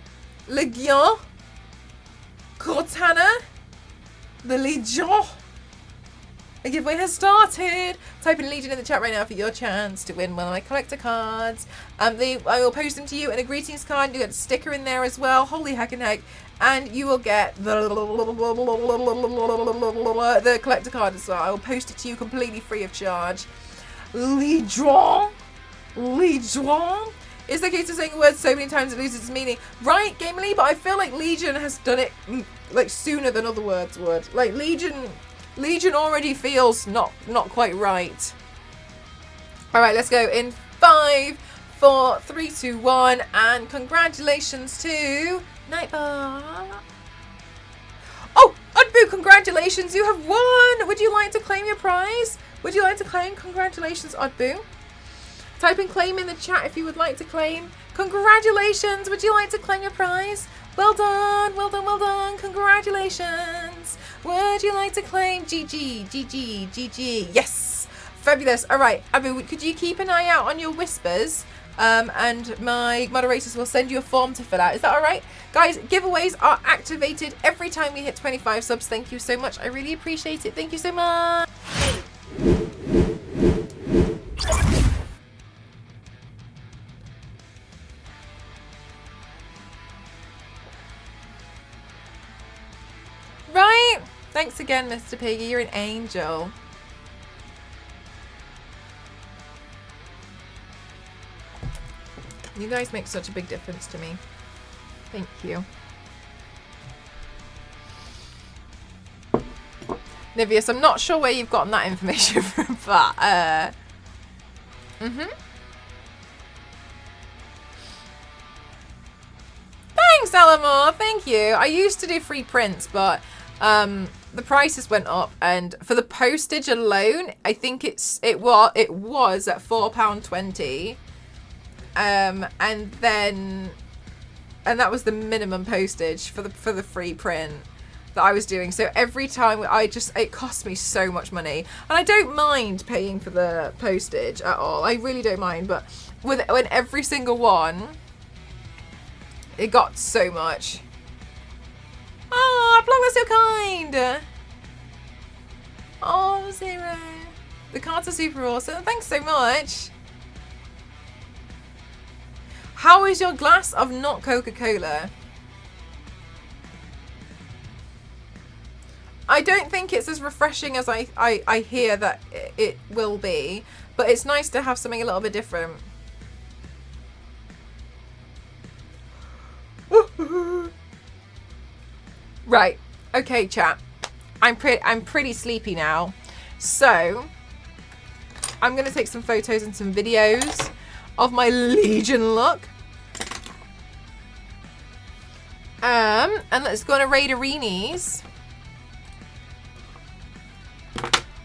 Speaker 1: Legion. Cortana. The Legion. A giveaway has started. Type in Legion in the chat right now for your chance to win one of my collector cards. I will post them to you in a greetings card. You get a sticker in there as well. Holy heck and heck. And you will get the collector card as well. I will post it to you completely free of charge. Legion. Legion. It's the case of saying a word so many times it loses its meaning. Right, Gamely, but I feel like Legion has done it like sooner than other words would. Like Legion already feels not quite right. All right, let's go in 5, 4, 3, 2, 1, and congratulations to Nightbar. Oh, Udbu, congratulations, you have won. Would you like to claim your prize? Would you like to claim? Congratulations, Udbu. Type in claim in the chat if you would like to claim. Congratulations, would you like to claim your prize? Well done, well done, well done. Congratulations. Would you like to claim? GG, GG, GG. Yes, fabulous. All right, Abu, could you keep an eye out on your whispers? And my moderators will send you a form to fill out. Is that all right? Guys, giveaways are activated every time we hit 25 subs. Thank you so much. I really appreciate it. Thank you so much. Right. Thanks again, Mr. Piggy. You're an angel. You guys make such a big difference to me. Thank you. Nivius, I'm not sure where you've gotten that information from, but Thanks, Alamore. Thank you. I used to do free prints, but the prices went up, and for the postage alone, I think it was at £4.20. And that was the minimum postage for the free print that I was doing. So every time it cost me so much money, and I don't mind paying for the postage at all. I really don't mind, but when every single one, it got so much. Oh, Blog, that's so kind. Oh, Zero. The cards are super awesome. Thanks so much. How is your glass of not Coca-Cola? I don't think it's as refreshing as I hear that it will be, but it's nice to have something a little bit different. Right. Okay, chat. I'm pretty sleepy now. So, I'm going to take some photos and some videos of my Legion look. And let's go on a raid arenas.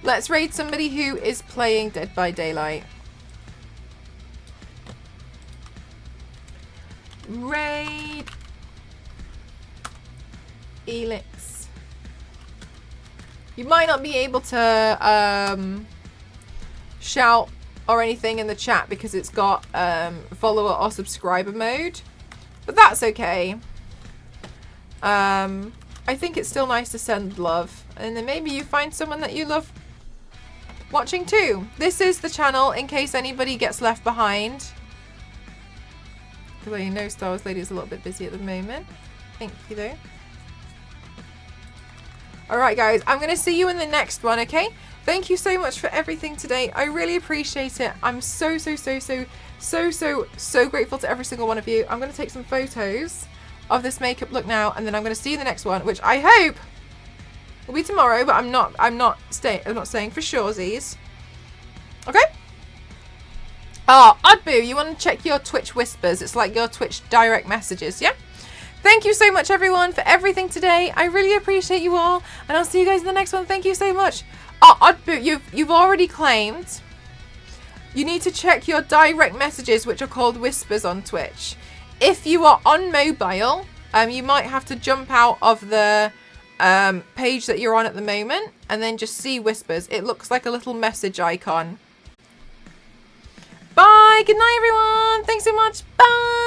Speaker 1: Let's raid somebody who is playing Dead by Daylight. Raid Elix. You might not be able to shout or anything in the chat because it's got follower or subscriber mode, but that's okay. I think it's still nice to send love, and then maybe you find someone that you love watching too. This is the channel in case anybody gets left behind, because I know Star Wars Lady is a little bit busy at the moment. Thank you though. Alright guys, I'm going to see you in the next one, okay? Thank you so much for everything today. I really appreciate it. I'm so grateful to every single one of you. I'm going to take some photos of this makeup look now, and then I'm going to see you in the next one, which I hope will be tomorrow, but I'm not saying for surezies. Okay? Oh, Udbu, you want to check your Twitch whispers? It's like your Twitch direct messages, yeah? Thank you so much, everyone, for everything today. I really appreciate you all, and I'll see you guys in the next one. Thank you so much. you've already claimed. You need to check your direct messages, which are called whispers on Twitch. If you are on mobile, you might have to jump out of the page that you're on at the moment and then just see whispers. It looks like a little message icon. Bye. Good night, everyone. Thanks so much. Bye.